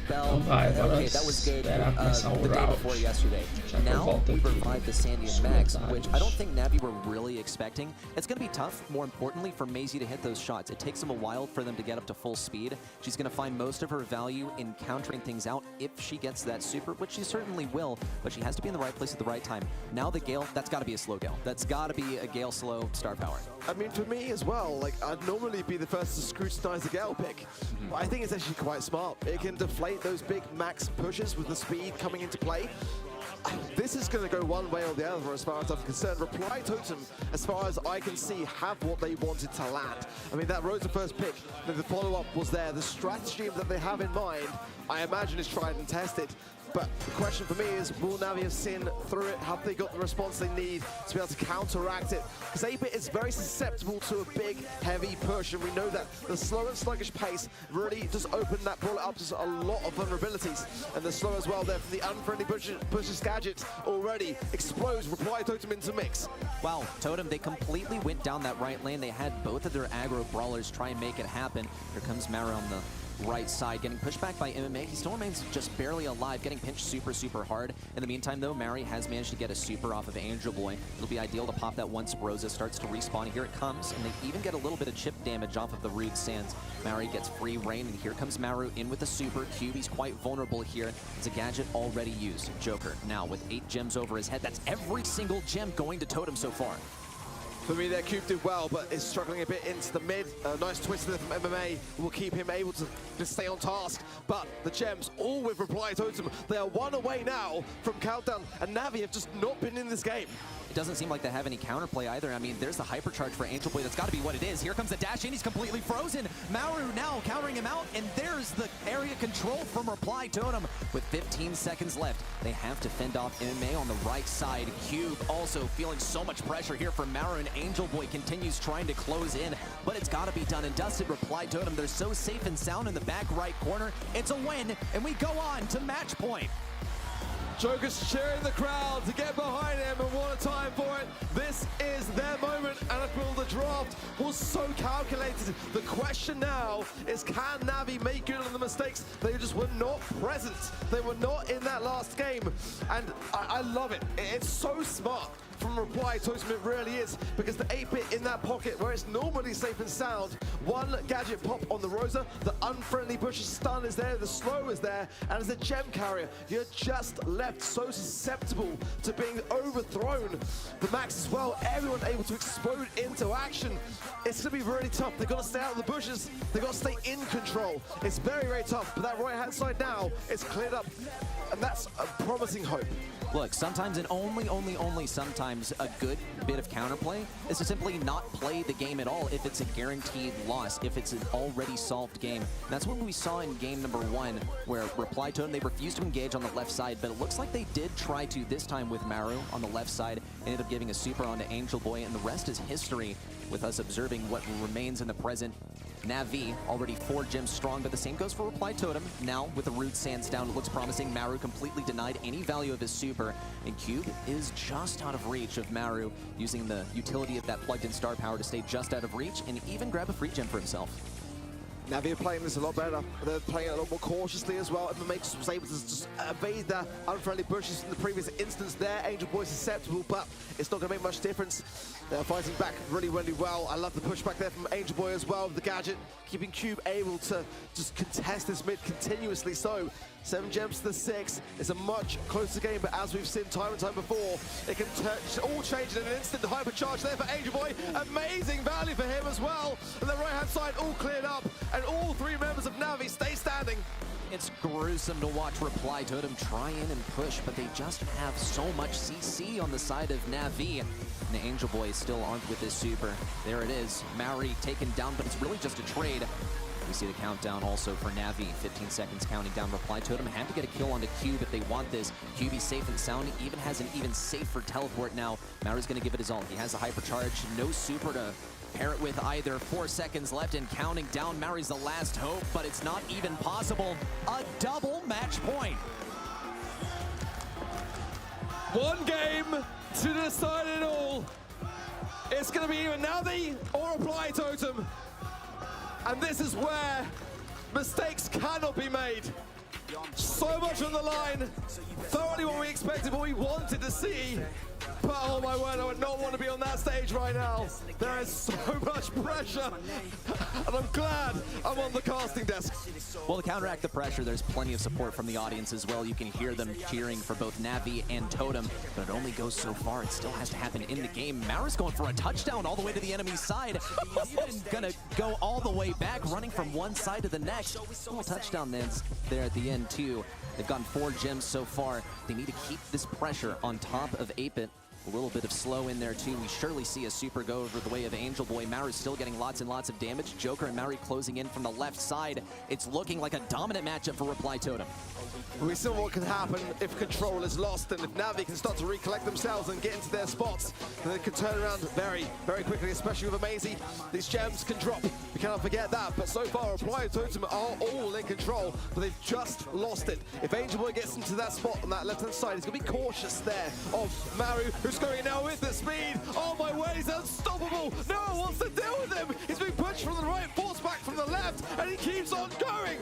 [SPEAKER 1] Então vai, agora esperar começar o round. Já que eu volto aqui.
[SPEAKER 10] I don't think Navi were really expecting. It's going to be tough, more importantly, for Maisie to hit those shots. It takes them a while for them to get up to full speed. She's going to find most of her value in countering things out if she gets that super, which she certainly will, but she has to be in the right place at the right time. Now the Gale, that's got to be a slow Gale. That's got to be a Gale slow star power.
[SPEAKER 9] I mean, for me as well, like, I'd normally be the first to scrutinize the Gale pick, but I think it's actually quite smart. It can deflate those big max pushes with the speed coming into play. This is going to go one way or the other as far as I'm concerned. Reply Totem, as far as I can see, have what they wanted to land. I mean, that Rosa first pick, the follow-up was there. The strategy that they have in mind, I imagine, is tried and tested. But the question for me is, will Navi have seen through it? Have they got the response they need to be able to counteract it? Because 8-Bit is very susceptible to a big, heavy push, and we know that the slow and sluggish pace really does open that ball up to a lot of vulnerabilities. And the slow as well there from the unfriendly pushes gadget already explodes Reply Totem into mix.
[SPEAKER 10] Wow, Totem, they completely went down that right lane. They had both of their aggro brawlers try and make it happen. Here comes Mara on the right side, getting pushed back by MMA. He still remains just barely alive, getting pinched super hard. In the meantime, though, Mary has managed to get a super off of Angel Boy. It'll be ideal to pop that once Rosa starts to respawn. Here it comes, and they even get a little bit of chip damage off of the Rude Sands. Mary gets free reign, and here comes Maru in with the super. QB's quite vulnerable here. It's a gadget already used. Joker now with 8 gems over his head. That's every single gem going to Totem so far.
[SPEAKER 9] For me, their Cube did well, but is struggling a bit into the mid. Nice twist there from MMA will keep him able to stay on task. But the gems, all with Reply Totem, they are one away now from Countdown, and Navi have just not been in this game.
[SPEAKER 10] It doesn't seem like they have any counterplay either. I mean, there's the hypercharge for Angel Boy. That's got to be what it is. Here comes the dash in. He's completely frozen. Maru now countering him out, and there's the area control from Reply Totem. With 15 seconds left, they have to fend off MMA on the right side. Cube also feeling so much pressure here from Maru, and Angel Boy continues trying to close in, but it's got to be done. And Dusted Reply Totem, they're so safe and sound in the back right corner. It's a win, and we go on to match point.
[SPEAKER 9] Joker's cheering the crowd to get behind him, and what a time for it. This is their moment, and I feel the draft was so calculated. The question now is, can Navi make good on the mistakes? They just were not present. They were not in that last game, and I love it. It's so smart from Reply Totem, it really is, because the 8-Bit in that pocket where it's normally safe and sound, one gadget pop on the Rosa, the unfriendly Bush's stun is there, the slow is there, and as a gem carrier, you're just left so susceptible to being overthrown. The Max as well, everyone able to explode into action. It's going to be really tough. They've got to stay out of the bushes. They've got to stay in control. It's very tough, but that right-hand side now is cleared up, and that's a promising hope.
[SPEAKER 10] Look, sometimes, and only sometimes, a good bit of counterplay is to simply not play the game at all if it's a guaranteed loss, if it's an already solved game. And that's what we saw in game number 1, where Reply Totem, they refused to engage on the left side, but it looks like they did try to this time with Maru on the left side, ended up giving a super onto Angel Boy, and the rest is history with us observing what remains in the present. Navi, already 4 gems strong, but the same goes for Reply Totem. Now, with the Rude Sands down, it looks promising. Maru completely denied any value of his super, and Cube is just out of reach of Maru, using the utility of that plugged-in star power to stay just out of reach and even grab a free gem for himself.
[SPEAKER 9] Navi are playing this a lot better. They're playing it a lot more cautiously as well. MMA was able to just evade the unfriendly bushes in the previous instance there. Angel Boy susceptible, but it's not going to make much difference. They're fighting back really well. I love the pushback there from Angel Boy as well, with the gadget, keeping Cube able to just contest this mid continuously. So 7 gems to the 6. It's a much closer game, but as we've seen time and time before, it can all change in an instant. Hypercharge there for Angel Boy. Amazing value for him as well. And the right-hand side all cleared up, and all 3 members of Navi stay standing.
[SPEAKER 10] It's gruesome to watch Reply Totem try in and push, but they just have so much CC on the side of Navi. And the Angel Boy is still armed with his super. There it is. Mary taken down, but it's really just a trade. We see the countdown also for Navi. 15 seconds counting down. Reply Totem have to get a kill onto Cube if they want this. Cube is safe and sound. He even has an even safer teleport now. Maru's going to give it his all. He has a hypercharge. No super to pair it with either 4 seconds left and counting down. Maori's the last hope, but it's not even possible. A double match point.
[SPEAKER 9] One game to decide it all. It's going to be either Navi or Reply Totem. And this is where mistakes cannot be made. So much on the line. Thoroughly what we expected, what we wanted to see. But oh my word, I would not want to be on that stage right now. There is so much pressure. And I'm glad I'm on the casting desk.
[SPEAKER 10] Well, to counteract the pressure, there's plenty of support from the audience as well. You can hear them cheering for both Navi and Totem, but it only goes so far. It still has to happen in the game. Maori's going for a touchdown all the way to the enemy side. He's gonna go all the way back, running from one side to the next. Little touchdown there at the end too. They've gotten 4 gems so far. They need to keep this pressure on top of 8-Bit. A little bit of slow in there too. We surely see a super go over the way of Angel Boy. Maori's still getting lots and lots of damage. Joker and Maori closing in from the left side. It's looking like a dominant matchup for Reply Totem.
[SPEAKER 9] We saw what can happen if control is lost, and if Navi can start to recollect themselves and get into their spots, then they can turn around very, very quickly, especially with Amazy. These gems can drop. We cannot forget that. But so far, Reply Totem are all in control, but they've just lost it. If Angel Boy gets into that spot on that left-hand side, he's going to be cautious there of Maru, who's going now with the speed. Oh my word, he's unstoppable. No one wants to deal with him. He's being pushed from the right, forced back from the left, and he keeps on going.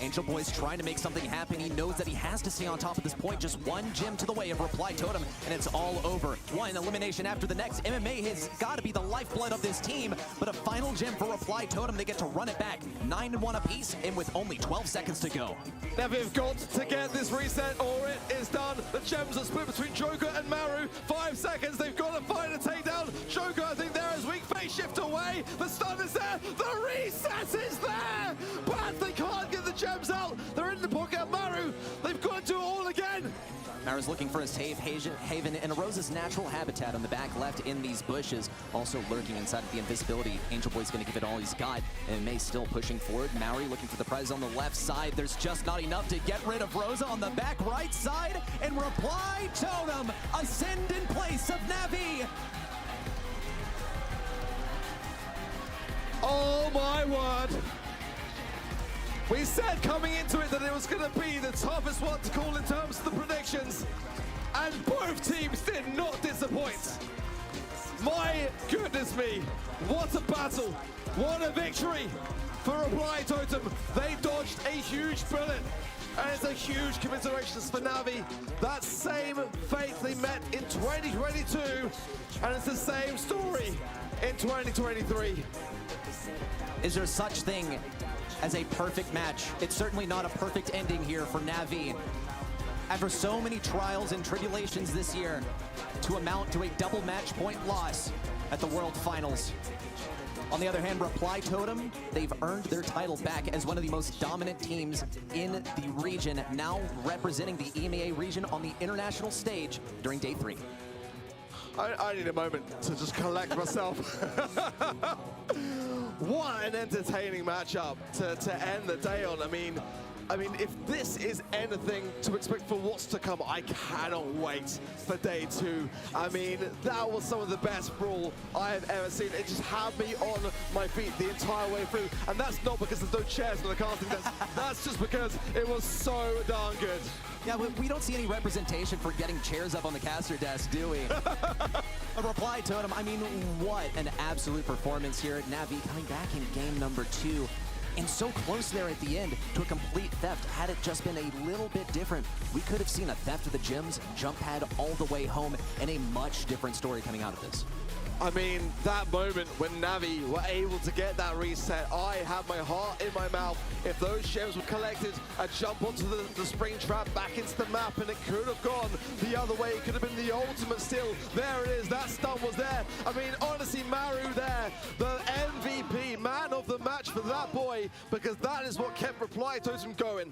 [SPEAKER 10] Angel Boy's trying to make something happen. He knows that he has to stay on top of this point. Just one gem to the way of Reply Totem, and it's all over. One elimination after the next. MMA has got to be the lifeblood of this team, but a final gem for Reply Totem. They get to run it back. 9-1 apiece, and with only 12 seconds to go.
[SPEAKER 9] Navi have got to get this reset, or it is done. The gems are split between Joker and Maru. 5 seconds, they've got to find a takedown. Joker, I think there is weak face shift away. The stun is there. The reset is there, but they can't get the gems out. They're in the pocket of Maru. They've got to do it all again.
[SPEAKER 10] Maru's looking for a safe haven in Rose's natural habitat on the back left in these bushes. Also lurking inside of the invisibility. Angel Boy's going to give it all he's got, and May still pushing forward. Maori looking for the prize on the left side. There's just not enough to get rid of Rosa on the back right side, and Reply Totem ascend in place of Navi.
[SPEAKER 9] Oh my word. We said coming into it that it was going to be the toughest one to call in terms of the predictions, and both teams did not disappoint. My goodness me, what a battle, what a victory for Reply Totem. They dodged a huge bullet, and it's a huge commiserations for Navi. That same fate they met in 2022, and it's the same story in 2023.
[SPEAKER 10] Is there such thing as a perfect match? It's certainly not a perfect ending here for Navi. After so many trials and tribulations this year, to amount to a double match point loss at the World Finals. On the other hand, Reply Totem, they've earned their title back as one of the most dominant teams in the region, now representing the EMEA region on the international stage during day 3.
[SPEAKER 9] I need a moment to just collect myself. What an entertaining matchup to end the day on. I mean, if this is anything to expect for what's to come, I cannot wait for day 2. I mean, that was some of the best Brawl I have ever seen. It just had me on my feet the entire way through. And that's not because there's no chairs on the casting desk. That's just because it was so darn good.
[SPEAKER 10] Yeah, we don't see any representation for getting chairs up on the caster desk, do we? A Reply Totem, I mean, what an absolute performance here at Navi, coming back in game number 2. And so close there at the end to a complete theft. Had it just been a little bit different, we could have seen a theft of the gems, jump pad all the way home, and a much different story coming out of this.
[SPEAKER 9] I mean, that moment when Navi were able to get that reset, I had my heart in my mouth. If those gems were collected, a jump onto the spring trap back into the map, and it could have gone the other way. It could have been the ultimate steal. There it is, that stun was there. I mean, honestly, Maru there, the MVP, man of the match for that boy, because that is what kept Reply Totem going.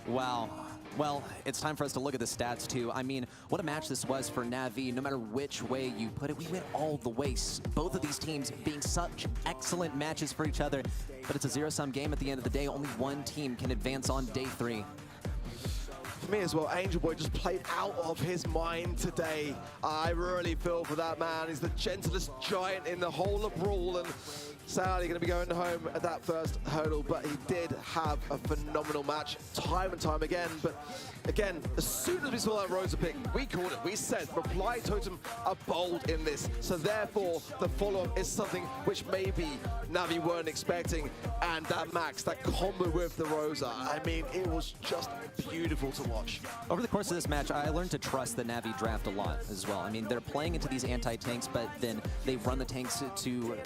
[SPEAKER 10] Wow. Well, it's time for us to look at the stats too. I mean, what a match this was for Navi. No matter which way you put it, we went all the way. Both of these teams being such excellent matches for each other. But it's a zero-sum game at the end of the day. Only one team can advance on day 3.
[SPEAKER 9] for me as well, Angel Boy just played out of his mind today. I really feel for that man. He's the gentlest giant in the whole of Brawl, and sadly going to be going home at that first hurdle, but he did have a phenomenal match time and time again. But again, as soon as we saw that Rosa pick, we called it. We said Reply Totem are bold in this, so therefore the follow-up is something which maybe Navi weren't expecting. And that Max, that combo with the Rosa, I mean, it was just beautiful to watch.
[SPEAKER 10] Over the course of this match, I learned to trust the Navi draft a lot as well. I mean, they're playing into these anti-tanks, but then they run the tanks to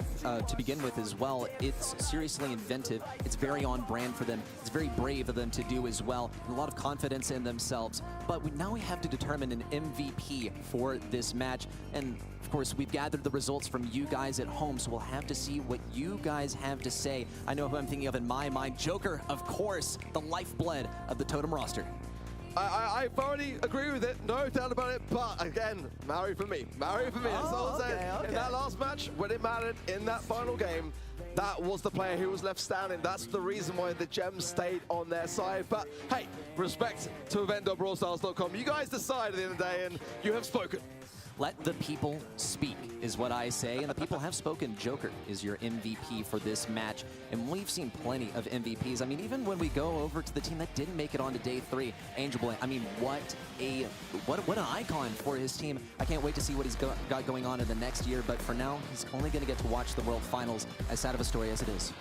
[SPEAKER 10] begin with as well. It's seriously inventive. It's very on brand for them. It's very brave of them to do as well. A lot of confidence in themselves. But now we have to determine an MVP for this match. And of course, we've gathered the results from you guys at home, so we'll have to see what you guys have to say. I know who I'm thinking of in my mind. Joker, of course, the lifeblood of the Totem roster.
[SPEAKER 9] I thoroughly agree with it, no doubt about it, but again, Maori for me. Maori for me, that's all I'm saying. In that last match, when it mattered in that final game, that was the player who was left standing. That's the reason why the gems stayed on their side. But hey, respect to event.brawlstars.com. You guys decide at the end of the day, and you have spoken.
[SPEAKER 10] Let the people speak, is what I say, and the people have spoken. Joker is your MVP for this match, and we've seen plenty of MVPs. I mean, even when we go over to the team that didn't make it on to day 3, Angel Boy, I mean, what an icon for his team. I can't wait to see what he's got going on in the next year, but for now, he's only going to get to watch the World Finals, as sad of a story as it is.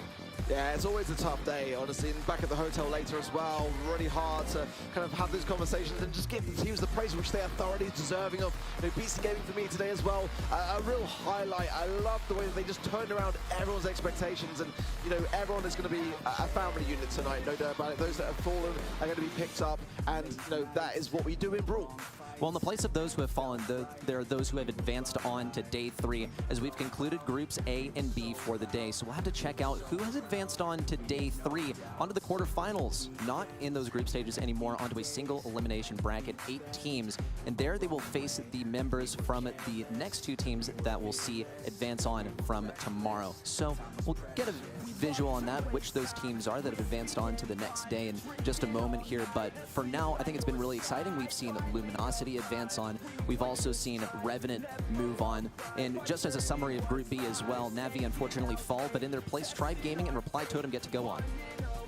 [SPEAKER 9] Yeah, it's always a tough day, honestly. And back at the hotel later as well, really hard to kind of have those conversations and just give the teams the praise which they are thoroughly deserving of. You know, BC Gaming for me today as well, a real highlight. I love the way that they just turned around everyone's expectations, and you know, everyone is going to be a family unit tonight, no doubt about it. Those that have fallen are going to be picked up, and you know, that is what we do in Brawl.
[SPEAKER 10] Well, in the place of those who have fallen, there are those who have advanced on to day 3, as we've concluded groups A and B for the day. So we'll have to check out who has advanced on to day 3, onto the quarterfinals. Not in those group stages anymore, onto a single elimination bracket, 8 teams. And there they will face the members from the next 2 teams that we'll see advance on from tomorrow. So we'll get a visual on that, which those teams are that have advanced on to the next day in just a moment here. But for now, I think it's been really exciting. We've seen Luminosity advance on. We've also seen Revenant move on. And just as a summary of Group B as well, Navi unfortunately fall, but in their place, Tribe Gaming and Reply Totem get to go on.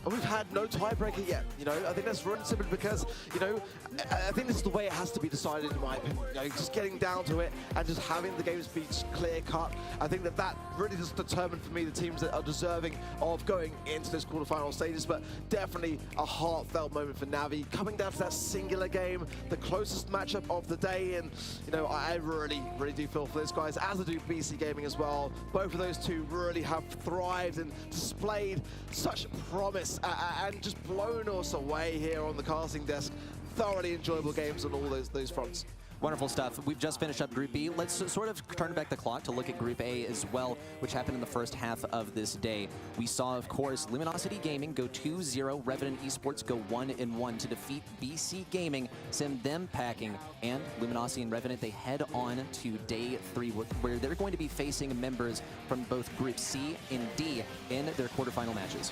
[SPEAKER 9] And we've had no tiebreaker yet, you know. I think that's run simply because, you know, I think this is the way it has to be decided, in my opinion. You know, just getting down to it and just having the games be clear-cut. I think that really just determined for me the teams that are deserving of going into those quarterfinal stages. But definitely a heartfelt moment for Navi, coming down to that singular game, the closest matchup of the day. And you know, I really do feel for those guys, as I do BC Gaming as well. Both of those two really have thrived and displayed such promise. And just blown us away here on the casting desk. Thoroughly enjoyable games on all those fronts.
[SPEAKER 10] Wonderful stuff. We've just finished up Group B. Let's sort of turn back the clock to look at Group A as well, which happened in the first half of this day. We saw, of course, Luminosity Gaming go 2-0, Revenant Esports go 1-1 to defeat BC Gaming, send them packing, and Luminosity and Revenant, they head on to day 3, where they're going to be facing members from both Group C and D in their quarterfinal matches.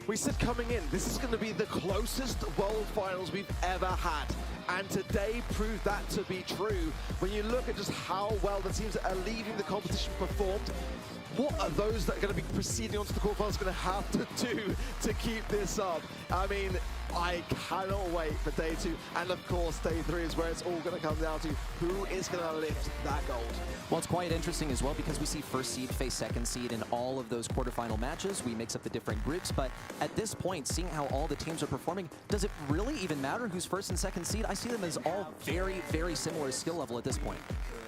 [SPEAKER 9] We said coming in, this is going to be the closest World Finals we've ever had. And today proved that to be true. When you look at just how well the teams that are leaving the competition performed, what are those that are going to be proceeding onto the quarterfinals going to have to do to keep this up? I mean, I cannot wait for day 2. And of course, day 3 is where it's all going to come down to who is going to lift that gold.
[SPEAKER 10] Well, it's quite interesting as well because we see first seed face second seed in all of those quarterfinal matches. We mix up the different groups, but at this point, seeing how all the teams are performing, does it really even matter who's first and second seed? I see them as all very similar skill level at this point.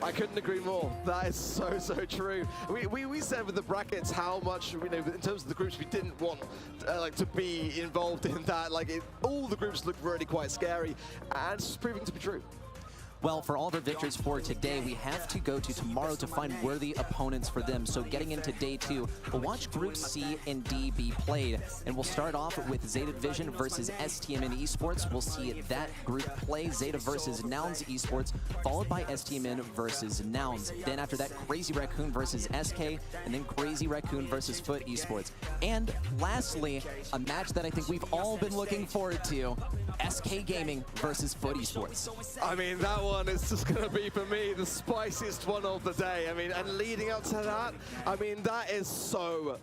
[SPEAKER 9] I couldn't agree more. That is so true. We said with the brackets how much, you know, in terms of the groups we didn't want like to be involved in that. Like all the groups looked really quite scary, and it's proving to be true.
[SPEAKER 10] Well, for all of our victors for today, we have to go to tomorrow to find worthy opponents for them. So getting into day 2, we'll watch Group C and D be played. And we'll start off with Zeta Division versus STMN Esports. We'll see that group play Zeta versus Nouns Esports, followed by STMN versus Nouns. Then after that, Crazy Raccoon versus SK, and then Crazy Raccoon versus Foot Esports. And lastly, a match that I think we've all been looking forward to, SK Gaming versus Foot Esports.
[SPEAKER 9] I mean, that one is just going to be, for me, the spiciest one of the day. I mean, and leading up to that, I mean, that is so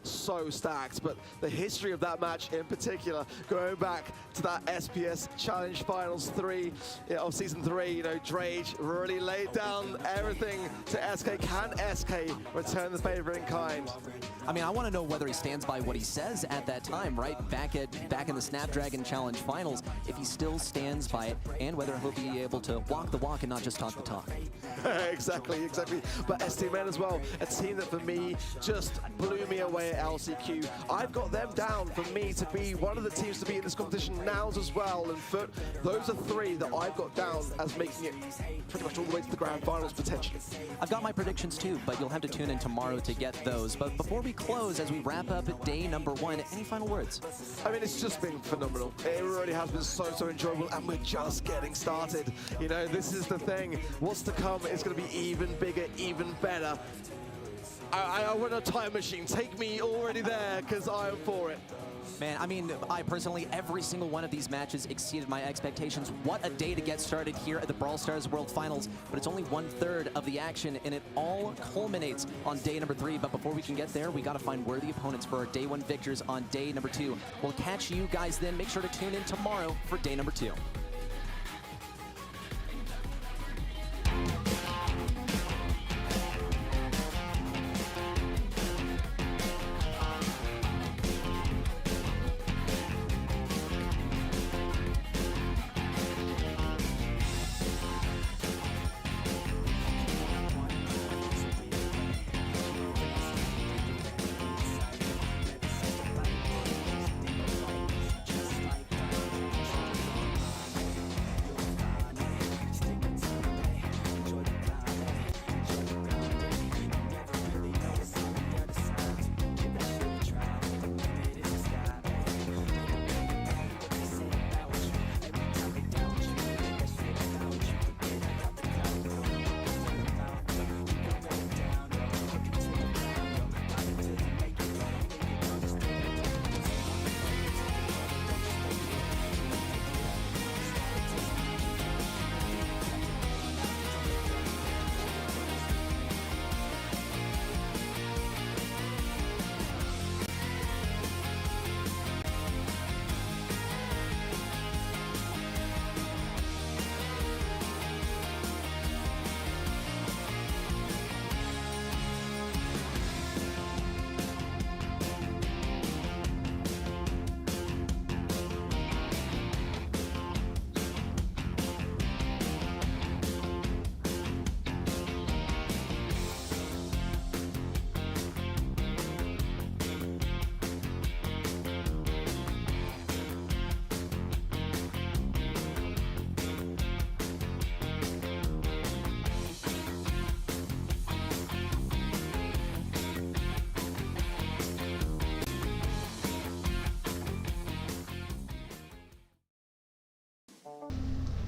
[SPEAKER 9] stacked. But the history of that match in particular, going back to that SPS Challenge Finals 3 of Season 3, you know, Drage really laid down everything to SK. Can SK return the favor in kind?
[SPEAKER 10] I mean, I want to know whether he stands by what he says at that time, right? Back in the Snapdragon Challenge Finals, if he still stands by it, and whether he'll be able to walk the walk and not just talk the talk.
[SPEAKER 9] Exactly. But STMN as well, a team that for me just blew me away at LCQ. I've got them down for me to be one of the teams to be in this competition. Nouns as well, and Foot. Those are 3 that I've got down as making it pretty much all the way to the grand finals potentially.
[SPEAKER 10] I've got my predictions too, but you'll have to tune in tomorrow to get those. But before we close, as we wrap up day number 1, any final words?
[SPEAKER 9] I mean, it's just been phenomenal. It really has been so enjoyable, and we're just getting started. You know, this is the thing. What's to come is going to be even bigger, even better. I want a time machine. Take me already there, because I am for it.
[SPEAKER 10] Man, I mean, I personally, every single one of these matches exceeded my expectations. What a day to get started here at the Brawl Stars World Finals, but it's only 1/3 of the action, and it all culminates on day number 3. But before we can get there, we got to find worthy opponents for our day 1 victors on day number 2. We'll catch you guys then. Make sure to tune in tomorrow for day number 2.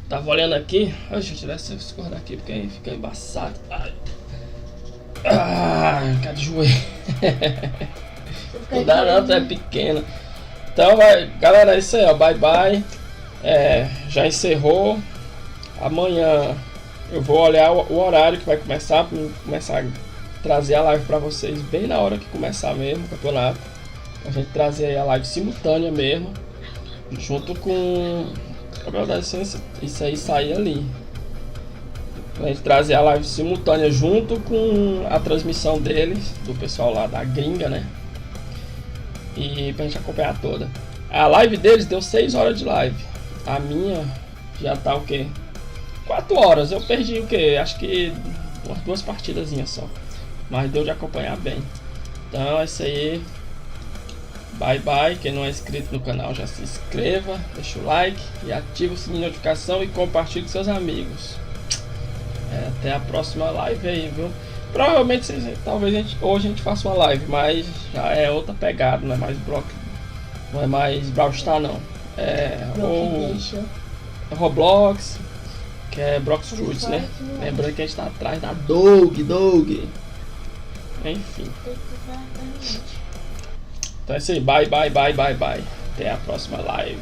[SPEAKER 1] Tava olhando aqui, deixa eu tirar essas cores daqui porque aí fica embaçado. Cada joelho. Não dá não, é pequeno. Então galera, é isso aí, ó, bye bye. Já encerrou. Amanhã eu vou olhar o horário que vai começar, para começar a trazer a live para vocês bem na hora que começar mesmo o campeonato. A gente trazer aí a live simultânea mesmo, junto com isso aí sair ali. A gente trazer a live simultânea junto com a transmissão deles, do pessoal lá da gringa, né? E pra gente acompanhar toda. A live deles deu 6 horas de live. A minha já tá o quê? 4 horas. Eu perdi o quê? Acho que umas 2 partidazinhas só. Mas deu de acompanhar bem. Então é isso aí. Bye bye. Quem não é inscrito no canal já se inscreva, deixa o like e ativa o sininho de notificação e compartilhe com seus amigos. Até a próxima live aí, viu? Provavelmente, talvez hoje a gente faça uma live, mas já é outra pegada, não é mais Brawl, não é mais Brawl Stars não. Ou Roblox, que é Brox Fruits, né? Lembrando que a gente tá atrás da Dog. Enfim. Então é isso aí, bye. Até a próxima live.